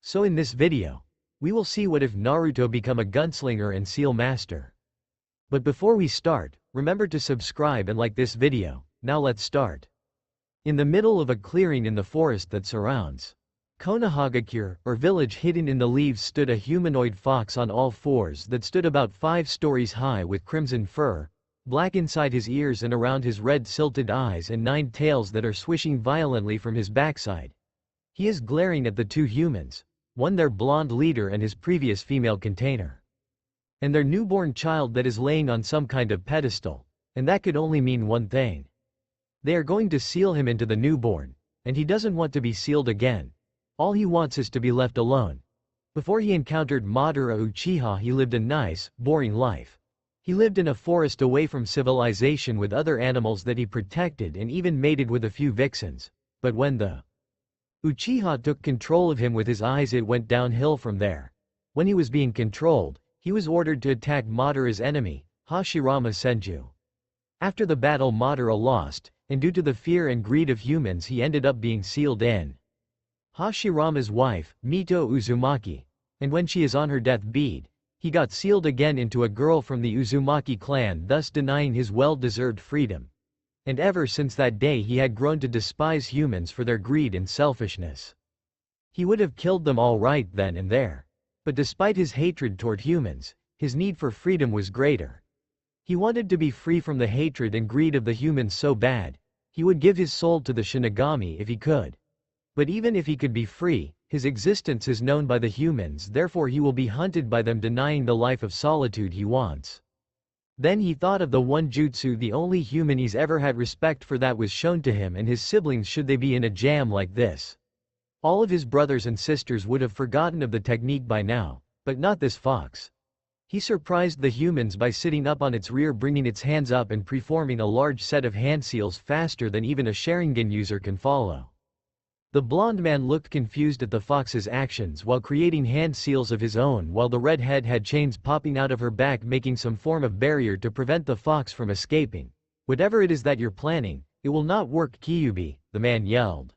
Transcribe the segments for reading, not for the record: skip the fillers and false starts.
So in this video, we will see what if Naruto become a gunslinger and seal master. But before we start, remember to subscribe and like this video. Now let's start. In the middle of a clearing in the forest that surrounds Konohagakure, or village hidden in the leaves, stood a humanoid fox on all fours that stood about 5 stories high with crimson fur, black inside his ears and around his red silted eyes, and 9 tails that are swishing violently from his backside. He is glaring at the 2 humans, one their blonde leader and his previous female container, and their newborn child that is laying on some kind of pedestal, and that could only mean one thing. They are going to seal him into the newborn, and he doesn't want to be sealed again. All he wants is to be left alone. Before he encountered Madara Uchiha, he lived a nice, boring life. He lived in a forest away from civilization with other animals that he protected and even mated with a few vixens. But when the Uchiha took control of him with his eyes, it went downhill from there. When he was being controlled, he was ordered to attack Madara's enemy, Hashirama Senju. After the battle, Madara lost, and due to the fear and greed of humans, he ended up being sealed in Hashirama's wife, Mito Uzumaki, and when she is on her deathbed, he got sealed again into a girl from the Uzumaki clan, thus denying his well-deserved freedom. And ever since that day he had grown to despise humans for their greed and selfishness. He would have killed them all right then and there. But despite his hatred toward humans, his need for freedom was greater. He wanted to be free from the hatred and greed of the humans so bad, he would give his soul to the Shinigami if he could. But even if he could be free, his existence is known by the humans, therefore he will be hunted by them, denying the life of solitude he wants. Then he thought of the one jutsu the only human he's ever had respect for that was shown to him and his siblings should they be in a jam like this. All of his brothers and sisters would have forgotten of the technique by now, but not this fox. He surprised the humans by sitting up on its rear, bringing its hands up and preforming a large set of hand seals faster than even a Sharingan user can follow. The blonde man looked confused at the fox's actions while creating hand seals of his own, while the red head had chains popping out of her back, making some form of barrier to prevent the fox from escaping. "Whatever it is that you're planning, it will not work, Kyuubi," the man yelled.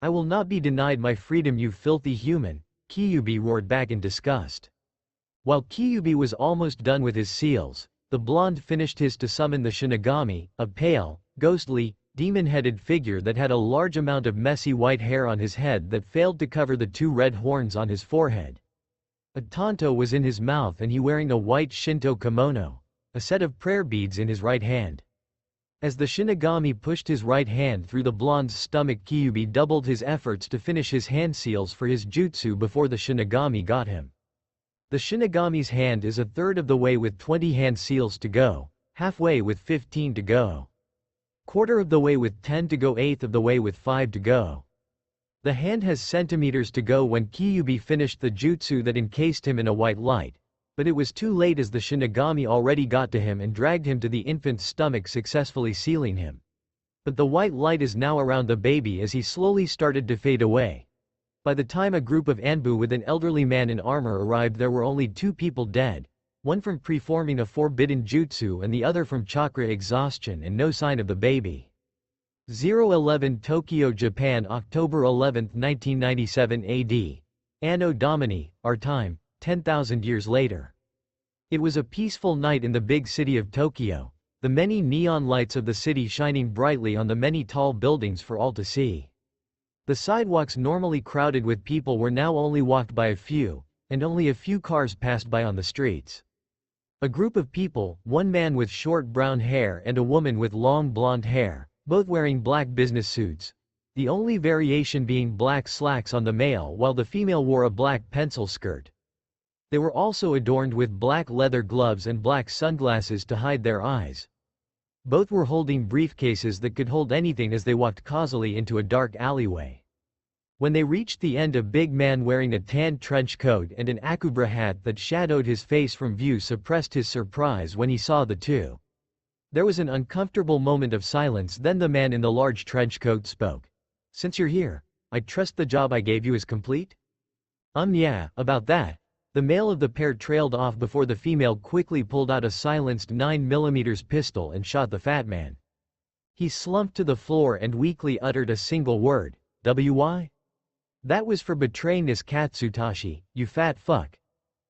"I will not be denied my freedom, you filthy human," Kyuubi roared back in disgust. While Kyuubi was almost done with his seals, the blonde finished his to summon the Shinigami, a pale, ghostly, demon-headed figure that had a large amount of messy white hair on his head that failed to cover the 2 red horns on his forehead. A tanto was in his mouth and he wearing a white Shinto kimono, a set of prayer beads in his right hand. As the Shinigami pushed his right hand through the blonde's stomach, Kyuubi doubled his efforts to finish his hand seals for his jutsu before the Shinigami got him. The Shinigami's hand is a third of the way with 20 hand seals to go, halfway with 15 to go, quarter of the way with 10 to go, eighth of the way with 5 to go. The hand has centimeters to go when Kyuubi finished the jutsu that encased him in a white light, but it was too late as the Shinigami already got to him and dragged him to the infant's stomach, successfully sealing him. But the white light is now around the baby as he slowly started to fade away. By the time a group of Anbu with an elderly man in armor arrived, there were only 2 people dead, one from preforming a forbidden jutsu and the other from chakra exhaustion, and no sign of the baby. 011 Tokyo, Japan, October 11, 1997 AD. Anno Domini, our time, 10,000 years later. It was a peaceful night in the big city of Tokyo, the many neon lights of the city shining brightly on the many tall buildings for all to see. The sidewalks, normally crowded with people, were now only walked by a few, and only a few cars passed by on the streets. A group of people, one man with short brown hair and a woman with long blonde hair, both wearing black business suits, the only variation being black slacks on the male while the female wore a black pencil skirt. They were also adorned with black leather gloves and black sunglasses to hide their eyes. Both were holding briefcases that could hold anything as they walked causally into a dark alleyway. When they reached the end, a big man wearing a tan trench coat and an akubra hat that shadowed his face from view suppressed his surprise when he saw the 2. There was an uncomfortable moment of silence, then the man in the large trench coat spoke. "Since you're here, I trust the job I gave you is complete?" Yeah, about that." The male of the pair trailed off before the female quickly pulled out a silenced 9mm pistol and shot the fat man. He slumped to the floor and weakly uttered a single word, "WY?" That was for betraying us, Katsutashi, you fat fuck.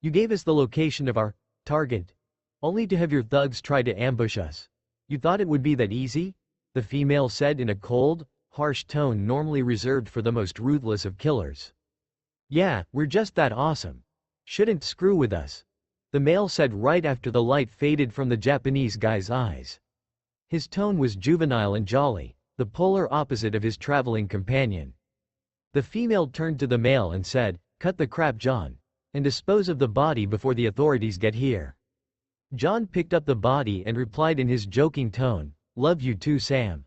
You gave us the location of our target, only to have your thugs try to ambush us. You thought it would be that easy? The female said in a cold, harsh tone normally reserved for the most ruthless of killers. Yeah, we're just that awesome. Shouldn't screw with us, the male said right after the light faded from the Japanese guy's eyes. His tone was juvenile and jolly, the polar opposite of his traveling companion. The female turned to the male and said, "Cut the crap, John, and dispose of the body before the authorities get here." John picked up the body and replied in his joking tone, "Love you too, Sam."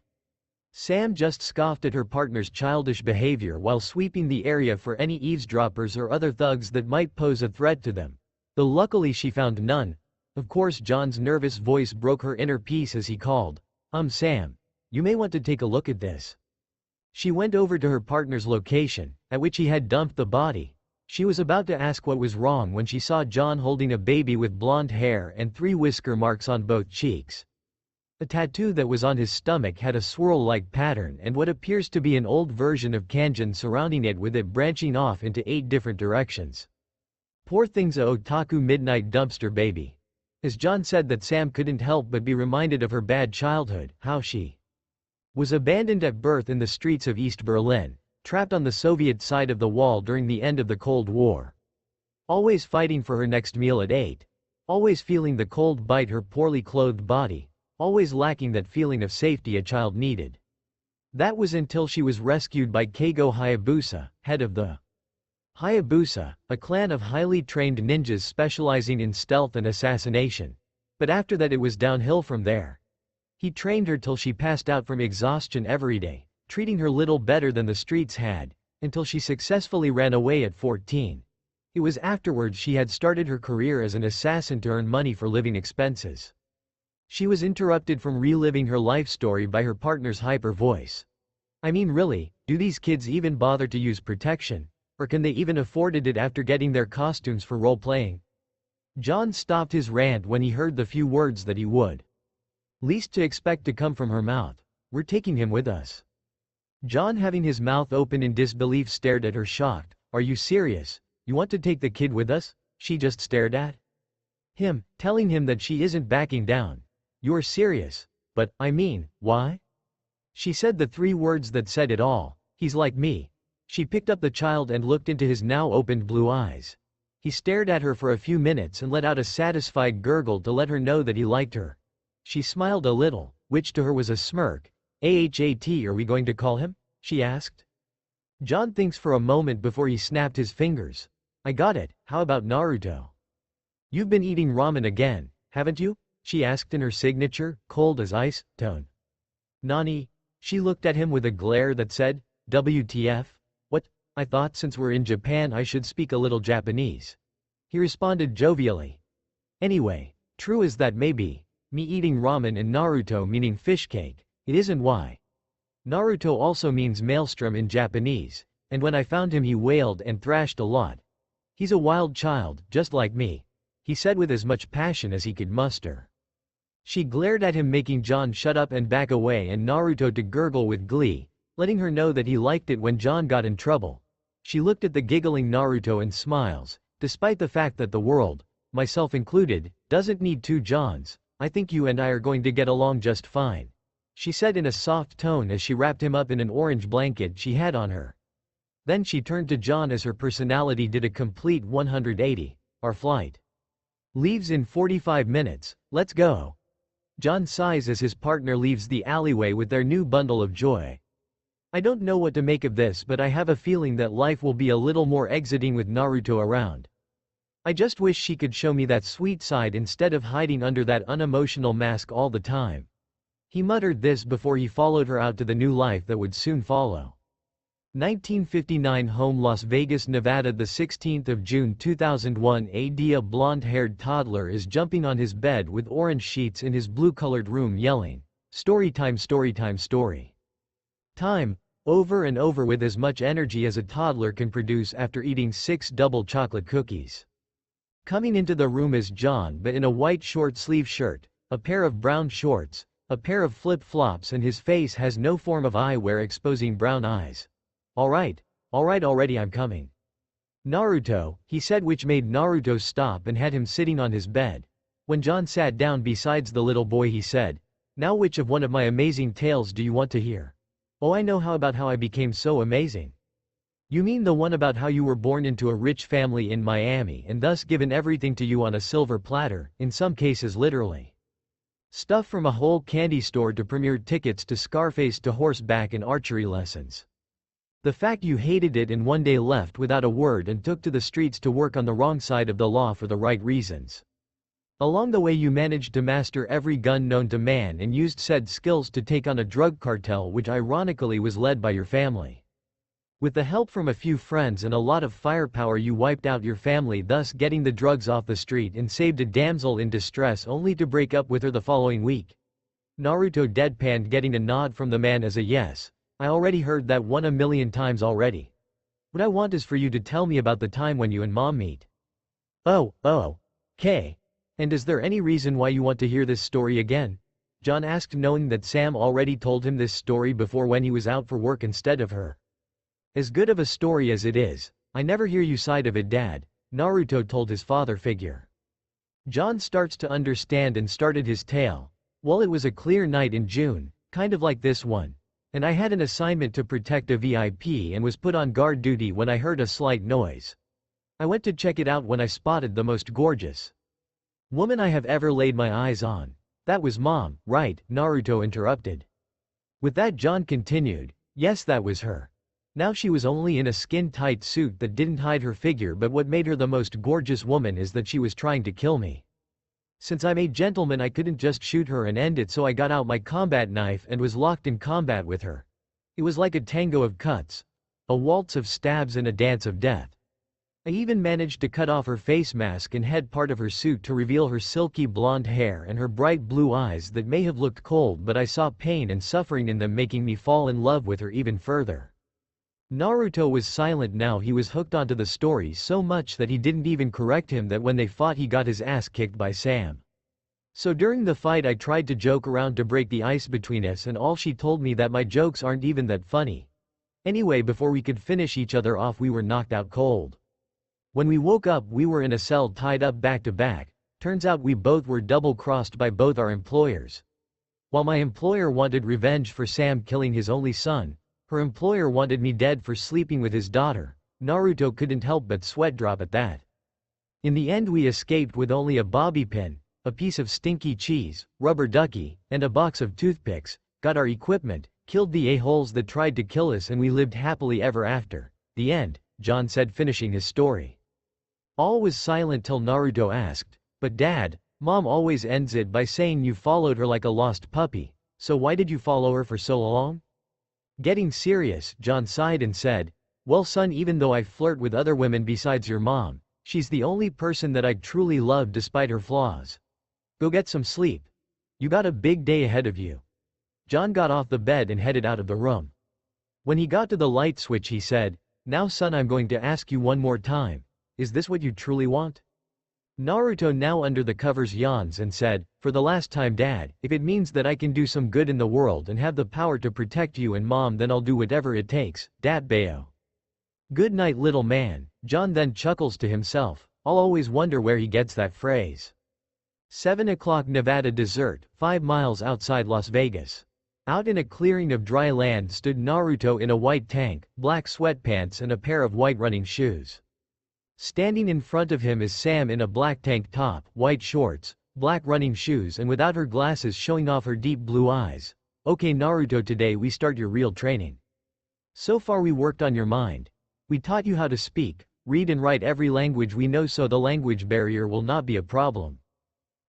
Sam just scoffed at her partner's childish behavior while sweeping the area for any eavesdroppers or other thugs that might pose a threat to them. Though luckily she found none. Of course, John's nervous voice broke her inner peace as he called, Sam, you may want to take a look at this." She went over to her partner's location, at which he had dumped the body. She was about to ask what was wrong when she saw John holding a baby with blonde hair and 3 whisker marks on both cheeks. A tattoo that was on his stomach had a swirl-like pattern and what appears to be an old version of kanjin surrounding it, with it branching off into 8 different directions. Poor thing's a otaku midnight dumpster baby. As John said that, Sam couldn't help but be reminded of her bad childhood, how she was abandoned at birth in the streets of East Berlin, trapped on the Soviet side of the wall during the end of the Cold War. Always fighting for her next meal at 8. Always feeling the cold bite her poorly clothed body. Always lacking that feeling of safety a child needed. That was until she was rescued by Keigo Hayabusa, head of the Hayabusa, a clan of highly trained ninjas specializing in stealth and assassination. But after that it was downhill from there. He trained her till she passed out from exhaustion every day, treating her little better than the streets had, until she successfully ran away at 14. It was afterwards she had started her career as an assassin to earn money for living expenses. She was interrupted from reliving her life story by her partner's hyper voice. "I mean, really, do these kids even bother to use protection? Or can they even afford it after getting their costumes for role-playing?" John stopped his rant when he heard the few words that he would least to expect to come from her mouth. "We're taking him with us." John, having his mouth open in disbelief, stared at her shocked. "Are you serious? You want to take the kid with us?" She just stared at him, telling him that she isn't backing down. "You're serious? But, I mean, why?" She said the 3 words that said it all. "He's like me." She picked up the child and looked into his now opened blue eyes. He stared at her for a few minutes and let out a satisfied gurgle to let her know that he liked her. She smiled a little, which to her was a smirk. "Ahat, are we going to call him?" she asked. John thinks for a moment before he snapped his fingers. "I got it, how about Naruto?" "You've been eating ramen again, haven't you?" she asked in her signature, cold as ice, tone. "Nani?" She looked at him with a glare that said, "WTF? What? I thought since we're in Japan I should speak a little Japanese." He responded jovially. "Anyway, true as that may be, me eating ramen and Naruto meaning fish cake, it isn't why. Naruto also means maelstrom in Japanese, and when I found him he wailed and thrashed a lot. He's a wild child, just like me," he said with as much passion as he could muster. She glared at him, making John shut up and back away, and Naruto to gurgle with glee, letting her know that he liked it when John got in trouble. She looked at the giggling Naruto and smiles, despite the fact that the world, myself included, doesn't need 2 Johns. "I think you and I are going to get along just fine," she said in a soft tone as she wrapped him up in an orange blanket she had on her. Then she turned to John as her personality did a complete 180. "Our flight leaves in 45 minutes, let's go." John sighs as his partner leaves the alleyway with their new bundle of joy. "I don't know what to make of this, but I have a feeling that life will be a little more exciting with Naruto around. I just wish she could show me that sweet side instead of hiding under that unemotional mask all the time." He muttered this before he followed her out to the new life that would soon follow. 1959 Home, Las Vegas, Nevada, the 16th of June 2001 AD. A blonde-haired toddler is jumping on his bed with orange sheets in his blue-colored room yelling, "Story time, story time, story time," over and over with as much energy as a toddler can produce after eating 6 double chocolate cookies. Coming into the room is John, but in a white short-sleeve shirt, a pair of brown shorts, a pair of flip-flops, and his face has no form of eyewear exposing brown eyes. "All right. Alright, already I'm coming. Naruto, he said, which made Naruto stop and had him sitting on his bed. When John sat down besides the little boy he said, now which of one of my amazing tales do you want to hear? Oh, I know how about how I became so amazing. You mean the one about how you were born into a rich family in Miami and thus given everything to you on a silver platter, in some cases literally. Stuff from a whole candy store to premiere tickets to Scarface to horseback and archery lessons. The fact you hated it and one day left without a word and took to the streets to work on the wrong side of the law for the right reasons. Along the way you managed to master every gun known to man and used said skills to take on a drug cartel which ironically was led by your family. With the help from a few friends and a lot of firepower you wiped out your family, thus getting the drugs off the street, and saved a damsel in distress only to break up with her the following week. Naruto deadpanned, getting a nod from the man as a yes. I already heard that one a million times already. What I want is for you to tell me about the time when you and mom meet. Oh, okay. And is there any reason why you want to hear this story again? John asked, knowing that Sam already told him this story before when he was out for work instead of her. As good of a story as it is, I never hear you side of it, Dad, Naruto told his father figure. John starts to understand and started his tale. Well, it was a clear night in June, kind of like this one. And I had an assignment to protect a VIP and was put on guard duty when I heard a slight noise. I went to check it out when I spotted the most gorgeous woman I have ever laid my eyes on. That was Mom, right? Naruto interrupted. With that, John continued, yes, that was her. Now she was only in a skin-tight suit that didn't hide her figure, but what made her the most gorgeous woman is that she was trying to kill me. Since I'm a gentleman, I couldn't just shoot her and end it, so I got out my combat knife and was locked in combat with her. It was like a tango of cuts, a waltz of stabs and a dance of death. I even managed to cut off her face mask and head part of her suit to reveal her silky blonde hair and her bright blue eyes that may have looked cold, but I saw pain and suffering in them, making me fall in love with her even further. Naruto was silent now. He was hooked onto the story so much that he didn't even correct him that when they fought he got his ass kicked by Sam. So during the fight I tried to joke around to break the ice between us, and all she told me that my jokes aren't even that funny. Anyway, before we could finish each other off we were knocked out cold. When we woke up we were in a cell tied up back to back. Turns out we both were double-crossed by both our employers. While my employer wanted revenge for Sam killing his only son, her employer wanted me dead for sleeping with his daughter. Naruto couldn't help but sweat drop at that. In the end we escaped with only a bobby pin, a piece of stinky cheese, rubber ducky, and a box of toothpicks, got our equipment, killed the a-holes that tried to kill us, and we lived happily ever after. The end, John said, finishing his story. All was silent till Naruto asked, but Dad, Mom always ends it by saying you followed her like a lost puppy, so why did you follow her for so long? Getting serious, John sighed and said, well son, even though I flirt with other women besides your mom, she's the only person that I truly love despite her flaws. Go get some sleep. You got a big day ahead of you. John got off the bed and headed out of the room. When he got to the light switch he said, now son, I'm going to ask you one more time. Is this what you truly want? Naruto, now under the covers, yawns and said, for the last time Dad, if it means that I can do some good in the world and have the power to protect you and Mom, then I'll do whatever it takes, Dat Bayo. Good night little man. John then chuckles to himself, I'll always wonder where he gets that phrase. 7 o'clock Nevada desert, 5 miles outside Las Vegas. Out in a clearing of dry land stood Naruto in a white tank, black sweatpants and a pair of white running shoes. Standing in front of him is Sam in a black tank top, white shorts, black running shoes, and without her glasses showing off her deep blue eyes. Okay Naruto, today we start your real training. So far we worked on your mind. We taught you how to speak, read and write every language we know, so the language barrier will not be a problem.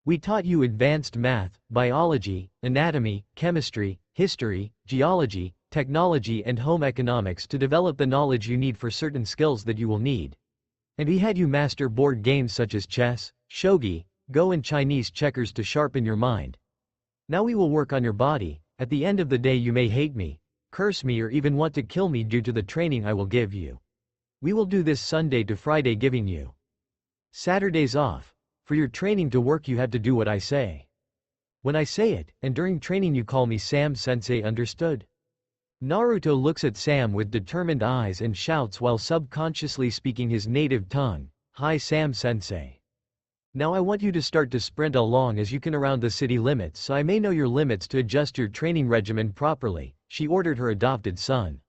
We taught you advanced math, biology, anatomy, chemistry, history, geology, technology and home economics to develop the knowledge you need for certain skills that you will need. And we had you master board games such as chess, shogi, Go and Chinese checkers to sharpen your mind. Now we will work on your body. At the end of the day you may hate me, curse me, or even want to kill me due to the training I will give you. We will do this Sunday to Friday, giving you Saturdays off. For your training to work you have to do what I say. When I say it, and during training you call me Sam Sensei, understood? Naruto looks at Sam with determined eyes and shouts while subconsciously speaking his native tongue, "Hi Sam sensei. Now I want you to start to sprint along as you can around the city limits so I may know your limits to adjust your training regimen properly," she ordered her adopted son.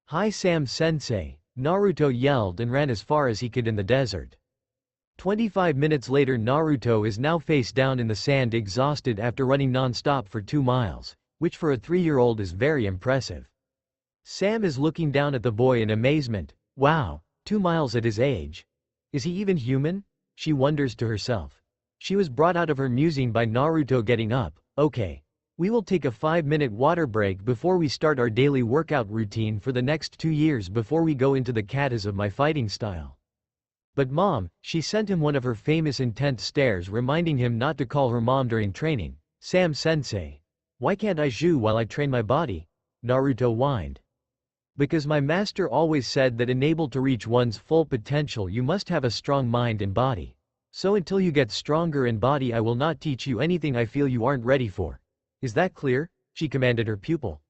"Hi Sam sensei," Naruto yelled and ran as far as he could in the desert. 25 minutes later Naruto is now face down in the sand exhausted after running non-stop for 2 miles, which for a 3-year-old is very impressive. Sam is looking down at the boy in amazement. Wow, 2 miles at his age. Is he even human? She wonders to herself. She was brought out of her musing by Naruto getting up. Okay. We will take a 5-minute water break before we start our daily workout routine for the next 2 years before we go into the katas of my fighting style. But mom, she sent him one of her famous intense stares reminding him not to call her mom during training. Sam sensei. Why can't I ju while I train my body? Naruto whined. Because my master always said that enabled to reach one's full potential you must have a strong mind and body. So until you get stronger in body I will not teach you anything I feel you aren't ready for. Is that clear? She commanded her pupil.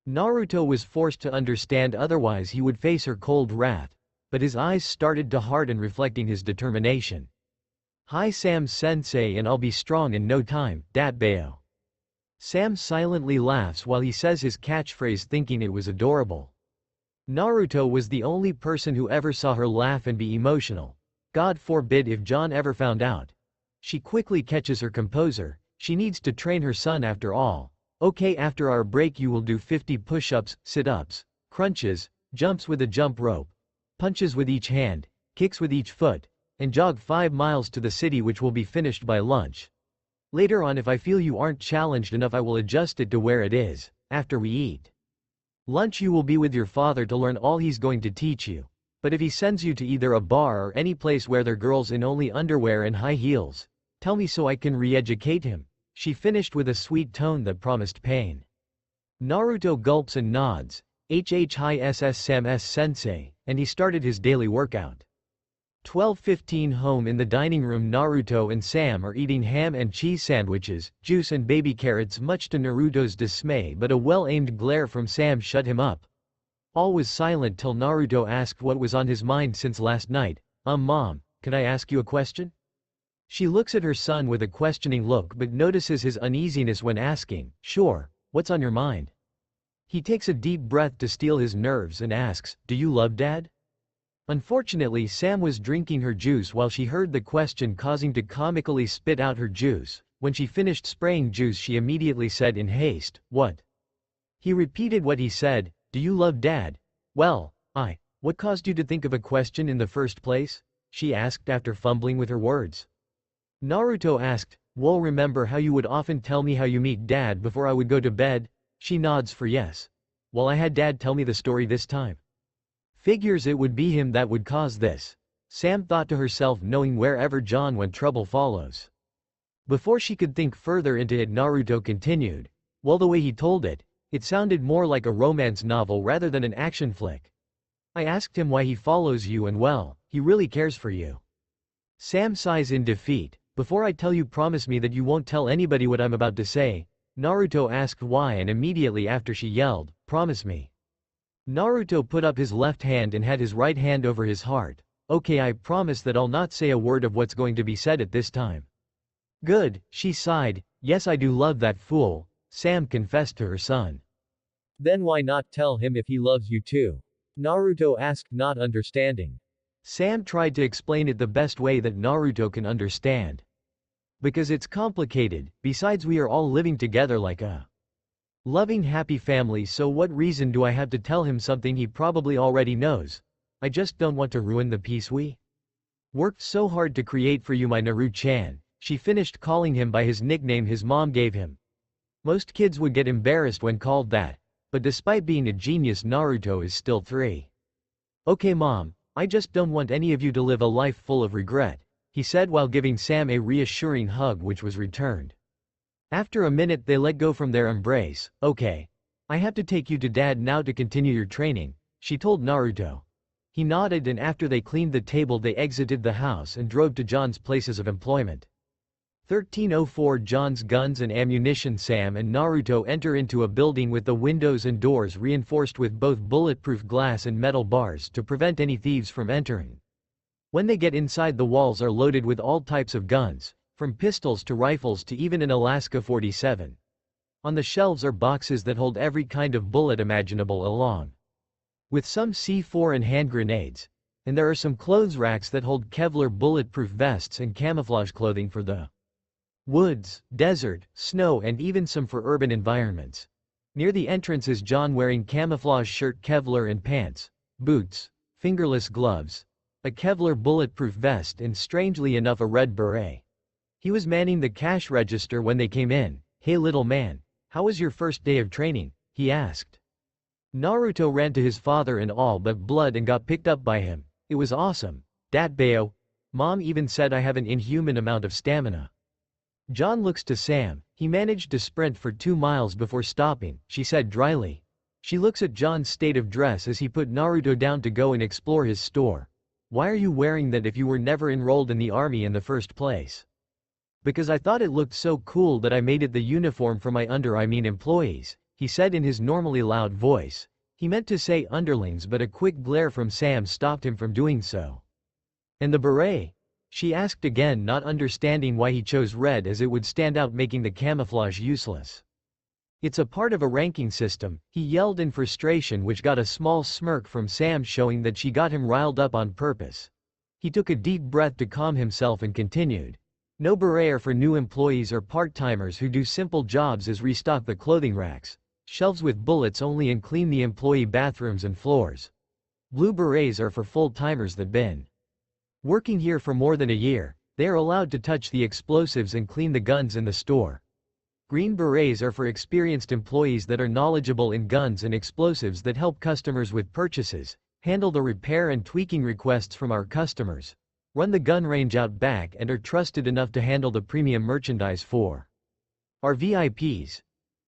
Naruto was forced to understand otherwise he would face her cold wrath, but his eyes started to harden reflecting his determination. Hi Sam sensei and I'll be strong in no time, dat bayo. Sam silently laughs while he says his catchphrase thinking it was adorable. Naruto was the only person who ever saw her laugh and be emotional. God forbid if John ever found out. She quickly catches her composure, she needs to train her son after all. Okay, after our break you will do 50 push-ups, sit-ups, crunches, jumps with a jump rope, punches with each hand, kicks with each foot, and jog 5 miles to the city which will be finished by lunch. Later on if I feel you aren't challenged enough I will adjust it to where it is, after we eat lunch you will be with your father to learn all he's going to teach you. But if he sends you to either a bar or any place where there are girls in only underwear and high heels, tell me so I can re-educate him. She finished with a sweet tone that promised pain. Naruto gulps and nods, HHISS Sam S sensei, and he started his daily workout. 12:15 Home in the dining room Naruto and Sam are eating ham and cheese sandwiches, juice and baby carrots much to Naruto's dismay but a well-aimed glare from Sam shut him up. All was silent till Naruto asked what was on his mind since last night. Mom, can I ask you a question? She looks at her son with a questioning look but notices his uneasiness when asking, sure, what's on your mind? He takes a deep breath to steel his nerves and asks, do you love Dad? Unfortunately Sam was drinking her juice while she heard the question causing to comically spit out her juice. When she finished spraying juice she immediately said in haste, what? He repeated what he said, do you love Dad? Well, what caused you to think of a question in the first place? She asked after fumbling with her words. Naruto asked, well remember how you would often tell me how you meet Dad before I would go to bed? She nods for yes. Well I had Dad tell me the story this time. Figures it would be him that would cause this. Sam thought to herself knowing wherever John went trouble follows. Before she could think further into it Naruto continued, well the way he told it, it sounded more like a romance novel rather than an action flick. I asked him why he follows you and well, he really cares for you. Sam sighs in defeat, before I tell you promise me that you won't tell anybody what I'm about to say. Naruto asked why and immediately after she yelled, promise me. Naruto put up his left hand and had his right hand over his heart. Okay I promise that I'll not say a word of what's going to be said at this time. Good, she sighed, yes I do love that fool, Sam confessed to her son. Then why not tell him if he loves you too? Naruto asked not understanding. Sam tried to explain it the best way that Naruto can understand. Because it's complicated, besides we are all living together like a loving happy family so what reason do I have to tell him something he probably already knows? I just don't want to ruin the peace we worked so hard to create for you my Naru-chan. She finished calling him by his nickname his mom gave him. Most kids would get embarrassed when called that, but despite being a genius Naruto is still 3. Okay mom, I just don't want any of you to live a life full of regret, he said while giving Sam a reassuring hug which was returned. After a minute they let go from their embrace. Okay. I have to take you to Dad now to continue your training, she told Naruto. He nodded and after they cleaned the table they exited the house and drove to John's places of employment. 1304 John's guns and ammunition. Sam and Naruto enter into a building with the windows and doors reinforced with both bulletproof glass and metal bars to prevent any thieves from entering. When they get inside, the walls are loaded with all types of guns, from pistols to rifles to even an Alaska 47. On the shelves are boxes that hold every kind of bullet imaginable, along with some C4 and hand grenades, and there are some clothes racks that hold Kevlar bulletproof vests and camouflage clothing for the woods, desert, snow, and even some for urban environments. Near the entrance is John wearing camouflage shirt, Kevlar and pants, boots, fingerless gloves, a Kevlar bulletproof vest, and strangely enough a red beret. He was manning the cash register when they came in. "Hey little man, how was your first day of training?" he asked. Naruto ran to his father in all but blood and got picked up by him. "It was awesome, Dat Bayo. Mom even said I have an inhuman amount of stamina." John looks to Sam. "He managed to sprint for 2 miles before stopping," she said dryly. She looks at John's state of dress as he put Naruto down to go and explore his store. "Why are you wearing that if you were never enrolled in the army in the first place?" "Because I thought it looked so cool that I made it the uniform for my employees," he said in his normally loud voice. He meant to say underlings, but a quick glare from Sam stopped him from doing so. "And the beret?" she asked again, not understanding why he chose red, as it would stand out, making the camouflage useless. "It's a part of a ranking system," he yelled in frustration, which got a small smirk from Sam, showing that she got him riled up on purpose. He took a deep breath to calm himself and continued. "No beret are for new employees or part-timers who do simple jobs as restock the clothing racks, shelves with bullets only, and clean the employee bathrooms and floors. Blue berets are for full-timers that been working here for more than a year. They are allowed to touch the explosives and clean the guns in the store. Green berets are for experienced employees that are knowledgeable in guns and explosives, that help customers with purchases, handle the repair and tweaking requests from our customers, run the gun range out back, and are trusted enough to handle the premium merchandise for our VIPs.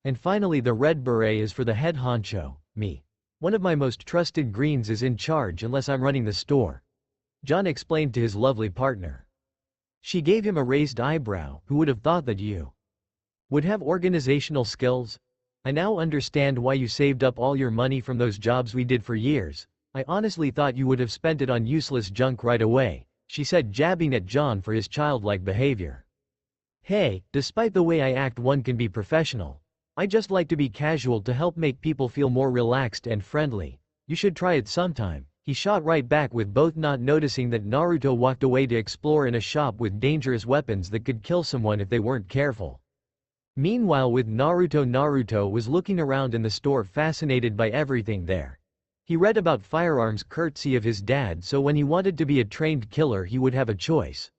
And finally, the red beret is for the head honcho, me. One of my most trusted greens is in charge unless I'm running the store," John explained to his lovely partner. She gave him a raised eyebrow. "Who would have thought that you would have organizational skills? I now understand why you saved up all your money from those jobs we did for years. I honestly thought you would have spent it on useless junk right away," she said, jabbing at John for his childlike behavior. "Hey, despite the way I act, one can be professional. I just like to be casual to help make people feel more relaxed and friendly. You should try it sometime," he shot right back, with both not noticing that Naruto walked away to explore in a shop with dangerous weapons that could kill someone if they weren't careful. Meanwhile, with Naruto was looking around in the store, fascinated by everything there. He read about firearms courtesy of his dad, so when he wanted to be a trained killer he would have a choice.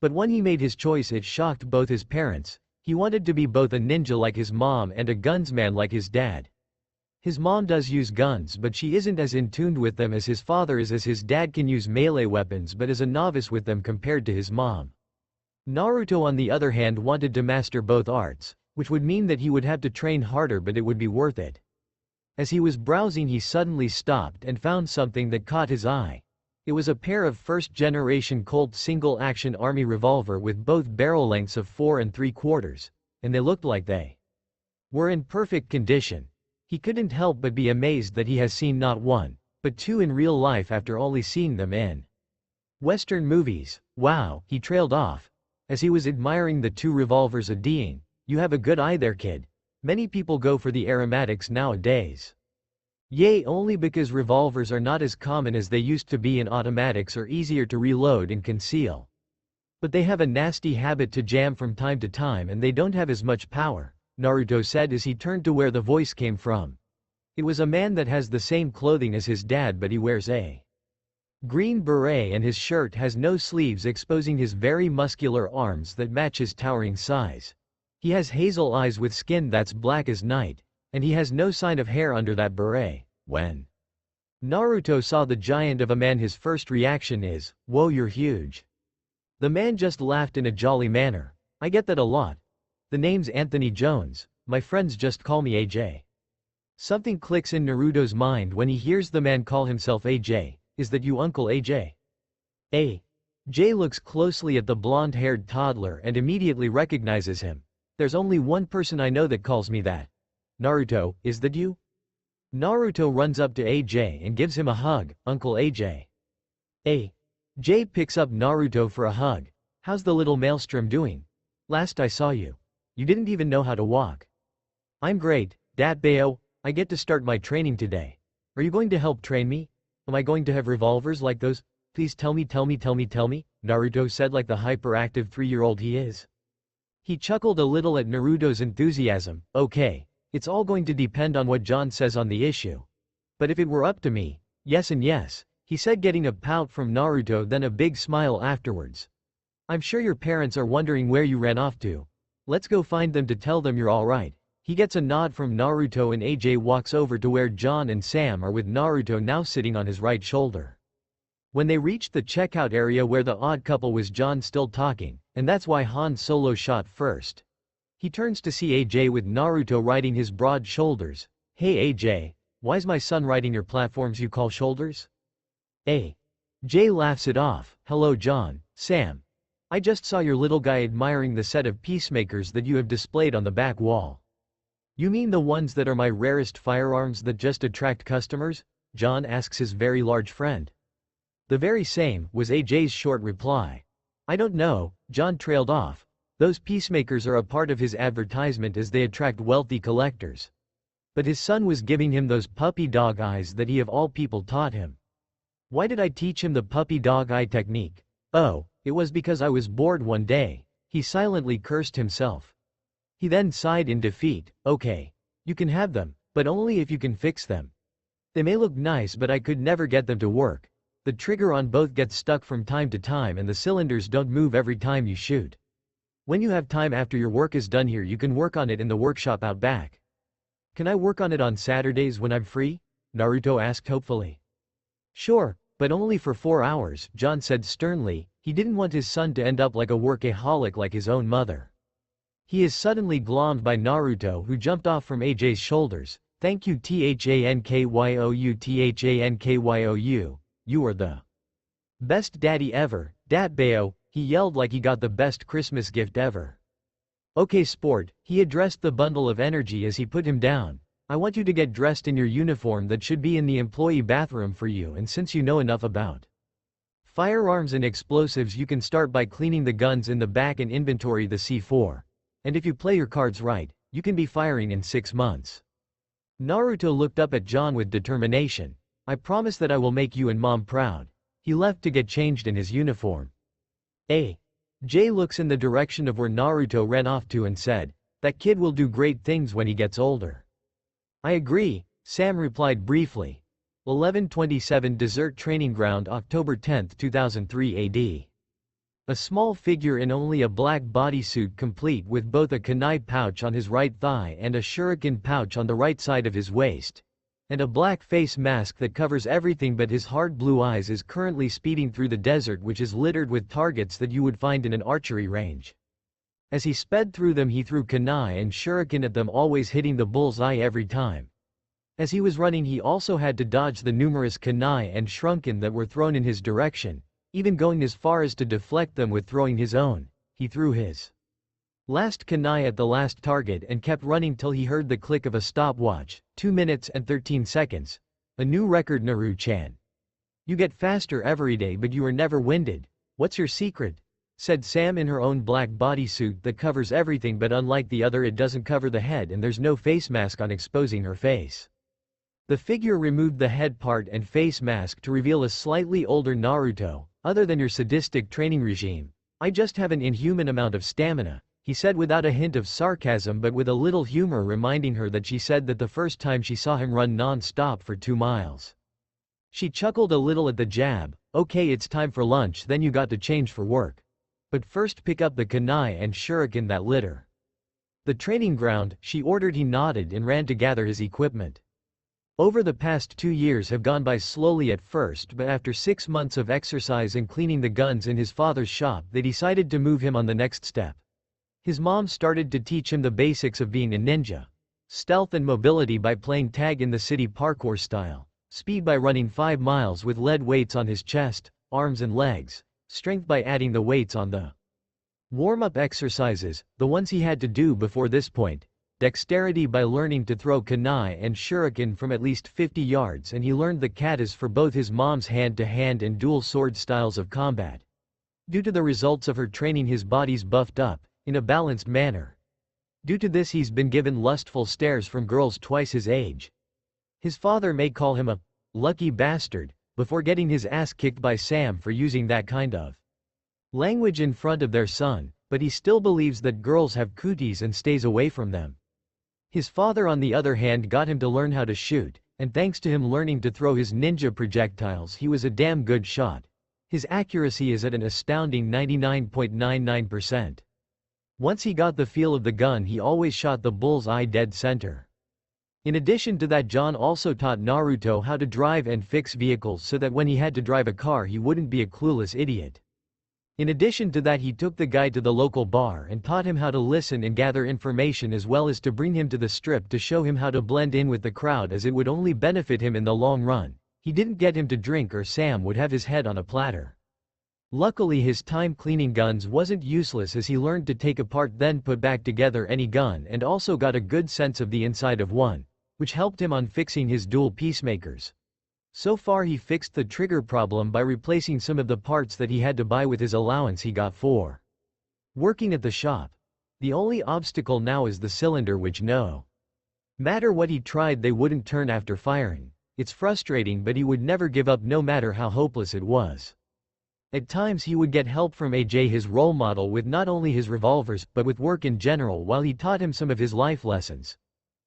But when he made his choice, it shocked both his parents. He wanted to be both a ninja like his mom and a gunsman like his dad. His mom does use guns, but she isn't as in tune with them as his father is, as his dad can use melee weapons but is a novice with them compared to his mom. Naruto, on the other hand, wanted to master both arts, which would mean that he would have to train harder, but it would be worth it. As he was browsing, he suddenly stopped and found something that caught his eye. It was a pair of first-generation Colt single-action army revolver with both barrel lengths of 4 3/4, and they looked like they were in perfect condition. He couldn't help but be amazed that he has seen not one, but two in real life after only seeing them in Western movies. "Wow," he trailed off, as he was admiring the two revolvers, adding, "You have a good eye there, kid. Many people go for the aromatics nowadays." Yay, only because revolvers are not as common as they used to be, and automatics are easier to reload and conceal. But they have a nasty habit to jam from time to time, and they don't have as much power, Naruto said as he turned to where the voice came from. It was a man that has the same clothing as his dad, but he wears a green beret and his shirt has no sleeves, exposing his very muscular arms that match his towering size. He has hazel eyes with skin that's black as night, and he has no sign of hair under that beret. When Naruto saw the giant of a man, his first reaction is, "Whoa, you're huge." The man just laughed in a jolly manner. "I get that a lot. The name's Anthony Jones, my friends just call me AJ." Something clicks in Naruto's mind when he hears the man call himself AJ. "Is that you, Uncle AJ?" Jay looks closely at the blonde-haired toddler and immediately recognizes him. There's only one person I know that calls me that. Naruto, is that you? Naruto runs up to AJ and gives him a hug. Uncle AJ. Jay picks up Naruto for a hug. How's the little maelstrom doing? Last I saw you, you didn't even know how to walk. I'm great, Dat Bayo, I get to start my training today. Are you going to help train me? Am I going to have revolvers like those? Please tell me, Naruto said like the hyperactive 3-year-old he is. He chuckled a little at Naruto's enthusiasm. Okay, it's all going to depend on what John says on the issue. But if it were up to me, yes and yes, he said, getting a pout from Naruto, then a big smile afterwards. I'm sure your parents are wondering where you ran off to. Let's go find them to tell them you're alright. He gets a nod from Naruto and AJ walks over to where John and Sam are, with Naruto now sitting on his right shoulder. When they reached the checkout area where the odd couple was, John still talking, and that's why Han Solo shot first. He turns to see AJ with Naruto riding his broad shoulders. Hey AJ, why's my son riding your platforms you call shoulders? Jay laughs it off. Hello John, Sam. I just saw your little guy admiring the set of peacemakers that you have displayed on the back wall. You mean the ones that are my rarest firearms that just attract customers? John asks his very large friend. The very same, was AJ's short reply. I don't know, John trailed off. Those peacemakers are a part of his advertisement as they attract wealthy collectors. But his son was giving him those puppy dog eyes that he of all people taught him. Why did I teach him the puppy dog eye technique? Oh, it was because I was bored one day. He silently cursed himself. He then sighed in defeat. Okay. You can have them, but only if you can fix them. They may look nice, but I could never get them to work. The trigger on both gets stuck from time to time and the cylinders don't move every time you shoot. When you have time after your work is done here, you can work on it in the workshop out back. Can I work on it on Saturdays when I'm free? Naruto asked hopefully. Sure, but only for 4 hours, John said sternly. He didn't want his son to end up like a workaholic like his own mother. He is suddenly glommed by Naruto, who jumped off from AJ's shoulders. Thank you Thankyu, you are the best daddy ever, Dat Bayo, he yelled like he got the best Christmas gift ever. Okay sport, he addressed the bundle of energy as he put him down. I want you to get dressed in your uniform that should be in the employee bathroom for you, and since you know enough about firearms and explosives, you can start by cleaning the guns in the back and inventory the C4. And if you play your cards right, you can be firing in 6 months. Naruto looked up at John with determination. I promise that I will make you and mom proud. He left to get changed in his uniform. Jay looks in the direction of where Naruto ran off to and said, that kid will do great things when he gets older. I agree, Sam replied briefly. 1127 Desert Training Ground, October 10, 2003 AD. A small figure in only a black bodysuit, complete with both a kunai pouch on his right thigh and a shuriken pouch on the right side of his waist, and a black face mask that covers everything but his hard blue eyes, is currently speeding through the desert, which is littered with targets that you would find in an archery range. As he sped through them, he threw kunai and shuriken at them, always hitting the bull's eye every time. As he was running, he also had to dodge the numerous kunai and shuriken that were thrown in his direction, even going as far as to deflect them with throwing his own. He threw his last kunai at the last target and kept running till he heard the click of a stopwatch. 2 minutes and 13 seconds. A new record, Naru-chan. You get faster every day, but you are never winded. What's your secret? Said Sam in her own black bodysuit that covers everything, but unlike the other, it doesn't cover the head and there's no face mask on, exposing her face. The figure removed the head part and face mask to reveal a slightly older Naruto. Other than your sadistic training regime, I just have an inhuman amount of stamina, he said without a hint of sarcasm but with a little humor, reminding her that she said that the first time she saw him run non-stop for 2 miles. She chuckled a little at the jab. Okay, it's time for lunch, then you got to change for work. But first pick up the kunai and shuriken that litter. The training ground, she ordered. He nodded and ran to gather his equipment. Over the past 2 years have gone by slowly at first, but after 6 months of exercise and cleaning the guns in his father's shop, they decided to move him on the next step. His mom started to teach him the basics of being a ninja. Stealth and mobility by playing tag in the city parkour style. Speed by running 5 miles with lead weights on his chest, arms and legs. strength by adding the weights on the warm-up exercises, the ones he had to do before this point, dexterity by learning to throw kunai and shuriken from at least 50 yards, and he learned the katas for both his mom's hand-to-hand and dual sword styles of combat. Due to the results of her training, his body's buffed up, in a balanced manner. Due to this, he's been given lustful stares from girls twice his age. His father may call him a lucky bastard, before getting his ass kicked by Sam for using that kind of language in front of their son, but he still believes that girls have cooties and stays away from them. His father, on the other hand, got him to learn how to shoot, and thanks to him learning to throw his ninja projectiles, he was a damn good shot. His accuracy is at an astounding 99.99%. Once he got the feel of the gun, he always shot the bull's eye dead center. In addition to that, John also taught Naruto how to drive and fix vehicles so that when he had to drive a car he wouldn't be a clueless idiot. In addition to that, he took the guy to the local bar and taught him how to listen and gather information, as well as to bring him to the strip to show him how to blend in with the crowd, as it would only benefit him in the long run. He didn't get him to drink or Sam would have his head on a platter. Luckily, his time cleaning guns wasn't useless, as he learned to take apart then put back together any gun, and also got a good sense of the inside of one, which helped him on fixing his dual peacemakers. So far, he fixed the trigger problem by replacing some of the parts that he had to buy with his allowance he got for working at the shop. The only obstacle now is the cylinder, which no matter what he tried they wouldn't turn after firing. It's frustrating, but he would never give up no matter how hopeless it was. At times he would get help from AJ, his role model, with not only his revolvers, but with work in general, while he taught him some of his life lessons.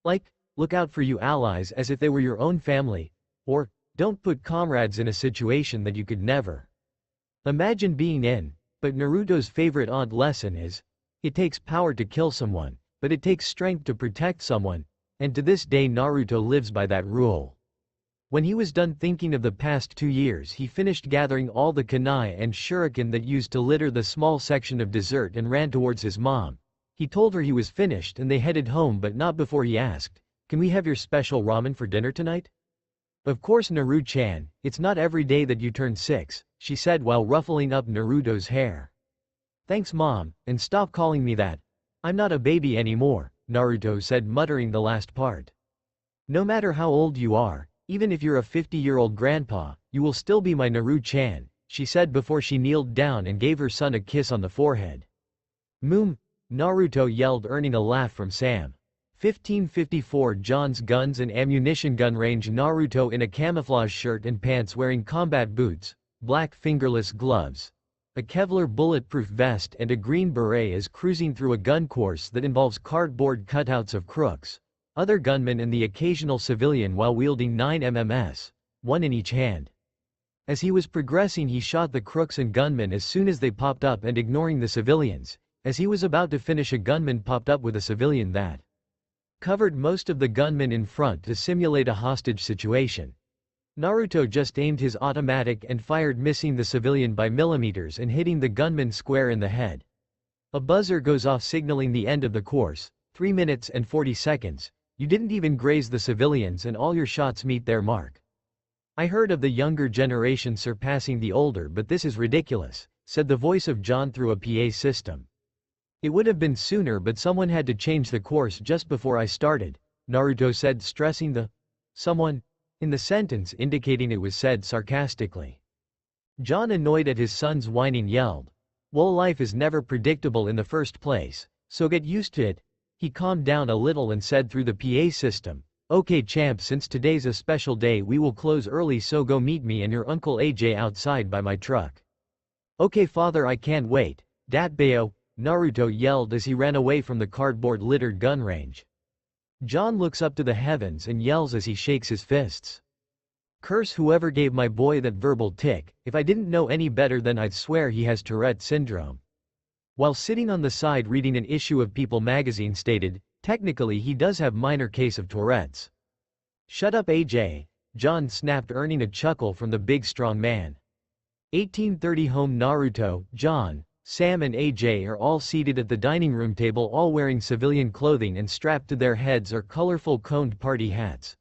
Like, look out for you allies as if they were your own family, or, don't put comrades in a situation that you could never imagine being in. But Naruto's favorite odd lesson is, it takes power to kill someone, but it takes strength to protect someone, and to this day Naruto lives by that rule. When he was done thinking of the past 2 years, he finished gathering all the kunai and shuriken that used to litter the small section of dessert and ran towards his mom. He told her he was finished and they headed home, but not before he asked, "Can we have your special ramen for dinner tonight?" "Of course, Naru-chan, it's not every day that you turn 6, she said while ruffling up Naruto's hair. "Thanks, Mom, and stop calling me that. I'm not a baby anymore," Naruto said, muttering the last part. "No matter how old you are, even if you're a 50-year-old grandpa, you will still be my Naru-chan," she said before she kneeled down and gave her son a kiss on the forehead. "Moom," Naruto yelled, earning a laugh from Sam. 1554 John's Guns and Ammunition Gun Range. Naruto, in a camouflage shirt and pants, wearing combat boots, black fingerless gloves, a Kevlar bulletproof vest and a green beret, is cruising through a gun course that involves cardboard cutouts of crooks, other gunmen and the occasional civilian, while wielding 9 MMS, one in each hand. As he was progressing, he shot the crooks and gunmen as soon as they popped up, and ignoring the civilians. As he was about to finish, a gunman popped up with a civilian that covered most of the gunmen in front to simulate a hostage situation. Naruto just aimed his automatic and fired, missing the civilian by millimeters and hitting the gunman square in the head. A buzzer goes off signaling the end of the course. 3 minutes and 40 seconds. You didn't even graze the civilians and all your shots meet their mark. "I heard of the younger generation surpassing the older, but this is ridiculous," said the voice of John through a PA system. "It would have been sooner, but someone had to change the course just before I started," Naruto said, stressing the someone in the sentence, indicating it was said sarcastically. John, annoyed at his son's whining, yelled, "Well, life is never predictable in the first place, so get used to it." He calmed down a little and said through the PA system, "Okay champ, since today's a special day we will close early, so go meet me and your Uncle AJ outside by my truck." "Okay father, I can't wait, Datbayo," Naruto yelled as he ran away from the cardboard-littered gun range. John looks up to the heavens and yells as he shakes his fists, "Curse whoever gave my boy that verbal tick. If I didn't know any better, then I'd swear he has Tourette syndrome." While sitting on the side reading an issue of People magazine, stated, "Technically he does have minor case of Tourette's." "Shut up AJ," John snapped, earning a chuckle from the big strong man. 1830 Home. Naruto, John, Sam and AJ are all seated at the dining room table, all wearing civilian clothing, and strapped to their heads are colorful coned party hats.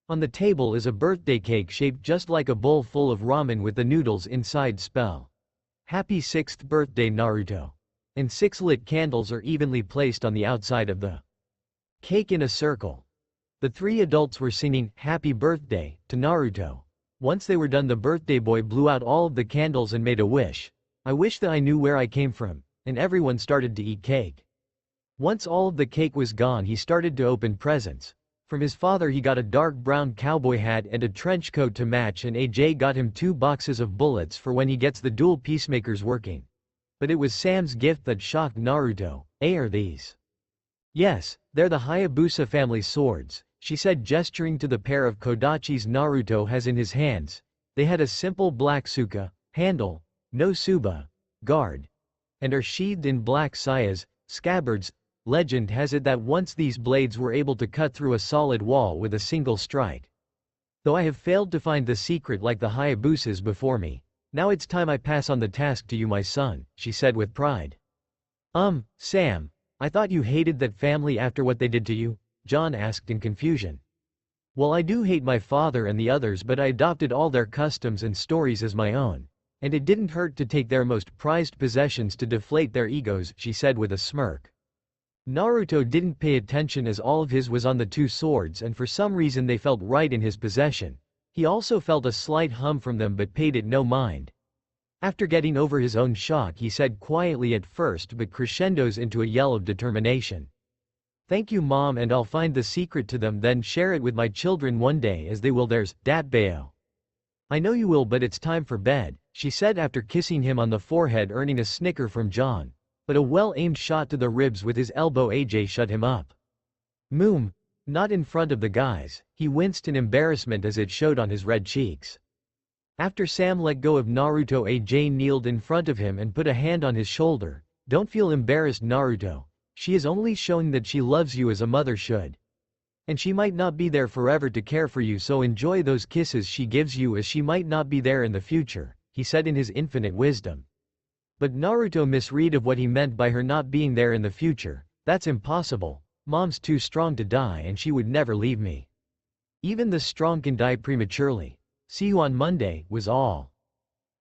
On the table is a birthday cake shaped just like a bowl full of ramen with the noodles inside spell Happy 6th birthday Naruto. And 6 lit candles are evenly placed on the outside of the cake in a circle. The 3 adults were singing happy birthday to Naruto. Once they were done, the birthday boy blew out all of the candles and made a wish. I wish that I knew where I came from. And everyone started to eat cake. Once all of the cake was gone, he started to open presents. From his father he got a dark brown cowboy hat and a trench coat to match, and AJ got him 2 boxes of bullets for when he gets the dual peacemakers working. But it was Sam's gift that shocked Naruto. Are these? Yes, they're the Hayabusa family swords, she said, gesturing to the pair of kodachis Naruto has in his hands. They had a simple black suka, handle, no suba, guard, and are sheathed in black sayas, scabbards. Legend has it that once these blades were able to cut through a solid wall with a single strike. Though I have failed to find the secret like the Hayabusas before me, now it's time I pass on the task to you, my son, she said with pride. Sam, I thought you hated that family after what they did to you? John asked in confusion. Well, I do hate my father and the others, but I adopted all their customs and stories as my own. And it didn't hurt to take their most prized possessions to deflate their egos, she said with a smirk. Naruto didn't pay attention as all of his was on the 2 swords, and for some reason they felt right in his possession. He also felt a slight hum from them but paid it no mind. After getting over his own shock, he said quietly at first but crescendos into a yell of determination. Thank you, Mom, and I'll find the secret to them, then share it with my children one day as they will theirs, Datbeo. I know you will, but it's time for bed, she said after kissing him on the forehead, earning a snicker from John. But a well-aimed shot to the ribs with his elbow AJ shut him up. Moom. Not in front of the guys, he winced in embarrassment as it showed on his red cheeks. After Sam let go of Naruto, AJ kneeled in front of him and put a hand on his shoulder. Don't feel embarrassed, Naruto. She is only showing that she loves you as a mother should. And she might not be there forever to care for you, so enjoy those kisses she gives you, as she might not be there in the future, he said in his infinite wisdom. But Naruto misread of what he meant by her not being there in the future. That's impossible. Mom's too strong to die and she would never leave me. Even the strong can die prematurely. See you on Monday, was all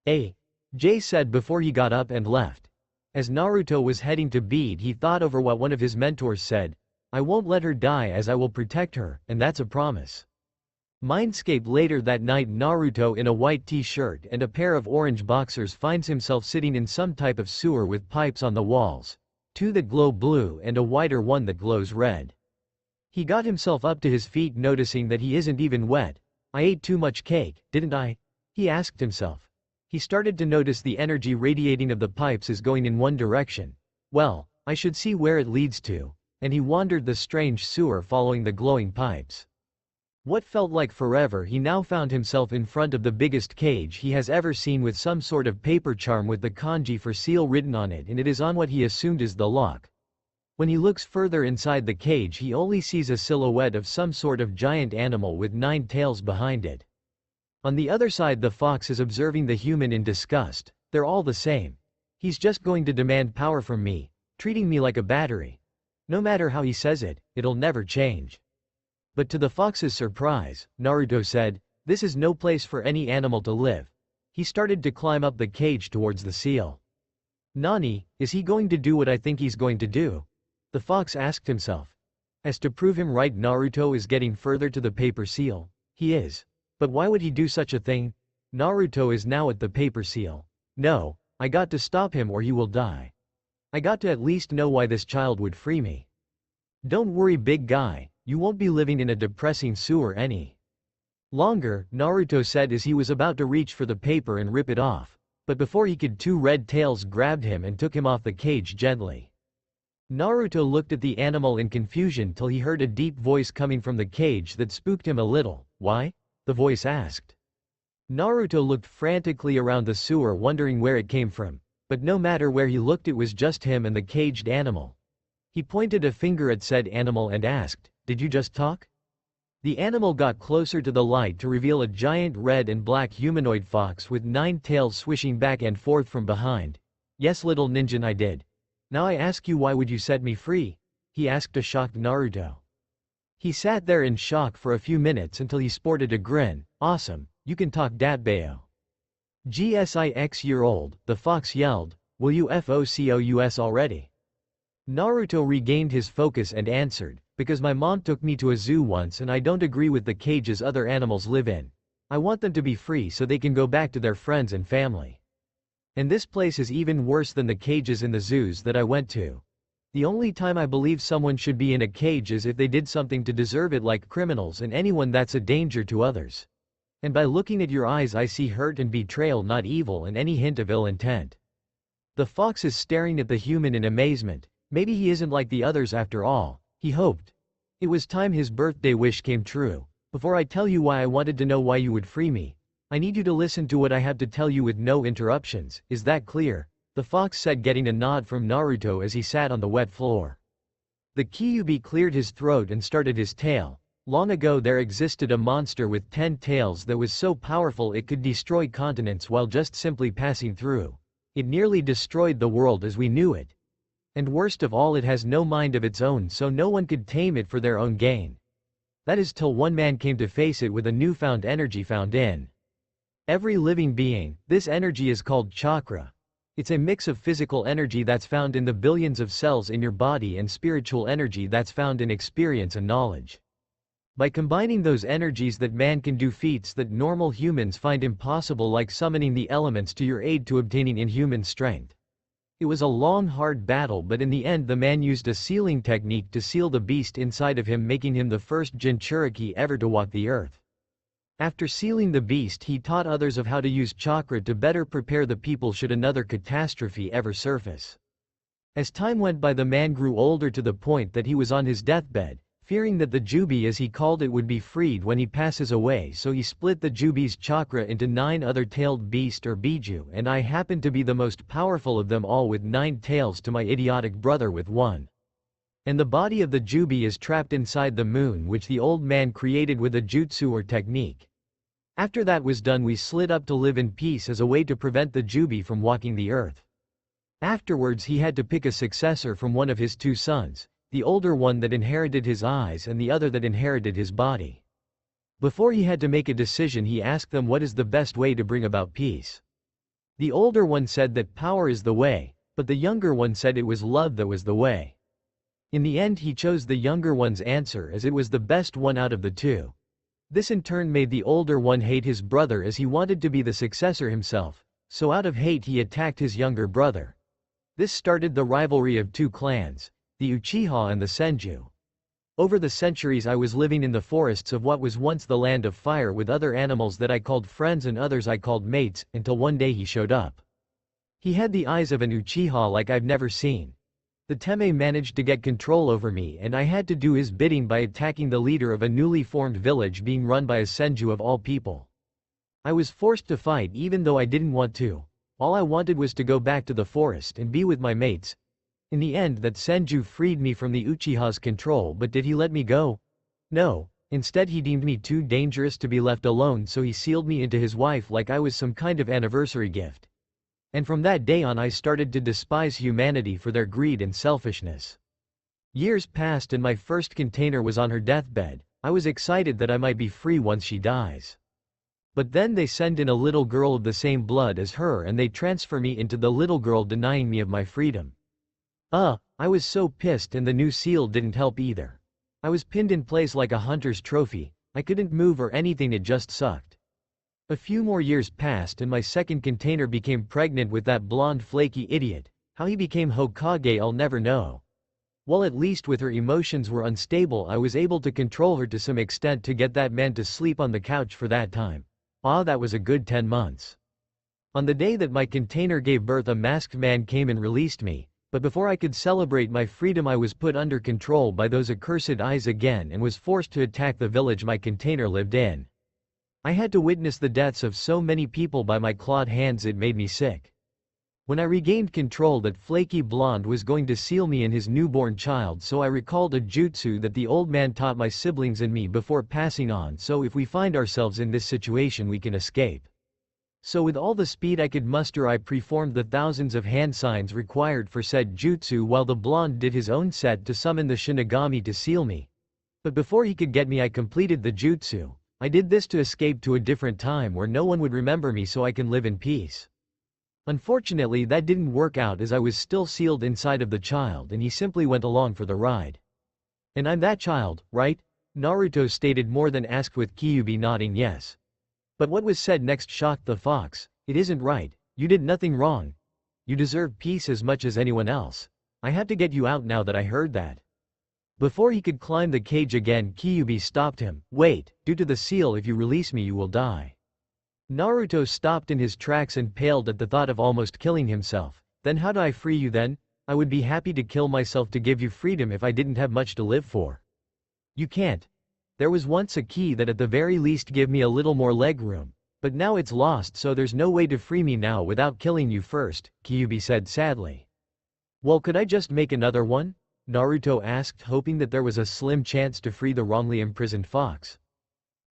Jay said before he got up and left. As Naruto was heading to bed, he thought over what one of his mentors said. I won't let her die, as I will protect her, and that's a promise. Mindscape. Later that night, Naruto in a white t-shirt and a pair of orange boxers finds himself sitting in some type of sewer with pipes on the walls. 2 that glow blue and a wider one that glows red. He got himself up to his feet, noticing that he isn't even wet. I ate too much cake, didn't I? He asked himself. He started to notice the energy radiating of the pipes is going in one direction. Well, I should see where it leads to. And he wandered the strange sewer following the glowing pipes. What felt like forever, he now found himself in front of the biggest cage he has ever seen, with some sort of paper charm with the kanji for seal written on it, and it is on what he assumed is the lock. When he looks further inside the cage, he only sees a silhouette of some sort of giant animal with 9 tails behind it. On the other side, the fox is observing the human in disgust. They're all the same. He's just going to demand power from me, treating me like a battery. No matter how he says it, it'll never change. But to the fox's surprise, Naruto said, this is no place for any animal to live. He started to climb up the cage towards the seal. Nani, is he going to do what I think he's going to do? The fox asked himself. As to prove him right, Naruto is getting further to the paper seal. He is. But why would he do such a thing? Naruto is now at the paper seal. No, I got to stop him or he will die. I got to at least know why this child would free me. Don't worry, big guy. You won't be living in a depressing sewer any longer, Naruto said as he was about to reach for the paper and rip it off. But before he could, 2 red tails grabbed him and took him off the cage gently. Naruto looked at the animal in confusion till he heard a deep voice coming from the cage that spooked him a little. Why? The voice asked. Naruto looked frantically around the sewer, wondering where it came from. But no matter where he looked, it was just him and the caged animal. He pointed a finger at said animal and asked, did you just talk? The animal got closer to the light to reveal a giant red and black humanoid fox with 9 tails swishing back and forth from behind. Yes, little ninja, I did. Now I ask you, why would you set me free? He asked a shocked Naruto. He sat there in shock for a few minutes until he sported a grin. Awesome, you can talk, Datbeo. "GSIX-year-old," the fox yelled, "will you focus already?" Naruto regained his focus and answered, "Because my mom took me to a zoo once and I don't agree with the cages other animals live in. I want them to be free so they can go back to their friends and family. And this place is even worse than the cages in the zoos that I went to. The only time I believe someone should be in a cage is if they did something to deserve it, like criminals and anyone that's a danger to others. And by looking at your eyes I see hurt and betrayal, not evil and any hint of ill intent." The fox is staring at the human in amazement. Maybe he isn't like the others after all, he hoped. It was time his birthday wish came true. "Before I tell you why I wanted to know why you would free me, I need you to listen to what I have to tell you with no interruptions, is that clear?" the fox said, getting a nod from Naruto as he sat on the wet floor. The Kyuubi cleared his throat and started his tale. Long ago there existed a monster with 10 tails that was so powerful it could destroy continents while just simply passing through. It nearly destroyed the world as we knew it. And worst of all, it has no mind of its own, so no one could tame it for their own gain. That is till one man came to face it with a newfound energy found in every living being. This energy is called chakra. It's a mix of physical energy that's found in the billions of cells in your body and spiritual energy that's found in experience and knowledge. By combining those energies, that man can do feats that normal humans find impossible, like summoning the elements to your aid to obtaining inhuman strength. It was a long, hard battle, but in the end the man used a sealing technique to seal the beast inside of him, making him the first Jinchuriki ever to walk the earth. After sealing the beast, he taught others of how to use chakra to better prepare the people should another catastrophe ever surface. As time went by, the man grew older to the point that he was on his deathbed, fearing that the Jubi, as he called it, would be freed when he passes away, so he split the Jubi's chakra into 9 other tailed beast or Biju, and I happened to be the most powerful of them all with 9 tails to my idiotic brother with 1. And the body of the Jubi is trapped inside the moon, which the old man created with a jutsu or technique. After that was done, we slid up to live in peace as a way to prevent the Jubi from walking the earth. Afterwards he had to pick a successor from one of his 2 sons, the older one that inherited his eyes and the other that inherited his body. Before he had to make a decision, he asked them what is the best way to bring about peace. The older one said that power is the way, but the younger one said it was love that was the way. In the end he chose the younger one's answer as it was the best one out of the 2. This in turn made the older one hate his brother as he wanted to be the successor himself, so out of hate he attacked his younger brother. This started the rivalry of 2 clans, the Uchiha and the Senju. Over the centuries I was living in the forests of what was once the land of fire with other animals that I called friends and others I called mates, until one day he showed up. He had the eyes of an Uchiha like I've never seen. The Teme managed to get control over me and I had to do his bidding by attacking the leader of a newly formed village being run by a Senju of all people. I was forced to fight even though I didn't want to. All I wanted was to go back to the forest and be with my mates. In the end that Senju freed me from the Uchiha's control, but did he let me go? No, instead he deemed me too dangerous to be left alone, so he sealed me into his wife like I was some kind of anniversary gift. And from that day on I started to despise humanity for their greed and selfishness. Years passed and my first container was on her deathbed. I was excited that I might be free once she dies. But then they send in a little girl of the same blood as her and they transfer me into the little girl, denying me of my freedom. I was so pissed, and the new seal didn't help either. I was pinned in place like a hunter's trophy. I couldn't move or anything, it just sucked. A few more years passed and my second container became pregnant with that blonde flaky idiot. How he became Hokage I'll never know. Well, at least with her emotions were unstable I was able to control her to some extent to get that man to sleep on the couch for that time. That was a good 10 months. On the day that my container gave birth a masked man came and released me, but before I could celebrate my freedom I was put under control by those accursed eyes again and was forced to attack the village my container lived in. I had to witness the deaths of so many people by my clawed hands, it made me sick. When I regained control, that flaky blonde was going to seal me in his newborn child, so I recalled a jutsu that the old man taught my siblings and me before passing on, so if we find ourselves in this situation we can escape. So with all the speed I could muster I performed the thousands of hand signs required for said jutsu while the blonde did his own set to summon the Shinigami to seal me. But before he could get me I completed the jutsu. I did this to escape to a different time where no one would remember me so I can live in peace. Unfortunately, that didn't work out as I was still sealed inside of the child and he simply went along for the ride. And I'm that child, right? Naruto stated more than asked with Kyuubi nodding yes. But what was said next shocked the fox. It isn't right. You did nothing wrong. You deserve peace as much as anyone else. I have to get you out now that I heard that. Before he could climb the cage again, Kyuubi stopped him. Wait, due to the seal, if you release me you will die. Naruto stopped in his tracks and paled at the thought of almost killing himself. Then how do I free you then? I would be happy to kill myself to give you freedom if I didn't have much to live for. You can't. There was once a key that at the very least give me a little more leg room, but now it's lost so there's no way to free me now without killing you first, Kyuubi said sadly. Well, could I just make another one? Naruto asked, hoping that there was a slim chance to free the wrongly imprisoned fox.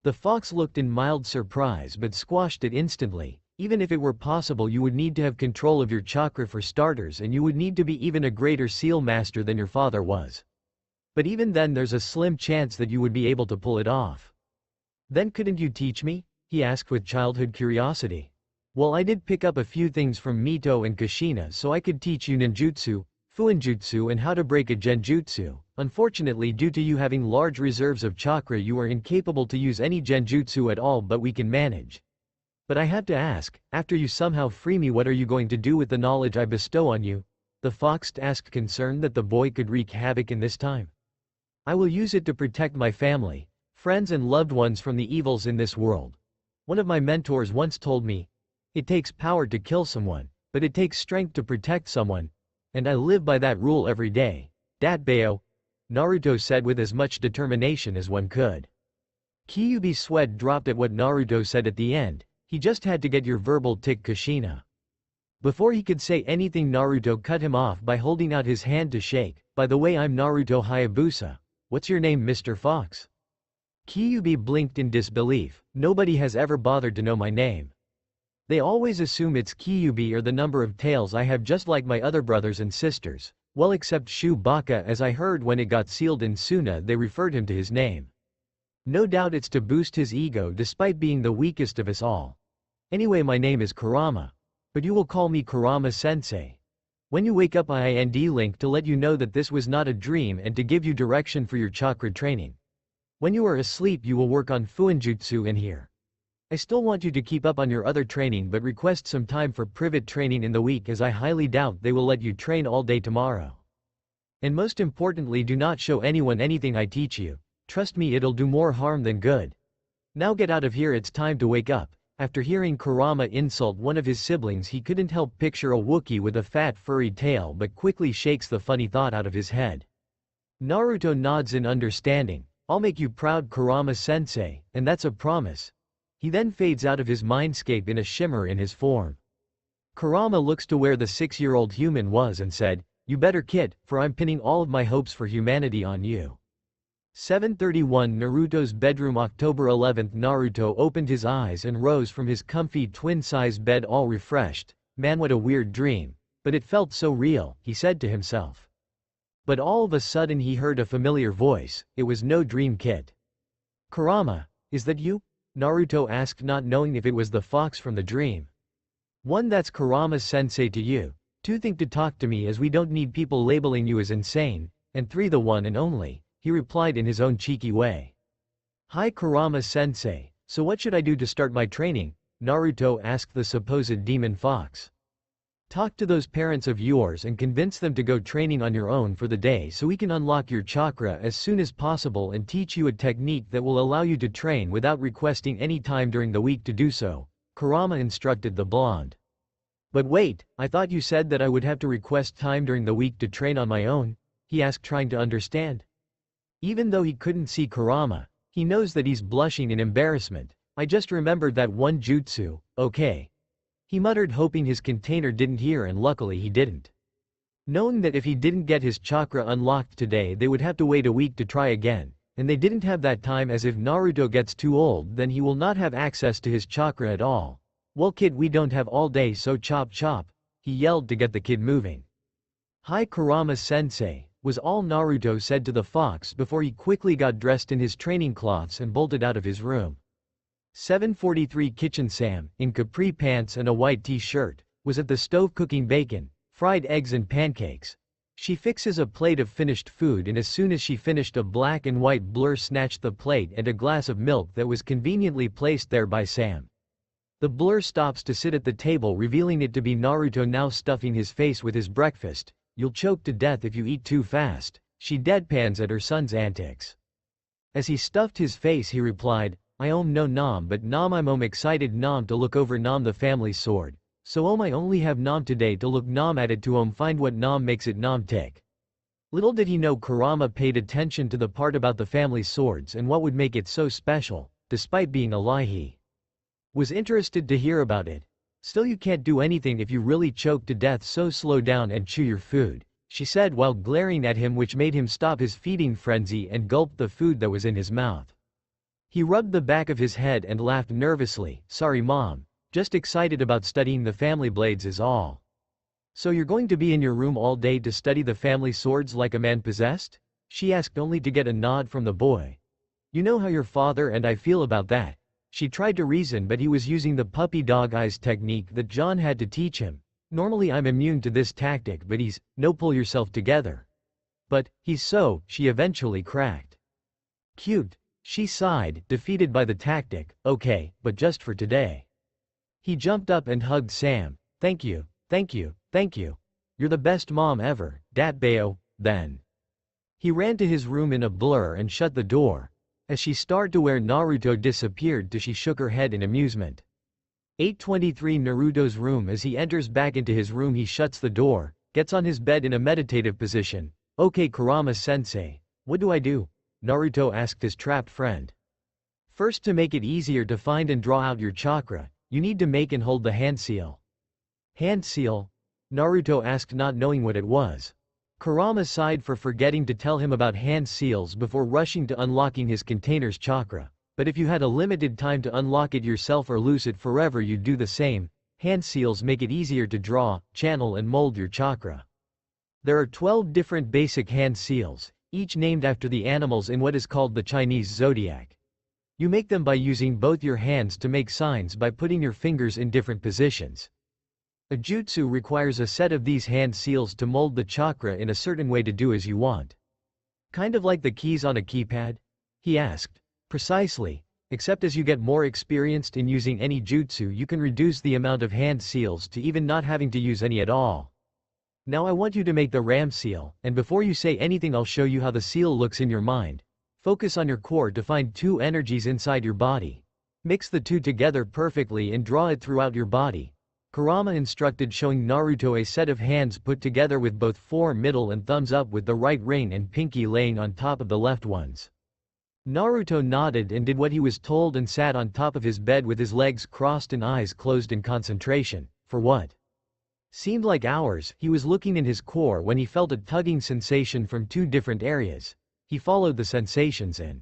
The fox looked in mild surprise but squashed it instantly. Even if it were possible, you would need to have control of your chakra for starters, and you would need to be even a greater seal master than your father was. But even then there's a slim chance that you would be able to pull it off. Then couldn't you teach me? He asked with childhood curiosity. Well, I did pick up a few things from Mito and Kushina so I could teach you ninjutsu, fuinjutsu and how to break a genjutsu. Unfortunately, due to you having large reserves of chakra, you are incapable to use any genjutsu at all, but we can manage. But I have to ask, after you somehow free me, what are you going to do with the knowledge I bestow on you? The fox asked, concerned that the boy could wreak havoc in this time. I will use it to protect my family, friends and loved ones from the evils in this world. One of my mentors once told me, it takes power to kill someone, but it takes strength to protect someone. And I live by that rule every day. Datbeo, Naruto said with as much determination as one could. Kyuubi's sweat dropped at what Naruto said at the end. He just had to get your verbal tick, Kushina. Before he could say anything, Naruto cut him off by holding out his hand to shake. By the way, I'm Naruto Hayabusa. What's your name, Mr. Fox? Kyuubi blinked in disbelief. Nobody has ever bothered to know my name. They always assume it's Kyuubi or the number of tails I have, just like my other brothers and sisters. Well, except Shu Baka, as I heard when it got sealed in Suna they referred him to his name. No doubt it's to boost his ego despite being the weakest of us all. Anyway, my name is Kurama. But you will call me Kurama-sensei. When you wake up, IND link to let you know that this was not a dream and to give you direction for your chakra training. When you are asleep you will work on fuinjutsu in here. I still want you to keep up on your other training, but request some time for private training in the week, as I highly doubt they will let you train all day tomorrow. And most importantly, do not show anyone anything I teach you. Trust me, it'll do more harm than good. Now get out of here, it's time to wake up. After hearing Kurama insult one of his siblings, he couldn't help picture a Wookiee with a fat furry tail, but quickly shakes the funny thought out of his head. Naruto nods in understanding. I'll make you proud, Kurama-sensei, and that's a promise. He then fades out of his mindscape in a shimmer in his form. Kurama looks to where the 6-year-old human was and said, "You better, kid, for I'm pinning all of my hopes for humanity on you." 7:31 Naruto's bedroom, October 11th. Naruto opened his eyes and rose from his comfy twin-size bed all refreshed. Man, what a weird dream. But it felt so real, he said to himself. But all of a sudden he heard a familiar voice. It was no dream, kid. Kurama, is that you? Naruto asked, not knowing if it was the fox from the dream. 1. That's Kurama-sensei to you. 2. Think to talk to me, as we don't need people labeling you as insane. And 3. The one and only, he replied in his own cheeky way. Hi Kurama-sensei, so what should I do to start my training? Naruto asked the supposed demon fox. Talk to those parents of yours and convince them to go training on your own for the day so we can unlock your chakra as soon as possible and teach you a technique that will allow you to train without requesting any time during the week to do so, Kurama instructed the blonde. But wait, I thought you said that I would have to request time during the week to train on my own? He asked, trying to understand. Even though he couldn't see Kurama, he knows that he's blushing in embarrassment. I just remembered that one jutsu, okay? He muttered, hoping his container didn't hear, and luckily he didn't. Knowing that if he didn't get his chakra unlocked today they would have to wait a week to try again, and they didn't have that time, as if Naruto gets too old then he will not have access to his chakra at all. Well kid, we don't have all day, so chop chop, he yelled to get the kid moving. Hi Kurama-sensei, was all Naruto said to the fox before he quickly got dressed in his training cloths and bolted out of his room. 7:43 Kitchen Sam, in capri pants and a white t-shirt, was at the stove cooking bacon, fried eggs and pancakes. She fixes a plate of finished food, and as soon as she finished, a black and white blur snatched the plate and a glass of milk that was conveniently placed there by Sam. The blur stops to sit at the table, revealing it to be Naruto, now stuffing his face with his breakfast. "You'll choke to death if you eat too fast," she deadpans at her son's antics. As he stuffed his face, he replied, "I no nom, but nom I'm excited nom to look over nom the family sword. So I only have nom today to look nom at it to find what nom makes it nom tick." Little did he know Kurama paid attention to the part about the family swords and what would make it so special. Despite being a lie, he was interested to hear about it. "Still, you can't do anything if you really choke to death, so slow down and chew your food," she said while glaring at him, which made him stop his feeding frenzy and gulp the food that was in his mouth. He rubbed the back of his head and laughed nervously. "Sorry mom, just excited about studying the family blades is all." "So you're going to be in your room all day to study the family swords like a man possessed?" she asked, only to get a nod from the boy. "You know how your father and I feel about that." She tried to reason, but he was using the puppy dog eyes technique that John had to teach him. "Normally I'm immune to this tactic, but he's, no, pull yourself together." "But, he's so," she eventually cracked. "Cute," she sighed, defeated by the tactic. "Okay, but just for today." He jumped up and hugged Sam. Thank you, thank you, thank you. You're the best mom ever, Dat Bayo." Then he ran to his room in a blur and shut the door. As she started to where Naruto disappeared to, she shook her head in amusement. 8:23 Naruto's room. As he enters back into his room, he shuts the door, gets on his bed in a meditative position. "Okay Kurama-sensei, what do I do?" Naruto asked his trapped friend. "First, to make it easier to find and draw out your chakra, you need to make and hold the hand seal." "Hand seal?" Naruto asked, not knowing what it was. Kurama sighed for forgetting to tell him about hand seals before rushing to unlocking his container's chakra. "But if you had a limited time to unlock it yourself or lose it forever, you'd do the same. Hand seals make it easier to draw, channel and mold your chakra. There are 12 different basic hand seals, each named after the animals in what is called the Chinese zodiac. You make them by using both your hands to make signs by putting your fingers in different positions. A jutsu requires a set of these hand seals to mold the chakra in a certain way to do as you want." "Kind of like the keys on a keypad?" he asked. "Precisely, except as you get more experienced in using any jutsu, you can reduce the amount of hand seals to even not having to use any at all. Now I want you to make the ram seal, and before you say anything I'll show you how the seal looks in your mind. Focus on your core to find two energies inside your body. Mix the two together perfectly and draw it throughout your body." Kurama instructed, showing Naruto a set of hands put together with both form, middle and thumbs up, with the right ring and pinky laying on top of the left ones. Naruto nodded and did what he was told and sat on top of his bed with his legs crossed and eyes closed in concentration. For what seemed like hours, he was looking in his core when he felt a tugging sensation from two different areas. He followed the sensations and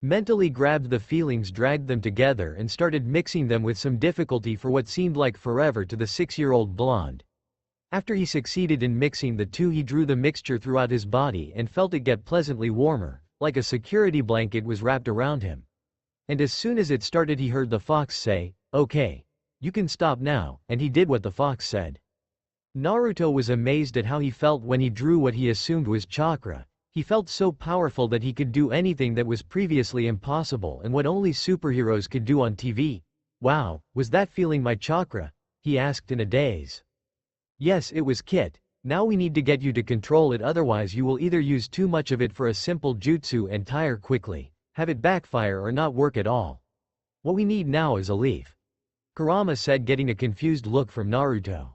mentally grabbed the feelings, dragged them together and started mixing them with some difficulty for what seemed like forever to the 6-year-old blonde. After he succeeded in mixing the two, he drew the mixture throughout his body and felt it get pleasantly warmer, like a security blanket was wrapped around him. And as soon as it started, he heard the fox say, "Okay, you can stop now," and he did what the fox said. Naruto was amazed at how he felt when he drew what he assumed was chakra. He felt so powerful that he could do anything that was previously impossible and what only superheroes could do on TV. "Wow, was that feeling my chakra?" he asked in a daze. "Yes, it was, Kit. Now we need to get you to control it, otherwise you will either use too much of it for a simple jutsu and tire quickly, have it backfire or not work at all. What we need now is a leaf," Kurama said, getting a confused look from Naruto.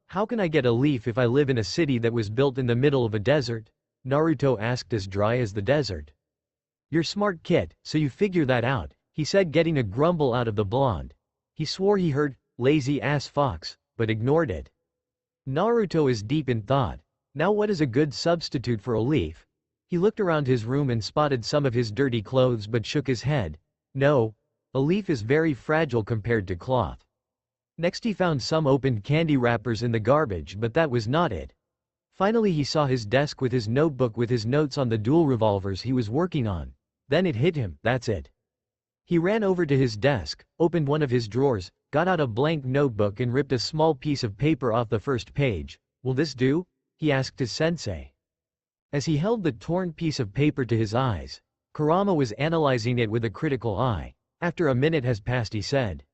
How can I get a leaf if I live in a city that was built in the middle of a desert?" Naruto asked, as dry as the desert. "You're smart, Kit, so you figure that out," he said, getting a grumble out of the blonde. He swore he heard, "lazy ass fox," but ignored it. Naruto is deep in thought. Now what is a good substitute for a leaf? He looked around his room and spotted some of his dirty clothes but shook his head. No, a leaf is very fragile compared to cloth. Next he found some opened candy wrappers in the garbage, but that was not it. Finally he saw his desk with his notebook with his notes on the dual revolvers he was working on. Then it hit him, that's it. He ran over to his desk, opened one of his drawers, got out a blank notebook and ripped a small piece of paper off the first page. "Will this do?" he asked his sensei. As he held the torn piece of paper to his eyes, Kurama was analyzing it with a critical eye. After a minute has passed, he said,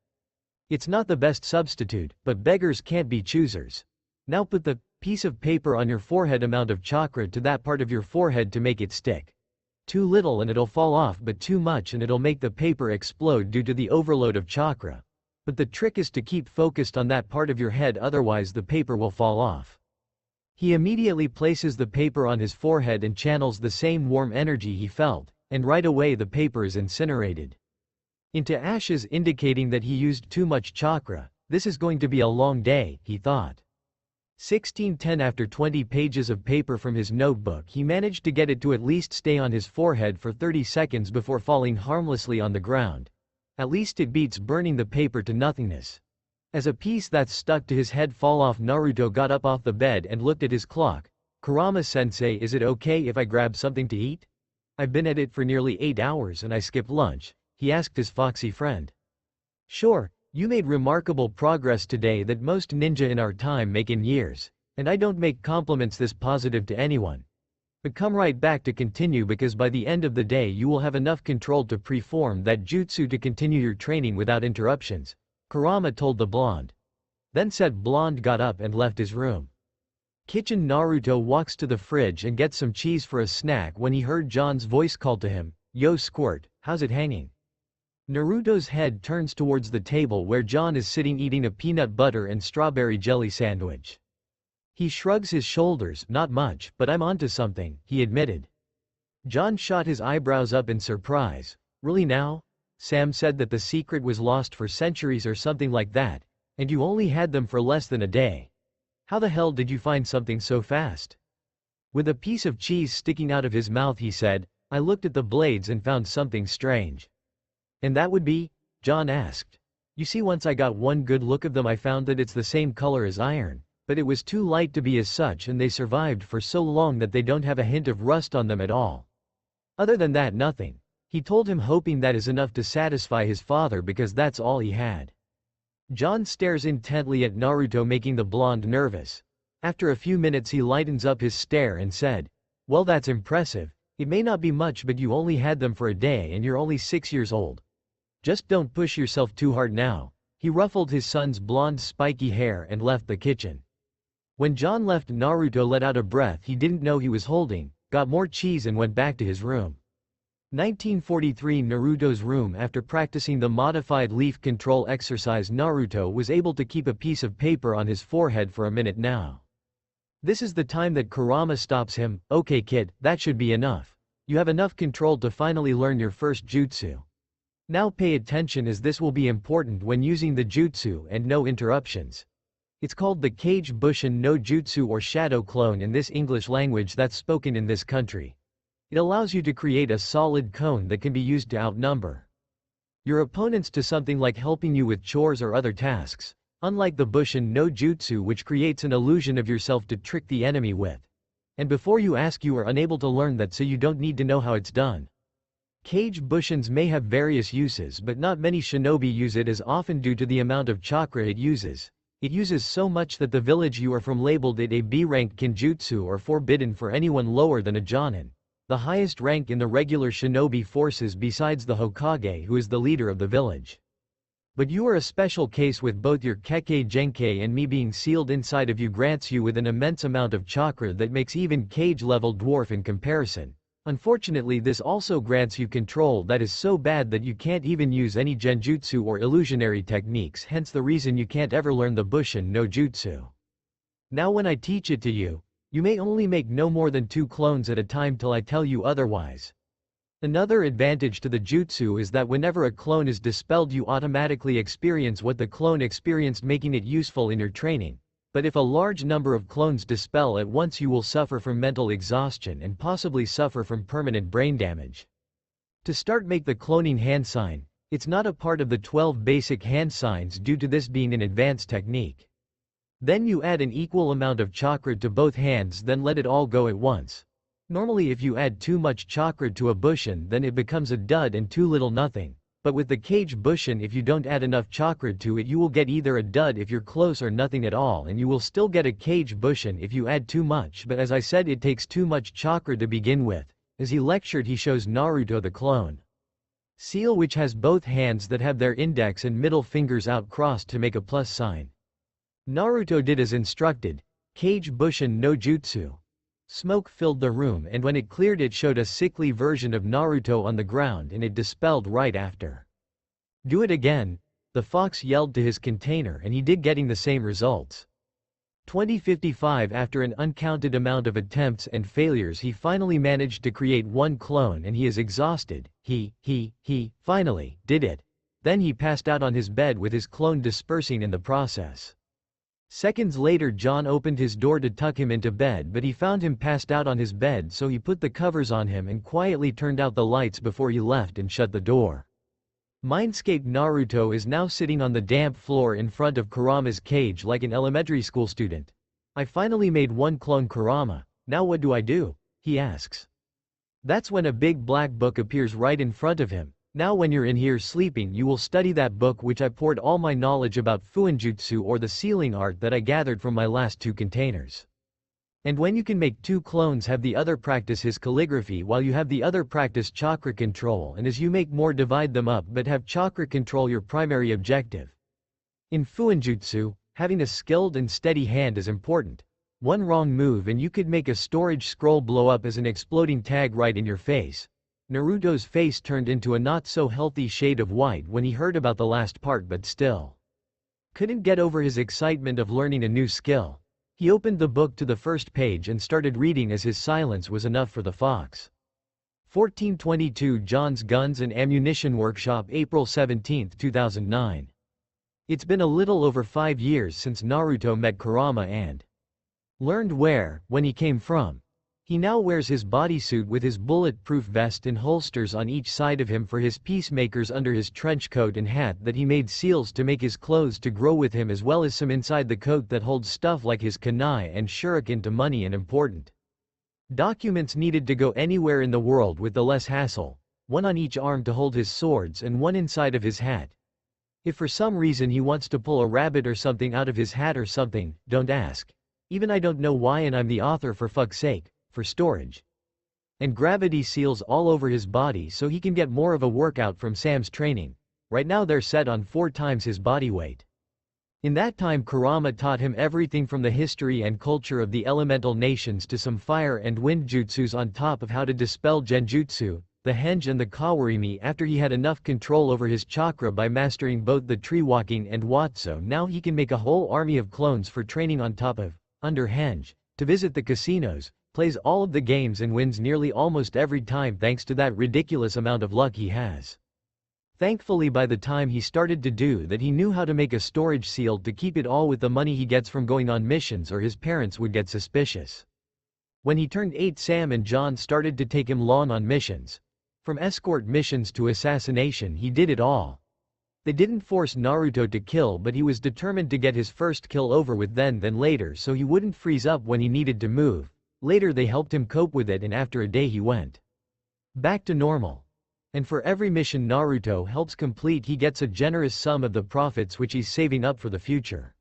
"It's not the best substitute, but beggars can't be choosers. Now put the piece of paper on your forehead, amount of chakra to that part of your forehead to make it stick. Too little and it'll fall off, but too much and it'll make the paper explode due to the overload of chakra. But the trick is to keep focused on that part of your head, otherwise the paper will fall off." He immediately places the paper on his forehead and channels the same warm energy he felt, and right away the paper is incinerated into ashes, indicating that he used too much chakra. This is going to be a long day, he thought. 16:10 After 20 pages of paper from his notebook, he managed to get it to at least stay on his forehead for 30 seconds before falling harmlessly on the ground. At least it beats burning the paper to nothingness. As a piece that's stuck to his head fall off, Naruto got up off the bed and looked at his clock. "Kurama-sensei, is it okay if I grab something to eat? I've been at it for nearly 8 hours and I skipped lunch," he asked his foxy friend. "Sure, you made remarkable progress today that most ninja in our time make in years, and I don't make compliments this positive to anyone. But come right back to continue, because by the end of the day you will have enough control to preform that jutsu to continue your training without interruptions," Kurama told the blonde. Then said blonde got up and left his room. Kitchen. Naruto walks to the fridge and gets some cheese for a snack when he heard John's voice call to him, "Yo Squirt, how's it hanging?" Naruto's head turns towards the table where John is sitting eating a peanut butter and strawberry jelly sandwich. He shrugs his shoulders, "Not much, but I'm onto something," he admitted. John shot his eyebrows up in surprise. "Really now? Sam said that the secret was lost for centuries or something like that, and you only had them for less than a day. How the hell did you find something so fast?" With a piece of cheese sticking out of his mouth, he said, "I looked at the blades and found something strange." "And that would be?" John asked. "You see, once I got one good look of them, I found that it's the same color as iron, but it was too light to be as such, and they survived for so long that they don't have a hint of rust on them at all. Other than that, nothing," he told him, hoping that is enough to satisfy his father because that's all he had. John stares intently at Naruto, making the blonde nervous. After a few minutes he lightens up his stare and said, "Well, that's impressive. It may not be much, but you only had them for a day and you're only 6 years old. Just don't push yourself too hard now." He ruffled his son's blonde spiky hair and left the kitchen. When John left, Naruto let out a breath he didn't know he was holding, got more cheese and went back to his room. 1943 Naruto's room. After practicing the modified leaf control exercise, Naruto was able to keep a piece of paper on his forehead for a minute now. This is the time that Kurama stops him. "Okay kid, that should be enough. You have enough control to finally learn your first jutsu. Now pay attention, as this will be important when using the jutsu and no interruptions. It's called the Kage Bushin no Jutsu, or shadow clone in this English language that's spoken in this country. It allows you to create a solid cone that can be used to outnumber your opponents to something like helping you with chores or other tasks, unlike the Bushin no Jutsu, which creates an illusion of yourself to trick the enemy with. And before you ask, you are unable to learn that, so you don't need to know how it's done. Kage Bushins may have various uses, but not many shinobi use it as often due to the amount of chakra it uses. It uses so much that the village you are from labeled it a B-ranked kinjutsu, or forbidden for anyone lower than a jonin, the highest rank in the regular shinobi forces besides the Hokage, who is the leader of the village. But you are a special case, with both your Kekkei Genkei and me being sealed inside of you grants you with an immense amount of chakra that makes even Kage-level dwarf in comparison. Unfortunately, this also grants you control that is so bad that you can't even use any genjutsu or illusionary techniques, hence the reason you can't ever learn the Bushin no Jutsu. Now when I teach it to you, you may only make no more than 2 clones at a time till I tell you otherwise. Another advantage to the jutsu is that whenever a clone is dispelled, you automatically experience what the clone experienced, making it useful in your training. But if a large number of clones dispel at once, you will suffer from mental exhaustion and possibly suffer from permanent brain damage. To start, make the cloning hand sign. It's not a part of the 12 basic hand signs due to this being an advanced technique. Then you add an equal amount of chakra to both hands, then let it all go at once. Normally if you add too much chakra to a bushin, then it becomes a dud, and too little nothing. But with the cage bushin, if you don't add enough chakra to it, you will get either a dud if you're close or nothing at all, and you will still get a cage bushin if you add too much, but as I said, it takes too much chakra to begin with. As he lectured, he shows Naruto the clone seal, which has both hands that have their index and middle fingers out crossed to make a plus sign. Naruto did as instructed. Kage bushin no jutsu. Smoke filled the room, and when it cleared it showed a sickly version of Naruto on the ground, and it dispelled right after. Do it again, the fox yelled to his container, and he did, getting the same results. 2055 After an uncounted amount of attempts and failures, he finally managed to create one clone, and he is exhausted. He finally did it. Then he passed out on his bed with his clone dispersing in the process. Seconds later, John opened his door to tuck him into bed, but he found him passed out on his bed, so he put the covers on him and quietly turned out the lights before he left and shut the door. Mindscape Naruto is now sitting on the damp floor in front of Kurama's cage like an elementary school student. I finally made one clone Kurama, now what do I do? He asks. That's when a big black book appears right in front of him. Now when you're in here sleeping, you will study that book, which I poured all my knowledge about fuinjutsu, or the sealing art, that I gathered from my last 2 containers. And when you can make 2 clones, have the other practice his calligraphy while you have the other practice chakra control, and as you make more, divide them up, but have chakra control your primary objective. In fuinjutsu, having a skilled and steady hand is important. One wrong move and you could make a storage scroll blow up as an exploding tag right in your face. Naruto's face turned into a not-so-healthy shade of white when he heard about the last part, but still couldn't get over his excitement of learning a new skill. He opened the book to the first page and started reading, as his silence was enough for the fox. 1422 John's Guns and Ammunition Workshop, April 17, 2009. It's been a little over 5 years since Naruto met Kurama and learned when he came from. He now wears his bodysuit with his bulletproof vest and holsters on each side of him for his peacemakers under his trench coat and hat that he made seals to make his clothes to grow with him, as well as some inside the coat that holds stuff like his kunai and shuriken to money and important documents needed to go anywhere in the world with the less hassle, one on each arm to hold his swords and one inside of his hat. If for some reason he wants to pull a rabbit or something out of his hat or something, don't ask. Even I don't know why, and I'm the author, for fuck's sake. For storage. And gravity seals all over his body so he can get more of a workout from Sam's training. Right now they're set on 4 times his body weight. In that time, Kurama taught him everything from the history and culture of the elemental nations to some fire and wind jutsus, on top of how to dispel genjutsu, the henge and the kawarimi. After he had enough control over his chakra by mastering both the tree walking and watso, now he can make a whole army of clones for training on top of, under henge, to visit the casinos, plays all of the games and wins nearly almost every time thanks to that ridiculous amount of luck he has. Thankfully, by the time he started to do that, he knew how to make a storage seal to keep it all with the money he gets from going on missions, or his parents would get suspicious. When he turned 8, Sam and John started to take him along on missions. From escort missions to assassination, he did it all. They didn't force Naruto to kill, but he was determined to get his first kill over with then later, so he wouldn't freeze up when he needed to move. Later they helped him cope with it, and after a day he went back to normal. And for every mission Naruto helps complete, he gets a generous sum of the profits which he's saving up for the future.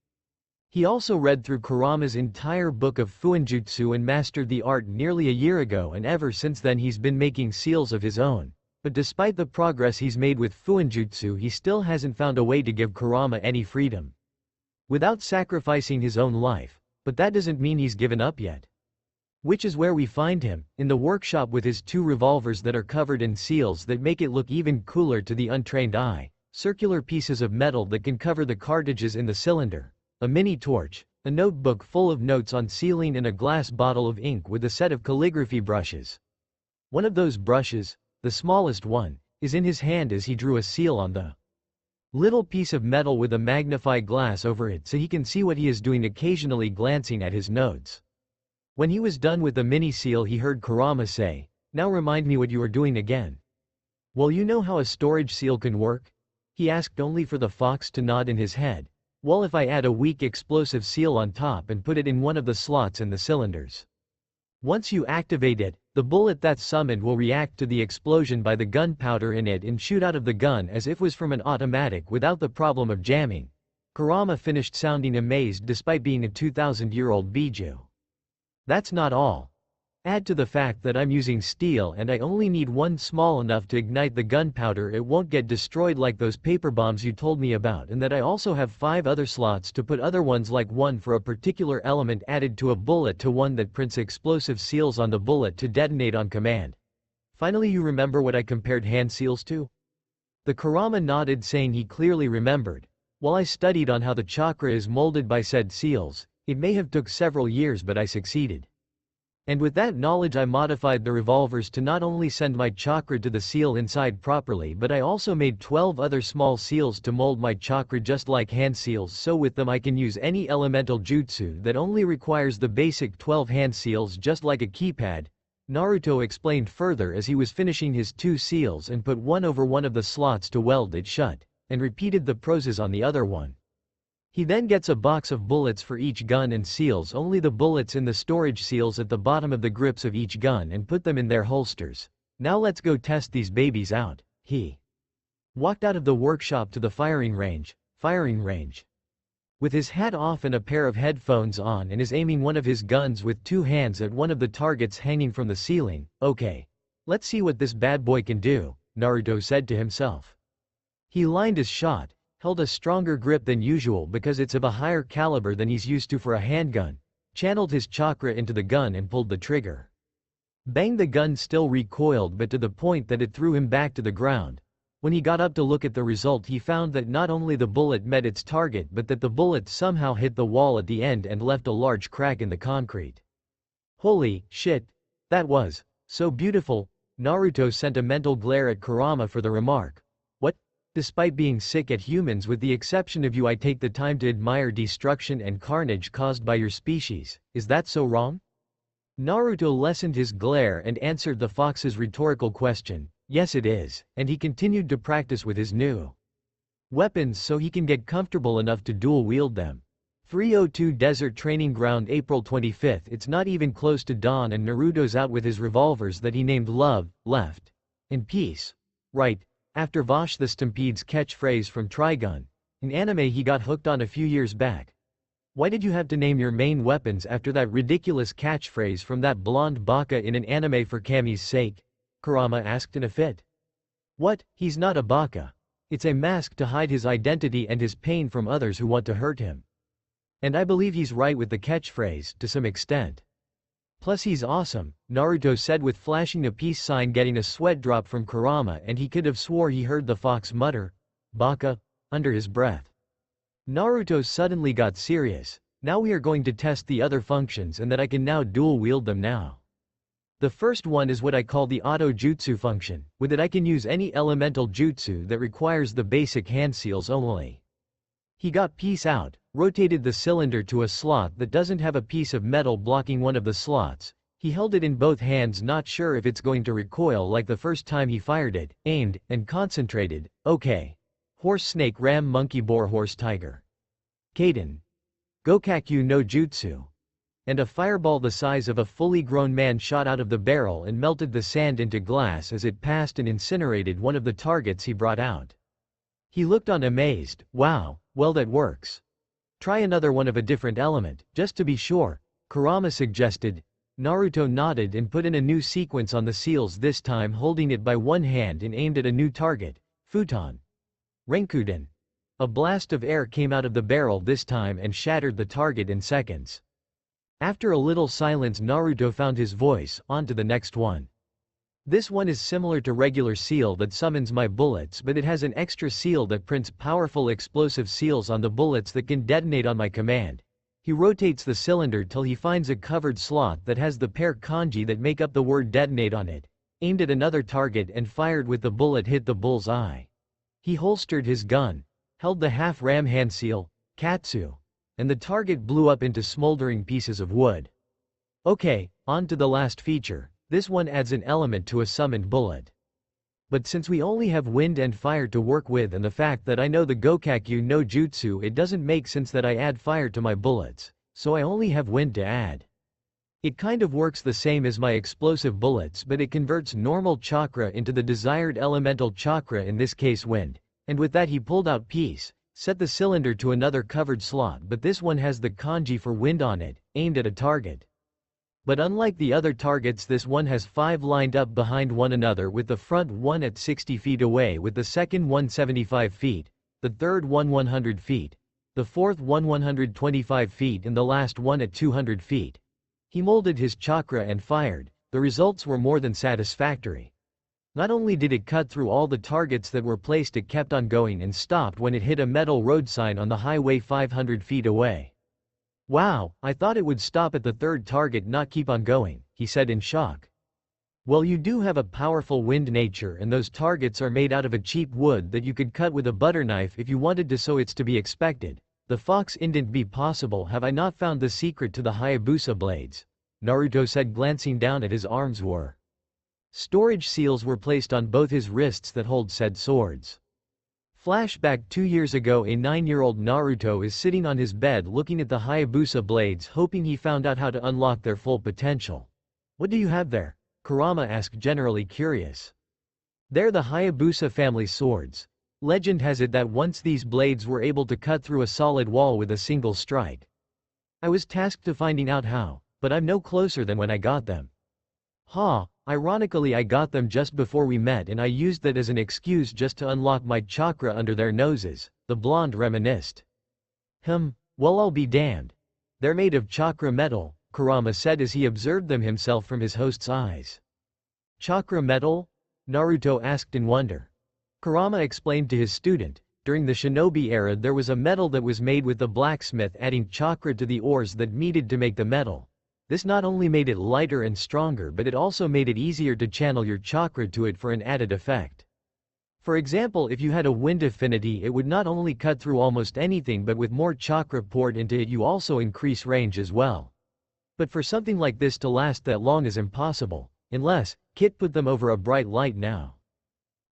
He also read through Kurama's entire book of fuinjutsu and mastered the art nearly a year ago, and ever since then he's been making seals of his own. But despite the progress he's made with fuinjutsu, he still hasn't found a way to give Kurama any freedom without sacrificing his own life. But that doesn't mean he's given up yet. Which is where we find him, in the workshop with his 2 revolvers that are covered in seals that make it look even cooler to the untrained eye, circular pieces of metal that can cover the cartridges in the cylinder, a mini torch, a notebook full of notes on sealing, and a glass bottle of ink with a set of calligraphy brushes. One of those brushes, the smallest one, is in his hand as he drew a seal on the little piece of metal with a magnifying glass over it so he can see what he is doing, occasionally glancing at his notes. When he was done with the mini seal, he heard Kurama say, "Now remind me what you are doing again." "Well, you know how a storage seal can work?" he asked, only for the fox to nod in his head. "Well, if I add a weak explosive seal on top and put it in one of the slots in the cylinders. Once you activate it, The bullet that's summoned will react to the explosion by the gunpowder in it and shoot out of the gun as if was from an automatic without the problem of jamming. Kurama finished sounding amazed despite being a 2,000-year-old Biju. That's not all. Add to the fact that I'm using steel and I only need one small enough to ignite the gunpowder, it won't get destroyed like those paper bombs you told me about, and that I also have 5 other slots to put other ones, like one for a particular element added to a bullet to one that prints explosive seals on the bullet to detonate on command. Finally, you remember what I compared hand seals to? The Kurama nodded, saying he clearly remembered. While I studied on how the chakra is molded by said seals, it may have took several years, but I succeeded. And with that knowledge I modified the revolvers to not only send my chakra to the seal inside properly, but I also made 12 other small seals to mold my chakra just like hand seals, so with them I can use any elemental jutsu that only requires the basic 12 hand seals, just like a keypad. Naruto explained further as he was finishing his 2 seals and put one over one of the slots to weld it shut, and repeated the process on the other one. He then gets a box of bullets for each gun and seals only the bullets in the storage seals at the bottom of the grips of each gun and put them in their holsters. Now let's go test these babies out. He walked out of the workshop to the firing range. With his hat off and a pair of headphones on, and is aiming one of his guns with 2 hands at one of the targets hanging from the ceiling. Okay. Let's see what this bad boy can do, Naruto said to himself. He lined his shot, held a stronger grip than usual because it's of a higher caliber than he's used to for a handgun, channeled his chakra into the gun and pulled the trigger. Bang! The gun still recoiled, but to the point that it threw him back to the ground. When he got up to look at the result, he found that not only the bullet met its target, but that the bullet somehow hit the wall at the end and left a large crack in the concrete. Holy shit! That was so beautiful. Naruto sent a mental glare at Kurama for the remark. What? Despite being sick at humans, with the exception of you, I take the time to admire destruction and carnage caused by your species. Is that so wrong? Naruto lessened his glare and answered the fox's rhetorical question. Yes, it is, and he continued to practice with his new weapons so he can get comfortable enough to dual wield them. 302 Desert Training Ground, April 25. It's not even close to dawn and Naruto's out with his revolvers that he named Love, Left, and Peace. Right after Vash the Stampede's catchphrase from Trigun, an anime he got hooked on a few years back. Why did you have to name your main weapons after that ridiculous catchphrase from that blonde baka in an anime for Kami's sake? Kurama asked in a fit. What? He's not a baka. It's a mask to hide his identity and his pain from others who want to hurt him. And I believe he's right with the catchphrase, to some extent. Plus he's awesome, Naruto said with flashing a peace sign, getting a sweat drop from Kurama, and he could have swore he heard the fox mutter, "Baka," under his breath. Naruto suddenly got serious. Now we are going to test the other functions and that I can now dual wield them now. The first one is what I call the auto jutsu function. With it I can use any elemental jutsu that requires the basic hand seals only. He got peace out, rotated the cylinder to a slot that doesn't have a piece of metal blocking one of the slots. He held it in both hands, not sure if it's going to recoil like the first time he fired it, aimed, and concentrated. Okay. Horse, snake, ram, monkey, boar, horse, tiger. Kaden. Gokakyu no jutsu. And a fireball the size of a fully grown man shot out of the barrel and melted the sand into glass as it passed and incinerated one of the targets he brought out. He looked on amazed. Wow, well that works. Try another one of a different element, just to be sure, Kurama suggested. Naruto nodded and put in a new sequence on the seals, this time holding it by one hand and aimed at a new target, futon. Renkuden. A blast of air came out of the barrel this time and shattered the target in seconds. After a little silence, Naruto found his voice. On to the next one. This one is similar to regular seal that summons my bullets, but it has an extra seal that prints powerful explosive seals on the bullets that can detonate on my command. He rotates the cylinder till he finds a covered slot that has the pair kanji that make up the word detonate on it, aimed at another target and fired with the bullet hit the bull's eye. He holstered his gun, held the half-ram hand seal, katsu, and the target blew up into smoldering pieces of wood. Okay, on to the last feature. This one adds an element to a summoned bullet. But since we only have wind and fire to work with and the fact that I know the Gokakyu no Jutsu, it doesn't make sense that I add fire to my bullets, so I only have wind to add. It kind of works the same as my explosive bullets, but it converts normal chakra into the desired elemental chakra, in this case wind. And with that he pulled out piece, set the cylinder to another covered slot, but this one has the kanji for wind on it, aimed at a target. But unlike the other targets, this one has 5 lined up behind one another, with the front one at 60 feet away, with the second one 75 feet, the third one 100 feet, the fourth one 125 feet and the last one at 200 feet. He molded his chakra and fired. The results were more than satisfactory. Not only did it cut through all the targets that were placed, it kept on going and stopped when it hit a metal road sign on the highway 500 feet away. "Wow, I thought it would stop at the third target, not keep on going," he said in shock. "Well, you do have a powerful wind nature, and those targets are made out of a cheap wood that you could cut with a butter knife if you wanted to, so it's to be expected. The fox indent be possible. Have I not found the secret to the Hayabusa blades?" Naruto said, glancing down at his arms. Storage seals were placed on both his wrists that hold said swords. Flashback 2 years ago, a 9-year-old Naruto is sitting on his bed looking at the Hayabusa blades, hoping he found out how to unlock their full potential. "What do you have there?" Kurama asked, generally curious. "They're the Hayabusa family swords. Legend has it that once these blades were able to cut through a solid wall with a single strike. I was tasked to finding out how, but I'm no closer than when I got them." Ironically, I got them just before we met, and I used that as an excuse just to unlock my chakra under their noses," the blonde reminisced. Well, I'll be damned. They're made of chakra metal," Kurama said as he observed them himself from his host's eyes. "Chakra metal?" Naruto asked in wonder. Kurama explained to his student, during the shinobi era there was a metal that was made with the blacksmith adding chakra to the ores that needed to make the metal. This not only made it lighter and stronger, but it also made it easier to channel your chakra to it for an added effect. For example, if you had a wind affinity, it would not only cut through almost anything, but with more chakra poured into it you also increase range as well. But for something like this to last that long is impossible, unless Kit put them over a bright light now.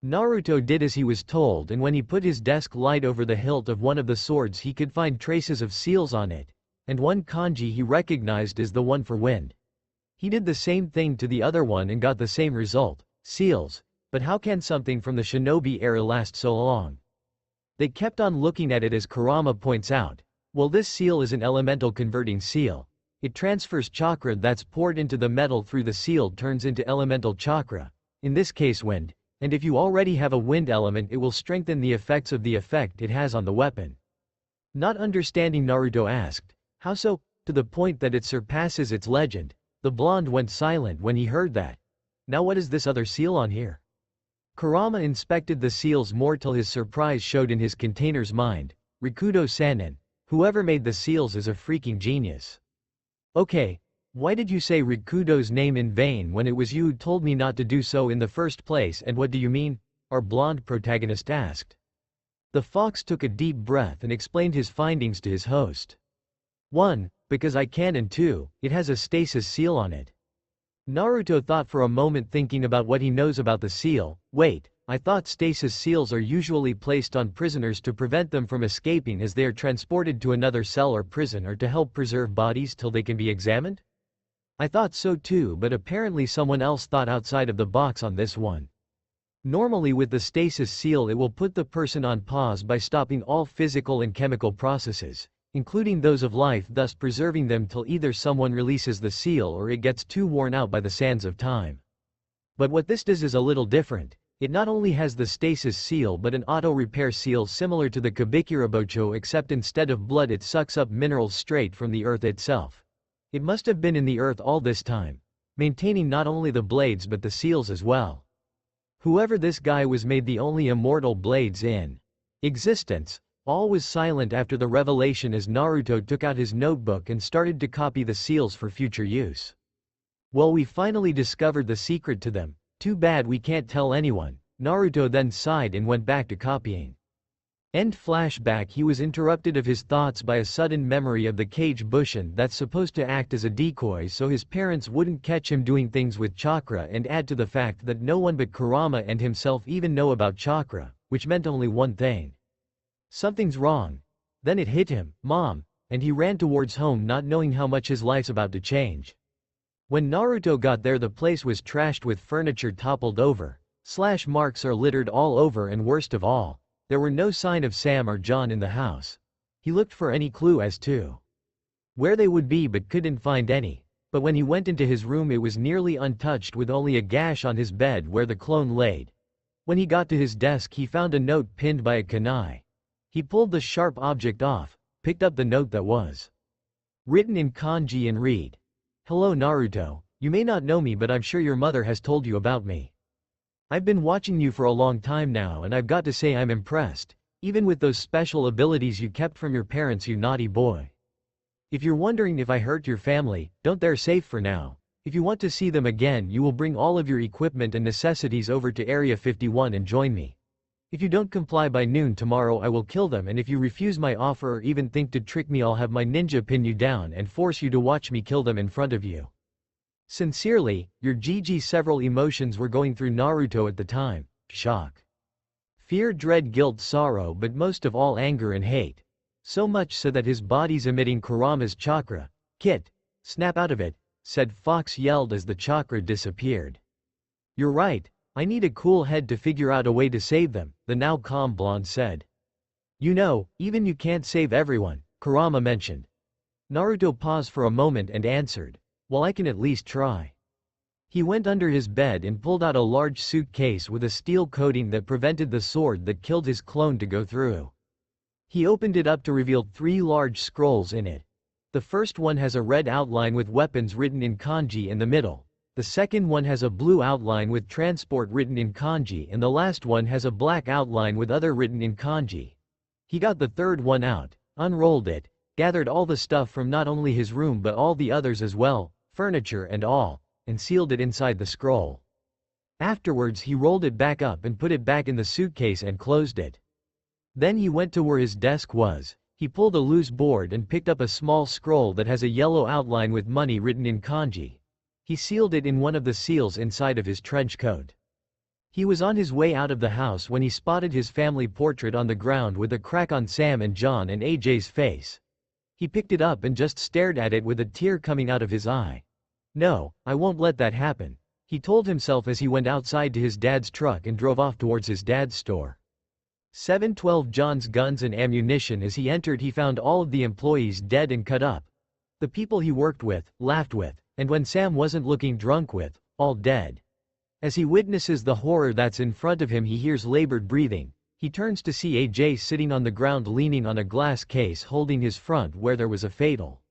Naruto did as he was told, and when he put his desk light over the hilt of one of the swords he could find traces of seals on it, and one kanji he recognized as the one for wind. He did the same thing to the other one and got the same result, seals. But how can something from the shinobi era last so long? They kept on looking at it as Kurama points out. Well, this seal is an elemental converting seal. It transfers chakra that's poured into the metal through the seal turns into elemental chakra, in this case wind, and if you already have a wind element it will strengthen the effects of the effect it has on the weapon. Not understanding, Naruto asked, "How so?" To the point that it surpasses its legend. The blonde went silent when he heard that. "Now what is this other seal on here?" Kurama inspected the seals more till his surprise showed in his container's mind. Rikudo Sanin. Whoever made the seals is a freaking genius. "Okay, why did you say Rikudo's name in vain when it was you who told me not to do so in the first place, and what do you mean?" our blonde protagonist asked. The fox took a deep breath and explained his findings to his host. 1. Because I can, and 2. It has a stasis seal on it. Naruto thought for a moment, thinking about what he knows about the seal. Wait, I thought stasis seals are usually placed on prisoners to prevent them from escaping as they are transported to another cell or prison, or to help preserve bodies till they can be examined? I thought so too, but apparently someone else thought outside of the box on this one. Normally with the stasis seal it will put the person on pause by stopping all physical and chemical processes, including those of life, thus preserving them till either someone releases the seal or it gets too worn out by the sands of time. But what this does is a little different. It not only has the stasis seal but an auto-repair seal similar to the Kabikirabocho, except instead of blood it sucks up minerals straight from the earth itself. It must have been in the earth all this time, maintaining not only the blades but the seals as well. Whoever this guy was made the only immortal blades in existence. All was silent after the revelation as Naruto took out his notebook and started to copy the seals for future use. Well, we finally discovered the secret to them. Too bad we can't tell anyone. Naruto then sighed and went back to copying. End flashback. He was interrupted of his thoughts by a sudden memory of the cage bushin that's supposed to act as a decoy so his parents wouldn't catch him doing things with chakra, and add to the fact that no one but Kurama and himself even know about chakra, which meant only one thing. Something's wrong. Then it hit him, Mom, and he ran towards home not knowing how much his life's about to change. When Naruto got there, the place was trashed with furniture toppled over. Slash marks are littered all over, and worst of all, there were no sign of Sam or John in the house. He looked for any clue as to where they would be but couldn't find any. But when he went into his room, it was nearly untouched, with only a gash on his bed where the clone laid. When he got to his desk, he found a note pinned by a kunai. He pulled the sharp object off, picked up the note that was written in kanji and read, "Hello Naruto, you may not know me, but I'm sure your mother has told you about me. I've been watching you for a long time now, and I've got to say I'm impressed, even with those special abilities you kept from your parents, you naughty boy. If you're wondering if I hurt your family, don't, they're safe for now. If you want to see them again, you will bring all of your equipment and necessities over to Area 51 and join me. If you don't comply by noon tomorrow, I will kill them, and if you refuse my offer or even think to trick me, I'll have my ninja pin you down and force you to watch me kill them in front of you. Sincerely, your GG." Several emotions were going through Naruto at the time: shock, fear, dread, guilt, sorrow, but most of all anger and hate. So much so that his body's emitting Kurama's chakra. "Kit, snap out of it," said Fox, yelled as the chakra disappeared. "You're right, I need a cool head to figure out a way to save them," the now calm blonde said. "You know, even you can't save everyone," Kurama mentioned. Naruto paused for a moment and answered, "Well, I can at least try." He went under his bed and pulled out a large suitcase with a steel coating that prevented the sword that killed his clone to go through. He opened it up to reveal 3 large scrolls in it. The first one has a red outline with weapons written in kanji in the middle. The second one has a blue outline with transport written in kanji, and the last one has a black outline with other written in kanji. He got the third one out, unrolled it, gathered all the stuff from not only his room but all the others as well, furniture and all, and sealed it inside the scroll. Afterwards he rolled it back up and put it back in the suitcase and closed it. Then he went to where his desk was. He pulled a loose board and picked up a small scroll that has a yellow outline with money written in kanji. He sealed it in one of the seals inside of his trench coat. He was on his way out of the house when he spotted his family portrait on the ground with a crack on Sam and John and AJ's face. He picked it up and just stared at it with a tear coming out of his eye. "No, I won't let that happen," he told himself as he went outside to his dad's truck and drove off towards his dad's store. 712 John's guns and ammunition. As he entered, he found all of the employees dead and cut up. The people he worked with, laughed with, and when Sam wasn't looking drunk with, all dead. As he witnesses the horror that's in front of him, he hears labored breathing. He turns to see AJ sitting on the ground leaning on a glass case holding his front where there was a fatal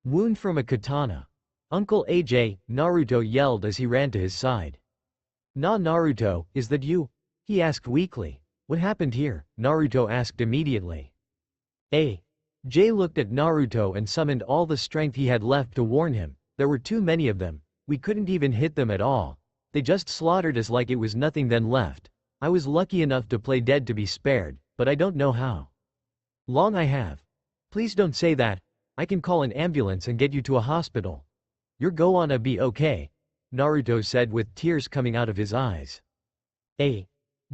wound from a katana. "Uncle AJ," Naruto yelled as he ran to his side. Naruto, is that you?" he asked weakly. "What happened here?" Naruto asked immediately. Jay looked at Naruto and summoned all the strength he had left to warn him. "There were too many of them. We couldn't even hit them at all. They just slaughtered us like it was nothing then left. I was lucky enough to play dead to be spared, but I don't know how long I have." "Please don't say that. I can call an ambulance and get you to a hospital. You're gonna be okay," Naruto said with tears coming out of his eyes.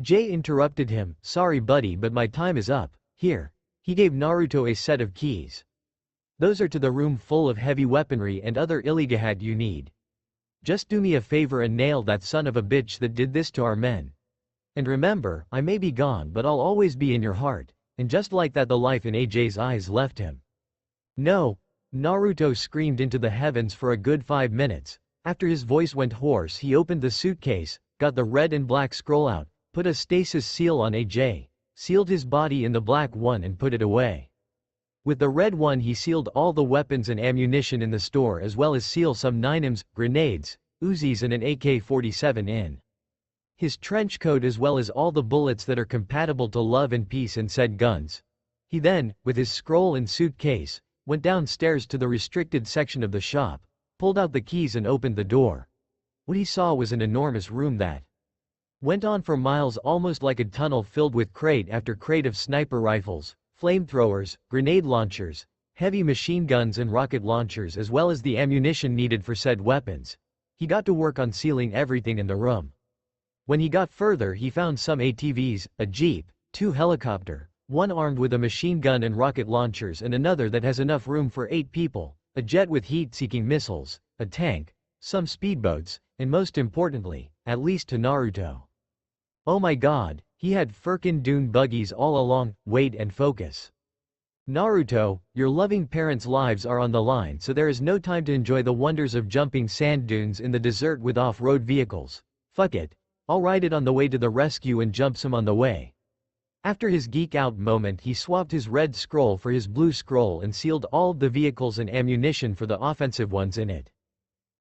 Jay interrupted him, "Sorry buddy, but my time is up. Here." He gave Naruto a set of keys. "Those are to the room full of heavy weaponry and other illegahat you need. Just do me a favor and nail that son of a bitch that did this to our men. And remember, I may be gone, but I'll always be in your heart." And just like that, the life in AJ's eyes left him. "No!" Naruto screamed into the heavens for a good 5 minutes. After his voice went hoarse, he opened the suitcase, got the red and black scroll out, put a stasis seal on AJ, sealed his body in the black one and put it away. With the red one he sealed all the weapons and ammunition in the store, as well as seal some 9mm, grenades, Uzis and an AK-47 in his trench coat, as well as all the bullets that are compatible to love and peace and said guns. He then, with his scroll and suitcase, went downstairs to the restricted section of the shop, pulled out the keys and opened the door. What he saw was an enormous room that went on for miles, almost like a tunnel filled with crate after crate of sniper rifles, flamethrowers, grenade launchers, heavy machine guns and rocket launchers, as well as the ammunition needed for said weapons. He got to work on sealing everything in the room. When he got further, he found some ATVs, a jeep, 2 helicopter, one armed with a machine gun and rocket launchers and another that has enough room for 8 people, a jet with heat-seeking missiles, a tank, some speedboats, and most importantly, at least to Naruto. Oh my god, he had firkin dune buggies all along. Wait and focus. Naruto, your loving parents' lives are on the line, so there is no time to enjoy the wonders of jumping sand dunes in the desert with off-road vehicles. Fuck it. I'll ride it on the way to the rescue and jump some on the way. After his geek-out moment, he swapped his red scroll for his blue scroll and sealed all of the vehicles and ammunition for the offensive ones in it.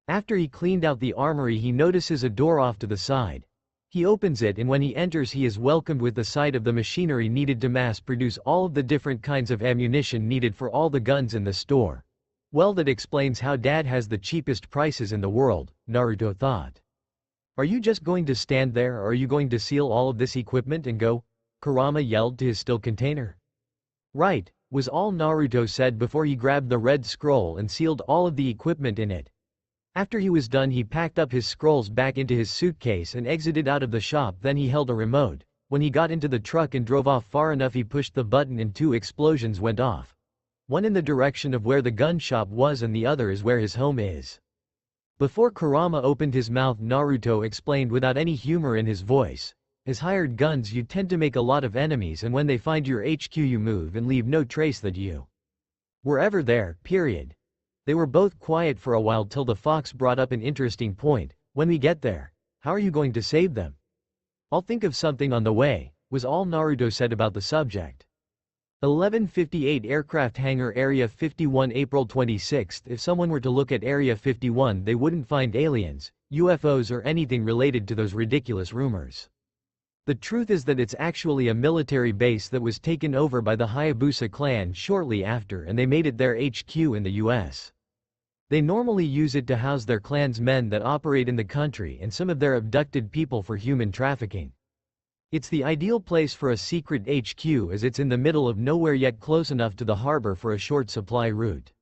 After he cleaned out the armory, he notices a door off to the side. He opens it, and when he enters he is welcomed with the sight of the machinery needed to mass-produce all of the different kinds of ammunition needed for all the guns in the store. Well, that explains how Dad has the cheapest prices in the world, Naruto thought. Are you just going to stand there, or are you going to seal all of this equipment and go? Kurama yelled to his still container. Right, was all Naruto said before he grabbed the red scroll and sealed all of the equipment in it. After he was done, he packed up his scrolls back into his suitcase and exited out of the shop. Then he held a remote. When he got into the truck and drove off far enough, he pushed the button and 2 explosions went off. One in the direction of where the gun shop was and the other is where his home is. Before Kurama opened his mouth, Naruto explained without any humor in his voice. As hired guns, you tend to make a lot of enemies, and when they find your HQ you move and leave no trace that you were ever there, period. They were both quiet for a while till the fox brought up an interesting point. When we get there, how are you going to save them? I'll think of something on the way, was all Naruto said about the subject. 1158 Aircraft Hangar Area 51 April 26. If someone were to look at Area 51, they wouldn't find aliens, UFOs or anything related to those ridiculous rumors. The truth is that it's actually a military base that was taken over by the Hayabusa clan shortly after, and they made it their HQ in the US. They normally use it to house their clan's men that operate in the country and some of their abducted people for human trafficking. It's the ideal place for a secret HQ, as it's in the middle of nowhere yet close enough to the harbor for a short supply route.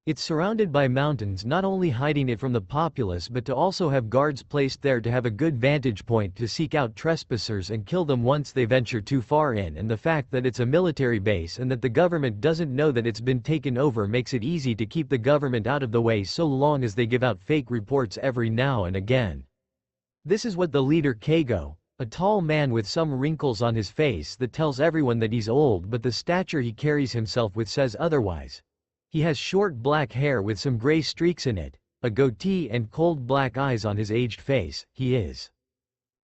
It's surrounded by mountains, not only hiding it from the populace but to also have guards placed there to have a good vantage point to seek out trespassers and kill them once they venture too far in, and the fact that it's a military base and that the government doesn't know that it's been taken over makes it easy to keep the government out of the way so long as they give out fake reports every now and again. This is what the leader Keigo, a tall man with some wrinkles on his face that tells everyone that he's old, but the stature he carries himself with says otherwise. He has short black hair with some gray streaks in it, a goatee and cold black eyes on his aged face. He is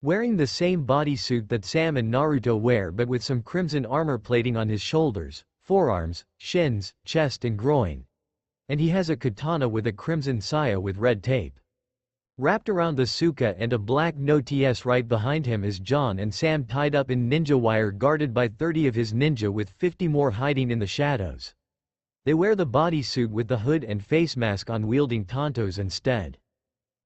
wearing the same bodysuit that Sam and Naruto wear, but with some crimson armor plating on his shoulders, forearms, shins, chest and groin. And he has a katana with a crimson saya with red tape wrapped around the suka, and a black no ts. Right behind him is John and Sam tied up in ninja wire, guarded by 30 of his ninja with 50 more hiding in the shadows. They wear the bodysuit with the hood and face mask on, wielding tantos instead.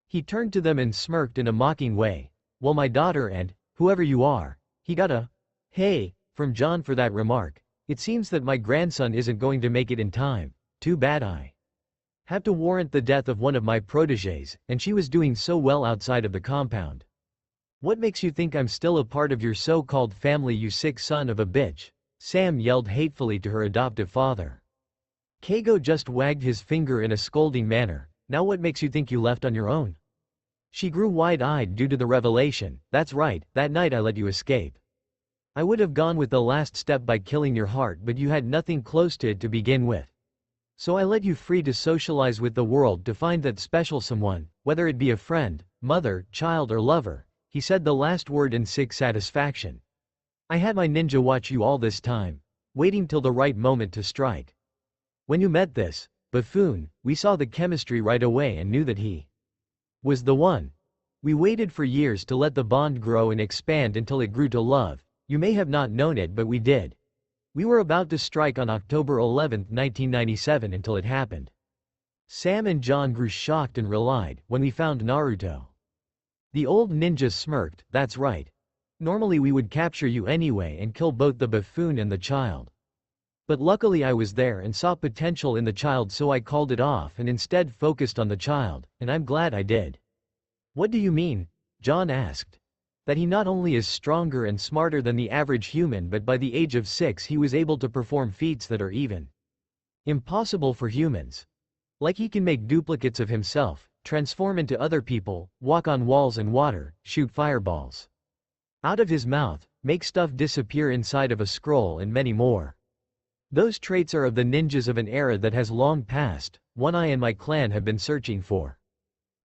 He turned to them and smirked in a mocking way. Well, my daughter and, whoever you are, he got a hey from John for that remark. It seems that my grandson isn't going to make it in time. Too bad. I have to warrant the death of one of my protégés, and she was doing so well outside of the compound. What makes you think I'm still a part of your so-called family, you sick son of a bitch? Sam yelled hatefully to her adoptive father. Keigo just wagged his finger in a scolding manner. Now what makes you think you left on your own? She grew wide-eyed due to the revelation. That's right, that night I let you escape. I would have gone with the last step by killing your heart, but you had nothing close to it to begin with. So I let you free to socialize with the world, to find that special someone, whether it be a friend, mother, child or lover. He said the last word in sick satisfaction. I had my ninja watch you all this time, waiting till the right moment to strike. When you met this buffoon, we saw the chemistry right away and knew that he was the one. We waited for years to let the bond grow and expand until it grew to love. You may have not known it, but we did. We were about to strike on October 11, 1997 until it happened. Sam and John grew shocked and relied when we found Naruto. The old ninja smirked. That's right. Normally we would capture you anyway and kill both the buffoon and the child. But luckily I was there and saw potential in the child, so I called it off and instead focused on the child, and I'm glad I did. What do you mean? John asked. That he not only is stronger and smarter than the average human, but by the age of 6 he was able to perform feats that are even impossible for humans. Like he can make duplicates of himself, transform into other people, walk on walls and water, shoot fireballs out of his mouth, make stuff disappear inside of a scroll and many more. Those traits are of the ninjas of an era that has long passed, one I and my clan have been searching for.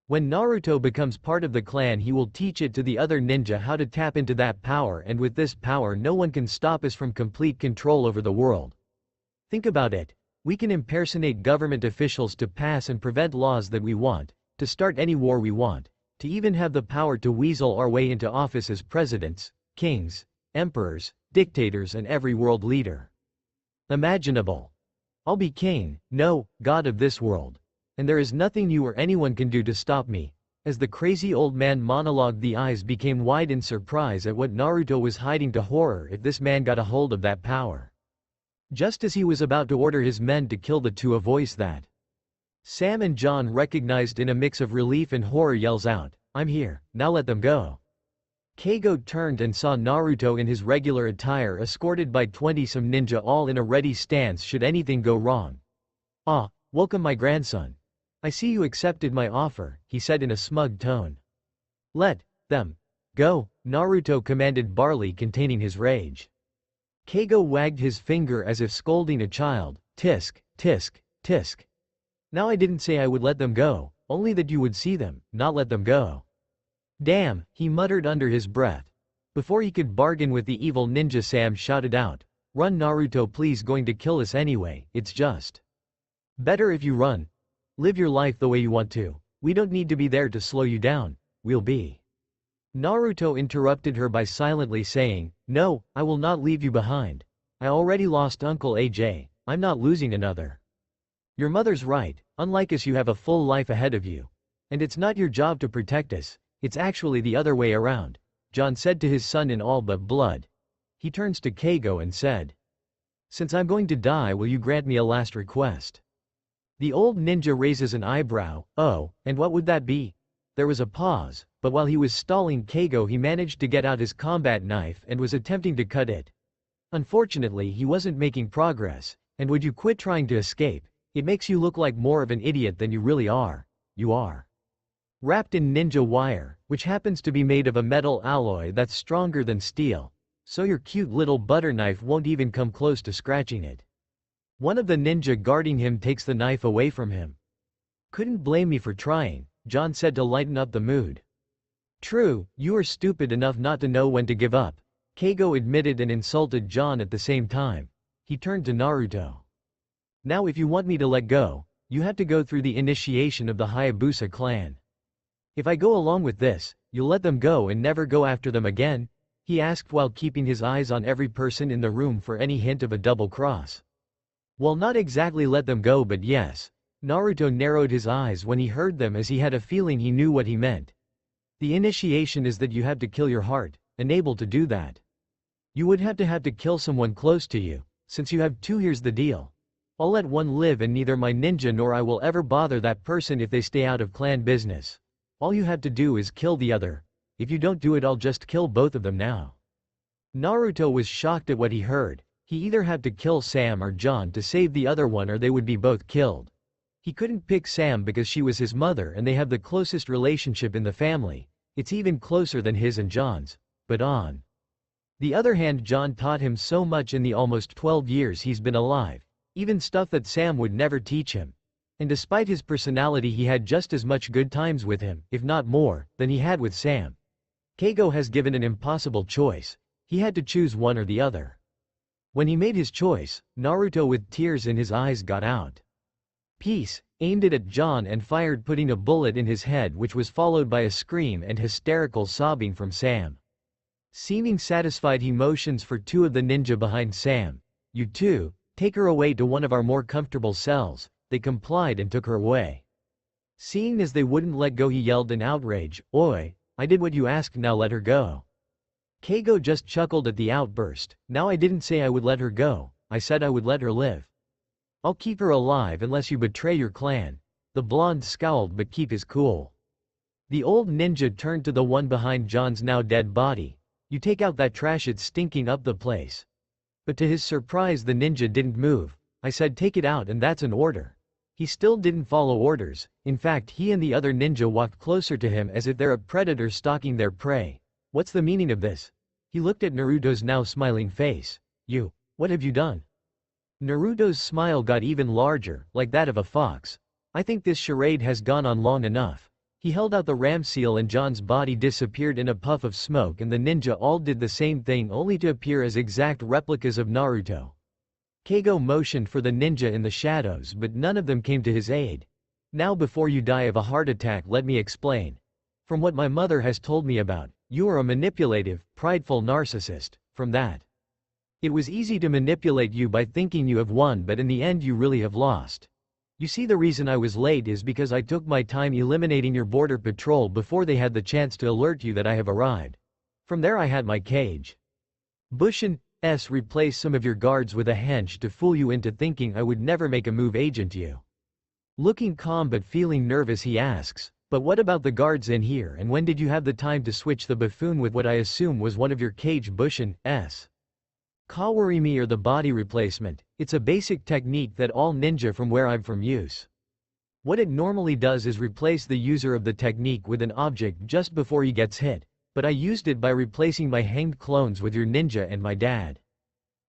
When Naruto becomes part of the clan, he will teach it to the other ninja how to tap into that power, and with this power no one can stop us from complete control over the world. Think about it. We can impersonate government officials to pass and prevent laws that we want, to start any war we want, to even have the power to weasel our way into office as presidents, kings, emperors, dictators and every world leader imaginable. I'll be king, no, god of this world. And there is nothing you or anyone can do to stop me. As the crazy old man monologued, the eyes became wide in surprise at what Naruto was hiding to horror if this man got a hold of that power. Just as he was about to order his men to kill the two, a voice that Sam and John recognized in a mix of relief and horror yells out, "I'm here, now let them go." Keigo turned and saw Naruto in his regular attire escorted by 20-some ninja, all in a ready stance should anything go wrong. "Ah, welcome my grandson. I see you accepted my offer," he said in a smug tone. "Let them go," Naruto commanded, barely containing his rage. Keigo wagged his finger as if scolding a child. Tisk, tisk, tisk. "Now I didn't say I would let them go, only that you would see them, not let them go." "Damn," he muttered under his breath. Before he could bargain with the evil ninja, Sam shouted out, "Run Naruto, please, going to kill us anyway, it's just better if you run. Live your life the way you want to. We don't need to be there to slow you down, we'll be." Naruto interrupted her by silently saying, "No, I will not leave you behind. I already lost Uncle AJ, I'm not losing another. Your mother's right, unlike us you have a full life ahead of you. And it's not your job to protect us, it's actually the other way around," John said to his son in all but blood. He turns to Keigo and said, "Since I'm going to die, will you grant me a last request?" The old ninja raises an eyebrow. "Oh, and what would that be?" There was a pause, but while he was stalling Keigo, he managed to get out his combat knife and was attempting to cut it. Unfortunately, he wasn't making progress. "And would you quit trying to escape? It makes you look like more of an idiot than you really are. You are wrapped in ninja wire, which happens to be made of a metal alloy that's stronger than steel, so your cute little butter knife won't even come close to scratching it." One of the ninja guarding him takes the knife away from him. "Couldn't blame me for trying," John said to lighten up the mood. "True, you are stupid enough not to know when to give up," Keigo admitted and insulted John at the same time. He turned to Naruto. "Now if you want me to let go, you have to go through the initiation of the Hayabusa clan. If I go along with this, you'll let them go and never go after them again?" he asked while keeping his eyes on every person in the room for any hint of a double cross. "Well, not exactly let them go, but yes." Naruto narrowed his eyes when he heard them, as he had a feeling he knew what he meant. "The initiation is that you have to kill your heart, unable to do that. You would have to kill someone close to you. Since you have two, here's the deal. I'll let one live, and neither my ninja nor I will ever bother that person if they stay out of clan business. All you have to do is kill the other. If you don't do it, I'll just kill both of them now." Naruto was shocked at what he heard. He either had to kill Sam or John to save the other one, or they would be both killed. He couldn't pick Sam because she was his mother and they have the closest relationship in the family. It's even closer than his and John's. But on the other hand, John taught him so much in the almost 12 years he's been alive, even stuff that Sam would never teach him. And despite his personality, he had just as much good times with him, if not more, than he had with Sam. Keigo has given an impossible choice. He had to choose one or the other. When he made his choice, Naruto with tears in his eyes got out. Peace, aimed it at John and fired, putting a bullet in his head, which was followed by a scream and hysterical sobbing from Sam. Seeming satisfied, he motions for two of the ninja behind Sam. "You two, take her away to one of our more comfortable cells." They complied and took her away. Seeing as they wouldn't let go, he yelled in outrage, "Oi, I did what you asked, now let her go." Keigo just chuckled at the outburst. "Now I didn't say I would let her go, I said I would let her live. I'll keep her alive unless you betray your clan." The blonde scowled but kept his cool. The old ninja turned to the one behind John's now dead body. "You take out that trash, it's stinking up the place." But to his surprise, the ninja didn't move. "I said take it out, and that's an order." He still didn't follow orders. In fact, he and the other ninja walked closer to him as if they're a predator stalking their prey. What's the meaning of this? He looked at Naruto's now smiling face. What have you done? Naruto's smile got even larger, like that of a fox. I think this charade has gone on long enough. He held out the ram seal and John's body disappeared in a puff of smoke and the ninja all did the same thing only to appear as exact replicas of Naruto. Keigo motioned for the ninja in the shadows but none of them came to his aid. Now before you die of a heart attack let me explain. From what my mother has told me about, you are a manipulative, prideful narcissist. From that, it was easy to manipulate you by thinking you have won but in the end you really have lost. You see, the reason I was late is because I took my time eliminating your border patrol before they had the chance to alert you that I have arrived. From there I had my cage. Bushin's replaced some of your guards with a hench to fool you into thinking I would never make a move agent you. Looking calm but feeling nervous he asks, but what about the guards in here and when did you have the time to switch the buffoon with what I assume was one of your cage Bushin's? Kawarimi or the body replacement, it's a basic technique that all ninja from where I'm from use. What it normally does is replace the user of the technique with an object just before he gets hit, but I used it by replacing my hanged clones with your ninja and my dad.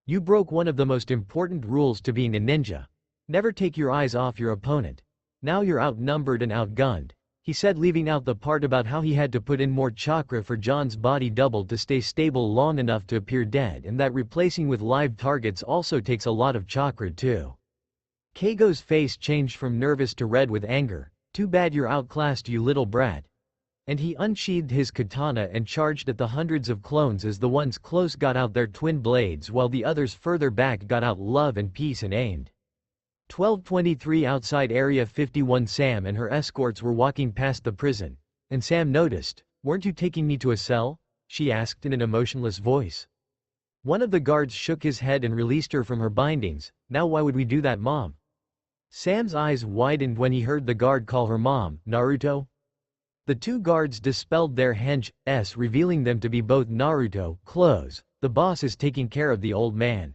You broke one of the most important rules to being a ninja. Never take your eyes off your opponent. Now you're outnumbered and outgunned, he said, leaving out the part about how he had to put in more chakra for John's body double to stay stable long enough to appear dead and that replacing with live targets also takes a lot of chakra too. Keigo's face changed from nervous to red with anger. Too bad you're outclassed, you little brat. And he unsheathed his katana and charged at the hundreds of clones as the ones close got out their twin blades while the others further back got out love and peace and aimed. 12:23 outside Area 51. Sam and her escorts were walking past the prison, and Sam noticed. Weren't you taking me to a cell? She asked in an emotionless voice. One of the guards shook his head and released her from her bindings. Now why would we do that, Mom? Sam's eyes widened when he heard the guard call her Mom. Naruto? The two guards dispelled their hench's, revealing them to be both Naruto. Close. The boss is taking care of the old man.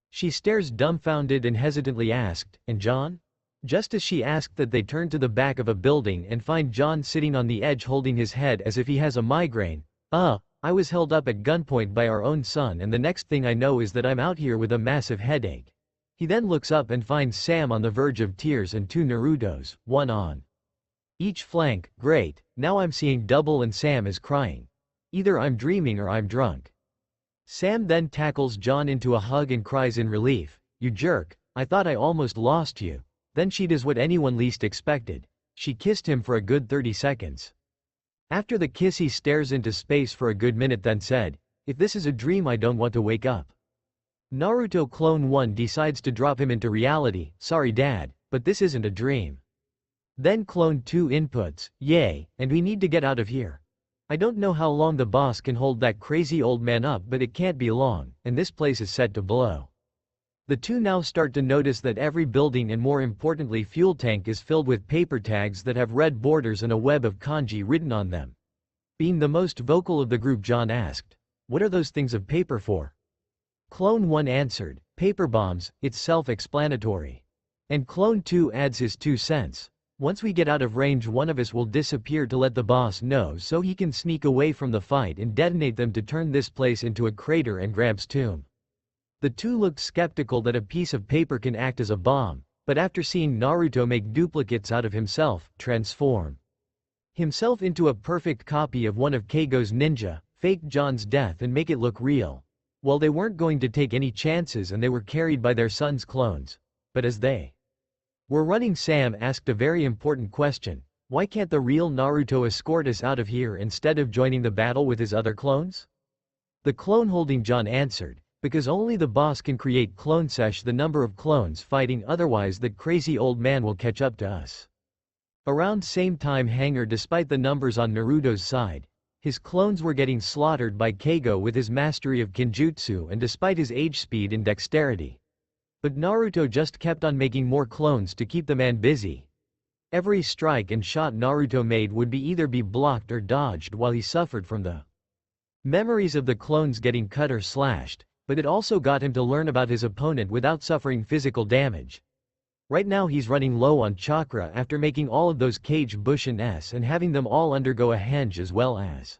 She stares dumbfounded and hesitantly asked, and John? Just as she asked that, they turn to the back of a building and find John sitting on the edge holding his head as if he has a migraine. I was held up at gunpoint by our own son and the next thing I know is that I'm out here with a massive headache. He then looks up and finds Sam on the verge of tears and two Narutos, one on each flank. Great, now I'm seeing double and Sam is crying. Either I'm dreaming or I'm drunk. Sam then tackles John into a hug and cries in relief, you jerk, I thought I almost lost you. Then she does what anyone least expected. She kissed him for a good 30 seconds. After the kiss he stares into space for a good minute then said, if this is a dream I don't want to wake up. Naruto Clone 1 decides to drop him into reality, sorry dad, but this isn't a dream. Then Clone 2 inputs, yay, and we need to get out of here. I don't know how long the boss can hold that crazy old man up but it can't be long, and this place is set to blow. The two now start to notice that every building and more importantly fuel tank is filled with paper tags that have red borders and a web of kanji written on them. Being the most vocal of the group, John asked, what are those things of paper for? Clone 1 answered, paper bombs, it's self-explanatory. And Clone 2 adds his 2 cents. Once we get out of range one of us will disappear to let the boss know so he can sneak away from the fight and detonate them to turn this place into a crater and grab's tomb. The two looked skeptical that a piece of paper can act as a bomb, but after seeing Naruto make duplicates out of himself, transform himself into a perfect copy of one of Keigo's ninja, fake John's death and make it look real. Well, they weren't going to take any chances and they were carried by their son's clones. But as they were running, Sam asked a very important question. Why can't the real Naruto escort us out of here instead of joining the battle with his other clones? The clone holding John answered, because only the boss can create clone sesh the number of clones fighting, otherwise that crazy old man will catch up to us. Around same time Hanger, despite the numbers on Naruto's side, his clones were getting slaughtered by Keigo with his mastery of Kenjutsu and despite his age, speed and dexterity. But Naruto just kept on making more clones to keep the man busy. Every strike and shot Naruto made would either be blocked or dodged while he suffered from the memories of the clones getting cut or slashed, but it also got him to learn about his opponent without suffering physical damage. Right now he's running low on chakra after making all of those Kage Bushin S and having them all undergo a henge as well as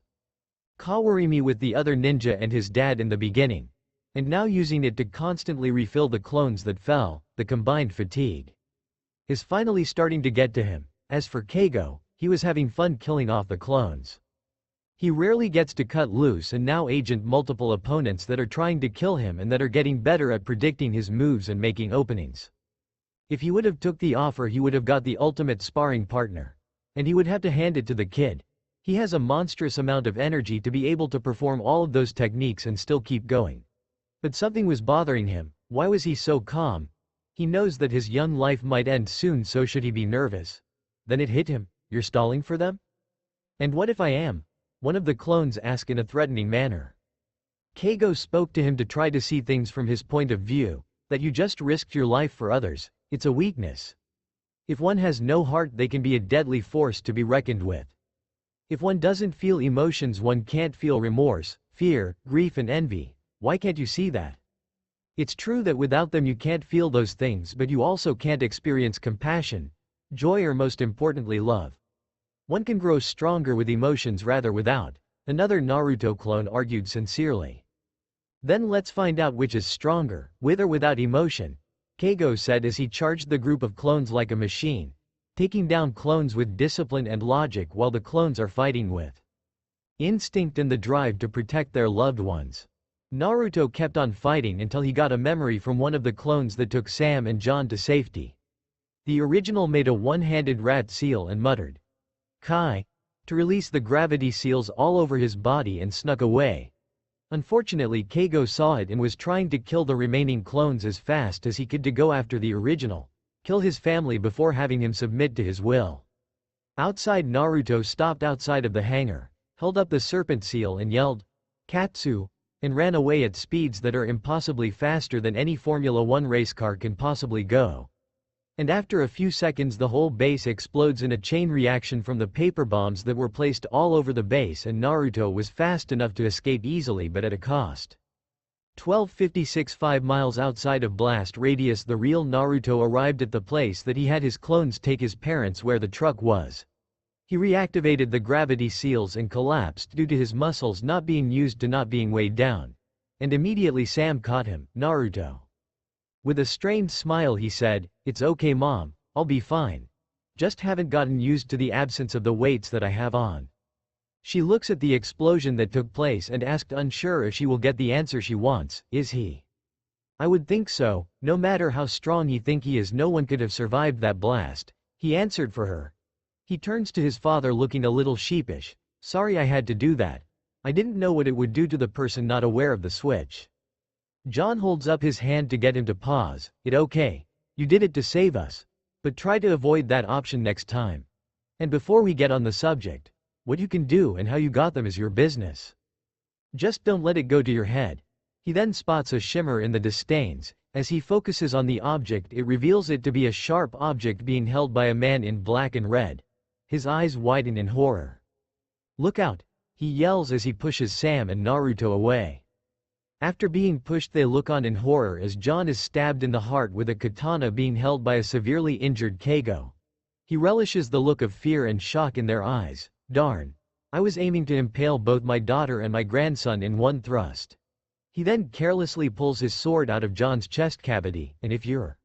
Kawarimi with the other ninja and his dad in the beginning. And now using it to constantly refill the clones that fell, the combined fatigue is finally starting to get to him. As for Keigo, he was having fun killing off the clones. He rarely gets to cut loose and now agent multiple opponents that are trying to kill him and that are getting better at predicting his moves and making openings. If he would have took the offer he would have got the ultimate sparring partner. And he would have to hand it to the kid. He has a monstrous amount of energy to be able to perform all of those techniques and still keep going. But something was bothering him. Why was he so calm? He knows that his young life might end soon, so should he be nervous? Then it hit him. You're stalling for them? And what if I am? One of the clones asked in a threatening manner. Keigo spoke to him to try to see things from his point of view, that you just risked your life for others. It's a weakness. If one has no heart they can be a deadly force to be reckoned with. If one doesn't feel emotions one can't feel remorse, fear, grief and envy. Why can't you see that? It's true that without them you can't feel those things, but you also can't experience compassion, joy or most importantly love. One can grow stronger with emotions rather without, another Naruto clone argued sincerely. Then let's find out which is stronger, with or without emotion, Keigo said as he charged the group of clones like a machine, taking down clones with discipline and logic while the clones are fighting with instinct and the drive to protect their loved ones. Naruto kept on fighting until he got a memory from one of the clones that took Sam and John to safety. The original made a one-handed rat seal and muttered, "Kai," to release the gravity seals all over his body and snuck away. Unfortunately Keigo saw it and was trying to kill the remaining clones as fast as he could to go after the original, kill his family before having him submit to his will. Outside Naruto stopped outside of the hangar, held up the serpent seal and yelled, "Katsu," and ran away at speeds that are impossibly faster than any Formula 1 race car can possibly go. And after a few seconds the whole base explodes in a chain reaction from the paper bombs that were placed all over the base, and Naruto was fast enough to escape easily but at a cost. 12:56 5 miles outside of blast radius the real Naruto arrived at the place that he had his clones take his parents where the truck was. He reactivated the gravity seals and collapsed due to his muscles not being used to not being weighed down. And immediately Sam caught him. Naruto. With a strained smile he said, "It's okay mom, I'll be fine. Just haven't gotten used to the absence of the weights that I have on." She looks at the explosion that took place and asked, unsure if she will get the answer she wants, "Is he?" "I would think so, no matter how strong he think he is no one could have survived that blast," he answered for her. He turns to his father looking a little sheepish, "Sorry I had to do that. I didn't know what it would do to the person not aware of the switch." John holds up his hand to get him to pause. "It okay. You did it to save us. But try to avoid that option next time. And before we get on the subject, what you can do and how you got them is your business. Just don't let it go to your head." He then spots a shimmer in the distains. As he focuses on the object it reveals it to be a sharp object being held by a man in black and red. His eyes widen in horror. "Look out!" he yells as he pushes Sam and Naruto away. After being pushed they look on in horror as John is stabbed in the heart with a katana being held by a severely injured Keigo. He relishes the look of fear and shock in their eyes. "Darn. I was aiming to impale both my daughter and my grandson in one thrust." He then carelessly pulls his sword out of John's chest cavity, "And if you're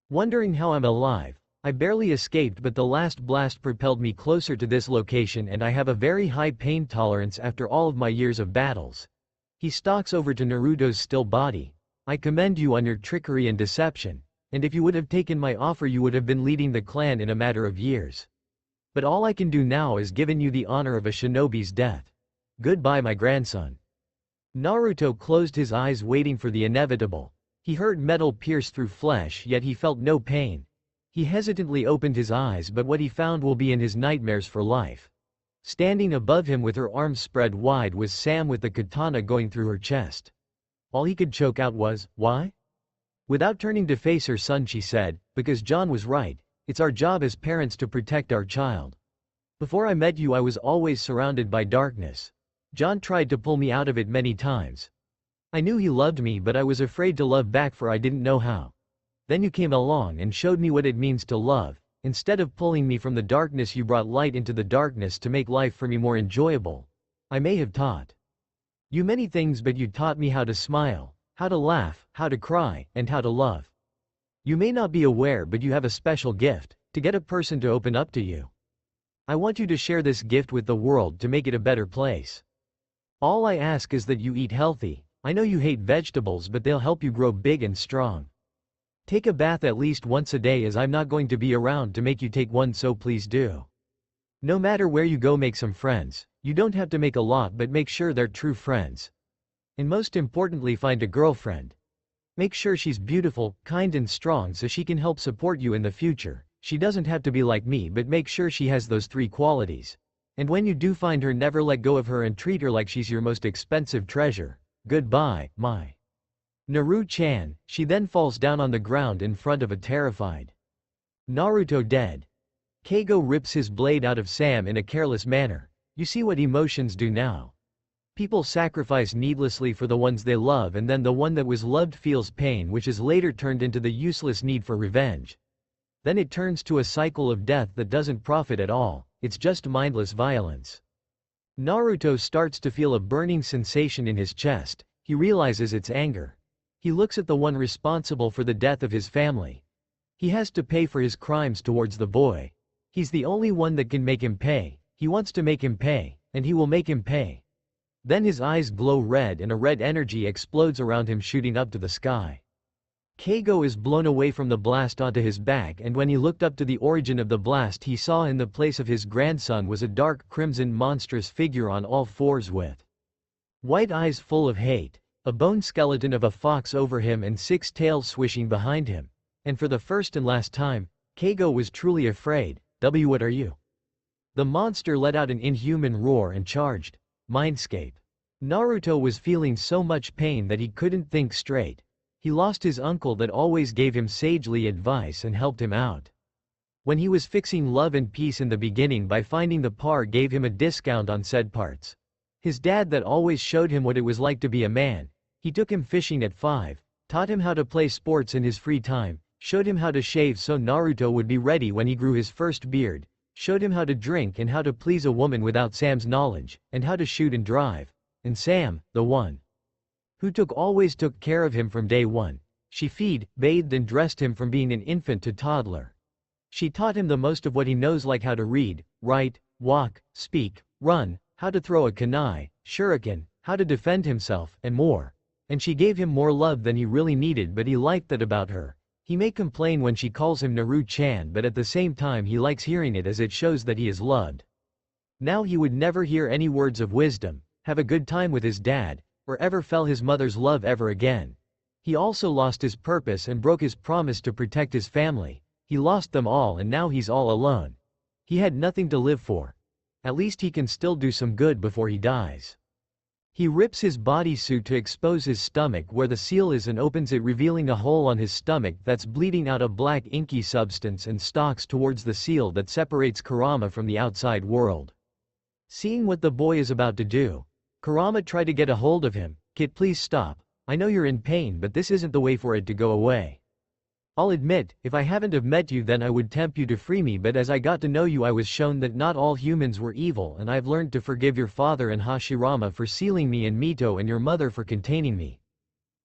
wondering how I'm alive, I barely escaped but the last blast propelled me closer to this location and I have a very high pain tolerance after all of my years of battles." He stalks over to Naruto's still body. "I commend you on your trickery and deception, and if you would have taken my offer you would have been leading the clan in a matter of years. But all I can do now is given you the honor of a shinobi's death. Goodbye my grandson." Naruto closed his eyes waiting for the inevitable. He heard metal pierce through flesh yet he felt no pain. He hesitantly opened his eyes but what he found will be in his nightmares for life. Standing above him with her arms spread wide was Sam with the katana going through her chest. All he could choke out was, "Why?" Without turning to face her son she said, "Because John was right. It's our job as parents to protect our child. Before I met you I was always surrounded by darkness. John tried to pull me out of it many times. I knew he loved me but I was afraid to love back for I didn't know how. Then you came along and showed me what it means to love. Instead of pulling me from the darkness, you brought light into the darkness to make life for me more enjoyable. I may have taught you many things, but you taught me how to smile, how to laugh, how to cry, and how to love. You may not be aware, but you have a special gift, to get a person to open up to you. I want you to share this gift with the world to make it a better place. All I ask is that you eat healthy. I know you hate vegetables, but they'll help you grow big and strong. Take a bath at least once a day, as I'm not going to be around to make you take one, so please do. No matter where you go, make some friends. You don't have to make a lot, but make sure they're true friends. And most importantly, find a girlfriend. Make sure she's beautiful, kind and strong so she can help support you in the future. She doesn't have to be like me, but make sure she has those 3 qualities. And when you do find her, never let go of her and treat her like she's your most expensive treasure. Goodbye, my Naruto-chan. She then falls down on the ground in front of a terrified Naruto dead. Keigo rips his blade out of Sam in a careless manner. You see what emotions do now. People sacrifice needlessly for the ones they love, and then the one that was loved feels pain, which is later turned into the useless need for revenge. Then it turns to a cycle of death that doesn't profit at all. It's just mindless violence. Naruto starts to feel a burning sensation in his chest. He realizes it's anger. He looks at the one responsible for the death of his family. He has to pay for his crimes towards the boy. He's the only one that can make him pay. He wants to make him pay, and he will make him pay. Then his eyes glow red and a red energy explodes around him, shooting up to the sky. Keigo is blown away from the blast onto his back, and when he looked up to the origin of the blast, he saw in the place of his grandson was a dark crimson monstrous figure on all fours with white eyes full of hate, a bone skeleton of a fox over him and 6 tails swishing behind him. And for the first and last time, Keigo was truly afraid. What are you? The monster let out an inhuman roar and charged Mindscape. Naruto was feeling so much pain that he couldn't think straight. He lost his uncle that always gave him sagely advice and helped him out when he was fixing love and peace in the beginning by finding the par, gave him a discount on said parts. His dad that always showed him what it was like to be a man. He took him fishing at 5, taught him how to play sports in his free time, showed him how to shave so Naruto would be ready when he grew his first beard, showed him how to drink and how to please a woman without Sam's knowledge, and how to shoot and drive. And Sam, the one who always took care of him from day one. She feed, bathed and dressed him from being an infant to toddler. She taught him the most of what he knows, like how to read, write, walk, speak, run, how to throw a kunai, shuriken, how to defend himself, and more. And she gave him more love than he really needed, but he liked that about her. He may complain when she calls him Naruto-chan, but at the same time he likes hearing it as it shows that he is loved. Now he would never hear any words of wisdom, have a good time with his dad, or ever feel his mother's love ever again. He also lost his purpose and broke his promise to protect his family. He lost them all, and now he's all alone. He had nothing to live for. At least he can still do some good before he dies. He rips his bodysuit to expose his stomach where the seal is and opens it, revealing a hole on his stomach that's bleeding out a black inky substance, and stalks towards the seal that separates Kurama from the outside world. Seeing what the boy is about to do, Kurama tried to get a hold of him. Kid, please stop. I know you're in pain, but this isn't the way for it to go away. I'll admit, if I haven't have met you, then I would tempt you to free me, but as I got to know you, I was shown that not all humans were evil, and I've learned to forgive your father and Hashirama for sealing me, and Mito and your mother for containing me.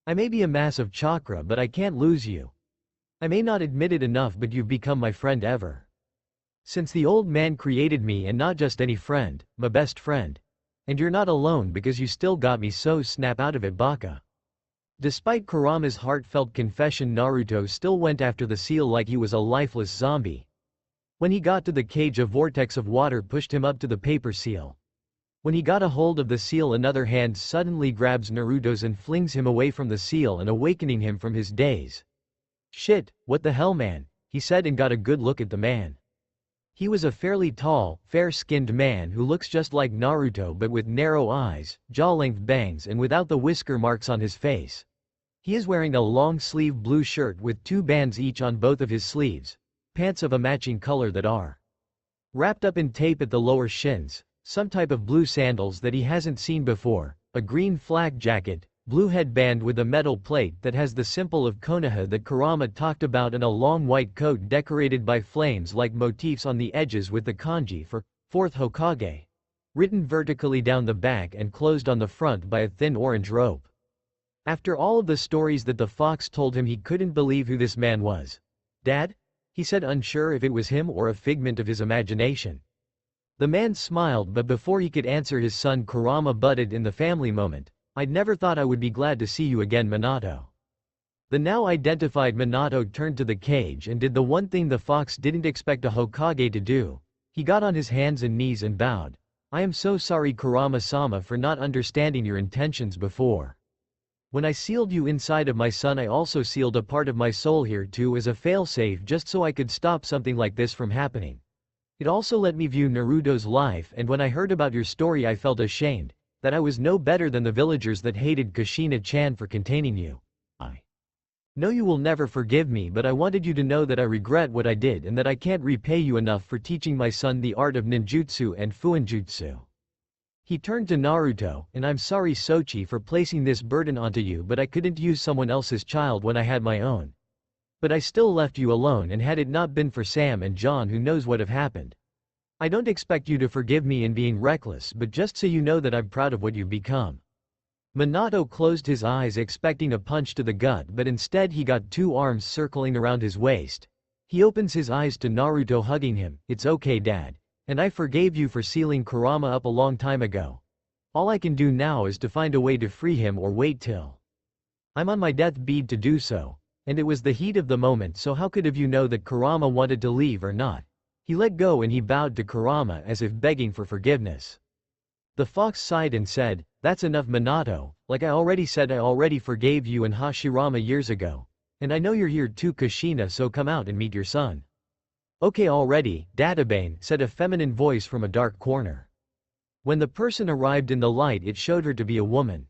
I may be a mass of chakra, but I can't lose you. I may not admit it enough, but you've become my friend ever since the old man created me, and not just any friend, my best friend. And you're not alone, because you still got me, so snap out of it, baka. Despite Kurama's heartfelt confession, Naruto still went after the seal like he was a lifeless zombie. When he got to the cage, a vortex of water pushed him up to the paper seal. When he got a hold of the seal, another hand suddenly grabs Naruto's and flings him away from the seal and awakening him from his daze. Shit, what the hell, man? He said, and got a good look at the man. He was a fairly tall, fair-skinned man who looks just like Naruto but with narrow eyes, jaw-length bangs, and without the whisker marks on his face. He is wearing a long-sleeve blue shirt with 2 bands each on both of his sleeves, pants of a matching color that are wrapped up in tape at the lower shins, some type of blue sandals that he hasn't seen before, a green flak jacket, blue headband with a metal plate that has the symbol of Konoha that Kurama talked about, and a long white coat decorated by flames-like motifs on the edges with the kanji for fourth Hokage written vertically down the back and closed on the front by a thin orange rope. After all of the stories that the fox told him, he couldn't believe who this man was. "Dad?" he said, unsure if it was him or a figment of his imagination. The man smiled, but before he could answer his son, Kurama butted in the family moment. "I'd never thought I would be glad to see you again, Minato." The now identified Minato turned to the cage and did the one thing the fox didn't expect a Hokage to do. He got on his hands and knees and bowed. "I am so sorry, Kurama-sama, for not understanding your intentions before. When I sealed you inside of my son, I also sealed a part of my soul here too as a failsafe, just so I could stop something like this from happening. It also let me view Naruto's life, and when I heard about your story I felt ashamed, that I was no better than the villagers that hated Kushina-chan for containing you. I know you will never forgive me, but I wanted you to know that I regret what I did and that I can't repay you enough for teaching my son the art of ninjutsu and fuinjutsu." He turned to Naruto, "And I'm sorry, Sochi, for placing this burden onto you, but I couldn't use someone else's child when I had my own. But I still left you alone, and had it not been for Sam and John, who knows what have happened. I don't expect you to forgive me in being reckless, but just so you know that I'm proud of what you've become." Minato closed his eyes expecting a punch to the gut, but instead he got two arms circling around his waist. He opens his eyes to Naruto hugging him. "It's okay, Dad. And I forgave you for sealing Kurama up a long time ago. All I can do now is to find a way to free him or wait till I'm on my deathbed to do so. And it was the heat of the moment, so how could you know that Kurama wanted to leave or not?" He let go and he bowed to Kurama as if begging for forgiveness. The fox sighed and said, "That's enough, Minato. Like I already said, I already forgave you and Hashirama years ago. And I know you're here too, Kushina, so come out and meet your son." "Okay already, Databane," said a feminine voice from a dark corner. When the person arrived in the light, it showed her to be a woman.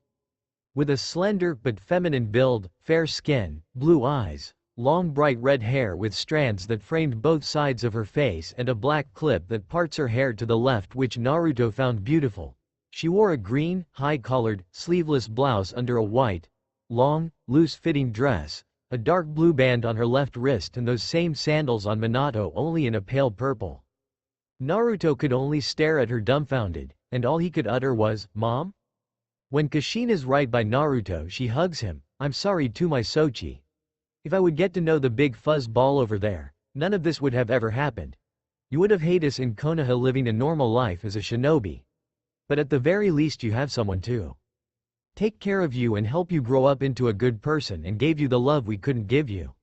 With a slender but feminine build, fair skin, blue eyes, long bright red hair with strands that framed both sides of her face, and a black clip that parts her hair to the left, which Naruto found beautiful. She wore a green, high-collared, sleeveless blouse under a white, long, loose-fitting dress, a dark blue band on her left wrist, and those same sandals on Minato, only in a pale purple. Naruto could only stare at her dumbfounded, and all he could utter was, "Mom?" When Kushina's right by Naruto, she hugs him. "I'm sorry too, my Sochi. If I would get to know the big fuzz ball over there, none of this would have ever happened. You would have hated us in Konoha living a normal life as a shinobi. But at the very least you have someone to take care of you and help you grow up into a good person, and gave you the love we couldn't give you."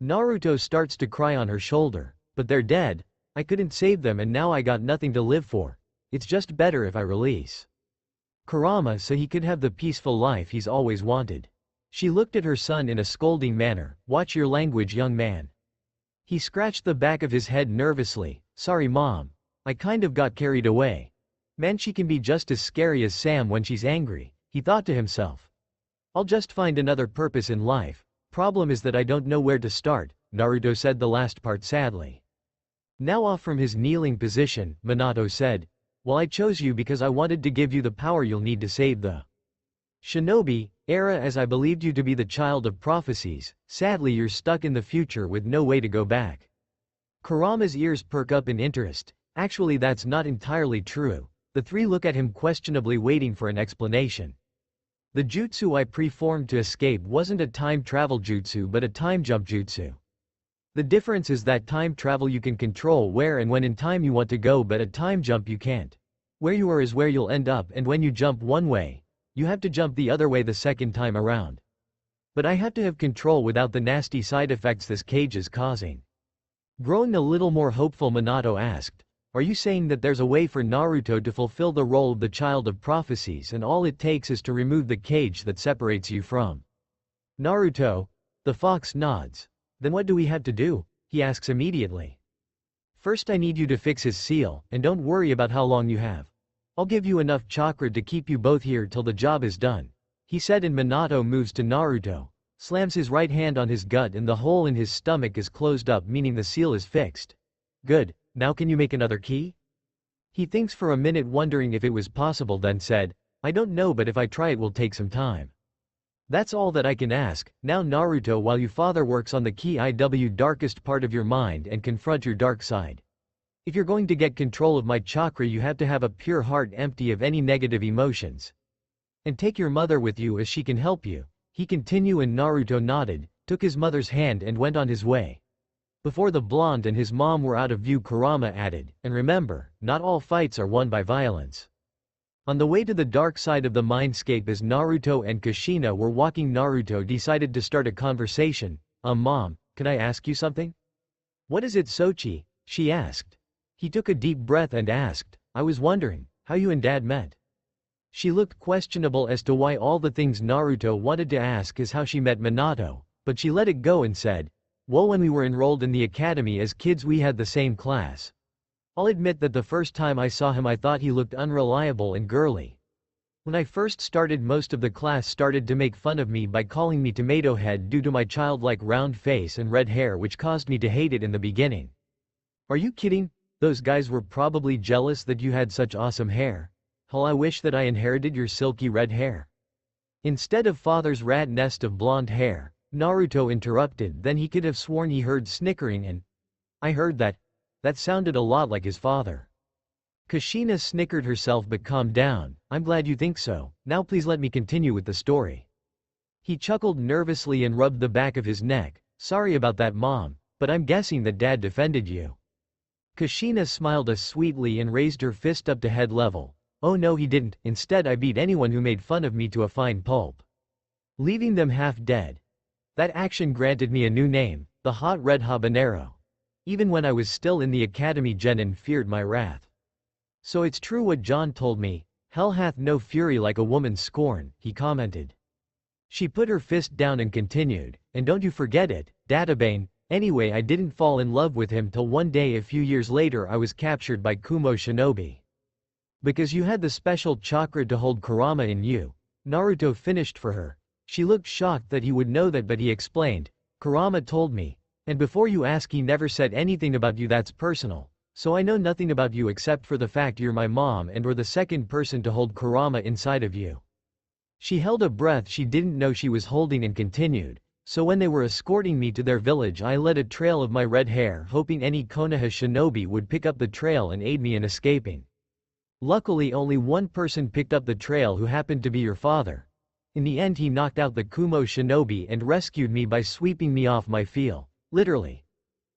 Naruto starts to cry on her shoulder. "But they're dead. I couldn't save them, and now I got nothing to live for. It's just better if I release Kurama so he could have the peaceful life he's always wanted." She looked at her son in a scolding manner. "Watch your language, young man." He scratched the back of his head nervously. "Sorry, Mom. I kind of got carried away. Man, she can be just as scary as Sam when she's angry," he thought to himself. "I'll just find another purpose in life. Problem is that I don't know where to start." Naruto said the last part sadly. Now off from his kneeling position, Minato said, "Well, I chose you because I wanted to give you the power you'll need to save the shinobi era, as I believed you to be the child of prophecies. Sadly, you're stuck in the future with no way to go back." Kurama's ears perk up in interest. "Actually, that's not entirely true." The three look at him questionably, waiting for an explanation. "The jutsu I preformed to escape wasn't a time travel jutsu but a time jump jutsu. The difference is that time travel you can control where and when in time you want to go, but a time jump you can't. Where you are is where you'll end up, and when you jump one way, you have to jump the other way the second time around. But I have to have control without the nasty side effects this cage is causing." Growing a little more hopeful, Minato asked, "Are you saying that there's a way for Naruto to fulfill the role of the child of prophecies, and all it takes is to remove the cage that separates you from Naruto?" The fox nods. "Then what do we have to do?" he asks immediately. "First I need you to fix his seal, and don't worry about how long you have. I'll give you enough chakra to keep you both here till the job is done," he said, and Minato moves to Naruto, slams his right hand on his gut, and the hole in his stomach is closed up, meaning the seal is fixed. "Good, now can you make another key?" He thinks for a minute, wondering if it was possible, then said, "I don't know, but if I try it will take some time." That's all that I can ask. Now Naruto, while your father works on the key IW darkest part of your mind and confront your dark side. If you're going to get control of my chakra, you have to have a pure heart empty of any negative emotions. And take your mother with you as she can help you. He continued, and Naruto nodded, took his mother's hand and went on his way. Before the blonde and his mom were out of view, Kurama added, and remember, not all fights are won by violence. On the way to the dark side of the mindscape, as Naruto and Kushina were walking, Naruto decided to start a conversation. Mom, can I ask you something? What is it, Sochi? She asked. He took a deep breath and asked, I was wondering, how you and Dad met. She looked questionable as to why all the things Naruto wanted to ask is how she met Minato, but she let it go and said, well, when we were enrolled in the academy as kids we had the same class. I'll admit that the first time I saw him I thought he looked unreliable and girly. When I first started, most of the class started to make fun of me by calling me tomato head due to my childlike round face and red hair, which caused me to hate it in the beginning. Are you kidding? Those guys were probably jealous that you had such awesome hair. Hell, I wish that I inherited your silky red hair. Instead of father's rat nest of blonde hair, Naruto interrupted. Then he could have sworn he heard snickering, and I heard that. That sounded a lot like his father. Kushina snickered herself but calmed down. I'm glad you think so. Now please let me continue with the story. He chuckled nervously and rubbed the back of his neck. Sorry about that, Mom, but I'm guessing that Dad defended you. Kushina smiled sweetly and raised her fist up to head level. Oh no, he didn't. Instead, I beat anyone who made fun of me to a fine pulp, leaving them half dead. That action granted me a new name, the Hot Red Habanero. Even when I was still in the academy, Genin feared my wrath. So it's true what John told me. Hell hath no fury like a woman's scorn, he commented. She put her fist down and continued, and don't you forget it, Databane. Anyway, I didn't fall in love with him till one day a few years later I was captured by Kumo Shinobi. Because you had the special chakra to hold Kurama in you. Naruto finished for her. She looked shocked that he would know that, but he explained. Kurama told me. And before you ask, he never said anything about you that's personal. So I know nothing about you except for the fact you're my mom and were the second person to hold Kurama inside of you. She held a breath she didn't know she was holding and continued. So when they were escorting me to their village, I led a trail of my red hair, hoping any Konoha shinobi would pick up the trail and aid me in escaping. Luckily, only one person picked up the trail, who happened to be your father. In the end, he knocked out the Kumo shinobi and rescued me by sweeping me off my field. Literally.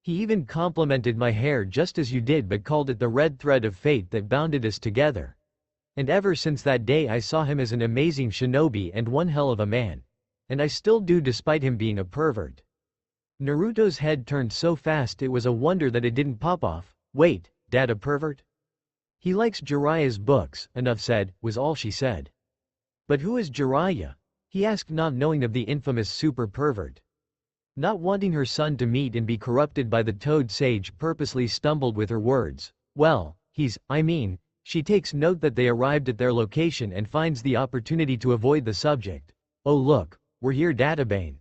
He even complimented my hair just as you did, but called it the red thread of fate that bounded us together. And ever since that day I saw him as an amazing shinobi and one hell of a man. And I still do, despite him being a pervert. Naruto's head turned so fast it was a wonder that it didn't pop off. Wait, Dad a pervert? He likes Jiraiya's books, enough said, was all she said. But who is Jiraiya? He asked, not knowing of the infamous super pervert. Not wanting her son to meet and be corrupted by the Toad Sage, purposely stumbled with her words. Well, she takes note that they arrived at their location and finds the opportunity to avoid the subject. Oh look, we're here, Databane.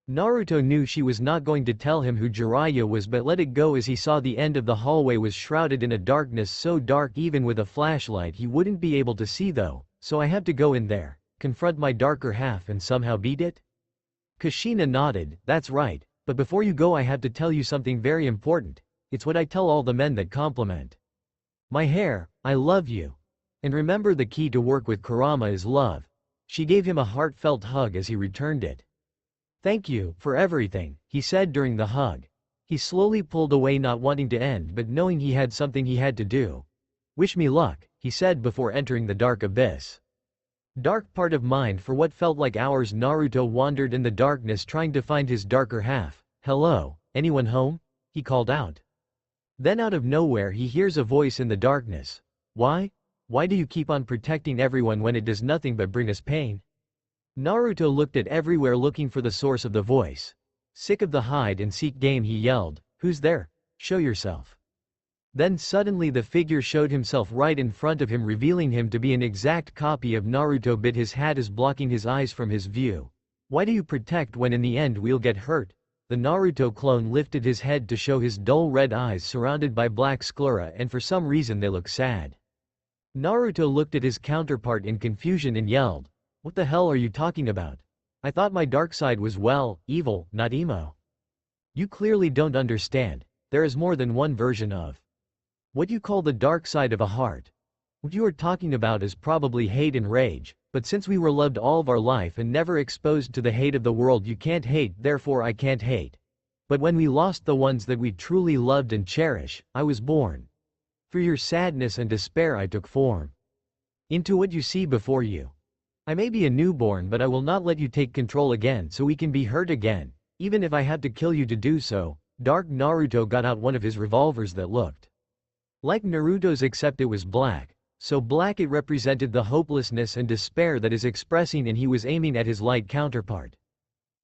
Naruto knew she was not going to tell him who Jiraiya was, but let it go as he saw the end of the hallway was shrouded in a darkness so dark even with a flashlight he wouldn't be able to see though, so I have to go in there, confront my darker half and somehow beat it? Kushina nodded. That's right, but before you go I have to tell you something very important. It's what I tell all the men that compliment my hair. I love you. And remember, the key to work with Kurama is love. She gave him a heartfelt hug as he returned it. Thank you for everything, he said during the hug. He slowly pulled away, not wanting to end but knowing he had something he had to do. Wish me luck, he said before entering the dark abyss. Dark part of mind. For what felt like hours, Naruto wandered in the darkness trying to find his darker half. Hello, anyone home? He called out. Then out of nowhere he hears a voice in the darkness. Why? Why do you keep on protecting everyone when it does nothing but bring us pain? Naruto looked at everywhere looking for the source of the voice. Sick of the hide and seek game, he yelled. Who's there? Show yourself. Then suddenly the figure showed himself right in front of him, revealing him to be an exact copy of Naruto, but his hat is blocking his eyes from his view. Why do you protect when in the end we'll get hurt? The Naruto clone lifted his head to show his dull red eyes surrounded by black sclera, and for some reason they look sad. Naruto looked at his counterpart in confusion and yelled, What the hell are you talking about? I thought my dark side was well, evil, not emo. You clearly don't understand. There is more than one version of what you call the dark side of a heart. What you are talking about is probably hate and rage, but since we were loved all of our life and never exposed to the hate of the world, you can't hate, therefore I can't hate. But when we lost the ones that we truly loved and cherish, I was born. Through your sadness and despair I took form. Into what you see before you. I may be a newborn, but I will not let you take control again so we can be hurt again, even if I had to kill you to do so. Dark Naruto got out one of his revolvers that looked like Naruto's, except it was black. So black it represented the hopelessness and despair that is expressing, and he was aiming at his light counterpart.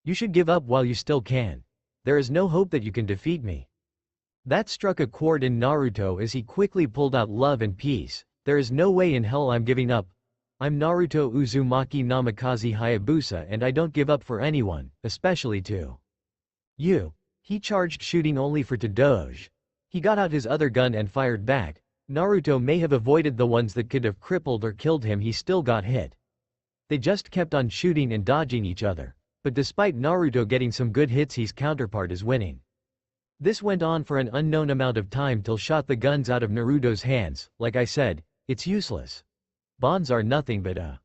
You should give up while you still can. There is no hope that you can defeat me. That struck a chord in Naruto as he quickly pulled out love and peace. There is no way in hell I'm giving up. I'm Naruto Uzumaki Namikaze Hayabusa, and I don't give up for anyone, especially to you. He charged, shooting only for to dodge. He got out his other gun and fired back. Naruto may have avoided the ones that could have crippled or killed him, he still got hit. They just kept on shooting and dodging each other. But despite Naruto getting some good hits, his counterpart is winning. This went on for an unknown amount of time till shot the guns out of Naruto's hands. Like I said, it's useless. Bonds are nothing but a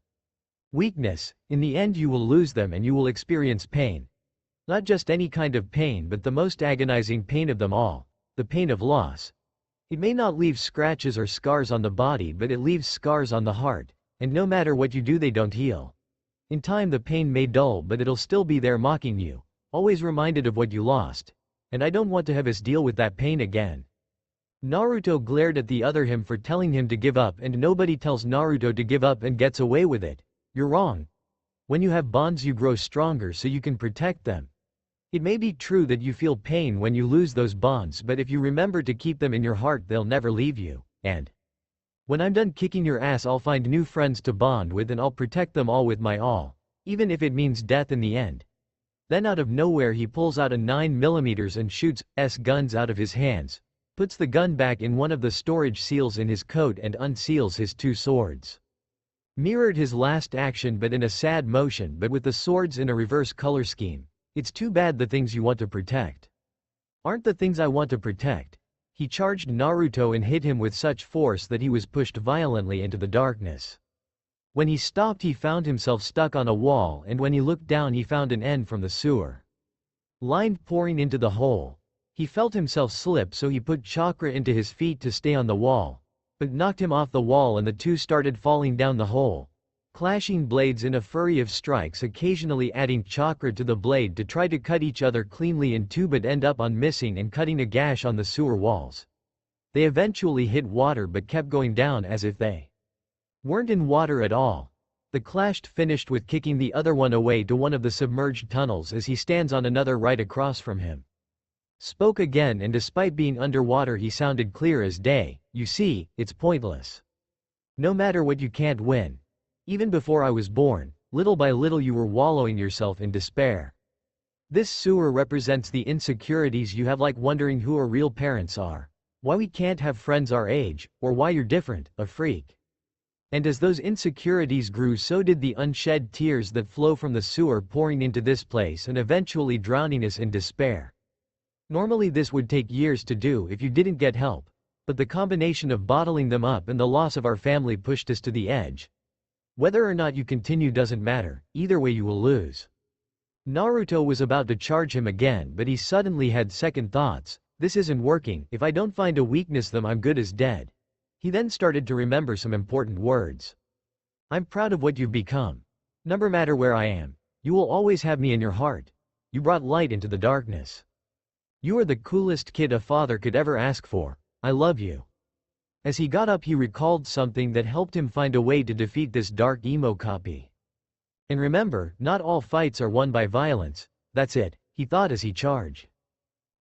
weakness. In the end you will lose them and you will experience pain. Not just any kind of pain, but the most agonizing pain of them all. The pain of loss. It may not leave scratches or scars on the body, but it leaves scars on the heart, and no matter what you do they don't heal. In time the pain may dull, but it'll still be there mocking you, always reminded of what you lost. And I don't want to have us deal with that pain again. Naruto glared at the other him for telling him to give up, and nobody tells Naruto to give up and gets away with it. You're wrong. When you have bonds you grow stronger so you can protect them. It may be true that you feel pain when you lose those bonds, but if you remember to keep them in your heart they'll never leave you. And when I'm done kicking your ass I'll find new friends to bond with and I'll protect them all with my all, even if it means death in the end. Then out of nowhere he pulls out a 9mm and shoots guns out of his hands, puts the gun back in one of the storage seals in his coat and unseals his two swords. Mirrored his last action but in a sad motion, but with the swords in a reverse color scheme. It's too bad the things you want to protect aren't the things I want to protect. He charged Naruto and hit him with such force that he was pushed violently into the darkness. When he stopped he found himself stuck on a wall, and when he looked down he found an end from the sewer line pouring into the hole. He felt himself slip, so he put chakra into his feet to stay on the wall, but knocked him off the wall and the two started falling down the hole, clashing blades in a flurry of strikes, occasionally adding chakra to the blade to try to cut each other cleanly in two, but end up on missing and cutting a gash on the sewer walls. They eventually hit water but kept going down as if they weren't in water at all. The clash finished with kicking the other one away to one of the submerged tunnels as he stands on another right across from him. Spoke again, and despite being underwater he sounded clear as day. You see, it's pointless. No matter what you can't win. Even before I was born, little by little you were wallowing yourself in despair. This sewer represents the insecurities you have, like wondering who our real parents are, why we can't have friends our age, or why you're different, a freak. And as those insecurities grew, so did the unshed tears that flow from the sewer pouring into this place and eventually drowning us in despair. Normally this would take years to do if you didn't get help, but the combination of bottling them up and the loss of our family pushed us to the edge. Whether or not you continue doesn't matter, either way you will lose. Naruto was about to charge him again, but he suddenly had second thoughts. This isn't working. If I don't find a weakness then I'm good as dead. He then started to remember some important words. I'm proud of what you've become. No matter where I am, you will always have me in your heart. You brought light into the darkness. You are the coolest kid a father could ever ask for. I love you. As he got up he recalled something that helped him find a way to defeat this dark emo copy. And remember, not all fights are won by violence. That's it, he thought as he charged.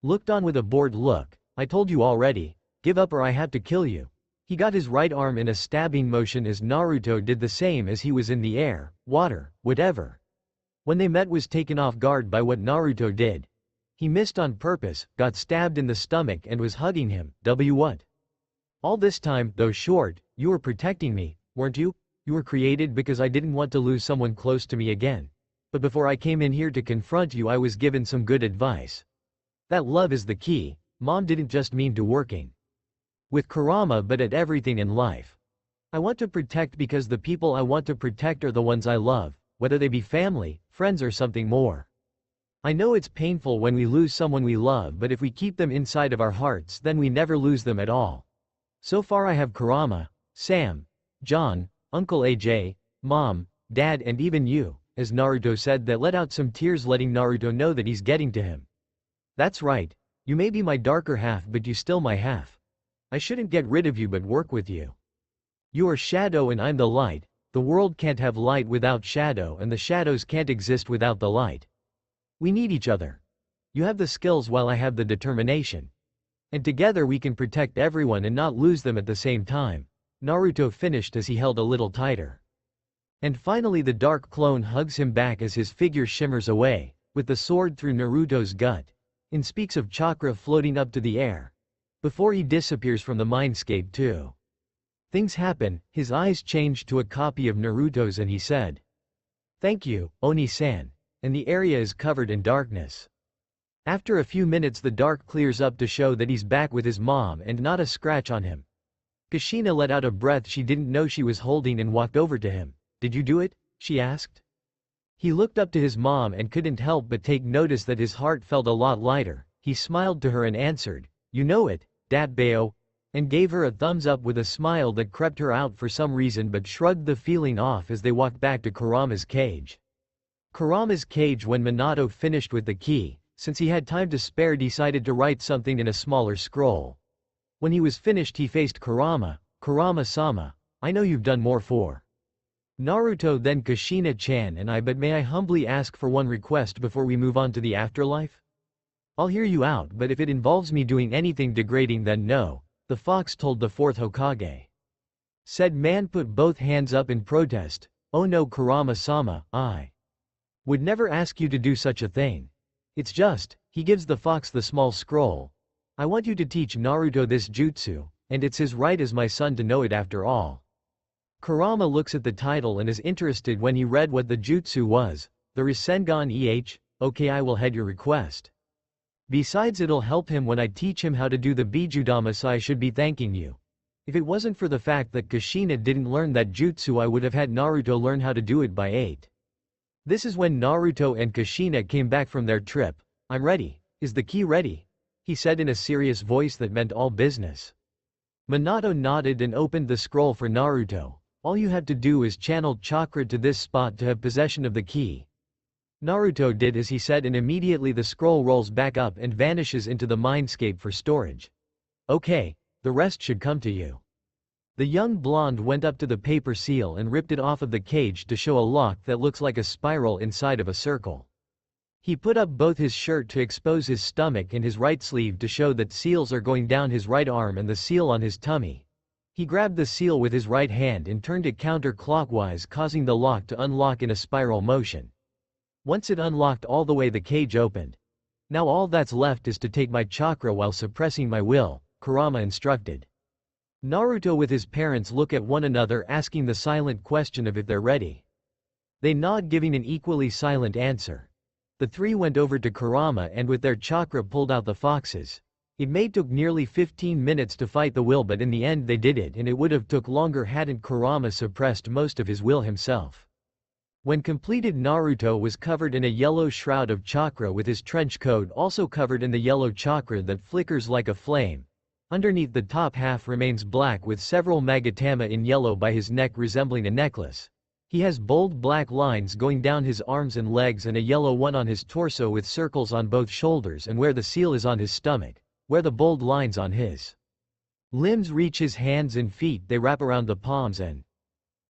Looked on with a bored look. I told you already, give up or I have to kill you. He got his right arm in a stabbing motion as Naruto did the same as he was in the air, water, whatever. When they met was taken off guard by what Naruto did. He missed on purpose, got stabbed in the stomach and was hugging him. What? All this time, though short, you were protecting me, weren't you? You were created because I didn't want to lose someone close to me again. But before I came in here to confront you I was given some good advice. That love is the key. Mom didn't just mean to working with Kurama but at everything in life. I want to protect because the people I want to protect are the ones I love, whether they be family, friends or something more. I know it's painful when we lose someone we love, but if we keep them inside of our hearts then we never lose them at all. So far I have Kurama, Sam, John, Uncle AJ, Mom, Dad and even you, as Naruto said, that let out some tears, letting Naruto know that he's getting to him. That's right. You may be my darker half but you still my half. I shouldn't get rid of you but work with you. You are shadow and I'm the light. The world can't have light without shadow and the shadows can't exist without the light. We need each other. You have the skills while I have the determination. And together we can protect everyone and not lose them at the same time. Naruto finished as he held a little tighter. And finally the dark clone hugs him back as his figure shimmers away, with the sword through Naruto's gut, and speaks of chakra floating up to the air, before he disappears from the mindscape too. Things happen, his eyes changed to a copy of Naruto's and he said, "Thank you, Oni-san," and the area is covered in darkness. After a few minutes the dark clears up to show that he's back with his mom and not a scratch on him. Kushina let out a breath she didn't know she was holding and walked over to him. "Did you do it?" she asked. He looked up to his mom and couldn't help but take notice that his heart felt a lot lighter. He smiled to her and answered, "You know it, Dat Bayo," and gave her a thumbs up with a smile that crept her out for some reason but shrugged the feeling off as they walked back to Kurama's cage. Kurama's cage. When Minato finished with the key, since he had time to spare decided to write something in a smaller scroll. When he was finished he faced Kurama. "Kurama-sama, I know you've done more for Naruto than Kushina-chan and I, but may I humbly ask for one request before we move on to the afterlife? I'll hear you out, but if it involves me doing anything degrading then no," the fox told the fourth Hokage. Said man put both hands up in protest. "Oh no Kurama-sama, I would never ask you to do such a thing. It's just," he gives the fox the small scroll, "I want you to teach Naruto this jutsu, and it's his right as my son to know it after all." Kurama looks at the title and is interested when he read what the jutsu was. "The Rasengan okay, I will head your request. Besides it'll help him when I teach him how to do the Bijudama, so I should be thanking you. If it wasn't for the fact that Kushina didn't learn that jutsu I would have had Naruto learn how to do it by 8. This is when Naruto and Kushina came back from their trip. "I'm ready. Is the key ready?" he said in a serious voice that meant all business. Minato nodded and opened the scroll for Naruto. "All you have to do is channel chakra to this spot to have possession of the key." Naruto did as he said and immediately the scroll rolls back up and vanishes into the mindscape for storage. "Okay, the rest should come to you." The young blonde went up to the paper seal and ripped it off of the cage to show a lock that looks like a spiral inside of a circle. He put up both his shirt to expose his stomach and his right sleeve to show that seals are going down his right arm and the seal on his tummy. He grabbed the seal with his right hand and turned it counterclockwise, causing the lock to unlock in a spiral motion. Once it unlocked all the way, the cage opened. "Now all that's left is to take my chakra while suppressing my will," Kurama instructed. Naruto with his parents look at one another, asking the silent question of if they're ready. They nod, giving an equally silent answer. The three went over to Kurama and with their chakra pulled out the foxes. It may took nearly 15 minutes to fight the will, but in the end they did it, and it would have took longer hadn't Kurama suppressed most of his will himself. When completed, Naruto was covered in a yellow shroud of chakra with his trench coat also covered in the yellow chakra that flickers like a flame. Underneath, the top half remains black with several magatama in yellow by his neck resembling a necklace. He has bold black lines going down his arms and legs and a yellow one on his torso with circles on both shoulders, and where the seal is on his stomach, where the bold lines on his limbs reach his hands and feet. They wrap around the palms and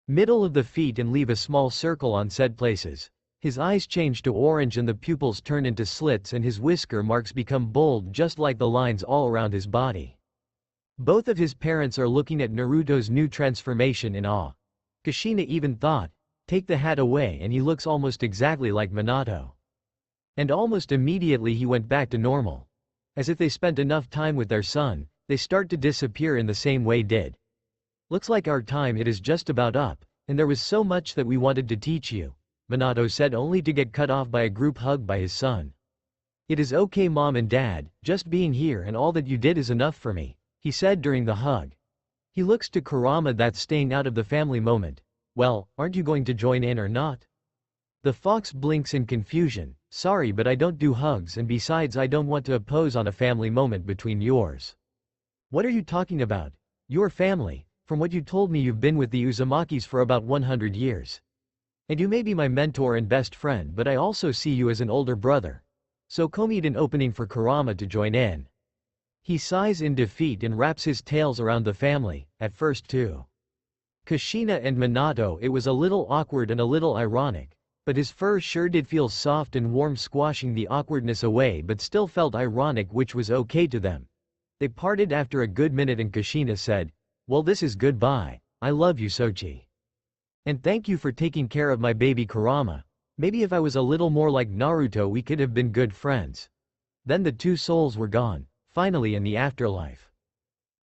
middle of the feet and leave a small circle on said places. His eyes change to orange and the pupils turn into slits and his whisker marks become bold just like the lines all around his body. Both of his parents are looking at Naruto's new transformation in awe. Kushina even thought, "Take the hat away," and he looks almost exactly like Minato. And almost immediately he went back to normal. As if they spent enough time with their son, they start to disappear in the same way did. "Looks like our time it is just about up, and there was so much that we wanted to teach you," Minato said, only to get cut off by a group hug by his son. "It is okay, Mom and Dad, just being here and all that you did is enough for me," he said during the hug. He looks to Kurama, that staying out of the family moment. "Well, aren't you going to join in or not?" The fox blinks in confusion. "Sorry, but I don't do hugs, and besides I don't want to oppose on a family moment between yours." "What are you talking about? Your family? From what you told me, you've been with the Uzumakis for about 100 years. And you may be my mentor and best friend, but I also see you as an older brother." So Komid an opening for Kurama to join in. He sighs in defeat and wraps his tails around the family, at first too. Kushina and Minato, it was a little awkward and a little ironic, but his fur sure did feel soft and warm, squashing the awkwardness away, but still felt ironic, which was okay to them. They parted after a good minute and Kushina said, "Well, this is goodbye. I love you, Sochi. And thank you for taking care of my baby Kurama. Maybe if I was a little more like Naruto we could have been good friends." Then the two souls were gone, finally, in the afterlife.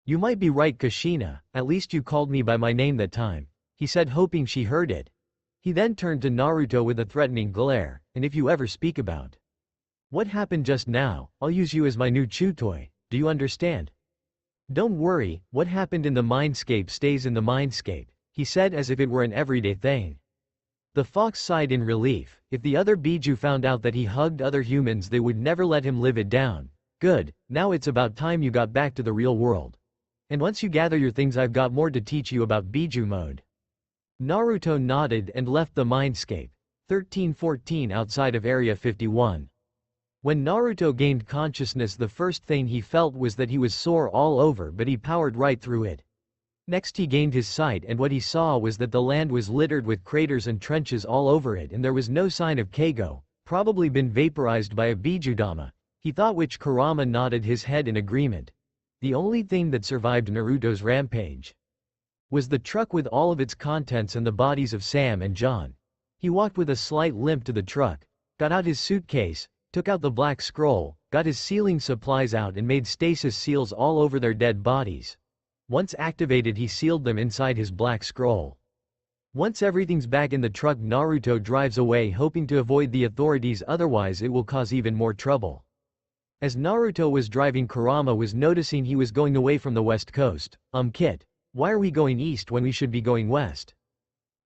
"You might be right, Kushina, at least you called me by my name that time," he said, hoping she heard it. He then turned to Naruto with a threatening glare, "And if you ever speak about what happened just now, I'll use you as my new chew toy, do you understand? Don't worry, what happened in the mindscape stays in the mindscape," he said, as if it were an everyday thing. The fox sighed in relief. If the other Biju found out that he hugged other humans, they would never let him live it down. "Good, now it's about time you got back to the real world. And once you gather your things, I've got more to teach you about Biju mode." Naruto nodded and left the mindscape. 1314 outside of Area 51. When Naruto gained consciousness, the first thing he felt was that he was sore all over, but he powered right through it. Next he gained his sight, and what he saw was that the land was littered with craters and trenches all over it, and there was no sign of Keigo, probably been vaporized by a Bijudama, he thought, which Kurama nodded his head in agreement. The only thing that survived Naruto's rampage was the truck with all of its contents and the bodies of Sam and John. He walked with a slight limp to the truck, got out his suitcase, took out the black scroll, got his sealing supplies out and made stasis seals all over their dead bodies. Once activated, he sealed them inside his black scroll. Once everything's back in the truck, Naruto drives away, hoping to avoid the authorities, otherwise it will cause even more trouble. As Naruto was driving, Kurama was noticing he was going away from the west coast. Kit. Why are we going east when we should be going west?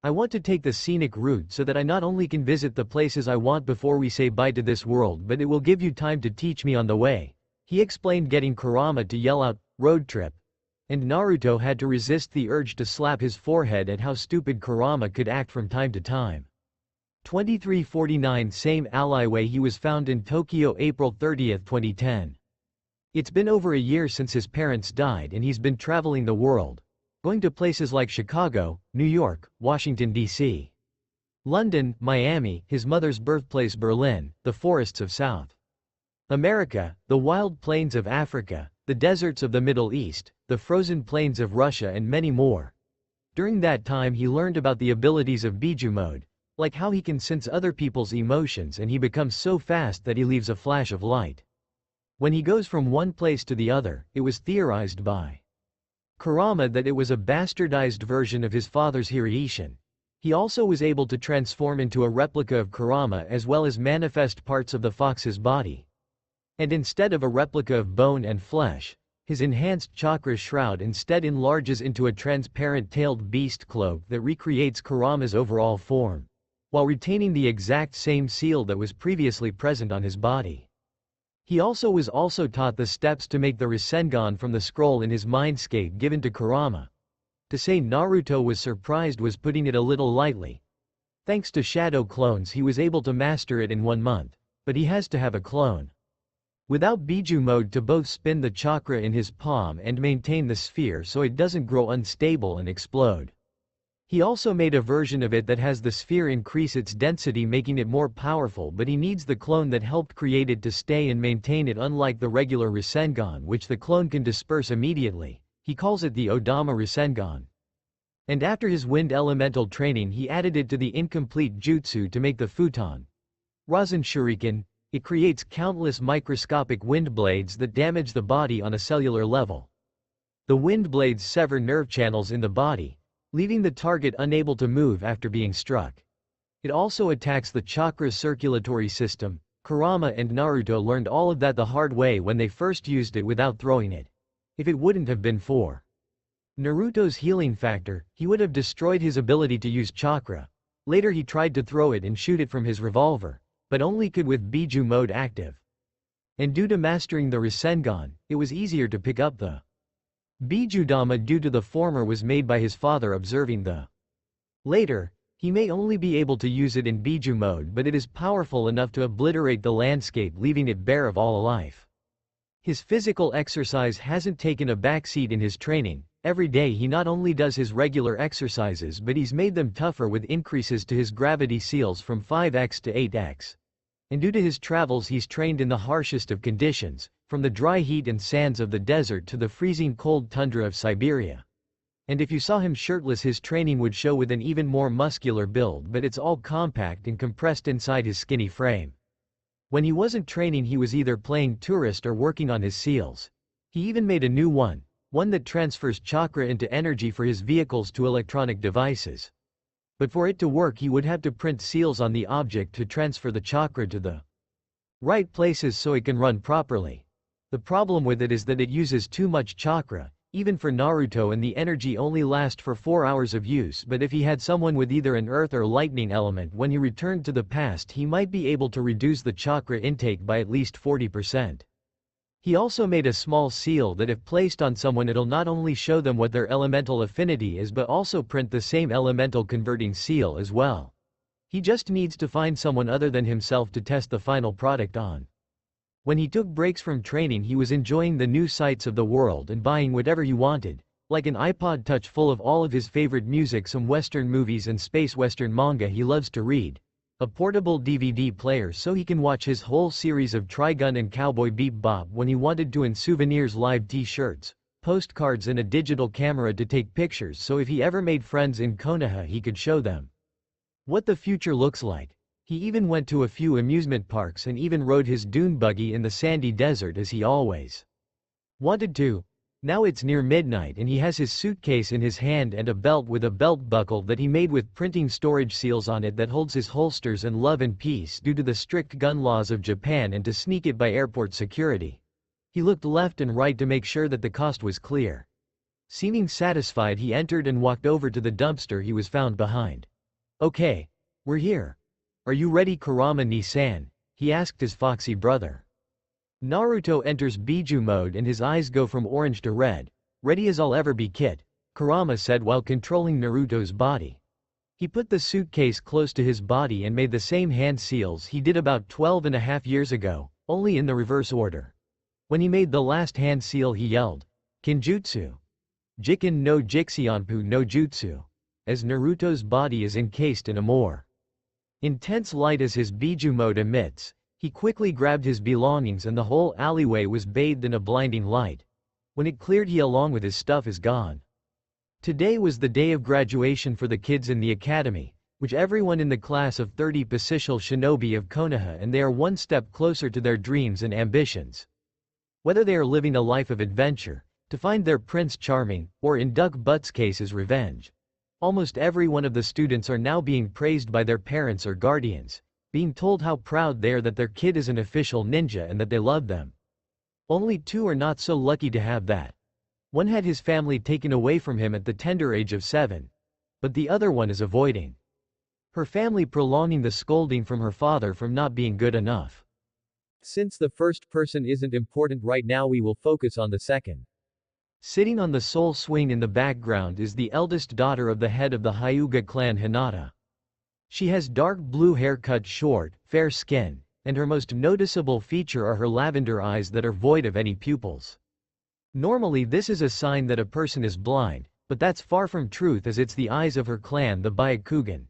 I want to take the scenic route so that I not only can visit the places I want before we say bye to this world, but it will give you time to teach me on the way," he explained, getting Kurama to yell out, "Road trip." And Naruto had to resist the urge to slap his forehead at how stupid Kurama could act from time to time. 2349 Same alleyway he was found in Tokyo, April 30, 2010. It's been over a year since his parents died, and he's been traveling the world, going to places like Chicago, New York, Washington, D.C., London, Miami, his mother's birthplace Berlin, the forests of South America, the wild plains of Africa, the deserts of the Middle East, the frozen plains of Russia, and many more. During that time he learned about the abilities of Biju mode, like how he can sense other people's emotions, and he becomes so fast that he leaves a flash of light when he goes from one place to the other. It was theorized by Kurama that it was a bastardized version of his father's Hiraishin. He also was able to transform into a replica of Kurama as well as manifest parts of the fox's body. And instead of a replica of bone and flesh, his enhanced chakra shroud instead enlarges into a transparent tailed beast cloak that recreates Kurama's overall form, while retaining the exact same seal that was previously present on his body. He was also taught the steps to make the Rasengan from the scroll in his mindscape given to Kurama. To say Naruto was surprised was putting it a little lightly. Thanks to shadow clones he was able to master it in 1 month, but he has to have a clone without Biju mode to both spin the chakra in his palm and maintain the sphere so it doesn't grow unstable and explode. He also made a version of it that has the sphere increase its density, making it more powerful, but he needs the clone that helped create it to stay and maintain it, unlike the regular Rasengan, which the clone can disperse immediately. He calls it the Odama Rasengan. And after his wind elemental training he added it to the incomplete jutsu to make the futon Rasen Shuriken. It creates countless microscopic wind blades that damage the body on a cellular level. The wind blades sever nerve channels in the body, leaving the target unable to move after being struck. It also attacks the chakra circulatory system. Kurama and Naruto learned all of that the hard way when they first used it without throwing it. If it wouldn't have been for Naruto's healing factor, he would have destroyed his ability to use chakra. Later he tried to throw it and shoot it from his revolver, but only could with Biju mode active. And due to mastering the Rasengan, it was easier to pick up the Bijudama due to the former was made by his father observing the later. He may only be able to use it in Biju mode, but it is powerful enough to obliterate the landscape, leaving it bare of all life. His physical exercise hasn't taken a backseat in his training. Every day he not only does his regular exercises but he's made them tougher with increases to his gravity seals from 5x to 8x. And due to his travels he's trained in the harshest of conditions, from the dry heat and sands of the desert to the freezing cold tundra of Siberia. And if you saw him shirtless his training would show with an even more muscular build, but it's all compact and compressed inside his skinny frame. When he wasn't training he was either playing tourist or working on his seals. He even made a new one that transfers chakra into energy for his vehicles to electronic devices. But for it to work he would have to print seals on the object to transfer the chakra to the right places so it can run properly. The problem with it is that it uses too much chakra, even for Naruto, and the energy only lasts for 4 hours of use, but if he had someone with either an earth or lightning element when he returned to the past he might be able to reduce the chakra intake by at least 40%. He also made a small seal that if placed on someone it'll not only show them what their elemental affinity is but also print the same elemental converting seal as well. He just needs to find someone other than himself to test the final product on. When he took breaks from training he was enjoying the new sights of the world and buying whatever he wanted, like an iPod Touch full of all of his favorite music, some Western movies and space Western manga he loves to read, a portable DVD player so he can watch his whole series of Trigun and Cowboy Bebop when he wanted to, and souvenirs, live t-shirts, postcards and a digital camera to take pictures so if he ever made friends in Konoha he could show them what the future looks like. He even went to a few amusement parks and even rode his dune buggy in the sandy desert as he always wanted to. Now it's near midnight and he has his suitcase in his hand and a belt with a belt buckle that he made with printing storage seals on it that holds his holsters and love and peace due to the strict gun laws of Japan and to sneak it by airport security. He looked left and right to make sure that the coast was clear. Seeming satisfied he entered and walked over to the dumpster he was found behind. "Okay, we're here. Are you ready, Kurama ni-san?" he asked his foxy brother. Naruto enters Biju mode and his eyes go from orange to red. "Ready as I'll ever be, kid," Kurama said while controlling Naruto's body. He put the suitcase close to his body and made the same hand seals he did about 12.5 years ago, only in the reverse order. When he made the last hand seal he yelled, "Kinjutsu! Jiken no Jixianpu no Jutsu!" as Naruto's body is encased in a more intense light as his Biju mode emits. He quickly grabbed his belongings and the whole alleyway was bathed in a blinding light. When it cleared he along with his stuff is gone. Today was the day of graduation for the kids in the academy, which everyone in the class of 30 Pacificial Shinobi of Konoha, and they are one step closer to their dreams and ambitions. Whether they are living a life of adventure, to find their Prince Charming, or in Duck Butt's case is revenge. Almost every one of the students are now being praised by their parents or guardians, being told how proud they are that their kid is an official ninja and that they love them. Only 2 are not so lucky to have that. One had his family taken away from him at the tender age of 7. But the other one is avoiding her family, prolonging the scolding from her father from not being good enough. Since the first person isn't important right now we will focus on the second. Sitting on the soul swing in the background is the eldest daughter of the head of the Hyuga clan, Hinata. She has dark blue hair, cut short, fair skin, and her most noticeable feature are her lavender eyes that are void of any pupils. Normally this is a sign that a person is blind, but that's far from truth as it's the eyes of her clan, the Byakugan.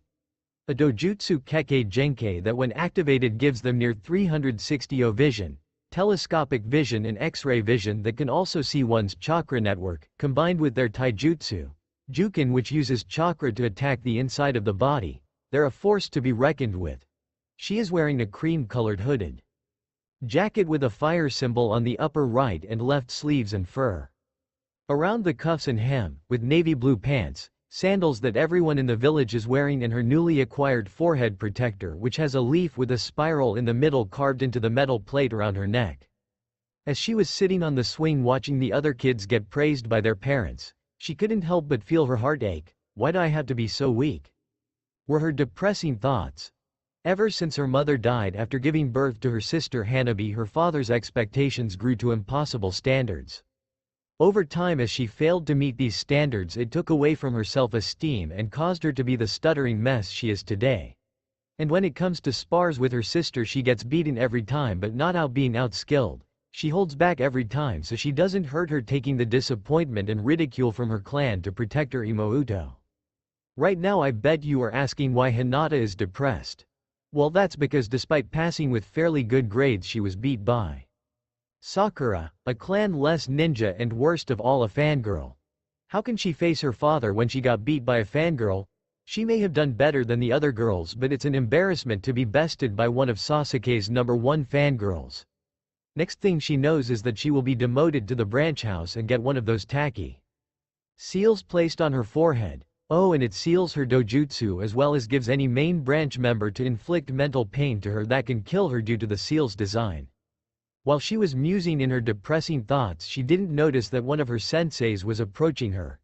A dojutsu Kekkei Genkei that when activated gives them near 360° vision, telescopic vision and X-ray vision that can also see one's chakra network, combined with their taijutsu, Jukin, which uses chakra to attack the inside of the body. They're a force to be reckoned with. She is wearing a cream-colored hooded jacket with a fire symbol on the upper right and left sleeves and fur around the cuffs and hem, with navy blue pants, sandals that everyone in the village is wearing, and her newly acquired forehead protector, which has a leaf with a spiral in the middle carved into the metal plate around her neck. As she was sitting on the swing watching the other kids get praised by their parents, she couldn't help but feel her heart ache. Why do I have to be so weak? Were her depressing thoughts. Ever since her mother died after giving birth to her sister Hanabi, her father's expectations grew to impossible standards. Over time, as she failed to meet these standards, it took away from her self-esteem and caused her to be the stuttering mess she is today. And when it comes to spars with her sister, she gets beaten every time, but not out being outskilled. She holds back every time so she doesn't hurt her, taking the disappointment and ridicule from her clan to protect her Imouto. Right now I bet you are asking why Hinata is depressed. Well, that's because despite passing with fairly good grades, she was beat by Sakura, a clan less ninja, and worst of all, a fangirl. How can she face her father when she got beat by a fangirl? She may have done better than the other girls, but it's an embarrassment to be bested by one of Sasuke's #1 fangirls. Next thing she knows is that she will be demoted to the branch house and get one of those tacky seals placed on her forehead. Oh, and it seals her dojutsu as well as gives any main branch member to inflict mental pain to her that can kill her due to the seal's design. While she was musing in her depressing thoughts, she didn't notice that one of her senseis was approaching her.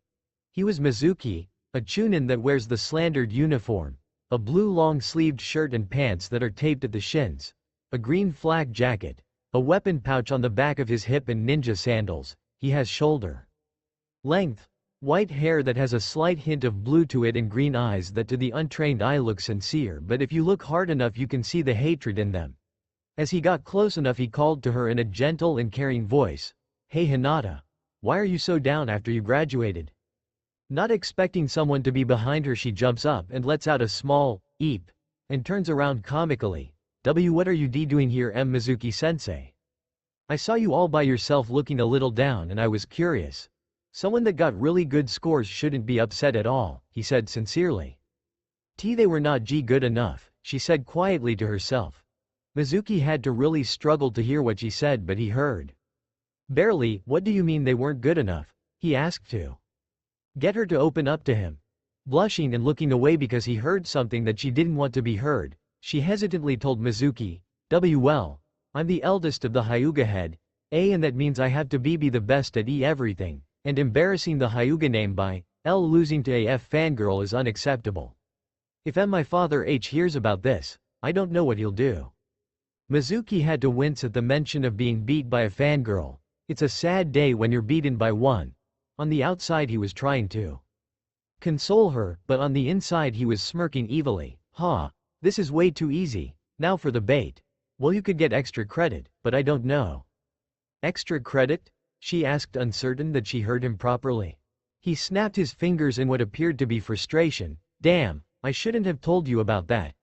He was Mizuki, a chunin that wears the slandered uniform, a blue long-sleeved shirt and pants that are taped at the shins, a green flak jacket, a weapon pouch on the back of his hip, and ninja sandals. He has shoulder-length white hair that has a slight hint of blue to it, and green eyes that to the untrained eye look sincere, but if you look hard enough you can see the hatred in them. As he got close enough, he called to her in a gentle and caring voice, "Hey Hinata. Why are you so down after you graduated?" Not expecting someone to be behind her, she jumps up and lets out a small eep, and turns around comically. What are you doing here, Mizuki-sensei? I saw you all by yourself looking a little down and I was curious. Someone that got really good scores shouldn't be upset at all, he said sincerely. They were not good enough, she said quietly to herself. Mizuki had to really struggle to hear what she said, but he heard. Barely. What do you mean they weren't good enough? He asked to get her to open up to him. Blushing and looking away because he heard something that she didn't want to be heard, she hesitantly told Mizuki, well, I'm the eldest of the Hyuga head, and that means I have to be the best at everything, and embarrassing the Hyuga name by losing to a fangirl is unacceptable. If my father hears about this, I don't know what he'll do. Mizuki had to wince at the mention of being beat by a fangirl. It's a sad day when you're beaten by one. On the outside he was trying to console her, but on the inside he was smirking evilly. This is way too easy. Now for the bait. Well, you could get extra credit, but I don't know. Extra credit? She asked, uncertain that she heard him properly. He snapped his fingers in what appeared to be frustration. Damn, I shouldn't have told you about that.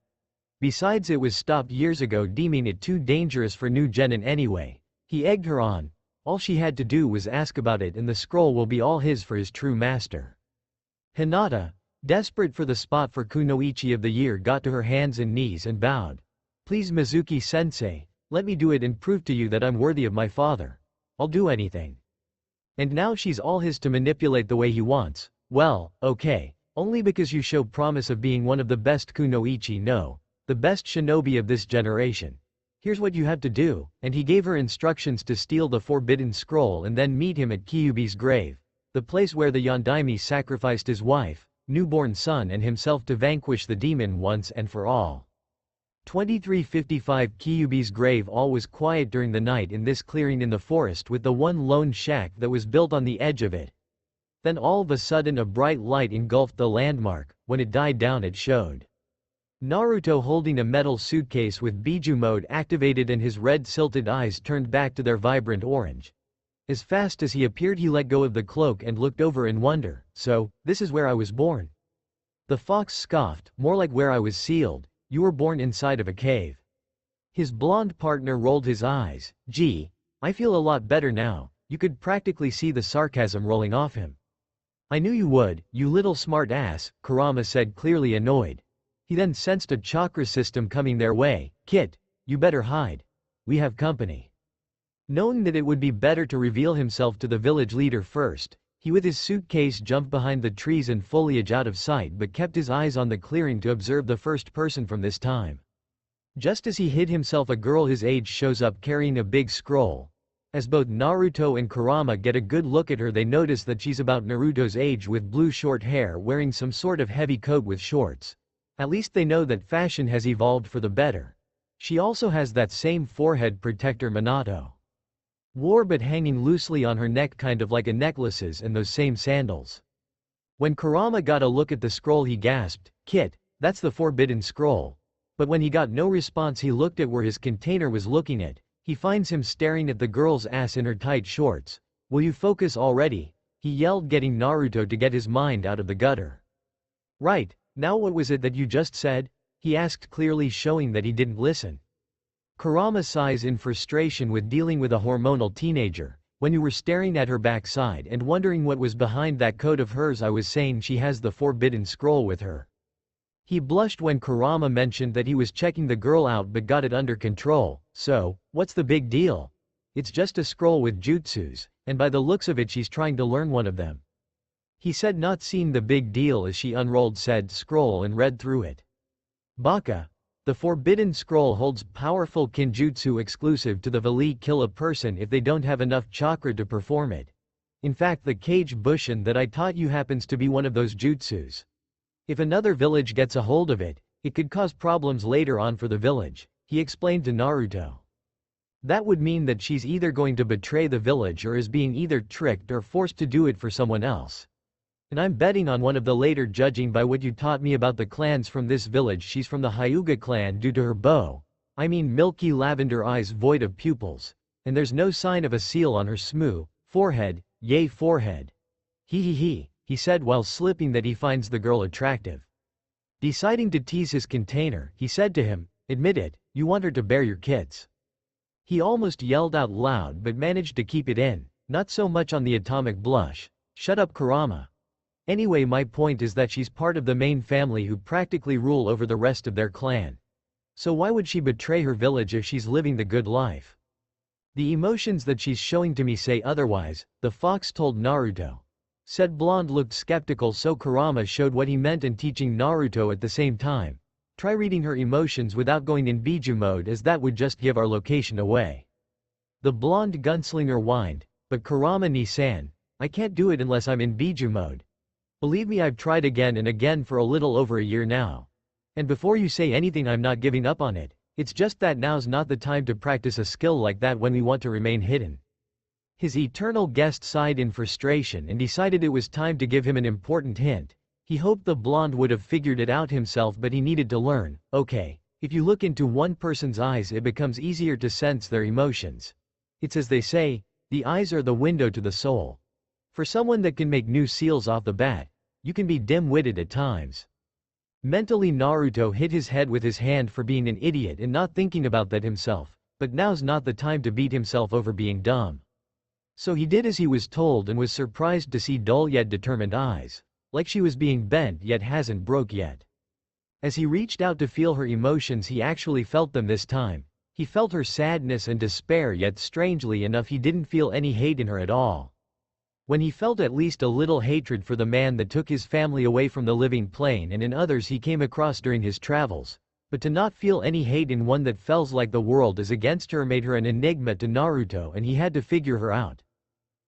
Besides, it was stopped years ago, deeming it too dangerous for new genin anyway. He egged her on. All she had to do was ask about it and the scroll will be all his for his true master. Hinata, desperate for the spot for Kunoichi of the Year, got to her hands and knees and bowed. Please Mizuki-sensei, let me do it and prove to you that I'm worthy of my father. I'll do anything. And now she's all his to manipulate the way he wants. Well, okay, only because you show promise of being one of the best Kunoichi, no, the best shinobi of this generation. Here's what you have to do, and he gave her instructions to steal the forbidden scroll and then meet him at Kyuubi's grave, the place where the Yondaime sacrificed his wife, newborn son and himself to vanquish the demon once and for all. 2355 Kyuubi's grave. All was quiet during the night in this clearing in the forest, with the one lone shack that was built on the edge of it. Then all of a sudden a bright light engulfed the landmark. When it died down, it showed Naruto holding a metal suitcase with Biju mode activated, and his red silted eyes turned back to their vibrant orange. As fast as he appeared, he let go of the cloak and looked over in wonder. So, this is where I was born? The fox scoffed. More like where I was sealed. You were born inside of a cave. His blonde partner rolled his eyes. Gee, I feel a lot better now. You could practically see the sarcasm rolling off him. I knew you would, you little smart ass, Kurama said, clearly annoyed. He then sensed a chakra system coming their way. Kit, you better hide. We have company. Knowing that it would be better to reveal himself to the village leader first, He with his suitcase jumped behind the trees and foliage out of sight but kept his eyes on the clearing to observe the first person from this time. Just as he hid himself, a girl his age shows up carrying a big scroll. As both Naruto and Kurama get a good look at her, they notice that she's about Naruto's age with blue short hair, wearing some sort of heavy coat with shorts. At least they know that fashion has evolved for the better. She also has that same forehead protector Minato wore but hanging loosely on her neck, kind of like a necklaces, and those same sandals. When Kurama got a look at the scroll, he gasped, "Kit, that's the forbidden scroll." But when he got no response, he looked at where his container was looking at. He finds him staring at the girl's ass in her tight shorts. "Will you focus already?" he yelled, getting Naruto to get his mind out of the gutter. "Right, now what was it that you just said?" he asked, clearly showing that he didn't listen. Kurama sighs in frustration with dealing with a hormonal teenager. "When you were staring at her backside and wondering what was behind that coat of hers, I was saying she has the forbidden scroll with her." He blushed when Kurama mentioned that he was checking the girl out but got it under control. "So, what's the big deal? It's just a scroll with jutsus, and by the looks of it she's trying to learn one of them," he said, not seeing the big deal as she unrolled said scroll and read through it. "Baka. The forbidden scroll holds powerful kinjutsu exclusive to the village. Kill a person if they don't have enough chakra to perform it. In fact, the Kage Bushin that I taught you happens to be one of those jutsus. If another village gets a hold of it, it could cause problems later on for the village," he explained to Naruto. "That would mean that she's either going to betray the village or is being either tricked or forced to do it for someone else. And I'm betting on one of the later, judging by what you taught me about the clans from this village. She's from the Hyuga clan due to her milky lavender eyes void of pupils. And there's no sign of a seal on her forehead, yay forehead. He said while slipping that he finds the girl attractive. Deciding to tease his container, he said to him, "Admit it, you want her to bear your kits." He almost yelled out loud but managed to keep it in, not so much on the atomic blush. "Shut up, Kurama. Anyway, my point is that she's part of the main family who practically rule over the rest of their clan. So why would she betray her village if she's living the good life? The emotions that she's showing to me say otherwise," the fox told Naruto. Said blonde looked skeptical, so Kurama showed what he meant and teaching Naruto at the same time. "Try reading her emotions without going in Biju mode, as that would just give our location away." The blonde gunslinger whined, "But Kurama ni-san, I can't do it unless I'm in Biju mode. Believe me, I've tried again and again for a little over a year now. And before you say anything, I'm not giving up on it. It's just that now's not the time to practice a skill like that when we want to remain hidden." His eternal guest sighed in frustration and decided it was time to give him an important hint. He hoped the blonde would have figured it out himself, but he needed to learn. "Okay, if you look into one person's eyes, it becomes easier to sense their emotions. It's as they say, the eyes are the window to the soul. For someone that can make new seals off the bat, you can be dim-witted at times." Mentally, Naruto hit his head with his hand for being an idiot and not thinking about that himself, but now's not the time to beat himself over being dumb. So he did as he was told and was surprised to see dull yet determined eyes. Like she was being bent yet hasn't broke yet. As he reached out to feel her emotions, he actually felt them this time. He felt her sadness and despair, yet strangely enough he didn't feel any hate in her at all. When he felt at least a little hatred for the man that took his family away from the living plane and in others he came across during his travels, but to not feel any hate in one that feels like the world is against her made her an enigma to Naruto, and he had to figure her out.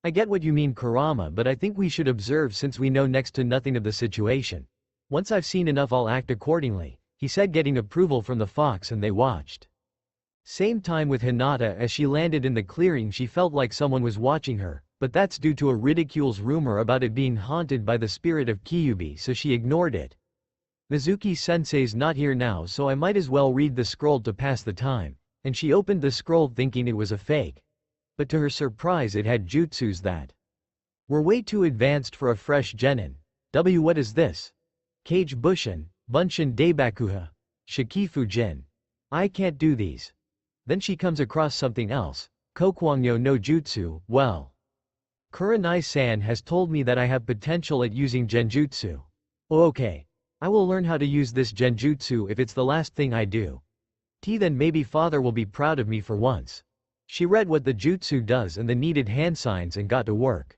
"I get what you mean, Kurama, but I think we should observe since we know next to nothing of the situation. Once I've seen enough, I'll act accordingly," he said, getting approval from the fox, and they watched. Same time with Hinata. As she landed in the clearing, she felt like someone was watching her, but that's due to a ridiculous rumor about it being haunted by the spirit of Kyuubi, so she ignored it. "Mizuki-sensei's not here now, so I might as well read the scroll to pass the time," and she opened the scroll thinking it was a fake. But to her surprise, it had jutsus that were way too advanced for a fresh genin. What is this? Kage Bushin, Bunshin Daibakuha, Shikifujin. I can't do these. Then she comes across something else. Kokwangyo no Jutsu. Well, Kurenai-san has told me that I have potential at using genjutsu. Oh, okay. I will learn how to use this genjutsu if it's the last thing I do. Then maybe father will be proud of me for once. She read what the jutsu does and the needed hand signs and got to work.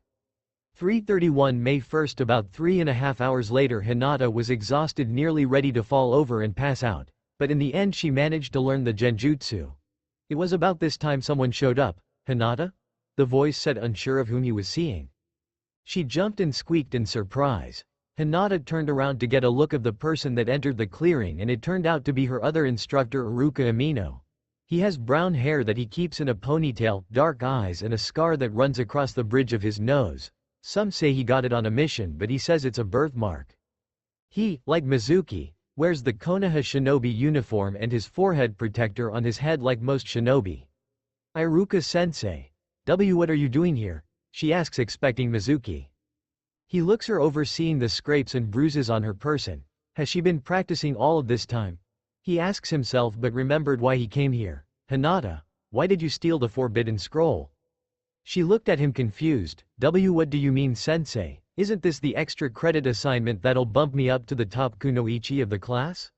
3:31 May 1st. About 3.5 hours later, Hinata was exhausted, nearly ready to fall over and pass out, but in the end she managed to learn the genjutsu. It was about this time someone showed up. Hinata? The voice said, unsure of whom he was seeing. She jumped and squeaked in surprise. Hinata turned around to get a look of the person that entered the clearing, and it turned out to be her other instructor, Iruka Amino. He has brown hair that he keeps in a ponytail, dark eyes, and a scar that runs across the bridge of his nose. Some say he got it on a mission, but he says it's a birthmark. He, like Mizuki, wears the Konoha shinobi uniform and his forehead protector on his head like most shinobi. Iruka-sensei. What are you doing here? She asks, expecting Mizuki. He looks her over, seeing the scrapes and bruises on her person. Has she been practicing all of this time? He asks himself, but remembered why he came here. Hinata, why did you steal the forbidden scroll? She looked at him confused. What do you mean, sensei? Isn't this the extra credit assignment that'll bump me up to the top kunoichi of the class?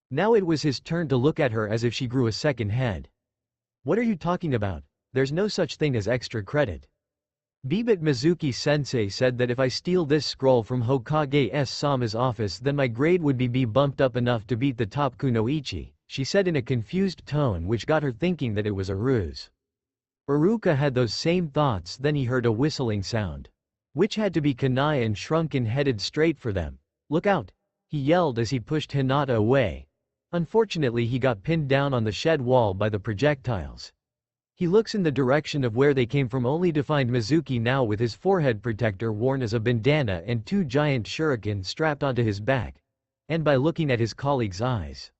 Now it was his turn to look at her as if she grew a second head. What are you talking about? There's no such thing as extra credit. But Mizuki-sensei said that if I steal this scroll from Hokage Sama's office, then my grade would be bumped up enough to beat the top kunoichi, she said in a confused tone, which got her thinking that it was a ruse. Iruka had those same thoughts. Then he heard a whistling sound, which had to be Kanai, and shrunk and headed straight for them. Look out! He yelled as he pushed Hinata away. Unfortunately, he got pinned down on the shed wall by the projectiles. He looks in the direction of where they came from, only to find Mizuki now with his forehead protector worn as a bandana and two giant shuriken strapped onto his back. And by looking at his colleague's eyes,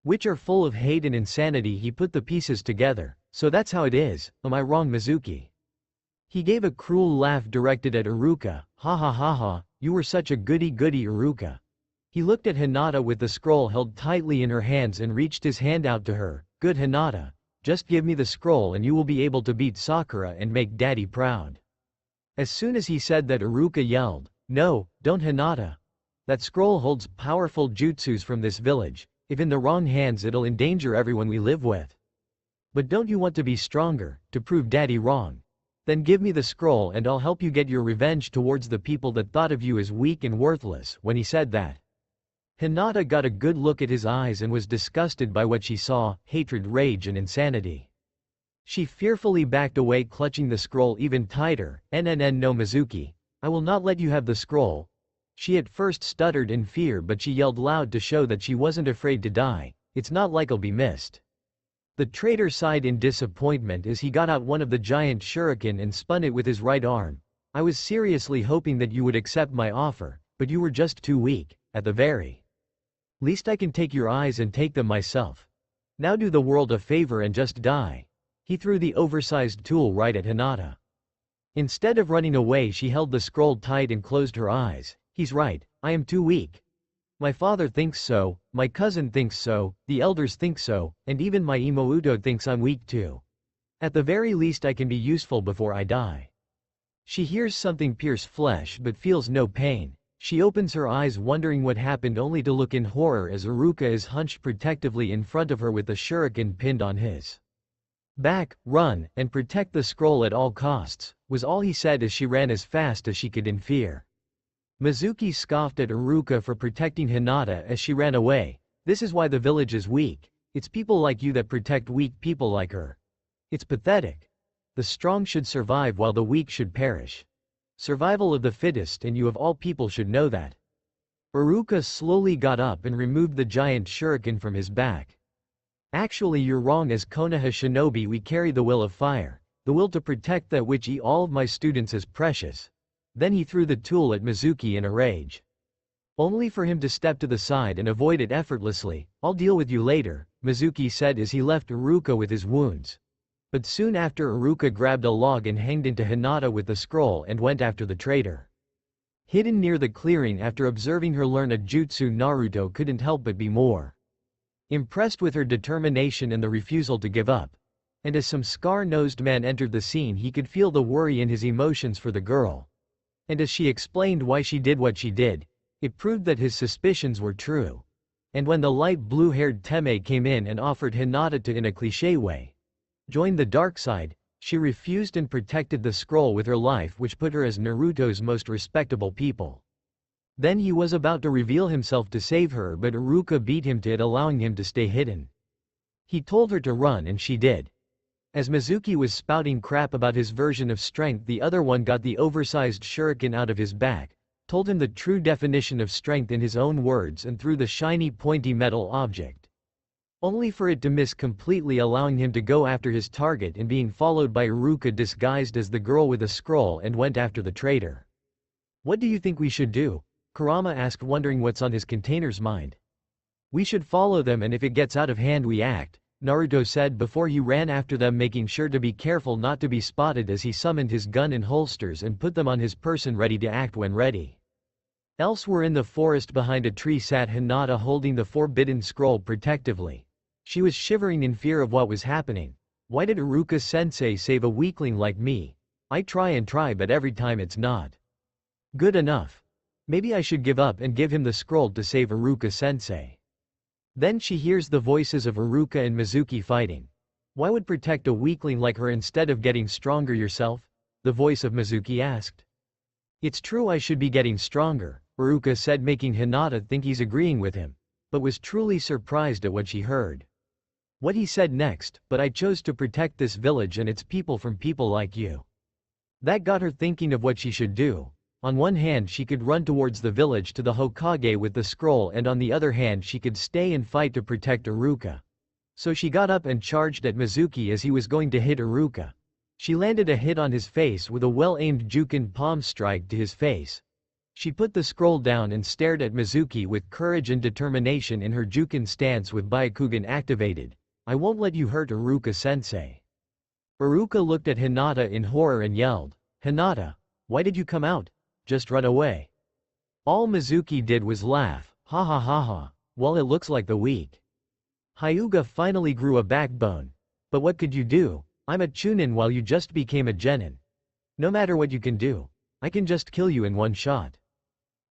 which are full of hate and insanity, he put the pieces together. So that's how it is, am I wrong, Mizuki? He gave a cruel laugh directed at Iruka. Ha ha ha ha, you were such a goody Iruka. He looked at Hinata with the scroll held tightly in her hands and reached his hand out to her. Good, Hinata. Just give me the scroll and you will be able to beat Sakura and make daddy proud. As soon as he said that, Iruka yelled, no, don't, Hinata. That scroll holds powerful jutsus from this village. If in the wrong hands, it'll endanger everyone we live with. But don't you want to be stronger, to prove daddy wrong? Then give me the scroll and I'll help you get your revenge towards the people that thought of you as weak and worthless. When he said that, Hinata got a good look at his eyes and was disgusted by what she saw: hatred, rage, and insanity. She fearfully backed away, clutching the scroll even tighter. No, Mizuki. I will not let you have the scroll. She at first stuttered in fear, but she yelled loud to show that she wasn't afraid to die. It's not like I'll be missed. The traitor sighed in disappointment as he got out one of the giant shuriken and spun it with his right arm. I was seriously hoping that you would accept my offer, but you were just too weak. At the very least, I can take your eyes and take them myself. Now do the world a favor and just die. He threw the oversized tool right at Hinata. Instead of running away, she held the scroll tight and closed her eyes. He's right, I am too weak. My father thinks so, my cousin thinks so, the elders think so, and even my Imouto thinks I'm weak too. At the very least, I can be useful before I die. She hears something pierce flesh but feels no pain. She opens her eyes, wondering what happened, only to look in horror as Iruka is hunched protectively in front of her with the shuriken pinned on his back. Run, and protect the scroll at all costs, was all he said as she ran as fast as she could in fear. Mizuki scoffed at Iruka for protecting Hinata as she ran away. This is why the village is weak. It's people like you that protect weak people like her. It's pathetic. The strong should survive while the weak should perish. Survival of the fittest, and you of all people should know that. Iruka slowly got up and removed the giant shuriken from his back. Actually, you're wrong. As Konoha shinobi, we carry the will of fire, the will to protect that which all of my students is precious. Then he threw the tool at Mizuki in a rage, only for him to step to the side and avoid it effortlessly. I'll deal with you later, Mizuki said as he left Iruka with his wounds. But soon after, Iruka grabbed a log and hanged into Hinata with the scroll and went after the traitor. Hidden near the clearing after observing her learn a jutsu, Naruto couldn't help but be more impressed with her determination and the refusal to give up. And as some scar-nosed man entered the scene, he could feel the worry in his emotions for the girl. And as she explained why she did what she did, it proved that his suspicions were true. And when the light blue-haired Teme came in and offered Hinata to, in a cliché way, join the dark side, She refused and protected the scroll with her life, which put her as Naruto's most respectable people. Then he was about to reveal himself to save her, but Iruka beat him to it, allowing him to stay hidden. He told her to run and she did. As Mizuki was spouting crap about his version of strength, the other one got the oversized shuriken out of his back, told him the true definition of strength in his own words, and threw the shiny pointy metal object. Only for it to miss completely, allowing him to go after his target and being followed by Iruka disguised as the girl with a scroll and went after the traitor. "What do you think we should do?" Kurama asked, wondering what's on his container's mind. "We should follow them, and if it gets out of hand we act," Naruto said before he ran after them, making sure to be careful not to be spotted as he summoned his gun and holsters and put them on his person, ready to act when ready. Elsewhere in the forest behind a tree sat Hinata, holding the forbidden scroll protectively. She was shivering in fear of what was happening. Why did Iruka-sensei save a weakling like me? I try and try, but every time it's not good enough. Maybe I should give up and give him the scroll to save Iruka-sensei. Then she hears the voices of Iruka and Mizuki fighting. "Why would protect a weakling like her instead of getting stronger yourself?" the voice of Mizuki asked. "It's true, I should be getting stronger," Iruka said, making Hinata think he's agreeing with him, but was truly surprised at what she heard. What he said next, "But I chose to protect this village and its people from people like you." That got her thinking of what she should do. On one hand, she could run towards the village to the Hokage with the scroll, and on the other hand she could stay and fight to protect Iruka. So she got up and charged at Mizuki as he was going to hit Iruka. She landed a hit on his face with a well-aimed Juken palm strike to his face. She put the scroll down and stared at Mizuki with courage and determination in her Juken stance with Byakugan activated. "I won't let you hurt Iruka-sensei." Iruka looked at Hinata in horror and yelled, "Hinata, why did you come out? Just run away." All Mizuki did was laugh, "Ha ha ha ha, well, it looks like the weak Hyuga finally grew a backbone. But what could you do? I'm a Chunin while you just became a Genin. No matter what you can do, I can just kill you in one shot."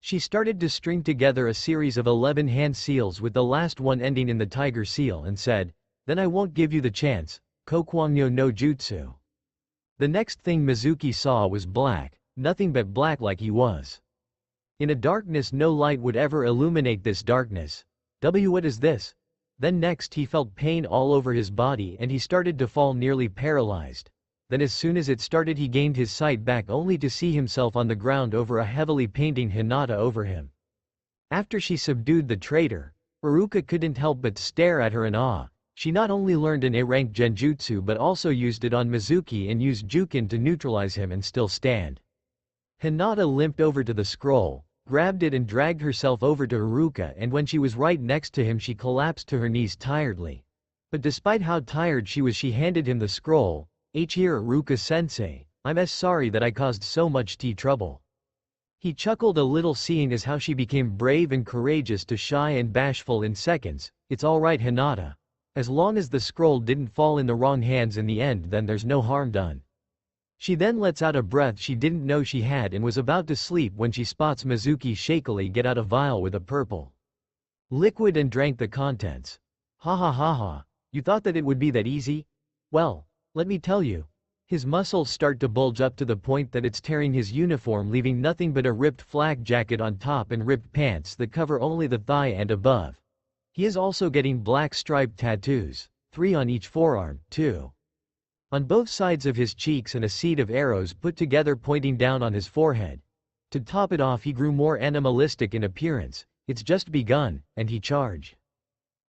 She started to string together a series of 11 hand seals, with the last one ending in the tiger seal, and said, "Then I won't give you the chance, Kokwangyo no Jutsu." The next thing Mizuki saw was black, nothing but black, like he was in a darkness no light would ever illuminate this darkness. What is this? Then next he felt pain all over his body and he started to fall, nearly paralyzed. Then as soon as it started he gained his sight back, only to see himself on the ground over a heavily painting Hinata over him. After she subdued the traitor, Iruka couldn't help but stare at her in awe. She not only learned an A-rank genjutsu but also used it on Mizuki and used Juken to neutralize him and still stand. Hinata limped over to the scroll, grabbed it and dragged herself over to Iruka, and when she was right next to him she collapsed to her knees tiredly. But despite how tired she was, she handed him the scroll. "Here, Iruka-sensei, I'm sorry that I caused so much trouble." He chuckled a little, seeing as how she became brave and courageous to shy and bashful in seconds. "It's alright, Hinata. As long as the scroll didn't fall in the wrong hands in the end, then there's no harm done." She then lets out a breath she didn't know she had and was about to sleep when she spots Mizuki shakily get out a vial with a purple liquid and drank the contents. "Ha ha ha ha, you thought that it would be that easy? Well, let me tell you." His muscles start to bulge up to the point that it's tearing his uniform, leaving nothing but a ripped flak jacket on top and ripped pants that cover only the thigh and above. He is also getting black striped tattoos, 3 on each forearm, 2 on both sides of his cheeks, and a seed of arrows put together pointing down on his forehead. To top it off, he grew more animalistic in appearance. It's just begun, and he charged.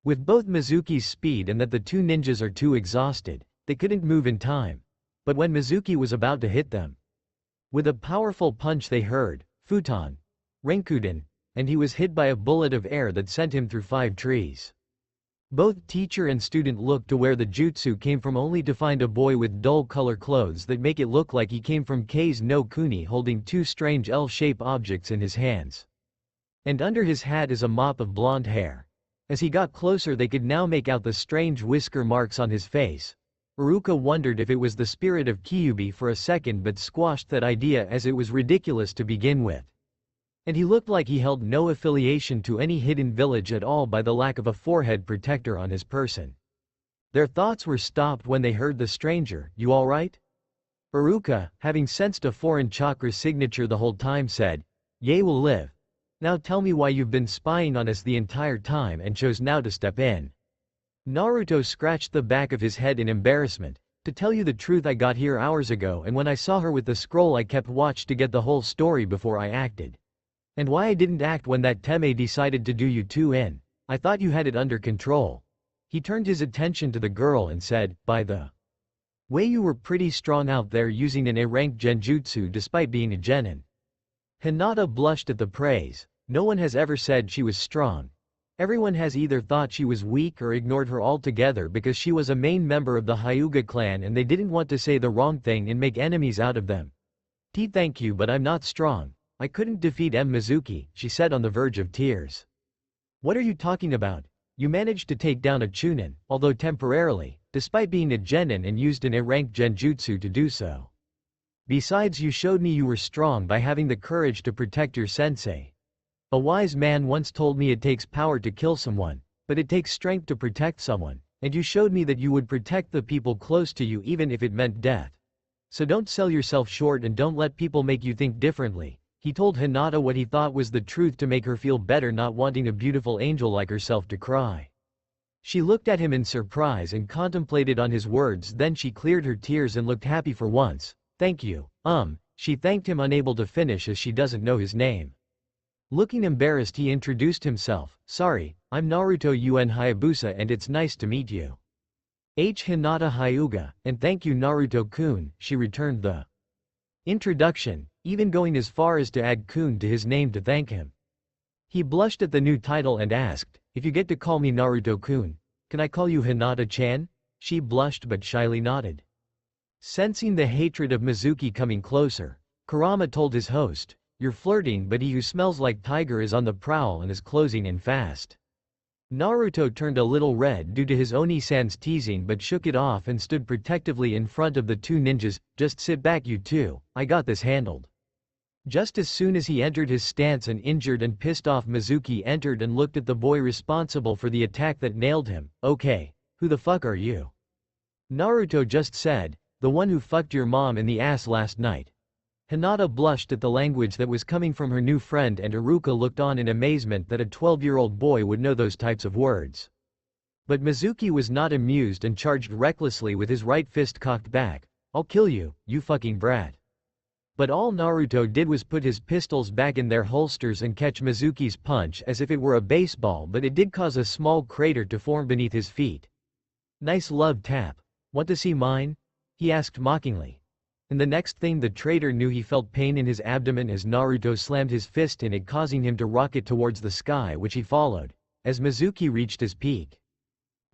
With both Mizuki's speed and that the two ninjas are too exhausted, they couldn't move in time. But when Mizuki was about to hit them with a powerful punch, they heard, "Futon, Renkuden," and he was hit by a bullet of air that sent him through 5 trees. Both teacher and student looked to where the jutsu came from, only to find a boy with dull color clothes that make it look like he came from Kei's no Kuni, holding 2 strange L-shaped objects in his hands. And under his hat is a mop of blonde hair. As he got closer they could now make out the strange whisker marks on his face. Iruka wondered if it was the spirit of Kyuubi for a second, but squashed that idea as it was ridiculous to begin with. And he looked like he held no affiliation to any hidden village at all by the lack of a forehead protector on his person. Their thoughts were stopped when they heard the stranger. "You alright?" Iruka, having sensed a foreign chakra signature the whole time said, "Ye will live. Now tell me why you've been spying on us the entire time and chose now to step in." Naruto scratched the back of his head in embarrassment. "To tell you the truth, I got here hours ago, and when I saw her with the scroll I kept watch to get the whole story before I acted. And why I didn't act when that Teme decided to do you two in. I thought you had it under control." He turned his attention to the girl and said, "By the way, you were pretty strong out there using an A-ranked genjutsu despite being a genin." Hinata blushed at the praise. No one has ever said she was strong. Everyone has either thought she was weak or ignored her altogether because she was a main member of the Hyuga clan and they didn't want to say the wrong thing and make enemies out of them. Thank you, but I'm not strong. I couldn't defeat Mizuki," she said on the verge of tears. "What are you talking about? You managed to take down a Chunin, although temporarily, despite being a genin and used an A-ranked genjutsu to do so. Besides, you showed me you were strong by having the courage to protect your sensei. A wise man once told me it takes power to kill someone, but it takes strength to protect someone, and you showed me that you would protect the people close to you even if it meant death. So don't sell yourself short and don't let people make you think differently." He told Hinata what he thought was the truth to make her feel better, not wanting a beautiful angel like herself to cry. She looked at him in surprise and contemplated on his words, then she cleared her tears and looked happy for once. "Thank you." She thanked him, unable to finish as she doesn't know his name. Looking embarrassed, he introduced himself. "Sorry, I'm Naruto UN Hayabusa and it's nice to meet you." Hinata Hyuga, and thank you Naruto-kun, she returned the introduction, even going as far as to add kun to his name to thank him. He blushed at the new title and asked, "If you get to call me Naruto-kun, can I call you Hinata-chan?" She blushed but shyly nodded. Sensing the hatred of Mizuki coming closer, Kurama told his host, "You're flirting, but he who smells like tiger is on the prowl and is closing in fast." Naruto turned a little red due to his Oni-san's teasing but shook it off and stood protectively in front of the two ninjas. "Just sit back you two, I got this handled." Just as soon as he entered his stance, an injured and pissed off Mizuki entered and looked at the boy responsible for the attack that nailed him. "Okay, who the fuck are you?" Naruto just said, "The one who fucked your mom in the ass last night." Hinata blushed at the language that was coming from her new friend and Iruka looked on in amazement that a 12-year-old boy would know those types of words. But Mizuki was not amused and charged recklessly with his right fist cocked back. "I'll kill you, you fucking brat." But all Naruto did was put his pistols back in their holsters and catch Mizuki's punch as if it were a baseball, but it did cause a small crater to form beneath his feet. "Nice love tap. Want to see mine?" he asked mockingly. And the next thing the traitor knew, he felt pain in his abdomen as Naruto slammed his fist in it, causing him to rocket towards the sky, which he followed, as Mizuki reached his peak.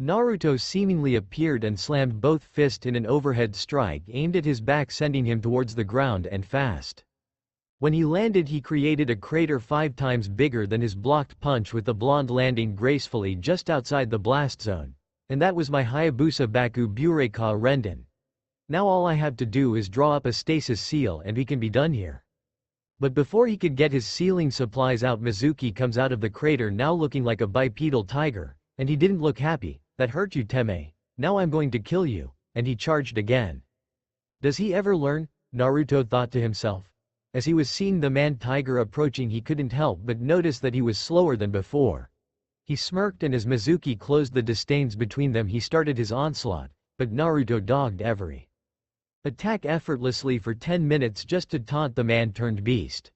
Naruto seemingly appeared and slammed both fists in an overhead strike aimed at his back, sending him towards the ground and fast. When he landed, he created a crater 5 times bigger than his blocked punch, with the blonde landing gracefully just outside the blast zone. And that was my Hayabusa Baku Bureika Renden. Now all I have to do is draw up a stasis seal and we can be done here. But before he could get his sealing supplies out, Mizuki comes out of the crater now looking like a bipedal tiger, and he didn't look happy. "That hurt you, Teme. Now I'm going to kill you," and he charged again. Does he ever learn? Naruto thought to himself. As he was seeing the man-tiger approaching, he couldn't help but notice that he was slower than before. He smirked, and as Mizuki closed the distains between them, he started his onslaught, but Naruto dogged every attack effortlessly for 10 minutes just to taunt the man-turned-beast.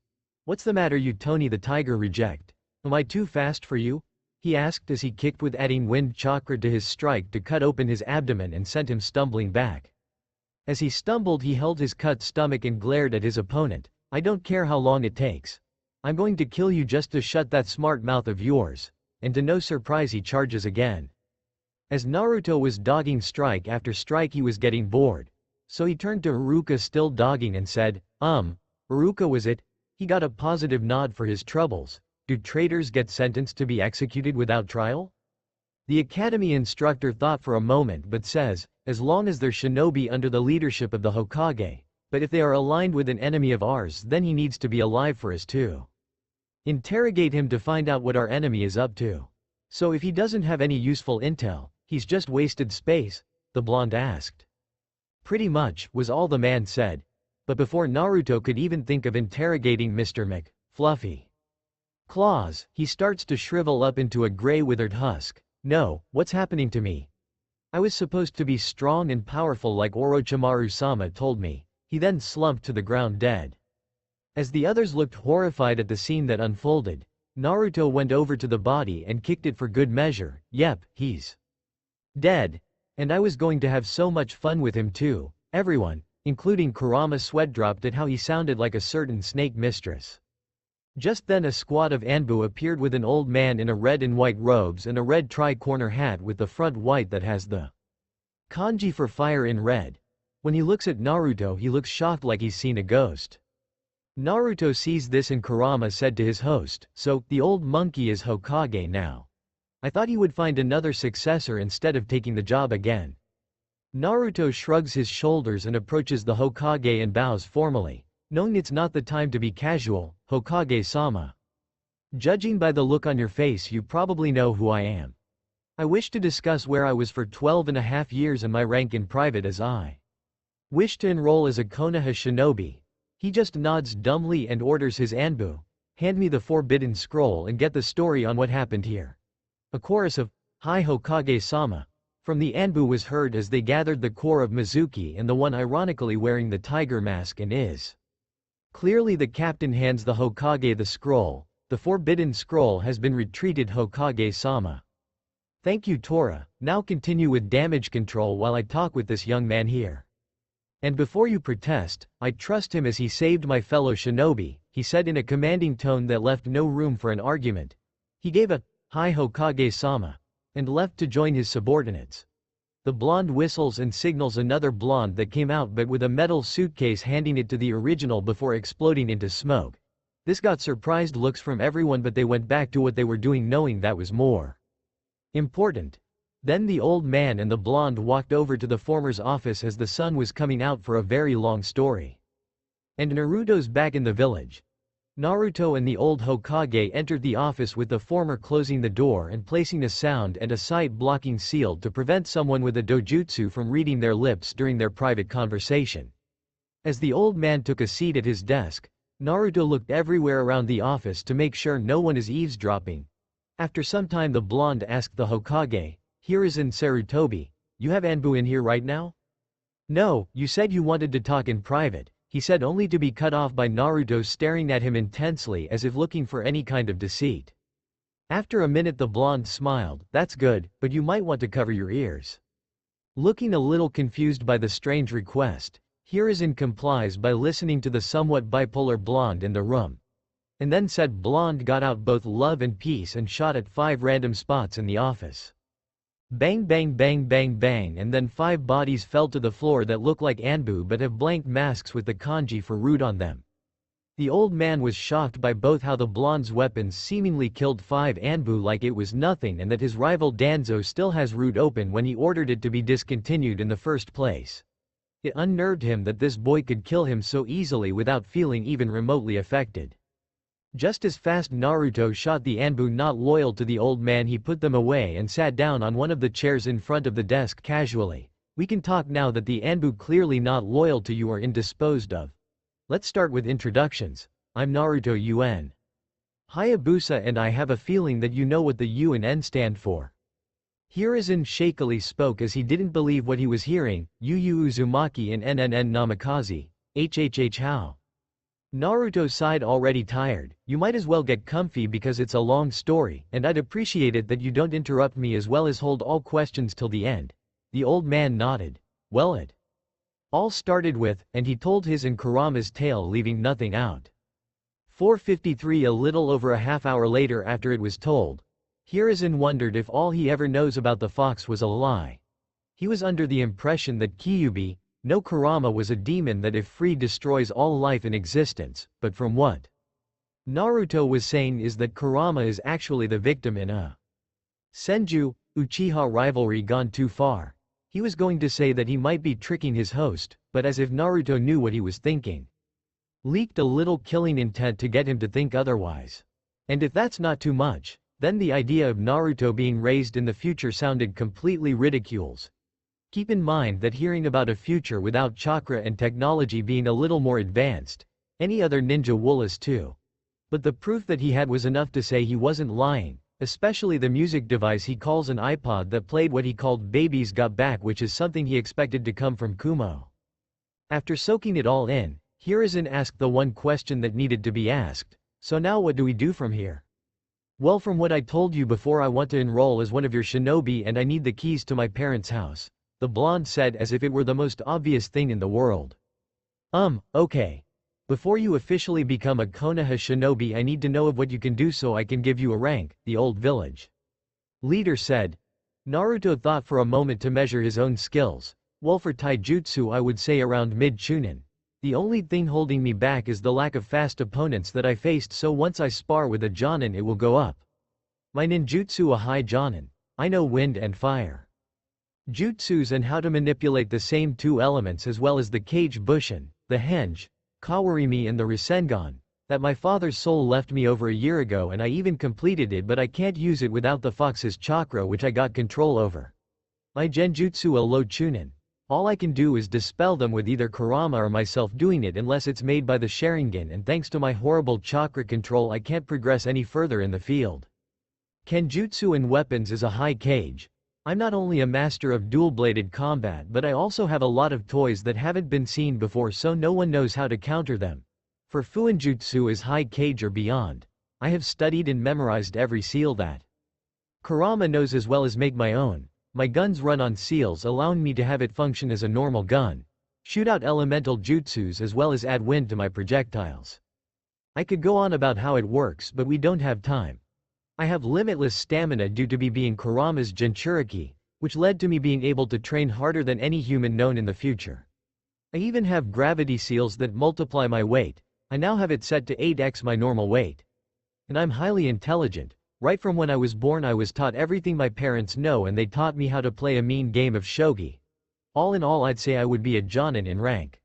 "What's the matter, you Tony the Tiger reject? Am I too fast for you?" he asked as he kicked with adding wind chakra to his strike to cut open his abdomen and sent him stumbling back. As he stumbled, he held his cut stomach and glared at his opponent. "I don't care how long it takes. I'm going to kill you just to shut that smart mouth of yours." And to no surprise, he charges again. As Naruto was dogging strike after strike, he was getting bored. So he turned to Iruka, still dogging, and said, Iruka, was it? He got a positive nod for his troubles. "Do traitors get sentenced to be executed without trial?" The academy instructor thought for a moment but says, "As long as they're shinobi under the leadership of the Hokage. But if they are aligned with an enemy of ours, then he needs to be alive for us to interrogate him to find out what our enemy is up to. So if he doesn't have any useful intel, he's just wasted space?" the blonde asked. Pretty much, was all the man said. But before Naruto could even think of interrogating Mr. Fluffy Claus, he starts to shrivel up into a gray withered husk. No, what's happening to me? I was supposed to be strong and powerful like Orochimaru-sama told me. He then slumped to the ground dead. As the others looked horrified at the scene that unfolded, Naruto went over to the body and kicked it for good measure. Yep, he's dead. And I was going to have so much fun with him too. Everyone, including Kurama, sweat-dropped at how he sounded like a certain snake mistress. Just then a squad of Anbu appeared with an old man in a red and white robes and a red tri-corner hat with the front white that has the kanji for fire in red. When he looks at Naruto, he looks shocked like he's seen a ghost. Naruto sees this and Kurama said to his host, "So, the old monkey is Hokage now. I thought he would find another successor instead of taking the job again." Naruto shrugs his shoulders and approaches the Hokage and bows formally, knowing it's not the time to be casual. "Hokage-sama. Judging by the look on your face, you probably know who I am. I wish to discuss where I was for 12.5 years and my rank in private as I wish to enroll as a Konoha shinobi." He just nods dumbly and orders his Anbu, "Hand me the forbidden scroll and get the story on what happened here." A chorus of, "Hi Hokage-sama," from the Anbu was heard as they gathered the core of Mizuki and the one ironically wearing the tiger mask and is. Clearly the captain hands the Hokage the scroll. "The forbidden scroll has been retrieved, Hokage-sama. Thank you Tora, now continue with damage control while I talk with this young man here. And before you protest, I trust him as he saved my fellow shinobi," he said in a commanding tone that left no room for an argument. He gave a, "Hi Hokage-sama," and left to join his subordinates. The blonde whistles and signals another blonde that came out but with a metal suitcase, handing it to the original before exploding into smoke. This got surprised looks from everyone, but they went back to what they were doing knowing that was more important. Then the old man and the blonde walked over to the former's office as the sun was coming out for a very long story. And Naruto's back in the village. Naruto and the old Hokage entered the office with the former closing the door and placing a sound and a sight blocking seal to prevent someone with a dojutsu from reading their lips during their private conversation. As the old man took a seat at his desk, Naruto looked everywhere around the office to make sure no one is eavesdropping. After some time the blonde asked the Hokage, "Hiruzen Sarutobi, you have Anbu in here right now?" "No, you said you wanted to talk in private," he said, only to be cut off by Naruto staring at him intensely as if looking for any kind of deceit. After a minute the blonde smiled, "That's good, but you might want to cover your ears." Looking a little confused by the strange request, Hiruzen complies by listening to the somewhat bipolar blonde in the room. And then said blonde got out both love and peace and shot at 5 random spots in the office. Bang bang bang bang bang, and then 5 bodies fell to the floor that look like Anbu but have blank masks with the kanji for root on them. The old man was shocked by both how the blonde's weapons seemingly killed 5 Anbu like it was nothing and that his rival Danzo still has root open when he ordered it to be discontinued in the first place. It unnerved him that this boy could kill him so easily without feeling even remotely affected. Just as fast Naruto shot the Anbu not loyal to the old man, he put them away and sat down on one of the chairs in front of the desk casually. "We can talk now that the Anbu clearly not loyal to you are indisposed of. Let's start with introductions. I'm Naruto UN Hayabusa and I have a feeling that you know what the U and N stand for." Hiruzen shakily spoke as he didn't believe what he was hearing. "Yu Uzumaki and NNN Namikaze. HHH how?" Naruto sighed, already tired. "You might as well get comfy because it's a long story, and I'd appreciate it that you don't interrupt me as well as hold all questions till the end." The old man nodded. "Well, it all started with," and he told his and Kurama's tale, leaving nothing out. 4:53, a little over a half hour later after it was told, Hiruzen wondered if all he ever knows about the fox was a lie. He was under the impression that Kyuubi, no Kurama, was a demon that if free destroys all life in existence, but from what Naruto was saying is that Kurama is actually the victim in a Senju, Uchiha rivalry gone too far. He was going to say that he might be tricking his host, but as if Naruto knew what he was thinking. Leaked a little killing intent to get him to think otherwise. And if that's not too much, then the idea of Naruto being raised in the future sounded completely ridiculous. Keep in mind that hearing about a future without chakra and technology being a little more advanced, any other ninja wool is too. But the proof that he had was enough to say he wasn't lying, especially the music device he calls an iPod that played what he called Baby's Got Back, which is something he expected to come from Kumo. After soaking it all in, Hiruzen asked the one question that needed to be asked. So now what do we do from here? Well, from what I told you before, I want to enroll as one of your shinobi and I need the keys to my parents' house, the blonde said as if it were the most obvious thing in the world. Okay. Before you officially become a Konoha shinobi, I need to know of what you can do so I can give you a rank, the old village leader said. Naruto thought for a moment to measure his own skills. Well, for taijutsu I would say around mid-chunin. The only thing holding me back is the lack of fast opponents that I faced, so once I spar with a jonin it will go up. My ninjutsu a high jonin. I know wind and fire jutsus and how to manipulate the same two elements, as well as the Kage Bushin, the Henge, Kawarimi and the Rasengan, that my father's soul left me over a year ago, and I even completed it, but I can't use it without the fox's chakra which I got control over. My genjutsu a low chunin. All I can do is dispel them with either Kurama or myself doing it unless it's made by the Sharingan, and thanks to my horrible chakra control I can't progress any further in the field. Kenjutsu and weapons is a high Kage. I'm not only a master of dual-bladed combat, but I also have a lot of toys that haven't been seen before, so no one knows how to counter them. For Fuinjutsu is high Kage or beyond. I have studied and memorized every seal that Kurama knows, as well as make my own. My guns run on seals, allowing me to have it function as a normal gun. Shoot out elemental jutsus as well as add wind to my projectiles. I could go on about how it works, but we don't have time. I have limitless stamina due to me being Kurama's Jinchuriki, which led to me being able to train harder than any human known in the future. I even have gravity seals that multiply my weight. I now have it set to 8x my normal weight. And I'm highly intelligent. Right from when I was born I was taught everything my parents know, and they taught me how to play a mean game of shogi. All in all, I'd say I would be a jonin in rank.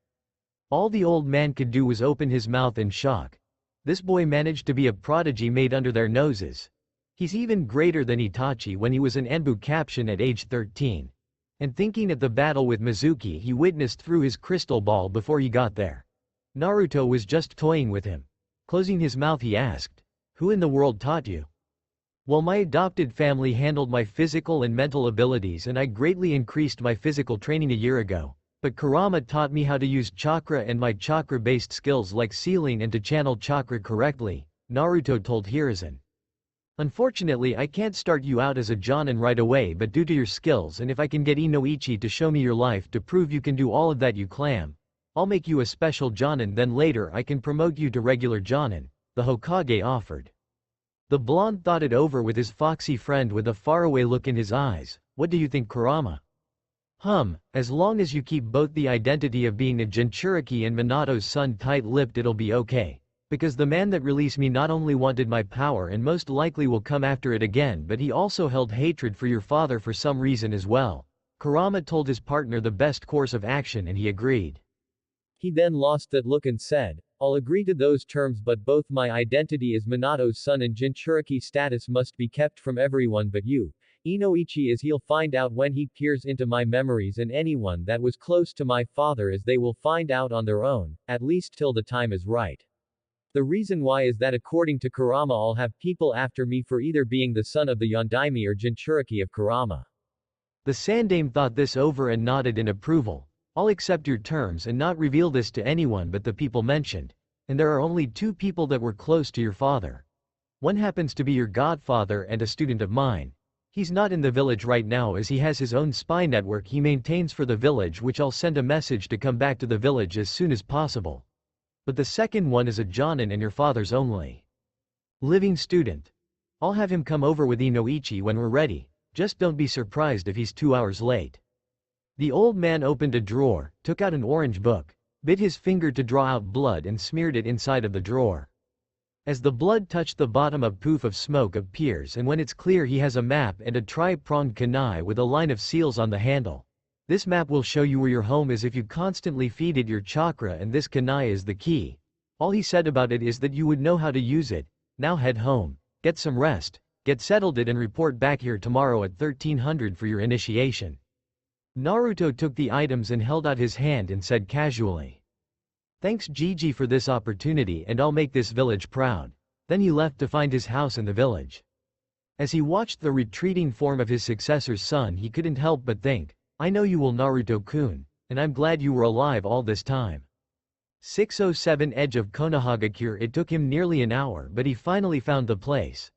All the old man could do was open his mouth in shock. This boy managed to be a prodigy made under their noses. He's even greater than Itachi when he was an Enbu captain at age 13. And thinking at the battle with Mizuki he witnessed through his crystal ball before he got there. Naruto was just toying with him. Closing his mouth he asked, "Who in the world taught you?" Well, my adopted family handled my physical and mental abilities, and I greatly increased my physical training a year ago. But Kurama taught me how to use chakra and my chakra-based skills like sealing and to channel chakra correctly, Naruto told Hiruzen. Unfortunately, I can't start you out as a jonin right away, but due to your skills, and if I can get Inoichi to show me your life to prove you can do all of that, you clam, I'll make you a special jonin, then later I can promote you to regular jonin, the Hokage offered. The blonde thought it over with his foxy friend with a faraway look in his eyes. What do you think, Kurama? As long as you keep both the identity of being a Jinchuriki and Minato's son tight-lipped, it'll be okay. Because the man that released me not only wanted my power and most likely will come after it again, but he also held hatred for your father for some reason as well. Kurama told his partner the best course of action, and he agreed. He then lost that look and said, "I'll agree to those terms, but both my identity as Minato's son and Jinchuriki status must be kept from everyone but you, Inoichi, as he'll find out when he peers into my memories, and anyone that was close to my father, as they will find out on their own, at least till the time is right. The reason why is that according to Kurama I'll have people after me for either being the son of the Yondaime or Jinchuriki of Kurama." The Sandaime thought this over and nodded in approval. "I'll accept your terms and not reveal this to anyone but the people mentioned. And there are only two people that were close to your father. One happens to be your godfather and a student of mine. He's not in the village right now as he has his own spy network he maintains for the village, which I'll send a message to come back to the village as soon as possible. But the second one is a jonin and your father's only living student. I'll have him come over with Inoichi when we're ready. Just don't be surprised if he's 2 hours late." The old man opened a drawer, took out an orange book, bit his finger to draw out blood and smeared it inside of the drawer. As the blood touched the bottom, a poof of smoke appears, and when it's clear he has a map and a tri-pronged kunai with a line of seals on the handle. This map will show you where your home is if you constantly feed it your chakra, and this kunai is the key. All he said about it is that you would know how to use it. Now head home, get some rest, get settled it, and report back here tomorrow at 1300 for your initiation. Naruto took the items and held out his hand and said casually, "Thanks Gigi for this opportunity and I'll make this village proud." Then he left to find his house in the village. As he watched the retreating form of his successor's son he couldn't help but think, "I know you will Naruto-kun, and I'm glad you were alive all this time." 607 Edge of Konohagakure. It took him nearly an hour but he finally found the place.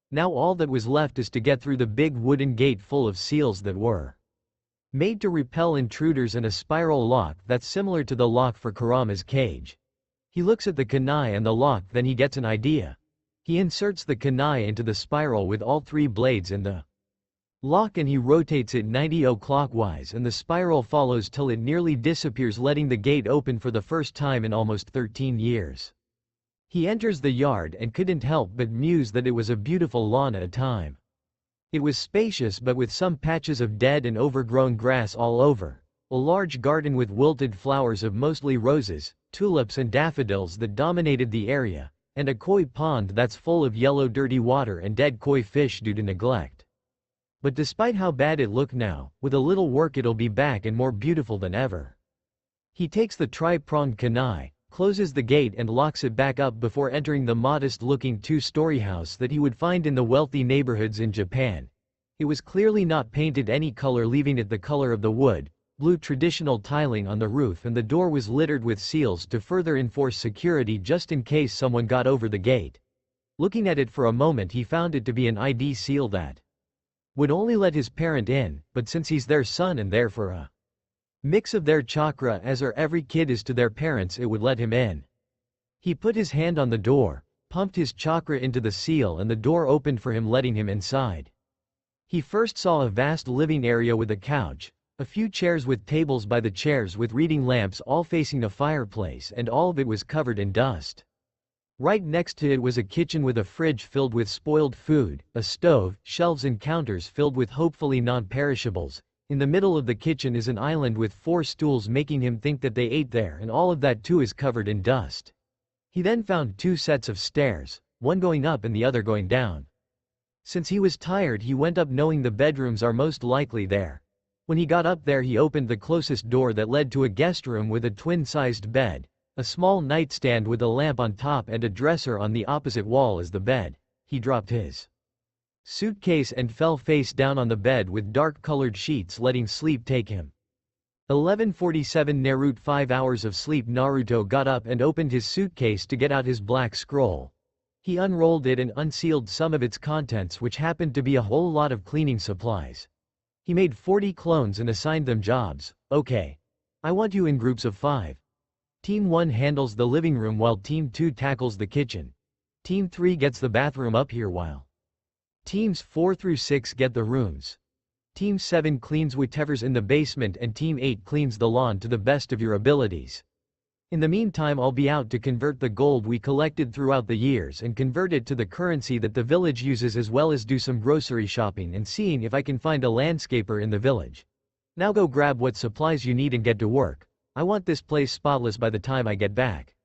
Now all that was left is to get through the big wooden gate full of seals that were made to repel intruders and a spiral lock that's similar to the lock for Kurama's cage. He looks at the kunai and the lock, then he gets an idea. He inserts the kunai into the spiral with all three blades in the lock and he rotates it 90 clockwise and the spiral follows till it nearly disappears, letting the gate open for the first time in almost 13 years. He enters the yard and couldn't help but muse that it was a beautiful lawn at a time. It was spacious but with some patches of dead and overgrown grass all over, a large garden with wilted flowers of mostly roses, tulips and daffodils that dominated the area, and a koi pond that's full of yellow dirty water and dead koi fish due to neglect. But despite how bad it looked now, with a little work it'll be back and more beautiful than ever. He takes the tri-pronged kunai, closes the gate and locks it back up before entering the modest-looking two-story house that he would find in the wealthy neighborhoods in Japan. It was clearly not painted any color, leaving it the color of the wood, blue traditional tiling on the roof, and the door was littered with seals to further enforce security just in case someone got over the gate. Looking at it for a moment he found it to be an ID seal that would only let his parent in, but since he's their son and therefore a mix of their chakra as are every kid is to their parents, it would let him in. He put his hand on the door, pumped his chakra into the seal and the door opened for him, letting him inside. He first saw a vast living area with a couch, a few chairs with tables by the chairs with reading lamps all facing a fireplace, and all of it was covered in dust. Right next to it was a kitchen with a fridge filled with spoiled food, a stove, shelves and counters filled with hopefully non-perishables. In the middle of the kitchen is an island with 4 stools, making him think that they ate there, and all of that too is covered in dust. He then found 2 sets of stairs, one going up and the other going down. Since he was tired he went up knowing the bedrooms are most likely there. When he got up there he opened the closest door that led to a guest room with a twin-sized bed, a small nightstand with a lamp on top and a dresser on the opposite wall as the bed. He dropped his suitcase and fell face down on the bed with dark-colored sheets, letting sleep take him. 11:47 Naruto. 5 hours of sleep. Naruto got up and opened his suitcase to get out his black scroll. He unrolled it and unsealed some of its contents, which happened to be a whole lot of cleaning supplies. He made 40 clones and assigned them jobs. "Okay. I want you in groups of 5. Team 1 handles the living room while Team 2 tackles the kitchen. Team 3 gets the bathroom up here while Teams 4 through 6 get the rooms. Team 7 cleans whatever's in the basement and Team 8 cleans the lawn to the best of your abilities. In the meantime I'll be out to convert the gold we collected throughout the years and convert it to the currency that the village uses, as well as do some grocery shopping and seeing if I can find a landscaper in the village. Now go grab what supplies you need and get to work. I want this place spotless by the time I get back."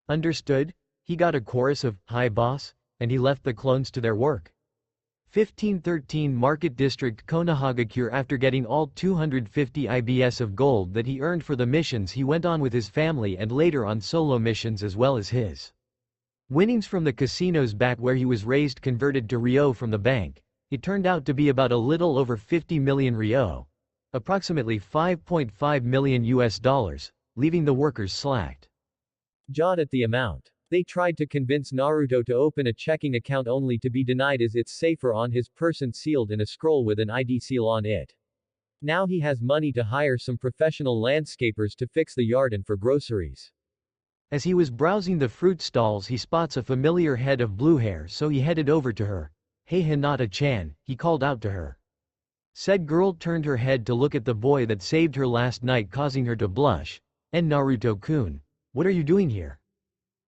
"Understood?" He got a chorus of, "Hi boss," and he left the clones to their work. 1513 Market District, Konohagakure. After getting all 250 IBS of gold that he earned for the missions, he went on with his family and later on solo missions, as well as his winnings from the casinos back where he was raised converted to Ryo from the bank. It turned out to be about a little over 50 million Ryo, approximately $5.5 million US, leaving the workers slacked jawed at the amount. They tried to convince Naruto to open a checking account only to be denied, as it's safer on his person, sealed in a scroll with an ID seal on it. Now he has money to hire some professional landscapers to fix the yard and for groceries. As he was browsing the fruit stalls he spots a familiar head of blue hair, so he headed over to her. "Hey Hinata-chan," he called out to her. Said girl turned her head to look at the boy that saved her last night, causing her to blush. "And Naruto-kun, what are you doing here?"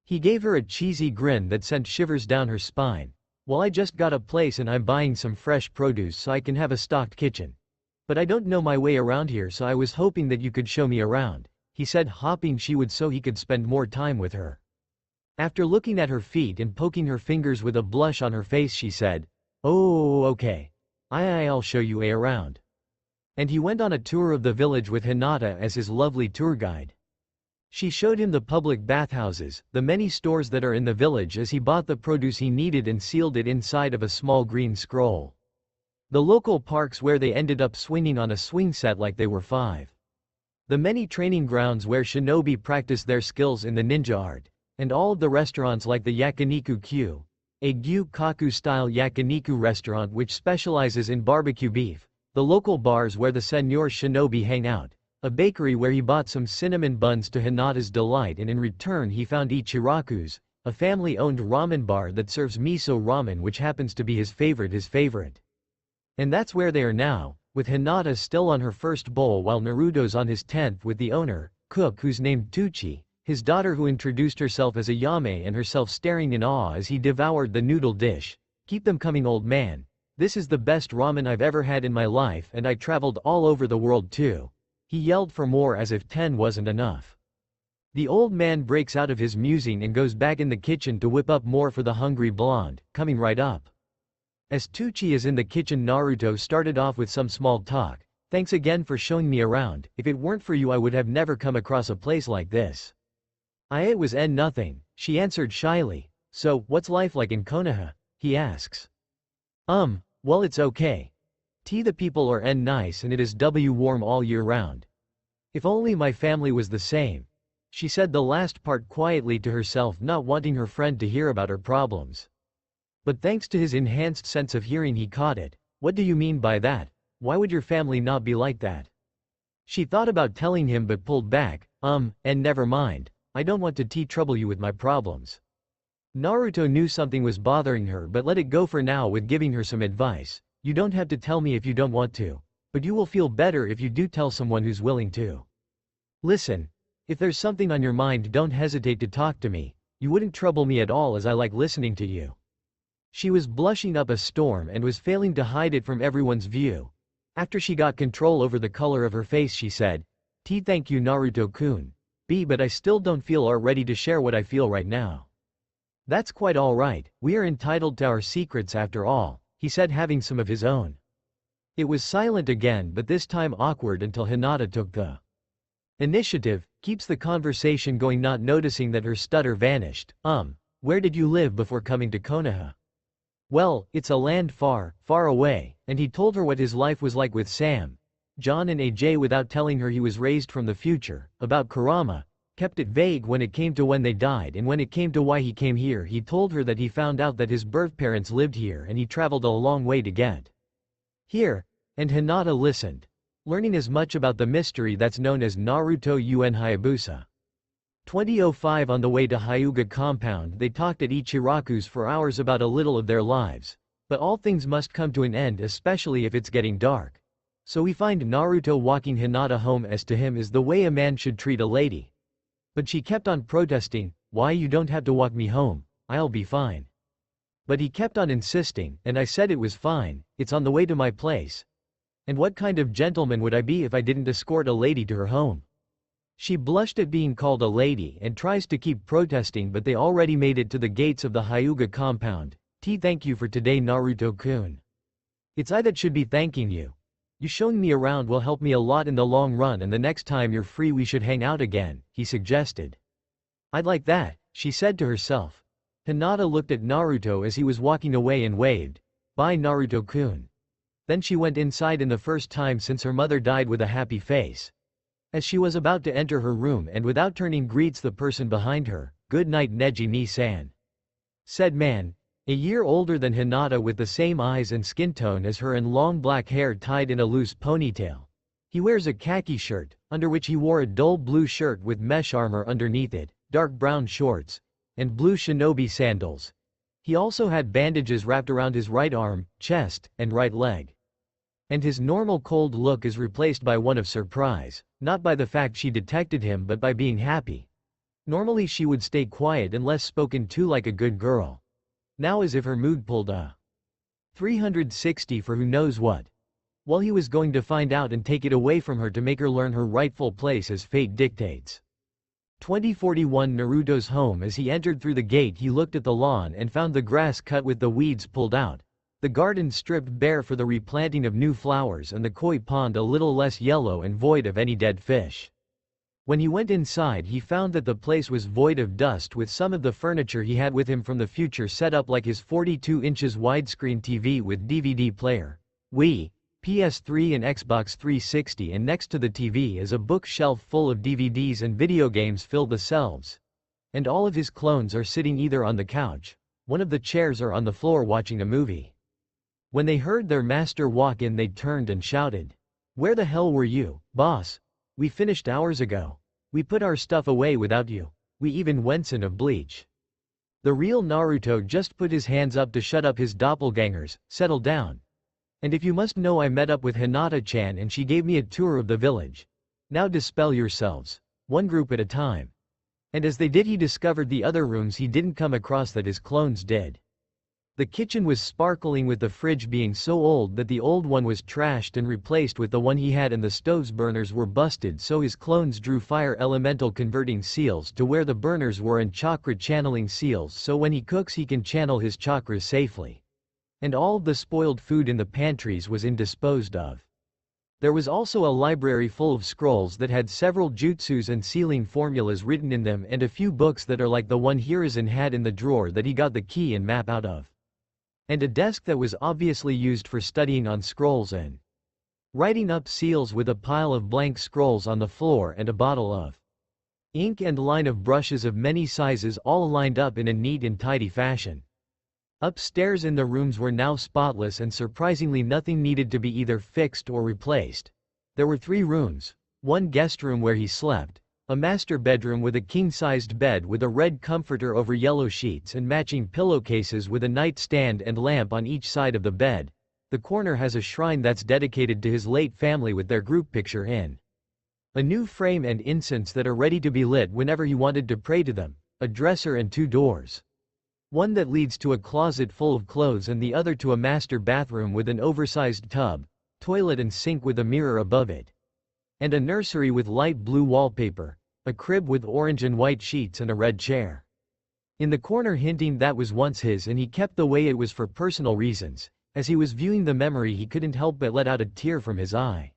He gave her a cheesy grin that sent shivers down her spine. "Well, I just got a place and I'm buying some fresh produce so I can have a stocked kitchen. But I don't know my way around here, so I was hoping that you could show me around," he said, hoping she would so he could spend more time with her. After looking at her feet and poking her fingers with a blush on her face, she said, "Oh, okay. I'll show you around." And he went on a tour of the village with Hinata as his lovely tour guide. She showed him the public bathhouses, the many stores that are in the village as he bought the produce he needed and sealed it inside of a small green scroll. The local parks where they ended up swinging on a swing set like they were 5. The many training grounds where shinobi practice their skills in the ninja art. And all of the restaurants like the Yakiniku-kyu, a Gyu-kaku-style yakiniku restaurant which specializes in barbecue beef, the local bars where the Senor Shinobi hang out, a bakery where he bought some cinnamon buns to Hinata's delight and in return he found Ichiraku's, a family-owned ramen bar that serves miso ramen which happens to be his favorite. And that's where they are now, with Hinata still on her first bowl while Naruto's on his 10th with the owner, cook who's named Tuchi, his daughter who introduced herself as a Yame and herself staring in awe as he devoured the noodle dish. Keep them coming, old man. This is the best ramen I've ever had in my life and I traveled all over the world too. He yelled for more as if 10 wasn't enough. The old man breaks out of his musing and goes back in the kitchen to whip up more for the hungry blonde, coming right up. As Tuchi is in the kitchen, Naruto started off with some small talk. Thanks again for showing me around. If it weren't for you I would have never come across a place like this. It was nothing, she answered shyly. So, what's life like in Konoha? He asks. Well it's okay. The people are nice and it is warm all year round. If only my family was the same. She said the last part quietly to herself, not wanting her friend to hear about her problems. But thanks to his enhanced sense of hearing he caught it. What do you mean by that? Why would your family not be like that? She thought about telling him but pulled back. And never mind. I don't want to trouble you with my problems. Naruto knew something was bothering her but let it go for now with giving her some advice. You don't have to tell me if you don't want to. But you will feel better if you do tell someone who's willing to. Listen. If there's something on your mind don't hesitate to talk to me. You wouldn't trouble me at all as I like listening to you. She was blushing up a storm and was failing to hide it from everyone's view. After she got control over the color of her face she said, Thank you Naruto-kun. But I still don't feel ready to share what I feel right now. That's quite alright, we are entitled to our secrets after all, he said, having some of his own. It was silent again but this time awkward until Hinata took the initiative, keeps the conversation going not noticing that her stutter vanished. Where did you live before coming to Konoha? Well, it's a land far, far away, and he told her what his life was like with Sam, John and AJ without telling her he was raised from the future. About Kurama, kept it vague when it came to when they died, and when it came to why he came here he told her that he found out that his birth parents lived here and he traveled a long way to get here, and Hinata listened, learning as much about the mystery that's known as Naruto UN Hayabusa. 2005 On the way to Hyuga compound they talked at Ichiraku's for hours about a little of their lives. But all things must come to an end, especially if it's getting dark. So we find Naruto walking Hinata home as to him is the way a man should treat a lady. But she kept on protesting, why you don't have to walk me home, I'll be fine. But he kept on insisting, and I said it was fine, it's on the way to my place. And what kind of gentleman would I be if I didn't escort a lady to her home? She blushed at being called a lady and tries to keep protesting but they already made it to the gates of the Hyuga compound. Thank you for today Naruto-kun. It's I that should be thanking you. You showing me around will help me a lot in the long run and the next time you're free we should hang out again, he suggested. I'd like that, she said to herself. Hinata looked at Naruto as he was walking away and waved. Bye Naruto-kun. Then she went inside in the first time since her mother died with a happy face. As she was about to enter her room and without turning greets the person behind her, good night Neji ni-san. Said man, a year older than Hinata with the same eyes and skin tone as her and long black hair tied in a loose ponytail. He wears a khaki shirt, under which he wore a dull blue shirt with mesh armor underneath it, dark brown shorts, and blue shinobi sandals. He also had bandages wrapped around his right arm, chest, and right leg. And his normal cold look is replaced by one of surprise, not by the fact she detected him but by being happy. Normally she would stay quiet and less spoken to like a good girl. Now as if her mood pulled a 360 for who knows what. Well, he was going to find out and take it away from her to make her learn her rightful place as fate dictates. 2041 Naruto's home. As he entered through the gate he looked at the lawn and found the grass cut with the weeds pulled out. The garden stripped bare for the replanting of new flowers and the koi pond a little less yellow and void of any dead fish. When he went inside he found that the place was void of dust with some of the furniture he had with him from the future set up like his 42 inches widescreen TV with DVD player, Wii, PS3 and Xbox 360, and next to the TV is a bookshelf full of DVDs and video games fill the shelves. And all of his clones are sitting either on the couch, one of the chairs, or on the floor watching a movie. When they heard their master walk in they turned and shouted, "Where the hell were you, boss? We finished hours ago. We put our stuff away without you. We even went in of bleach." The real Naruto just put his hands up to shut up his doppelgangers, settle down. "And if you must know, I met up with Hinata-chan and she gave me a tour of the village. Now dispel yourselves, one group at a time." And as they did he discovered the other rooms he didn't come across that his clones did. The kitchen was sparkling with the fridge being so old that the old one was trashed and replaced with the one he had, and the stove's burners were busted so his clones drew fire elemental converting seals to where the burners were and chakra channeling seals so when he cooks he can channel his chakras safely. And all of the spoiled food in the pantries was indisposed of. There was also a library full of scrolls that had several jutsus and sealing formulas written in them and a few books that are like the one Hiruzen had in the drawer that he got the key and map out of. And a desk that was obviously used for studying on scrolls and writing up seals with a pile of blank scrolls on the floor and a bottle of ink and line of brushes of many sizes all lined up in a neat and tidy fashion. Upstairs in the rooms were now spotless and surprisingly nothing needed to be either fixed or replaced. There were 3 rooms, one guest room where he slept, a master bedroom with a king-sized bed with a red comforter over yellow sheets and matching pillowcases with a nightstand and lamp on each side of the bed. The corner has a shrine that's dedicated to his late family with their group picture in a new frame and incense that are ready to be lit whenever he wanted to pray to them, a dresser and 2 doors. One that leads to a closet full of clothes and the other to a master bathroom with an oversized tub, toilet and sink with a mirror above it. And a nursery with light blue wallpaper, a crib with orange and white sheets and a red chair. In the corner hinting that was once his and he kept the way it was for personal reasons. As he was viewing the memory he couldn't help but let out a tear from his eye.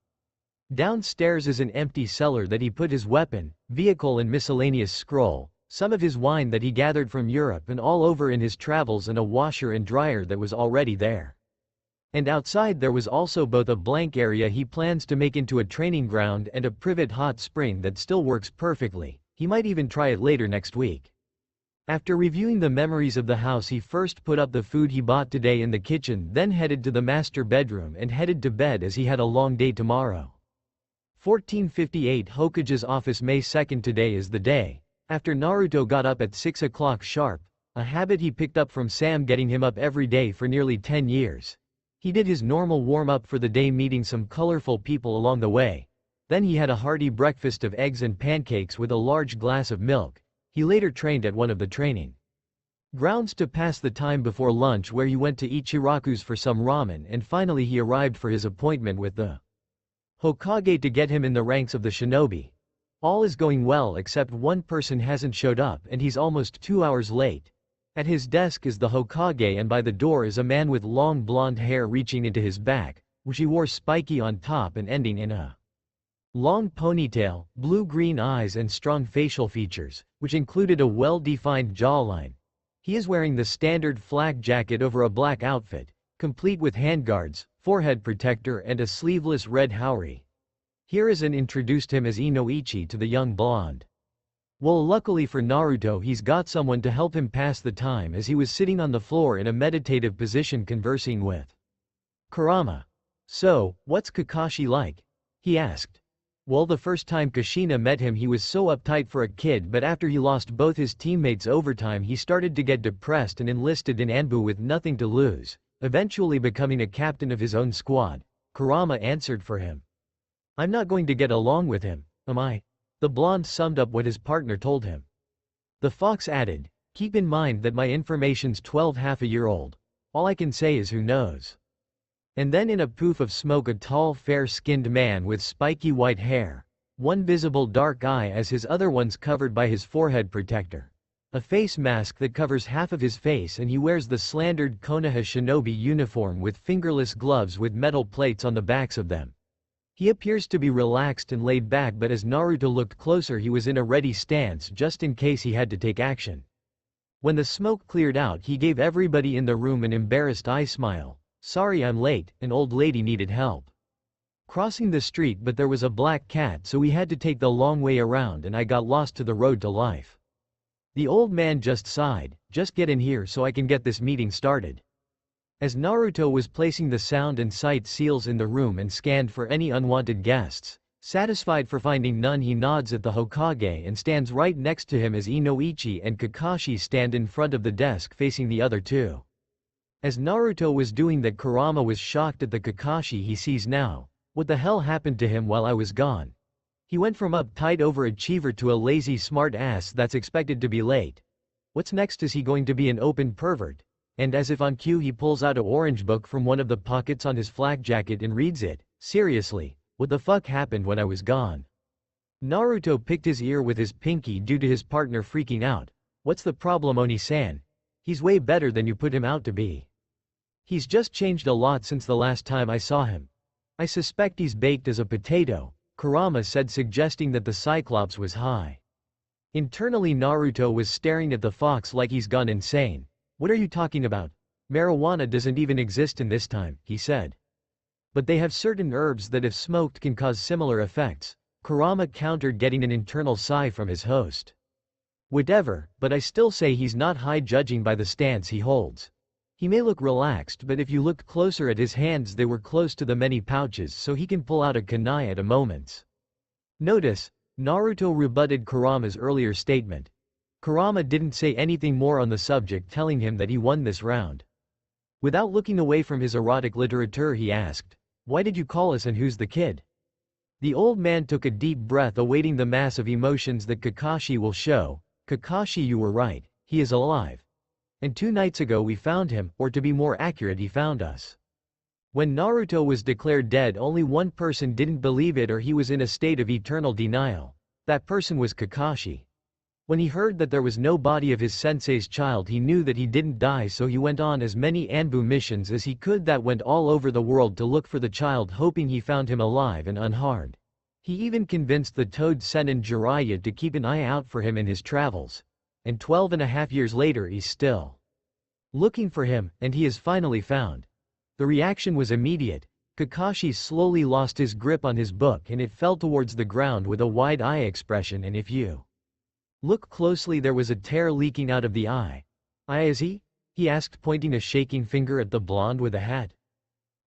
Downstairs is an empty cellar that he put his weapon, vehicle and miscellaneous scroll, some of his wine that he gathered from Europe and all over in his travels, and a washer and dryer that was already there. And outside there was also both a blank area he plans to make into a training ground and a private hot spring that still works perfectly. He might even try it later next week. After reviewing the memories of the house he first put up the food he bought today in the kitchen, then headed to the master bedroom and headed to bed as he had a long day tomorrow. 1458 Hokage's office, May 2nd. Today is the day after Naruto got up at 6 o'clock sharp, a habit he picked up from Sam getting him up every day for nearly 10 years. He did his normal warm-up for the day, meeting some colorful people along the way. Then he had a hearty breakfast of eggs and pancakes with a large glass of milk. He later trained at one of the training grounds to pass the time before lunch, where he went to Ichiraku's for some ramen, and finally he arrived for his appointment with the Hokage to get him in the ranks of the shinobi. All is going well except one person hasn't showed up and he's almost 2 hours late. At his desk is the Hokage and by the door is a man with long blonde hair reaching into his back, which he wore spiky on top and ending in a long ponytail, blue-green eyes and strong facial features, which included a well-defined jawline. He is wearing the standard flak jacket over a black outfit, complete with handguards, forehead protector and a sleeveless red haori. Hiruzen introduced him as Inoichi to the young blonde. Well, luckily for Naruto he's got someone to help him pass the time, as he was sitting on the floor in a meditative position conversing with Kurama. "So, what's Kakashi like?" he asked. Well, the first time Kushina met him he was so uptight for a kid, but after he lost both his teammates overtime he started to get depressed and enlisted in Anbu with nothing to lose, eventually becoming a captain of his own squad. Kurama answered for him. "I'm not going to get along with him, am I?" The blonde summed up what his partner told him. The fox added, "Keep in mind that my information's 12 half a year old. All I can say is who knows." And then in a poof of smoke a tall fair-skinned man with spiky white hair, one visible dark eye as his other ones covered by his forehead protector, A face mask that covers half of his face, and he wears the slandered Konoha shinobi uniform with fingerless gloves with metal plates on the backs of them. He appears to be relaxed and laid back, but as Naruto looked closer he was in a ready stance just in case he had to take action. When the smoke cleared out he gave everybody in the room an embarrassed eye smile. "Sorry I'm late, an old lady needed help crossing the street, but there was a black cat so we had to take the long way around and I got lost to the road to life." The old man just sighed. "Just get in here so I can get this meeting started." As Naruto was placing the sound and sight seals in the room and scanned for any unwanted guests, satisfied for finding none, he nods at the Hokage and stands right next to him as Inoichi and Kakashi stand in front of the desk facing the other two. As Naruto was doing that, Kurama was shocked at the Kakashi he sees now. "What the hell happened to him while I was gone? He went from uptight overachiever to a lazy smart ass that's expected to be late. What's next? Is he going to be an open pervert?" And as if on cue he pulls out an orange book from one of the pockets on his flak jacket and reads it. "Seriously, what the fuck happened when I was gone?" Naruto picked his ear with his pinky due to his partner freaking out. "What's the problem, Oni-san? He's way better than you put him out to be. He's just changed a lot since the last time I saw him. I suspect he's baked as a potato," Kurama said, suggesting that the Cyclops was high. Internally Naruto was staring at the fox like he's gone insane. "What are you talking about? Marijuana doesn't even exist in this time," he said. "But they have certain herbs that if smoked can cause similar effects," Kurama countered, getting an internal sigh from his host. "Whatever, but I still say he's not high judging by the stance he holds. He may look relaxed, but if you looked closer at his hands they were close to the many pouches so he can pull out a kunai at a moment's notice." Naruto rebutted Kurama's earlier statement. Kurama didn't say anything more on the subject, telling him that he won this round. Without looking away from his erotic literature he asked, "Why did you call us and who's the kid?" The old man took a deep breath, awaiting the mass of emotions that Kakashi will show. "Kakashi, you were right, he is alive. And 2 nights ago we found him, or to be more accurate he found us." When Naruto was declared dead only one person didn't believe it, or he was in a state of eternal denial. That person was Kakashi. When he heard that there was no body of his sensei's child he knew that he didn't die, so he went on as many Anbu missions as he could that went all over the world to look for the child, hoping he found him alive and unharmed. He even convinced the Toad Sennin Jiraiya to keep an eye out for him in his travels. And 12.5 years later he's still looking for him, and he is finally found. The reaction was immediate. Kakashi slowly lost his grip on his book and it fell towards the ground with a wide eye expression, and if you look closely there was a tear leaking out of the eye. "Is he?" he asked, pointing a shaking finger at the blonde with a hat.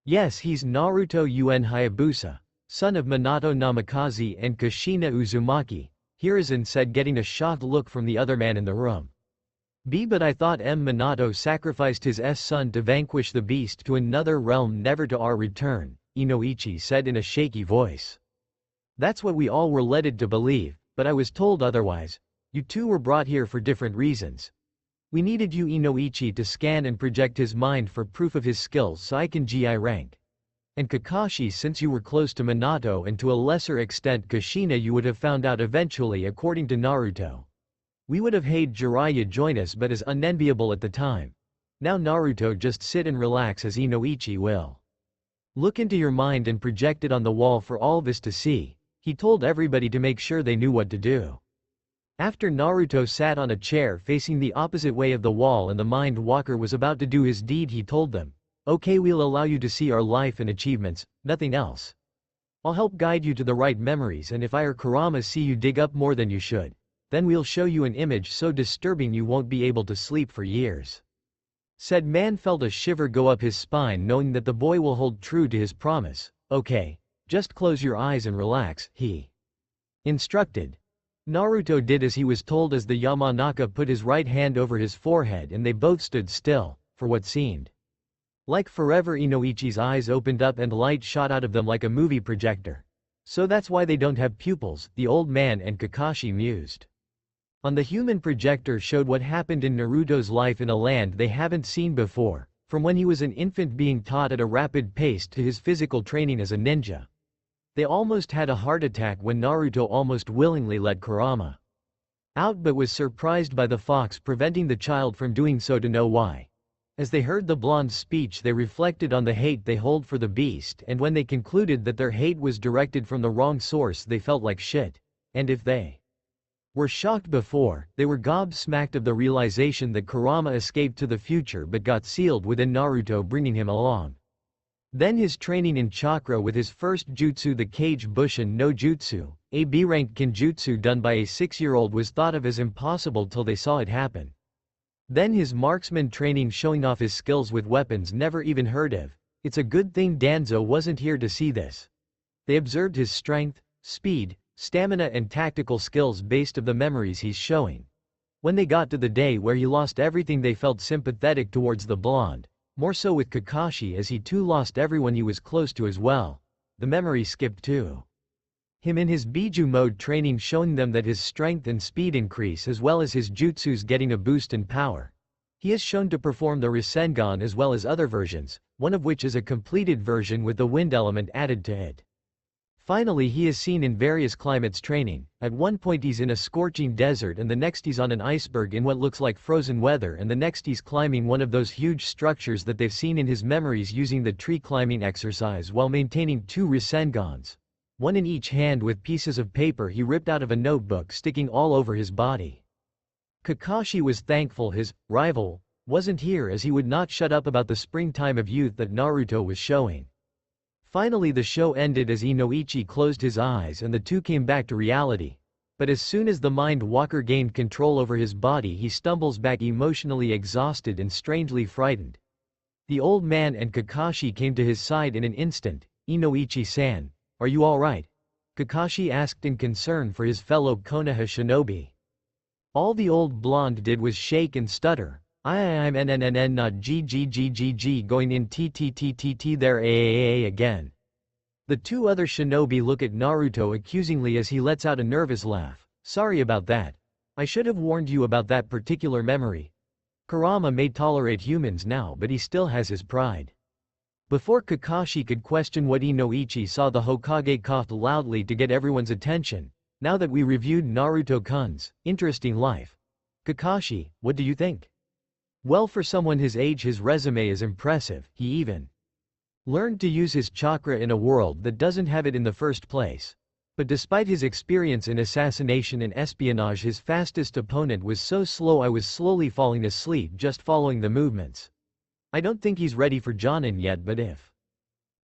"Yes, he's Naruto Un Hayabusa, son of Minato Namikaze and Kushina Uzumaki," Hiruzen said, getting a shocked look from the other man in the room. But I thought Minato sacrificed his son to vanquish the beast to another realm, never to our return," Inoichi said in a shaky voice. "That's what we all were led to believe, but I was told otherwise. You two were brought here for different reasons. We needed you, Inoichi, to scan and project his mind for proof of his skills so I can GI rank. And Kakashi, since you were close to Minato and to a lesser extent Kushina, you would have found out eventually, according to Naruto. We would have had Jiraiya join us, but as unenviable at the time. Now Naruto, just sit and relax as Inoichi will look into your mind and project it on the wall for all of us to see." He told everybody to make sure they knew what to do. After Naruto sat on a chair facing the opposite way of the wall and the Mind Walker was about to do his deed, he told them, "Okay, we'll allow you to see our life and achievements, nothing else. I'll help guide you to the right memories, and if I or Kurama see you dig up more than you should, then we'll show you an image so disturbing you won't be able to sleep for years." Said man felt a shiver go up his spine, knowing that the boy will hold true to his promise. "Okay, just close your eyes and relax," he instructed. Naruto did as he was told as the Yamanaka put his right hand over his forehead and they both stood still, for what seemed like forever. Inoichi's eyes opened up and light shot out of them like a movie projector. "So that's why they don't have pupils," the old man and Kakashi mused. On the human projector showed what happened in Naruto's life in a land they haven't seen before, from when he was an infant being taught at a rapid pace to his physical training as a ninja. They almost had a heart attack when Naruto almost willingly let Kurama out but was surprised by the fox preventing the child from doing so to know why. As they heard the blonde's speech they reflected on the hate they hold for the beast, and when they concluded that their hate was directed from the wrong source they felt like shit. And if they were shocked before, they were gobsmacked of the realization that Kurama escaped to the future but got sealed within Naruto, bringing him along. Then his training in chakra with his first jutsu, the Kage Bushin no Jutsu, a B-ranked kinjutsu done by a 6-year-old, was thought of as impossible till they saw it happen. Then his marksman training, showing off his skills with weapons never even heard of. It's a good thing Danzo wasn't here to see this. They observed his strength, speed, stamina and tactical skills based of the memories he's showing. When they got to the day where he lost everything they felt sympathetic towards the blonde. More so with Kakashi, as he too lost everyone he was close to as well. The memory skipped to him in his Biju mode training, showing them that his strength and speed increase as well as his jutsus getting a boost in power. He is shown to perform the Rasengan as well as other versions, one of which is a completed version with the wind element added to it. Finally he is seen in various climates training. At one point he's in a scorching desert, and the next he's on an iceberg in what looks like frozen weather, and the next he's climbing one of those huge structures that they've seen in his memories using the tree climbing exercise while maintaining 2 Rasengans. One in each hand with pieces of paper he ripped out of a notebook sticking all over his body. Kakashi was thankful his rival wasn't here, as he would not shut up about the springtime of youth that Naruto was showing. Finally the show ended as Inoichi closed his eyes and the two came back to reality. But as soon as the Mind Walker gained control over his body he stumbles back emotionally exhausted and strangely frightened. The old man and Kakashi came to his side in an instant. Inoichi-san, are you alright? Kakashi asked in concern for his fellow Konoha shinobi. All the old blonde did was shake and stutter. I'm not ggggg going in tttt there again. The two other shinobi look at Naruto accusingly as he lets out a nervous laugh. Sorry about that. I should have warned you about that particular memory. Kurama may tolerate humans now, but he still has his pride. Before Kakashi could question what Inoichi saw, the Hokage coughed loudly to get everyone's attention. Now that we reviewed Naruto-kun's interesting life. Kakashi, what do you think? Well, for someone his age his resume is impressive. He even learned to use his chakra in a world that doesn't have it in the first place. But despite his experience in assassination and espionage, his fastest opponent was so slow I was slowly falling asleep just following the movements. I don't think he's ready for Jonin yet, but if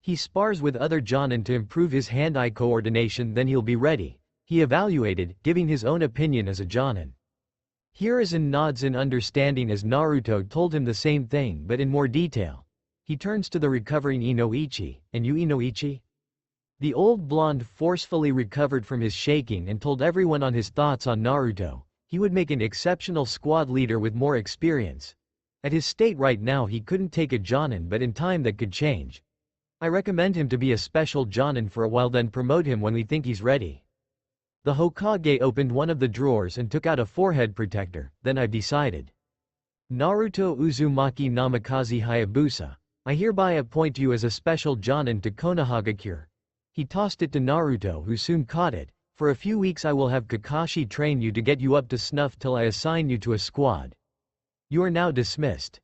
he spars with other Jonin to improve his hand-eye coordination then he'll be ready, he evaluated, giving his own opinion as a Jonin. Hiruzen nods in understanding as Naruto told him the same thing but in more detail. He turns to the recovering Inoichi. And you, Inoichi? The old blonde forcefully recovered from his shaking and told everyone on his thoughts on Naruto. He would make an exceptional squad leader with more experience. At his state right now he couldn't take a Jonin, but in time that could change. I recommend him to be a special Jonin for a while, then promote him when we think he's ready. The Hokage opened one of the drawers and took out a forehead protector. Then I've decided. Naruto Uzumaki Namikaze Hayabusa. I hereby appoint you as a special Jonin to Konohagakure. He tossed it to Naruto, who soon caught it. For a few weeks I will have Kakashi train you to get you up to snuff till I assign you to a squad. You are now dismissed.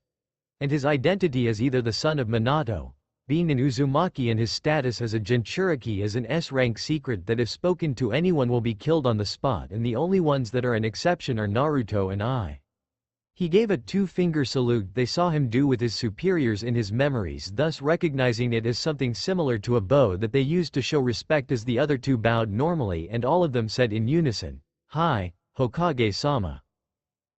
And his identity as either the son of Minato, being an Uzumaki, and his status as a Jinchuriki is an S-rank secret that if spoken to anyone will be killed on the spot, and the only ones that are an exception are Naruto and I. He gave a 2-finger salute they saw him do with his superiors in his memories, thus recognizing it as something similar to a bow that they used to show respect, as the other two bowed normally and all of them said in unison, "Hi, Hokage-sama."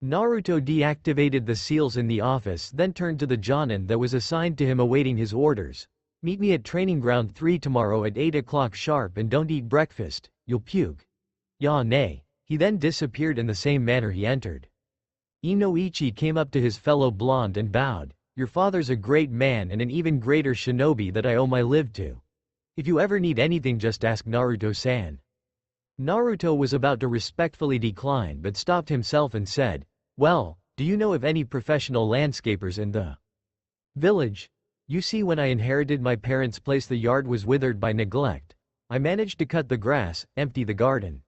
Naruto deactivated the seals in the office, then turned to the Jonin that was assigned to him awaiting his orders. Meet me at Training Ground 3 tomorrow at 8 o'clock sharp and don't eat breakfast, you'll puke. Ya nay. He then disappeared in the same manner he entered. Inoichi came up to his fellow blonde and bowed. Your father's a great man and an even greater shinobi that I owe my live to. If you ever need anything just ask Naruto-san. Naruto was about to respectfully decline but stopped himself and said, well, do you know of any professional landscapers in the village? You see, when I inherited my parents' place the yard was withered by neglect. I managed to cut the grass, empty the garden.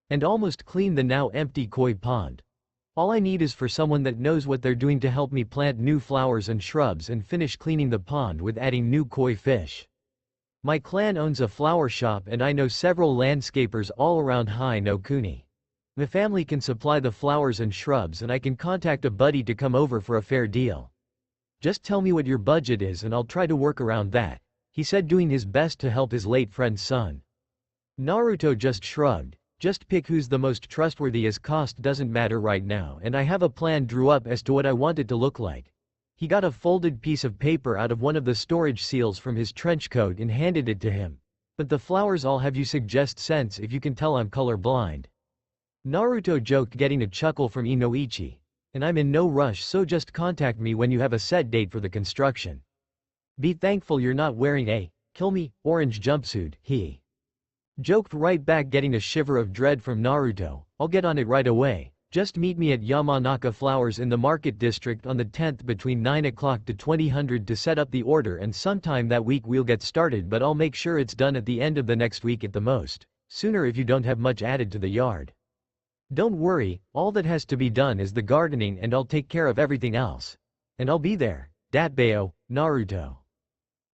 and almost clean the now empty koi pond. All I need is for someone that knows what they're doing to help me plant new flowers and shrubs and finish cleaning the pond with adding new koi fish. My clan owns a flower shop and I know several landscapers all around Hai no Kuni. The family can supply the flowers and shrubs and I can contact a buddy to come over for a fair deal. Just tell me what your budget is and I'll try to work around that, he said, doing his best to help his late friend's son. Naruto just shrugged. Just pick who's the most trustworthy, as cost doesn't matter right now, and I have a plan drew up as to what I want it to look like. He got a folded piece of paper out of one of the storage seals from his trench coat and handed it to him. But the flowers all have, you suggest, sense if you can tell I'm color blind. Naruto joked, getting a chuckle from Inoichi. And I'm in no rush, so just contact me when you have a set date for the construction. Be thankful you're not wearing a kill me orange jumpsuit, he joked right back, getting a shiver of dread from Naruto. I'll get on it right away. Just meet me at Yamanaka Flowers in the Market District on the 10th between 9 o'clock to 2000 to set up the order, and sometime that week we'll get started, but I'll make sure it's done at the end of the next week at the most. Sooner if you don't have much added to the yard. Don't worry, all that has to be done is the gardening and I'll take care of everything else. And I'll be there. Datbeo, Naruto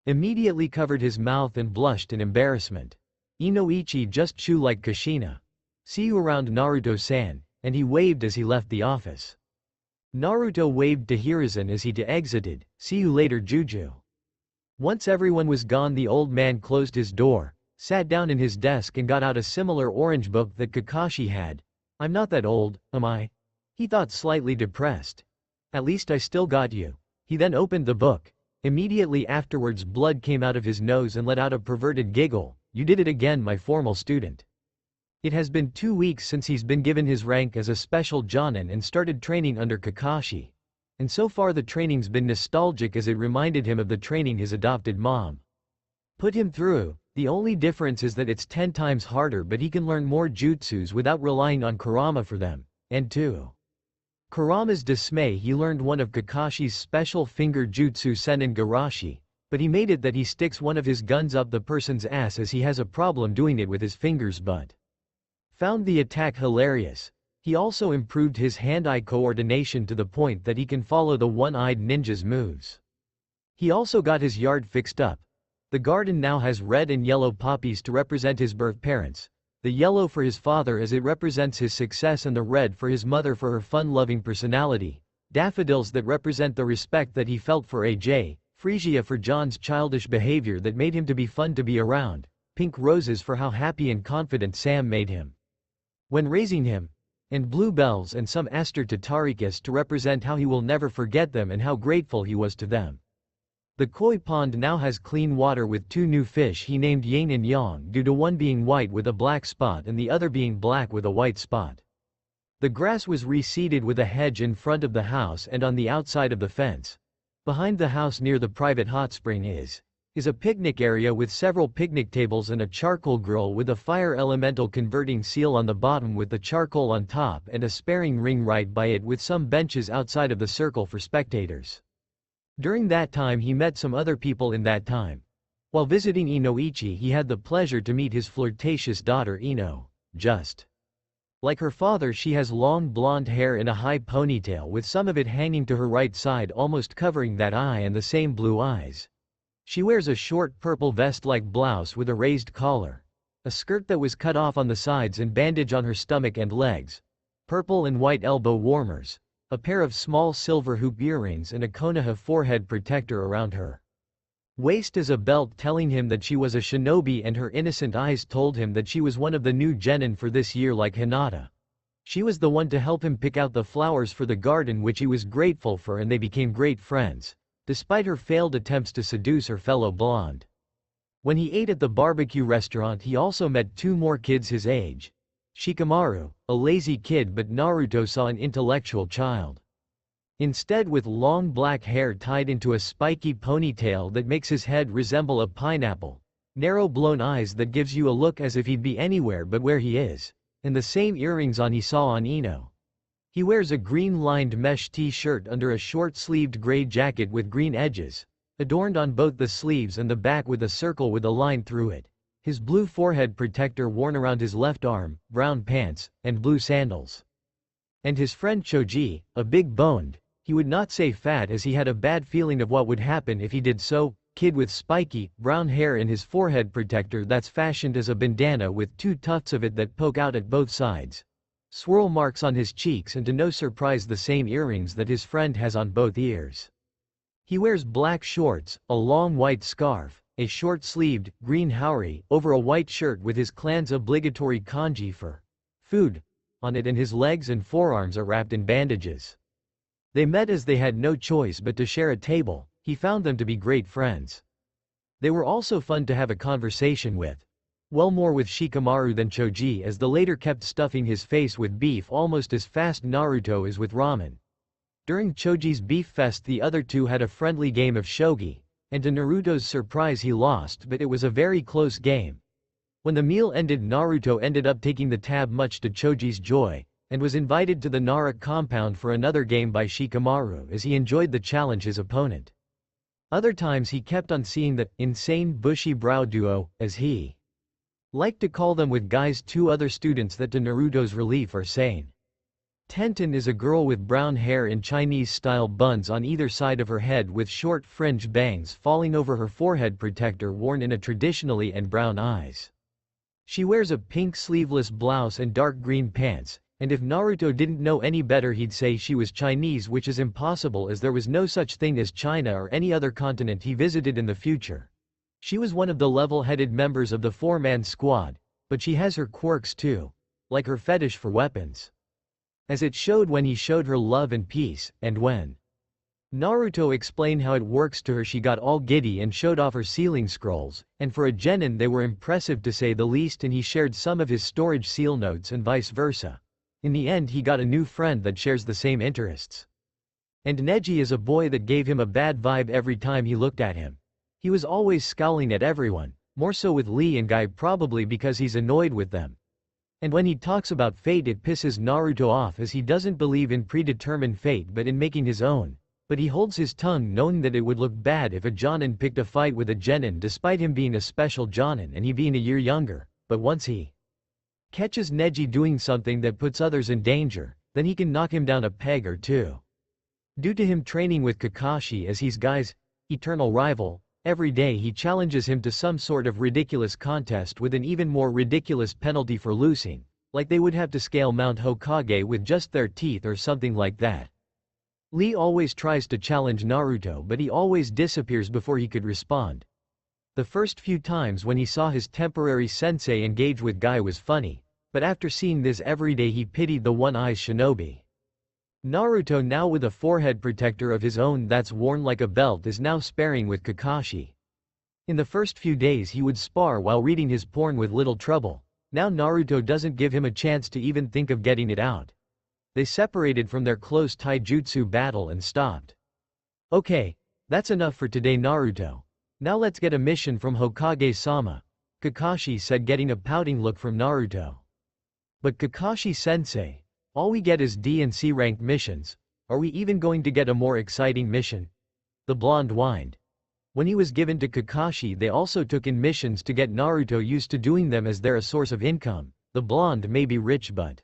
immediately covered his mouth and blushed in embarrassment. Inoichi just chew like Kushina. See you around, Naruto-san, and he waved as he left the office. Naruto waved to Hiruzen as he exited. See you later, Juju. Once everyone was gone, the old man closed his door, sat down in his desk and got out a similar orange book that Kakashi had. I'm not that old, am I? He thought, slightly depressed. At least I still got you. He then opened the book. Immediately afterwards blood came out of his nose and let out a perverted giggle. You did it again, my formal student. It has been 2 weeks since he's been given his rank as a special Jonin and started training under Kakashi. And so far the training's been nostalgic, as it reminded him of the training his adopted mom put him through. The only difference is that it's 10 times harder, but he can learn more jutsus without relying on Kurama for them. And to Kurama's dismay, he learned one of Kakashi's special finger jutsu, Senin Garashi, but he made it that he sticks one of his guns up the person's ass as he has a problem doing it with his fingers, but found the attack hilarious. He also improved his hand-eye coordination to the point that he can follow the one-eyed ninja's moves. He also got his yard fixed up. The garden now has red and yellow poppies to represent his birth parents, the yellow for his father as it represents his success and the red for his mother for her fun-loving personality, daffodils that represent the respect that he felt for AJ, freesia for John's childish behavior that made him to be fun to be around, pink roses for how happy and confident Sam made him when raising him, and bluebells and some aster to Tarikas to represent how he will never forget them and how grateful he was to them. The koi pond now has clean water with 2 new fish he named Yin and Yang, due to one being white with a black spot and the other being black with a white spot. The grass was reseeded with a hedge in front of the house and on the outside of the fence. Behind the house near the private hot spring is a picnic area with several picnic tables and a charcoal grill with a fire elemental converting seal on the bottom with the charcoal on top, and a sparring ring right by it with some benches outside of the circle for spectators. During that time he met some other people in that time. While visiting Inoichi, he had the pleasure to meet his flirtatious daughter Ino. Just like her father, she has long blonde hair in a high ponytail with some of it hanging to her right side almost covering that eye, and the same blue eyes. She wears a short purple vest-like blouse with a raised collar, a skirt that was cut off on the sides and bandage on her stomach and legs, purple and white elbow warmers, a pair of small silver hoop earrings and a Konoha forehead protector around her waist as a belt, telling him that she was a shinobi, and her innocent eyes told him that she was one of the new genin for this year like Hinata. She was the one to help him pick out the flowers for the garden, which he was grateful for, and they became great friends, despite her failed attempts to seduce her fellow blonde. When he ate at the barbecue restaurant, he also met 2 more kids his age. Shikamaru, a lazy kid, but Naruto saw an intellectual child. Instead, with long black hair tied into a spiky ponytail that makes his head resemble a pineapple, narrow blown eyes that gives you a look as if he'd be anywhere but where he is, and the same earrings on he saw on Ino. He wears a green-lined mesh t-shirt under a short-sleeved gray jacket with green edges, adorned on both the sleeves and the back with a circle with a line through it. his blue forehead protector worn around his left arm, brown pants, and blue sandals. And his friend Choji, a big-boned, he would not say fat as he had a bad feeling of what would happen if he did so, kid with spiky, brown hair in his forehead protector that's fashioned as a bandana with two tufts of it that poke out at both sides. Swirl marks on his cheeks and to no surprise the same earrings that his friend has on both ears. He wears black shorts, a long white scarf, a short-sleeved, green haori, over a white shirt with his clan's obligatory kanji for food on it, and his legs and forearms are wrapped in bandages. They met as they had no choice but to share a table. He found them to be great friends. They were also fun to have a conversation with. Well, more with Shikamaru than Choji, as the latter kept stuffing his face with beef almost as fast Naruto is with ramen. During Choji's beef fest the other two had a friendly game of shogi, and to Naruto's surprise he lost, but it was a very close game. When the meal ended, Naruto ended up taking the tab much to Choji's joy, and was invited to the Nara compound for another game by Shikamaru as he enjoyed the challenge his opponent. Other times he kept on seeing the insane bushy brow duo, as he liked to call them, with guys two other students that to Naruto's relief are sane. Tenten is a girl with brown hair in Chinese-style buns on either side of her head with short fringe bangs falling over her forehead protector worn in a traditionally, and brown eyes. She wears a pink sleeveless blouse and dark green pants, and if Naruto didn't know any better he'd say she was Chinese, which is impossible as there was no such thing as China or any other continent he visited in the future. She was one of the level-headed members of the four-man squad, but she has her quirks too, like her fetish for weapons. As it showed when he showed her love and peace, and when Naruto explained how it works to her she got all giddy and showed off her sealing scrolls, and for a genin they were impressive to say the least, and he shared some of his storage seal notes and vice versa. In the end he got a new friend that shares the same interests. And Neji is a boy that gave him a bad vibe every time he looked at him. He was always scowling at everyone, more so with Lee and Guy, probably because he's annoyed with them. And when he talks about fate it pisses Naruto off as he doesn't believe in predetermined fate but in making his own. But he holds his tongue knowing that it would look bad if a jonin picked a fight with a genin despite him being a special jonin and he being a year younger, but once he catches Neji doing something that puts others in danger, then he can knock him down a peg or two. Due to him training with Kakashi as he's Guy's eternal rival, every day he challenges him to some sort of ridiculous contest with an even more ridiculous penalty for losing, like they would have to scale Mount Hokage with just their teeth or something like that. Lee always tries to challenge Naruto but he always disappears before he could respond. The first few times when he saw his temporary sensei engage with Guy was funny, but after seeing this every day he pitied the one-eyed shinobi. Naruto, now with a forehead protector of his own that's worn like a belt, is now sparring with Kakashi. In the first few days he would spar while reading his porn with little trouble. Now Naruto doesn't give him a chance to even think of getting it out. They separated from their close taijutsu battle and stopped. Okay, that's enough for today Naruto. Now let's get a mission from Hokage-sama, Kakashi said, getting a pouting look from Naruto. But Kakashi-sensei, all we get is D and C ranked missions. Are we even going to get a more exciting mission? The blonde whined. When he was given to Kakashi they also took in missions to get Naruto used to doing them as they're a source of income. The blonde may be rich but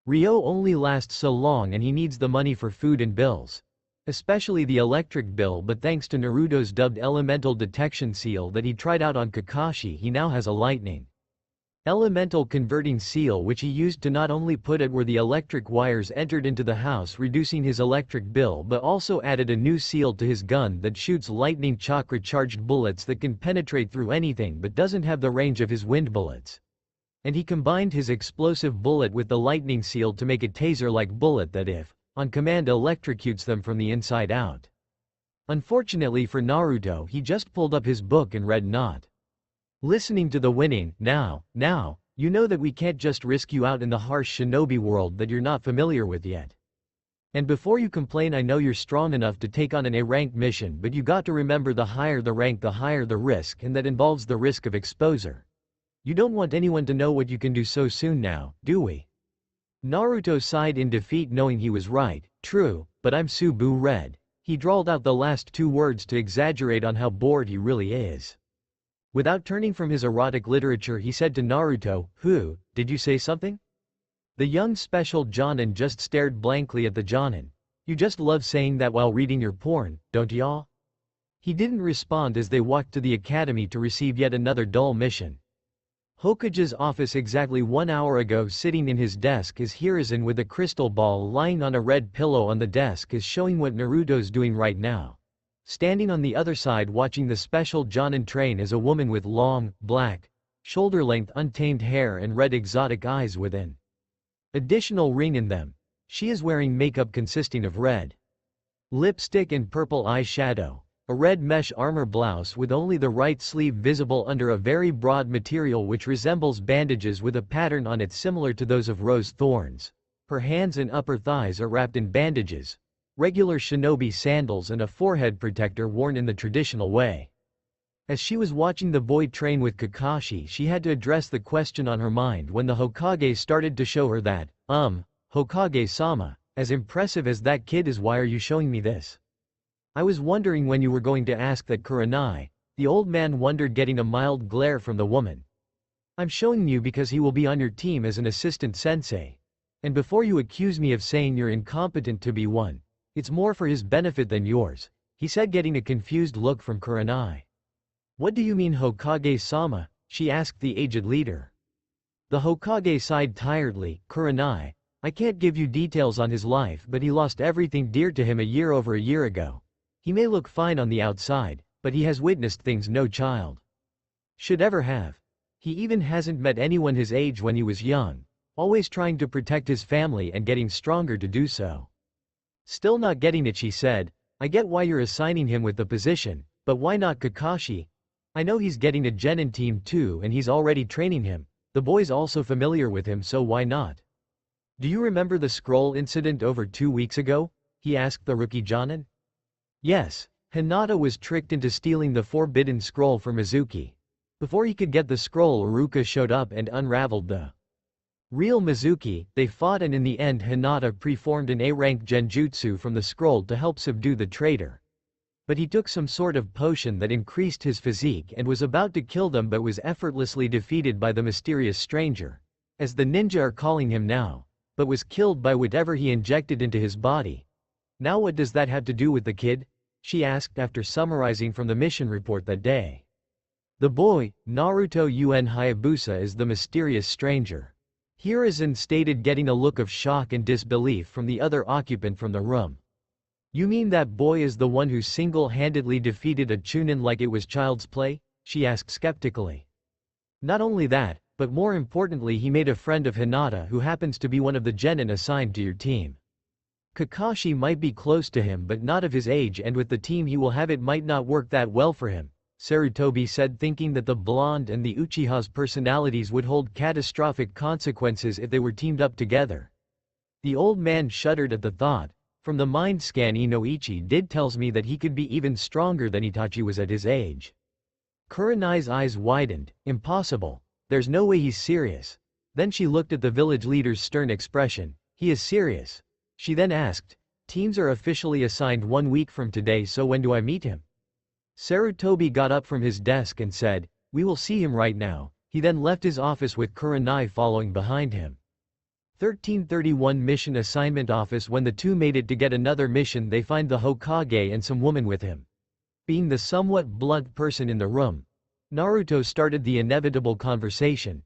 Ryo only lasts so long and he needs the money for food and bills. Especially the electric bill, but thanks to Naruto's dubbed elemental detection seal that he tried out on Kakashi he now has a lightning elemental converting seal which he used to not only put it where the electric wires entered into the house reducing his electric bill, but also added a new seal to his gun that shoots lightning chakra charged bullets that can penetrate through anything but doesn't have the range of his wind bullets. And he combined his explosive bullet with the lightning seal to make a taser-like bullet that if on command electrocutes them from the inside out. Unfortunately for Naruto he just pulled up his book and read not listening to the winning. Now, you know that we can't just risk you out in the harsh shinobi world that you're not familiar with yet. And before you complain, I know you're strong enough to take on an A-rank mission, but you got to remember the higher the rank the higher the risk, and that involves the risk of exposure. You don't want anyone to know what you can do so soon now, do we? Naruto sighed in defeat knowing he was right. True, but I'm Subu Red. He drawled out the last two words to exaggerate on how bored he really is. Without turning from his erotic literature he said to Naruto, "Who, did you say something?" The young special Jonin just stared blankly at the Jonin. "You just love saying that while reading your porn, don't ya?" He didn't respond as they walked to the academy to receive yet another dull mission. Hokage's office exactly 1 hour ago. Sitting in his desk is Hiruzen with a crystal ball lying on a red pillow on the desk is showing what Naruto's doing right now. Standing on the other side watching the special Jonin train is a woman with long, black, shoulder-length untamed hair and red exotic eyes with an additional ring in them. She is wearing makeup consisting of red lipstick and purple eyeshadow, a red mesh armor blouse with only the right sleeve visible under a very broad material which resembles bandages with a pattern on it similar to those of rose thorns. Her hands and upper thighs are wrapped in bandages, regular shinobi sandals and a forehead protector worn in the traditional way. As she was watching the boy train with Kakashi, she had to address the question on her mind when the Hokage started to show her that, Hokage-sama, as impressive as that kid is, why are you showing me this? I was wondering when you were going to ask that, Kurenai. The old man wondered, getting a mild glare from the woman. I'm showing you because he will be on your team as an assistant sensei. And before you accuse me of saying you're incompetent to be one, it's more for his benefit than yours, he said, getting a confused look from Kurenai. What do you mean, Hokage-sama? She asked the aged leader. The Hokage sighed tiredly. Kurenai, I can't give you details on his life, but he lost everything dear to him over a year ago. He may look fine on the outside, but he has witnessed things no child should ever have. He even hasn't met anyone his age when he was young, always trying to protect his family and getting stronger to do so. Still not getting it, she said. I get why you're assigning him with the position, but why not Kakashi? I know he's getting a genin team too and he's already training him. The boy's also familiar with him, so why not? Do you remember the scroll incident over 2 weeks ago? He asked the rookie Jonin. Yes, Hinata was tricked into stealing the forbidden scroll from Mizuki. Before he could get the scroll, Iruka showed up and unraveled the real Mizuki. They fought and in the end Hinata preformed an A-rank genjutsu from the scroll to help subdue the traitor. But he took some sort of potion that increased his physique and was about to kill them, but was effortlessly defeated by the mysterious stranger, as the ninja are calling him now, but was killed by whatever he injected into his body. Now what does that have to do with the kid? She asked after summarizing from the mission report that day. The boy, Naruto UN Hayabusa, is the mysterious stranger, Hiruzen stated, getting a look of shock and disbelief from the other occupant from the room. You mean that boy is the one who single-handedly defeated a Chunin like it was child's play? She asked skeptically. Not only that, but more importantly, he made a friend of Hinata who happens to be one of the genin assigned to your team. Kakashi might be close to him but not of his age, and with the team he will have it might not work that well for him, Sarutobi said, thinking that the blonde and the Uchiha's personalities would hold catastrophic consequences if they were teamed up together. The old man shuddered at the thought. From the mind scan Inoichi did tells me that he could be even stronger than Itachi was at his age. Kurenai's eyes widened. Impossible. There's no way he's serious. Then she looked at the village leader's stern expression. He is serious. She then asked, teams are officially assigned 1 week from today, so when do I meet him? Sarutobi got up from his desk and said, we will see him right now. He then left his office with Kurenai following behind him. 1331 Mission Assignment Office. When the two made it to get another mission, they find the Hokage and some woman with him. Being the somewhat blunt person in the room, Naruto started the inevitable conversation.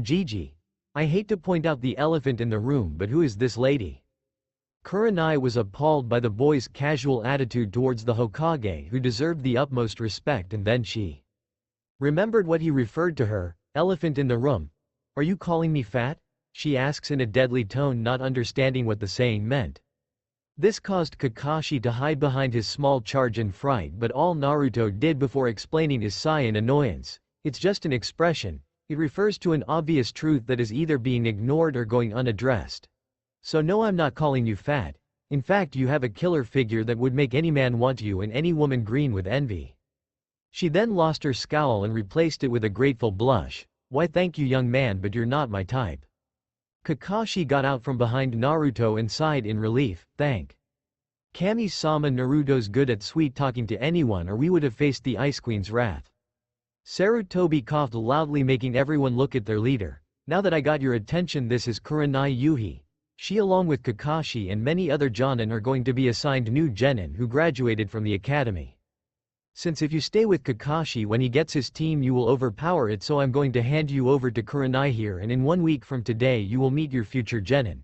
Gigi. I hate to point out the elephant in the room, but who is this lady? Kurenai was appalled by the boy's casual attitude towards the Hokage, who deserved the utmost respect, and then she remembered what he referred to her, elephant in the room. Are you calling me fat? She asks in a deadly tone, not understanding what the saying meant. This caused Kakashi to hide behind his small charge in fright, but all Naruto did before explaining is sigh in annoyance. It's just an expression. It refers to an obvious truth that is either being ignored or going unaddressed. So no, I'm not calling you fat. In fact, you have a killer figure that would make any man want you and any woman green with envy. She then lost her scowl and replaced it with a grateful blush. Why, thank you, young man, but you're not my type. Kakashi got out from behind Naruto and sighed in relief. Thank Kami-sama, Naruto's good at sweet talking to anyone, or we would have faced the Ice Queen's wrath. Sarutobi coughed loudly, making everyone look at their leader. Now that I got your attention, this is Kurenai Yuhi. She along with Kakashi and many other Jonin are going to be assigned new genin who graduated from the academy. Since if you stay with Kakashi when he gets his team you will overpower it, so I'm going to hand you over to Kurenai here, and in 1 week from today you will meet your future genin.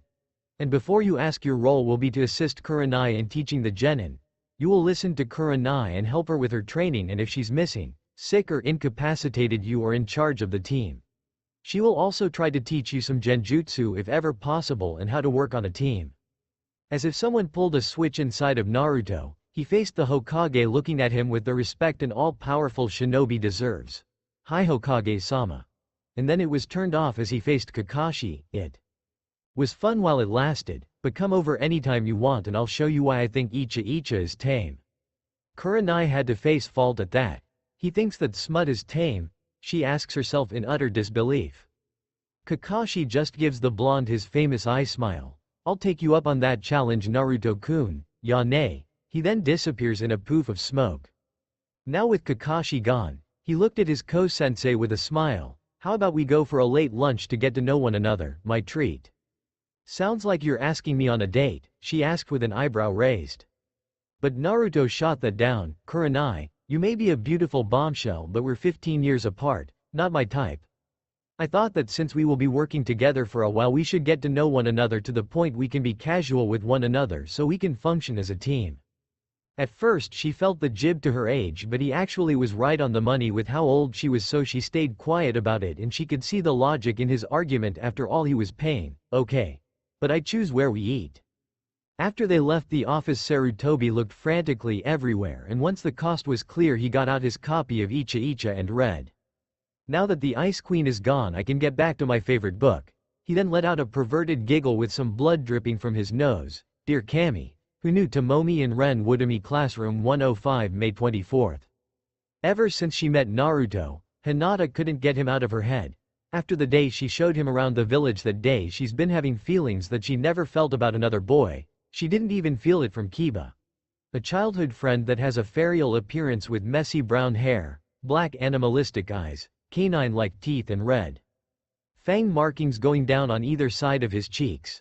And before you ask, your role will be to assist Kurenai in teaching the genin. You will listen to Kurenai and help her with her training, and if she's missing, sick or incapacitated, you are in charge of the team. She will also try to teach you some genjutsu if ever possible and how to work on a team. As if someone pulled a switch inside of Naruto, he faced the Hokage, looking at him with the respect an all-powerful shinobi deserves. Hi Hokage-sama. And then it was turned off as he faced Kakashi. It was fun while it lasted, but come over anytime you want and I'll show you why I think Icha is tame. Kurenai had to face fault at that. He thinks that Smut is tame, she asks herself in utter disbelief. Kakashi just gives the blonde his famous eye smile. I'll take you up on that challenge, Naruto-kun, ya ne. He then disappears in a poof of smoke. Now with Kakashi gone, he looked at his ko-sensei with a smile. How about we go for a late lunch to get to know one another, my treat? Sounds like you're asking me on a date, she asked with an eyebrow raised. But Naruto shot that down. Kurenai, you may be a beautiful bombshell, but we're 15 years apart, not my type. I thought that since we will be working together for a while we should get to know one another to the point we can be casual with one another so we can function as a team. At first she felt the jib to her age, but he actually was right on the money with how old she was, so she stayed quiet about it, and she could see the logic in his argument. After all, he was paying. Okay. But I choose where we eat. After they left the office, Sarutobi looked frantically everywhere, and once the cost was clear he got out his copy of Icha and read. Now that the Ice Queen is gone I can get back to my favorite book. He then let out a perverted giggle with some blood dripping from his nose. Dear Kami. Who knew? Tomomi in Ren Woodami Classroom 105 May 24th. Ever since she met Naruto, Hinata couldn't get him out of her head. After the day she showed him around the village that day, she's been having feelings that she never felt about another boy. She didn't even feel it from Kiba. A childhood friend that has a ferial appearance with messy brown hair, black animalistic eyes, canine-like teeth and red fang markings going down on either side of his cheeks.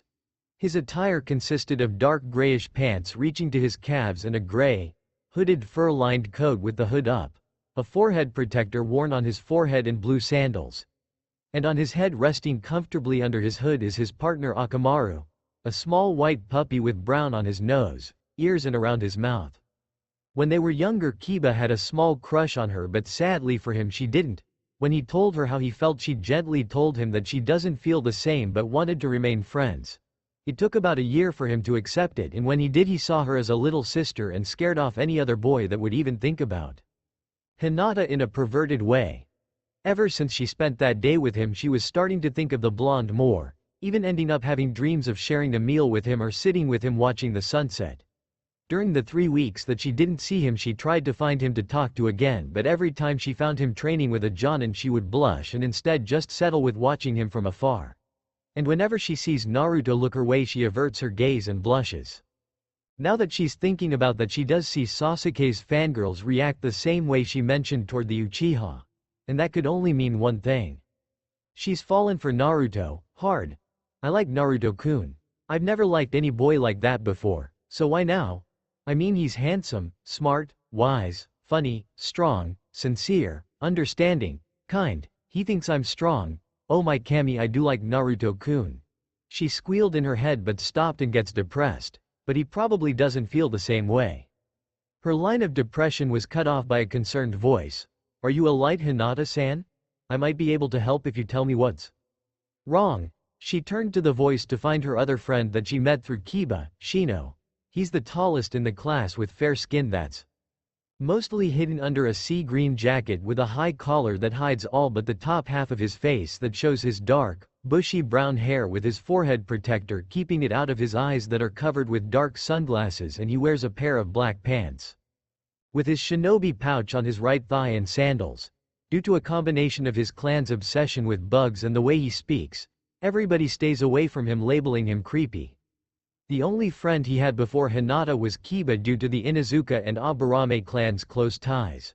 His attire consisted of dark grayish pants reaching to his calves and a gray, hooded fur-lined coat with the hood up, a forehead protector worn on his forehead and blue sandals. And on his head resting comfortably under his hood is his partner Akamaru, a small white puppy with brown on his nose, ears and around his mouth. When they were younger Kiba had a small crush on her, but sadly for him she didn't. When he told her how he felt she gently told him that she doesn't feel the same but wanted to remain friends. It took about a year for him to accept it, and when he did he saw her as a little sister and scared off any other boy that would even think about Hinata in a perverted way. Ever since she spent that day with him she was starting to think of the blonde more, even ending up having dreams of sharing a meal with him or sitting with him watching the sunset. During the 3 weeks that she didn't see him she tried to find him to talk to again, but every time she found him training with a Jonin she would blush and instead just settle with watching him from afar. And whenever she sees Naruto look her way she averts her gaze and blushes. Now that she's thinking about that she does see Sasuke's fangirls react the same way she mentioned toward the Uchiha. And that could only mean one thing. She's fallen for Naruto, hard. I like Naruto-kun. I've never liked any boy like that before, so why now? I mean, he's handsome, smart, wise, funny, strong, sincere, understanding, kind. He thinks I'm strong. Oh my Kami, I do like Naruto-kun. She squealed in her head but stopped and gets depressed. But he probably doesn't feel the same way. Her line of depression was cut off by a concerned voice. Are you alright, Hinata-san? I might be able to help if you tell me what's wrong. She turned to the voice to find her other friend that she met through Kiba, Shino. He's the tallest in the class with fair skin that's mostly hidden under a sea green jacket with a high collar that hides all but the top half of his face that shows his dark, bushy brown hair with his forehead protector keeping it out of his eyes that are covered with dark sunglasses, and he wears a pair of black pants with his shinobi pouch on his right thigh and sandals. Due to a combination of his clan's obsession with bugs and the way he speaks, everybody stays away from him, labeling him creepy. The only friend he had before Hinata was Kiba due to the Inuzuka and Aburame clans' close ties.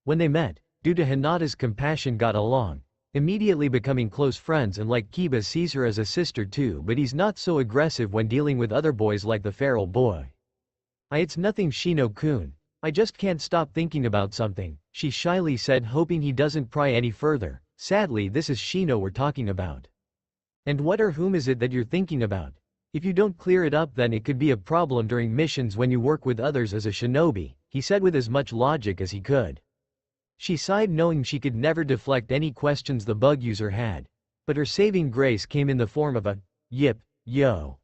When they met, due to Hinata's compassion got along, immediately becoming close friends, and like Kiba sees her as a sister too, but he's not so aggressive when dealing with other boys like the feral boy. It's nothing, Shino-kun. I just can't stop thinking about something, she shyly said, hoping he doesn't pry any further. Sadly, this is Shino we're talking about. And what or whom is it that you're thinking about? If you don't clear it up, then it could be a problem during missions when you work with others as a shinobi, he said with as much logic as he could. She sighed, knowing she could never deflect any questions the bug user had. But her saving grace came in the form of a yip, yo.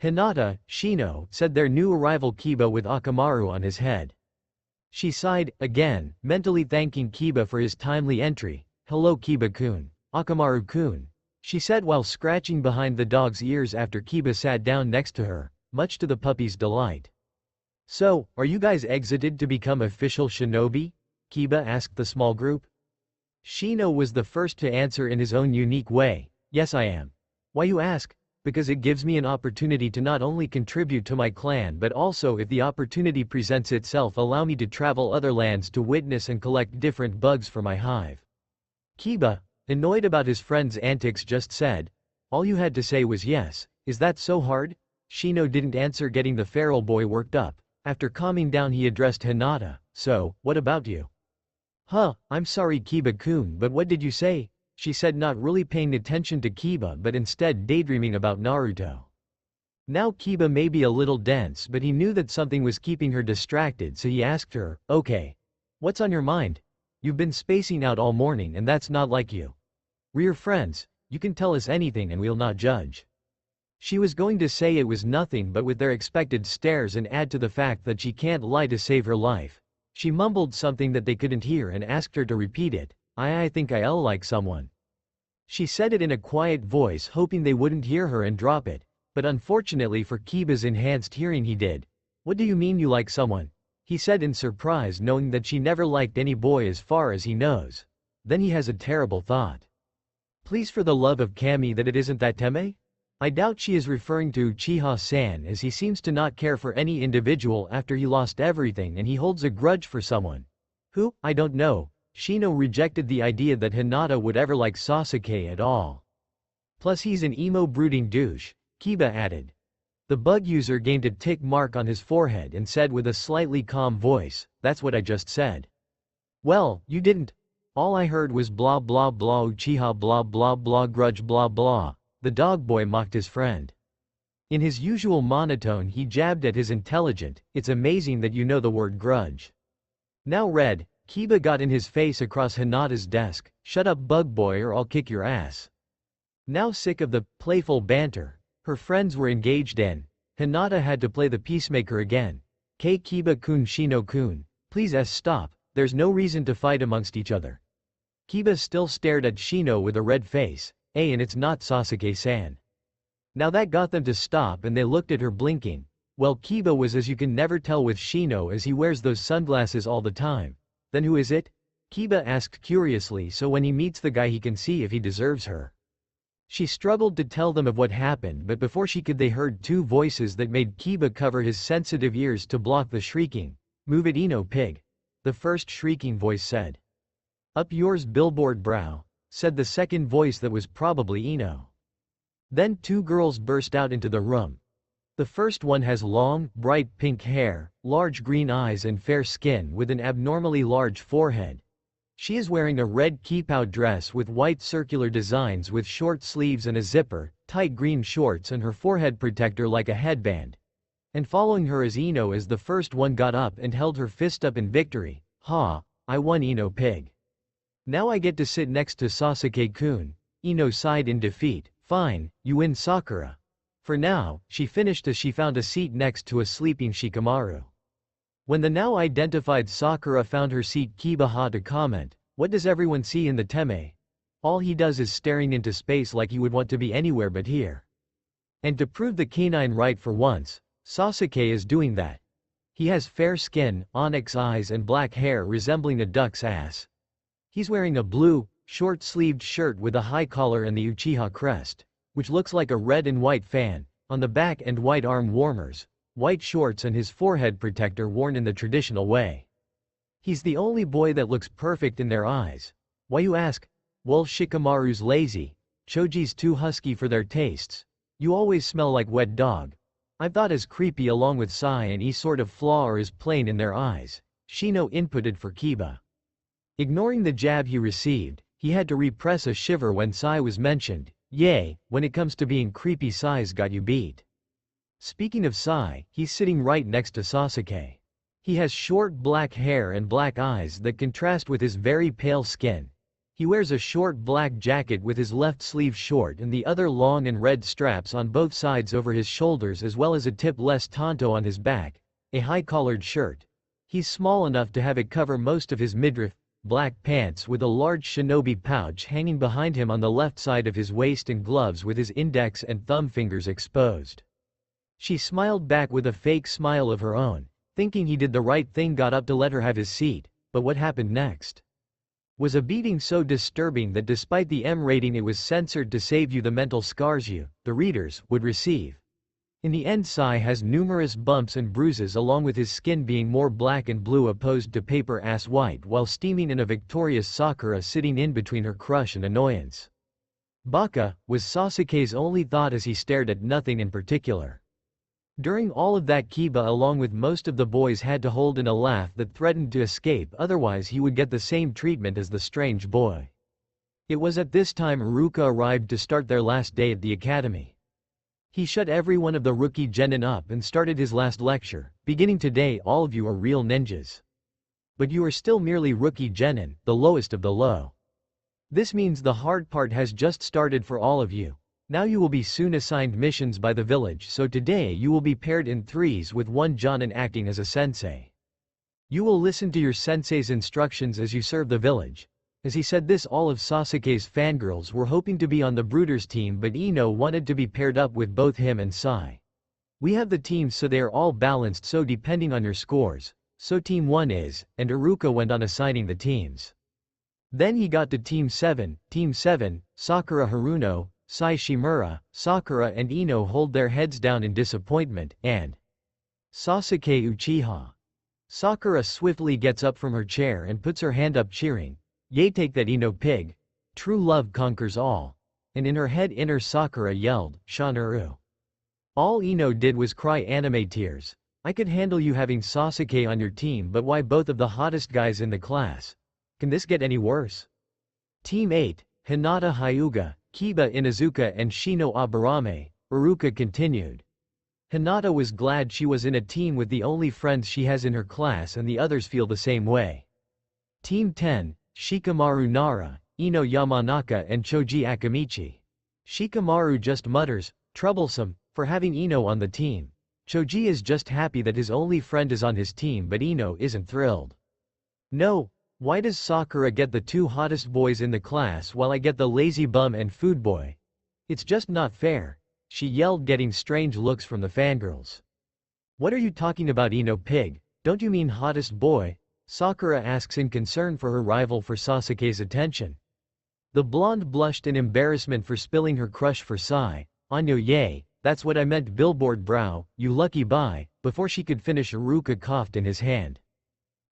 Hinata, Shino, said their new arrival Kiba with Akamaru on his head. She sighed, again, mentally thanking Kiba for his timely entry. Hello Kiba-kun. Akamaru-kun, she said while scratching behind the dog's ears after Kiba sat down next to her, much to the puppy's delight. So, are you guys exited to become official shinobi? Kiba asked the small group. Shino was the first to answer in his own unique way. Yes, I am. Why you ask? Because it gives me an opportunity to not only contribute to my clan but also, if the opportunity presents itself, allow me to travel other lands to witness and collect different bugs for my hive. Kiba, annoyed about his friend's antics, just said, all you had to say was yes. Is that so hard? Shino didn't answer, getting the feral boy worked up. After calming down, he addressed Hinata. So, what about you? I'm sorry Kiba-kun, but what did you say? She said, not really paying attention to Kiba but instead daydreaming about Naruto. Now Kiba may be a little dense, but he knew that something was keeping her distracted, so he asked her, okay. What's on your mind? You've been spacing out all morning and that's not like you. We're your friends, you can tell us anything and we'll not judge. She was going to say it was nothing, but with their expected stares and add to the fact that she can't lie to save her life, she mumbled something that they couldn't hear and asked her to repeat it. I think I'll like someone. She said it in a quiet voice, hoping they wouldn't hear her and drop it, but unfortunately for Kiba's enhanced hearing he did. What do you mean you like someone? He said in surprise, knowing that she never liked any boy as far as he knows. Then he has a terrible thought. Please, for the love of Kami, that it isn't that Teme? I doubt she is referring to Uchiha-san, as he seems to not care for any individual after he lost everything and he holds a grudge for someone. Who? I don't know. Shino rejected the idea that Hinata would ever like Sasuke at all. Plus he's an emo brooding douche, Kiba added. The bug user gained a tick mark on his forehead and said with a slightly calm voice, that's what I just said. Well, you didn't. All I heard was blah blah blah Uchiha blah blah blah grudge blah blah. The dog boy mocked his friend. In his usual monotone he jabbed at his intelligent, it's amazing that you know the word grudge. Now Red, Kiba got in his face across Hinata's desk, shut up bug boy or I'll kick your ass. Now sick of the playful banter her friends were engaged in, Hinata had to play the peacemaker again. Kiba-kun, Shino-kun, please stop, there's no reason to fight amongst each other. Kiba still stared at Shino with a red face. And it's not Sasuke-san. Now that got them to stop and they looked at her blinking. Well, Kiba was, as you can never tell with Shino as he wears those sunglasses all the time. Then who is it? Kiba asked curiously, so when he meets the guy he can see if he deserves her. She struggled to tell them of what happened, but before she could they heard two voices that made Kiba cover his sensitive ears to block the shrieking. Move it Ino pig. The first shrieking voice said. Up yours billboard brow, said the second voice that was probably Ino. Then two girls burst out into the room. The first one has long, bright pink hair, large green eyes and fair skin with an abnormally large forehead. She is wearing a red keep-out dress with white circular designs with short sleeves and a zipper, tight green shorts and her forehead protector like a headband. And following her is Ino as the first one got up and held her fist up in victory. Ha, I won Ino pig. Now I get to sit next to Sasuke-kun. Ino sighed in defeat. Fine, you win Sakura. For now, she finished as she found a seat next to a sleeping Shikamaru. When the now identified Sakura found her seat, Kiba had to comment, what does everyone see in the Teme? All he does is staring into space like he would want to be anywhere but here. And to prove the canine right for once, Sasuke is doing that. He has fair skin, onyx eyes and black hair resembling a duck's ass. He's wearing a blue, short-sleeved shirt with a high collar and the Uchiha crest, which looks like a red and white fan, on the back and white arm warmers, white shorts and his forehead protector worn in the traditional way. He's the only boy that looks perfect in their eyes. Why, you ask? Well, Shikamaru's lazy, Choji's too husky for their tastes. You always smell like wet dog. I've thought as creepy along with Sai and E sort of flaw or as plain in their eyes. Shino inputted for Kiba. Ignoring the jab he received, he had to repress a shiver when Sai was mentioned. Yay, when it comes to being creepy, Sai's got you beat. Speaking of Sai, he's sitting right next to Sasuke. He has short black hair and black eyes that contrast with his very pale skin. He wears a short black jacket with his left sleeve short and the other long and red straps on both sides over his shoulders, as well as a tip-less tanto on his back, a high-collared shirt. He's small enough to have it cover most of his midriff, black pants with a large shinobi pouch hanging behind him on the left side of his waist, and gloves with his index and thumb fingers exposed. She smiled back with a fake smile of her own, thinking he did the right thing, got up to let her have his seat, but what happened next was a beating so disturbing that despite the M rating it was censored to save you the mental scars you, the readers, would receive. In the end, Sai has numerous bumps and bruises, along with his skin being more black and blue opposed to paper-ass white, while steaming in a victorious Sakura sitting in between her crush and annoyance. Baka, was Sasuke's only thought as he stared at nothing in particular. During all of that, Kiba along with most of the boys had to hold in a laugh that threatened to escape, otherwise he would get the same treatment as the strange boy. It was at this time Iruka arrived to start their last day at the academy. He shut every one of the rookie genin up and started his last lecture. Beginning today, all of you are real ninjas. But you are still merely rookie genin, the lowest of the low. This means the hard part has just started for all of you. Now you will be soon assigned missions by the village, so today you will be paired in threes with one jonin acting as a sensei. You will listen to your sensei's instructions as you serve the village. As he said this, all of Sasuke's fangirls were hoping to be on the Brooders team, but Ino wanted to be paired up with both him and Sai. We have the teams so they are all balanced, so depending on your scores, so team 1 is, and Iruka went on assigning the teams. Then he got to team 7, Sakura Haruno, Sai Shimura, Sakura and Ino hold their heads down in disappointment, and Sasuke Uchiha. Sakura swiftly gets up from her chair and puts her hand up cheering. Yay, take that Ino pig. True love conquers all. And in her head inner Sakura yelled, Shanaru. All Ino did was cry anime tears. I could handle you having Sasuke on your team, but why both of the hottest guys in the class? Can this get any worse? Team 8, Hinata Hyuga, Kiba Inuzuka and Shino Aburame, Iruka continued. Hinata was glad she was in a team with the only friends she has in her class, and the others feel the same way. Team 10, Shikamaru Nara, Ino Yamanaka and Choji Akamichi. Shikamaru just mutters, troublesome, for having Ino on the team. Choji is just happy that his only friend is on his team, but Ino isn't thrilled. No, why does Sakura get the two hottest boys in the class while I get the lazy bum and food boy? It's just not fair, she yelled, getting strange looks from the fangirls. What are you talking about, Ino pig? Don't you mean hottest boy? Sakura asks in concern for her rival for Sasuke's attention. The blonde blushed in embarrassment for spilling her crush for Sai. Anyo, yay, that's what I meant, billboard brow, you lucky bye. Before she could finish, Iruka coughed in his hand.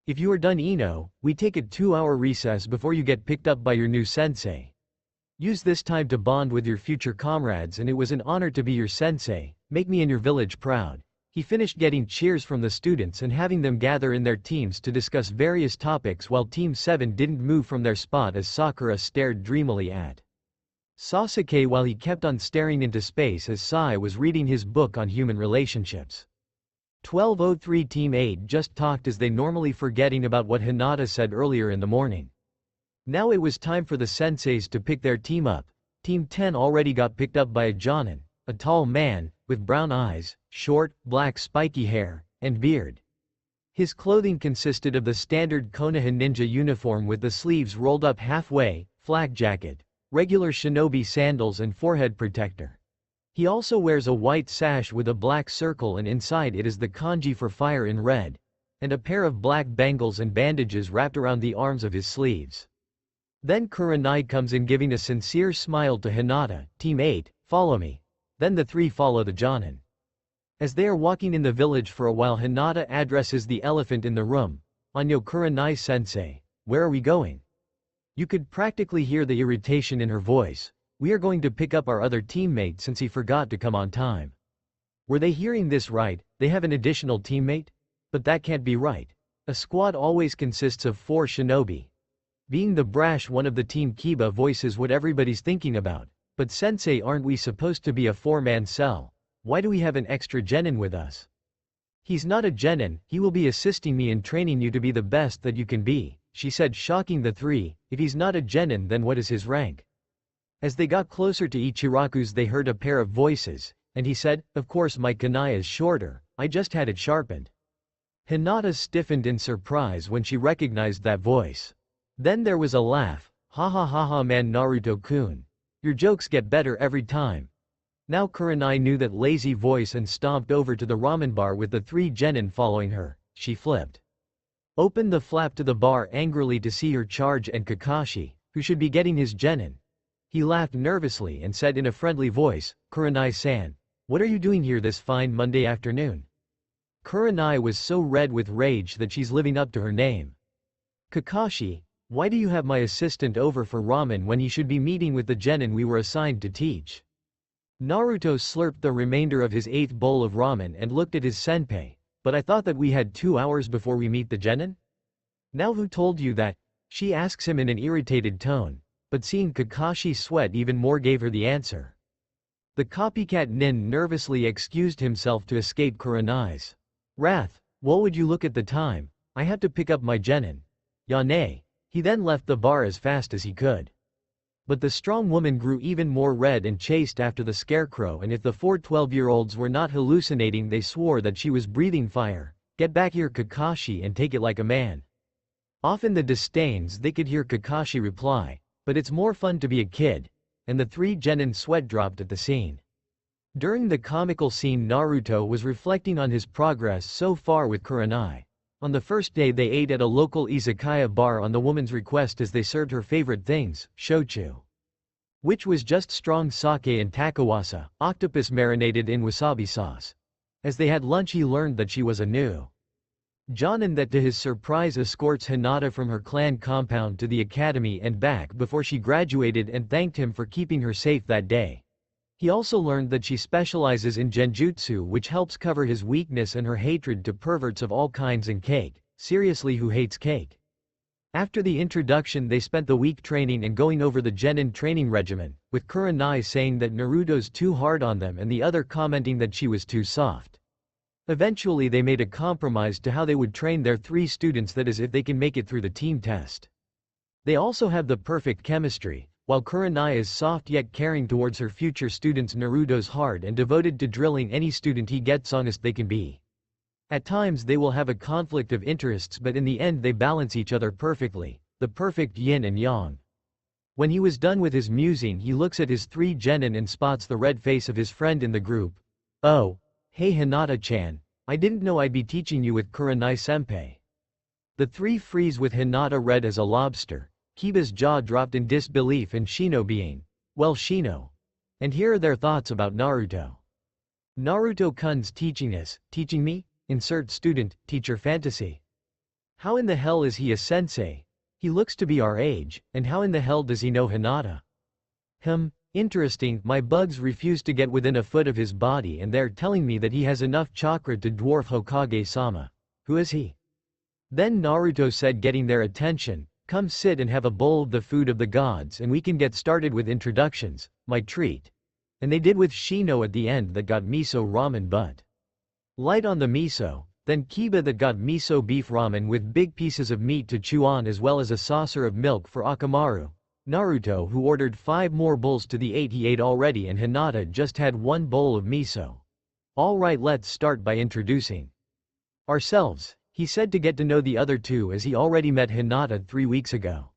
If you are done, Ino, we take a 2-hour recess before you get picked up by your new sensei. Use this time to bond with your future comrades, and it was an honor to be your sensei. Make me and your village proud. He finished getting cheers from the students and having them gather in their teams to discuss various topics, while Team 7 didn't move from their spot as Sakura stared dreamily at Sasuke while he kept on staring into space as Sai was reading his book on human relationships. 1203 Team 8 just talked as they normally, forgetting about what Hinata said earlier in the morning. Now it was time for the senseis to pick their team up. Team 10 already got picked up by a jonin, a tall man, with brown eyes, short, black spiky hair, and beard. His clothing consisted of the standard Konoha ninja uniform with the sleeves rolled up halfway, flak jacket, regular shinobi sandals and forehead protector. He also wears a white sash with a black circle, and inside it is the kanji for fire in red, and a pair of black bangles and bandages wrapped around the arms of his sleeves. Then Kurenai comes in, giving a sincere smile to Hinata. Team 8, follow me. Then the three follow the jonin. As they are walking in the village for a while, Hinata addresses the elephant in the room. Anyo Kurenai-sensei, where are we going? You could practically hear the irritation in her voice. We are going to pick up our other teammate since he forgot to come on time. Were they hearing this right? They have an additional teammate? But that can't be right. A squad always consists of 4 shinobi. Being the brash one of the team, Kiba voices what everybody's thinking about. But sensei, aren't we supposed to be a 4-man cell? Why do we have an extra genin with us? He's not a genin, he will be assisting me in training you to be the best that you can be, she said, shocking the 3. If he's not a genin, then what is his rank? As they got closer to Ichiraku's, they heard a pair of voices, and he said, of course my kunai is shorter, I just had it sharpened. Hinata stiffened in surprise when she recognized that voice. Then there was a laugh. Ha ha ha ha, man, Naruto-kun. Your jokes get better every time. Now Kurenai knew that lazy voice and stomped over to the ramen bar with the 3 genin following her. She flipped open the flap to the bar angrily to see her charge and Kakashi, who should be getting his genin. He laughed nervously and said in a friendly voice, Kurenai-san, what are you doing here this fine Monday afternoon? Kurenai was so red with rage that she's living up to her name. Kakashi, why do you have my assistant over for ramen when he should be meeting with the genin we were assigned to teach? Naruto slurped the remainder of his 8th bowl of ramen and looked at his senpai. But I thought that we had 2 hours before we meet the genin? Now who told you that? She asks him in an irritated tone, but seeing Kakashi sweat even more gave her the answer. The copycat nin nervously excused himself to escape Kurenai's wrath. What would you look at the time? I have to pick up my genin. Yane. He then left the bar as fast as he could. But the strong woman grew even more red and chased after the scarecrow, and if the 4 12-year-olds were not hallucinating, they swore that she was breathing fire. Get back here, Kakashi, and take it like a man. Off in the disdains they could hear Kakashi reply, but it's more fun to be a kid, and the 3 genin sweat dropped at the scene. During the comical scene, Naruto was reflecting on his progress so far with Kurenai. On the first day they ate at a local izakaya bar on the woman's request as they served her favorite things, shochu, which was just strong sake, and takawasa, octopus marinated in wasabi sauce. As they had lunch he learned that she was a new jonin that to his surprise escorts Hinata from her clan compound to the academy and back before she graduated, and thanked him for keeping her safe that day. He also learned that she specializes in genjutsu, which helps cover his weakness and her hatred to perverts of all kinds and cake. Seriously, who hates cake? After the introduction they spent the week training and going over the genin training regimen, with Kurenai saying that Naruto's too hard on them and the other commenting that she was too soft. Eventually they made a compromise to how they would train their 3 students, that is if they can make it through the team test. They also have the perfect chemistry. While Kurenai is soft yet caring towards her future students, Naruto's hard and devoted to drilling any student he gets honest they can be. At times they will have a conflict of interests, but in the end they balance each other perfectly, the perfect yin and yang. When he was done with his musing he looks at his 3 genin and spots the red face of his friend in the group. Oh, hey Hinata-chan, I didn't know I'd be teaching you with Kurenai-senpai. The 3 freeze with Hinata red as a lobster. Kiba's jaw dropped in disbelief, and Shino being, well, Shino. And here are their thoughts about Naruto. Naruto-kun's teaching us, teaching me? Insert student, teacher fantasy. How in the hell is he a sensei? He looks to be our age, and how in the hell does he know Hinata? Interesting, my bugs refuse to get within a foot of his body, and they're telling me that he has enough chakra to dwarf Hokage-sama. Who is he? Then Naruto said, getting their attention, come sit and have a bowl of the food of the gods and we can get started with introductions, my treat. And they did, with Shino at the end that got miso ramen but light on the miso, then Kiba that got miso beef ramen with big pieces of meat to chew on, as well as a saucer of milk for Akamaru. Naruto, who ordered 5 more bowls to the 8 he ate already, and Hinata just had 1 bowl of miso. Alright, let's start by introducing ourselves, he said, to get to know the other 2 as he already met Hinata 3 weeks ago.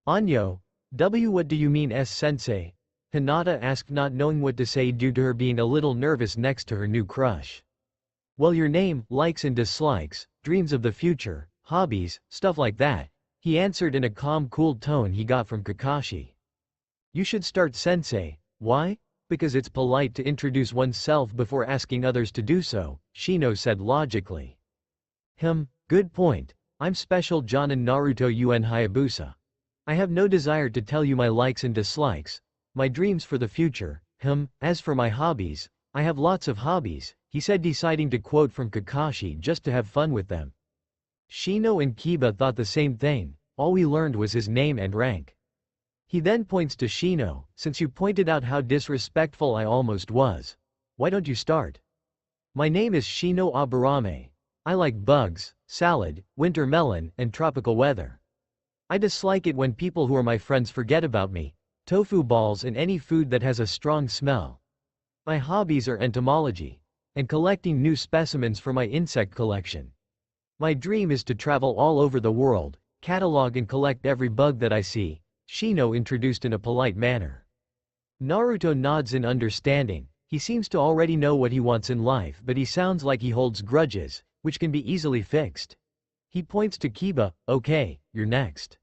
Anyo, what do you mean sensei? Hinata asked, not knowing what to say due to her being a little nervous next to her new crush. Well, your name, likes and dislikes, dreams of the future, hobbies, stuff like that, he answered in a calm, cool tone he got from Kakashi. You should start, sensei. Why? Because it's polite to introduce oneself before asking others to do so, Shino said logically. Good point. I'm Special Jonin Naruto UN Hayabusa. I have no desire to tell you my likes and dislikes, my dreams for the future. As for my hobbies, I have lots of hobbies, he said, deciding to quote from Kakashi just to have fun with them. Shino and Kiba thought the same thing, all we learned was his name and rank. He then points to Shino, since you pointed out how disrespectful I almost was. Why don't you start? My name is Shino Aburame. I like bugs, salad, winter melon, and tropical weather. I dislike it when people who are my friends forget about me, tofu balls and any food that has a strong smell. My hobbies are entomology and collecting new specimens for my insect collection. My dream is to travel all over the world, catalog and collect every bug that I see, Shino introduced in a polite manner. Naruto nods in understanding. He seems to already know what he wants in life, but he sounds like he holds grudges, which can be easily fixed. He points to Kiba. Okay, you're next.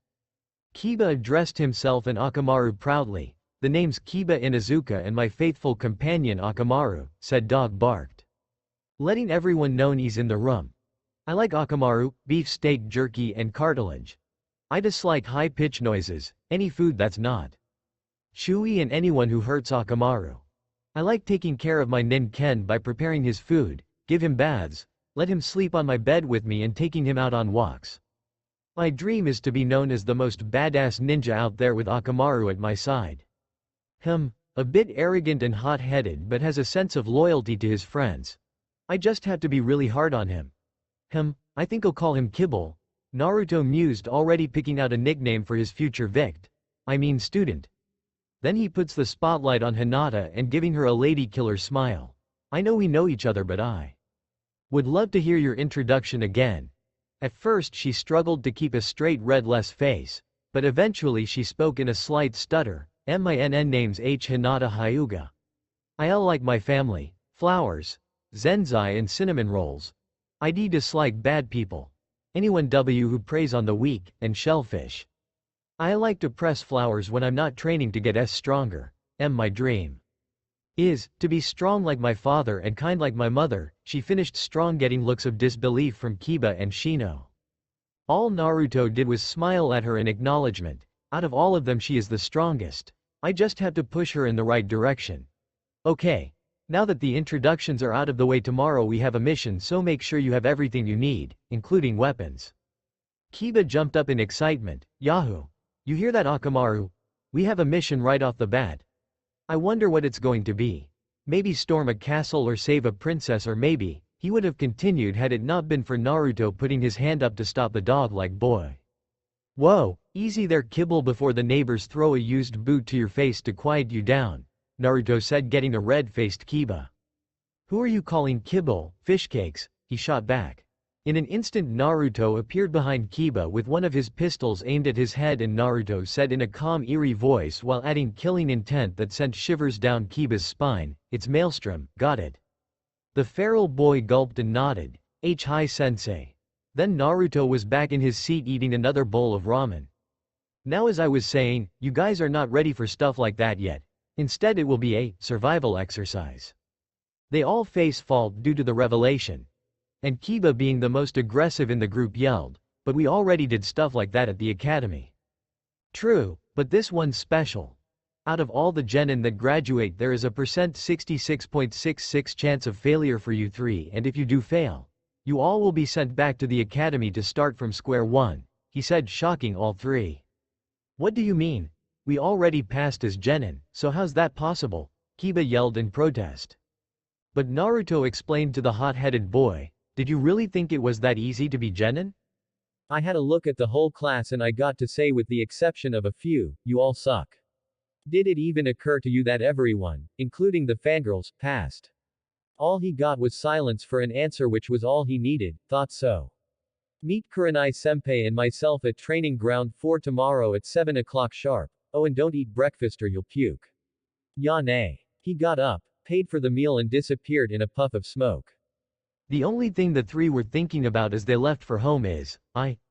Kiba addressed himself and Akamaru proudly. The name's Kiba Inuzuka and my faithful companion Akamaru, said Dog barked, letting everyone know he's in the room. I like Akamaru, beef steak jerky and cartilage. I dislike high-pitched noises, any food that's not chewy, and anyone who hurts Akamaru. I like taking care of my nin-ken by preparing his food, give him baths, let him sleep on my bed with me and taking him out on walks. My dream is to be known as the most badass ninja out there with Akamaru at my side. A bit arrogant and hot-headed but has a sense of loyalty to his friends. I just have to be really hard on him. I think I'll call him Kibble. Naruto mused, already picking out a nickname for his future student. Then he puts the spotlight on Hinata and giving her a lady killer smile. I know we know each other, but I would love to hear your introduction again. At first she struggled to keep a straight red-less face, but eventually she spoke in a slight stutter. My name's Hinata Hyuga. I'll like my family, flowers, zenzai and cinnamon rolls. I dislike bad people. Anyone who preys on the weak, and shellfish. I like to press flowers when I'm not training to get stronger. My dream is to be strong like my father and kind like my mother, she finished strong, getting looks of disbelief from Kiba and Shino. All Naruto did was smile at her in acknowledgement. Out of all of them she is the strongest. I just have to push her in the right direction. Okay. Now that the introductions are out of the way, tomorrow we have a mission, so make sure you have everything you need, including weapons. Kiba jumped up in excitement. Yahoo! You hear that, Akamaru? We have a mission right off the bat. I wonder what it's going to be. Maybe storm a castle or save a princess, or maybe, he would have continued had it not been for Naruto putting his hand up to stop the dog-like boy. Whoa, easy there, Kibble, before the neighbors throw a used boot to your face to quiet you down, Naruto said, getting a red-faced Kiba. Who are you calling Kibble, fishcakes? He shot back. In an instant Naruto appeared behind Kiba with one of his pistols aimed at his head, and Naruto said in a calm, eerie voice while adding killing intent that sent shivers down Kiba's spine, "It's Maelstrom, got it." The feral boy gulped and nodded. Hi sensei. Then Naruto was back in his seat eating another bowl of ramen. Now, as I was saying, you guys are not ready for stuff like that yet. Instead it will be a survival exercise. They all face fault due to the revelation. And Kiba, being the most aggressive in the group, yelled, "But we already did stuff like that at the academy." True, but this one's special. Out of all the genin that graduate there is a 66.66% chance of failure for you three, and if you do fail, you all will be sent back to the academy to start from square one, he said, shocking all three. What do you mean? We already passed as genin, so how's that possible? Kiba yelled in protest. But Naruto explained to the hot-headed boy, did you really think it was that easy to be genin? I had a look at the whole class and I got to say, with the exception of a few, you all suck. Did it even occur to you that everyone, including the fangirls, passed? All he got was silence for an answer, which was all he needed. Thought so. Meet Kurenai Senpai and myself at training ground 4 tomorrow at 7 o'clock sharp. Oh, and don't eat breakfast or you'll puke. Yane. He got up, paid for the meal and disappeared in a puff of smoke. The only thing the three were thinking about as they left for home is,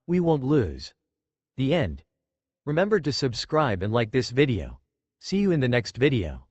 we won't lose. The end. Remember to subscribe and like this video. See you in the next video.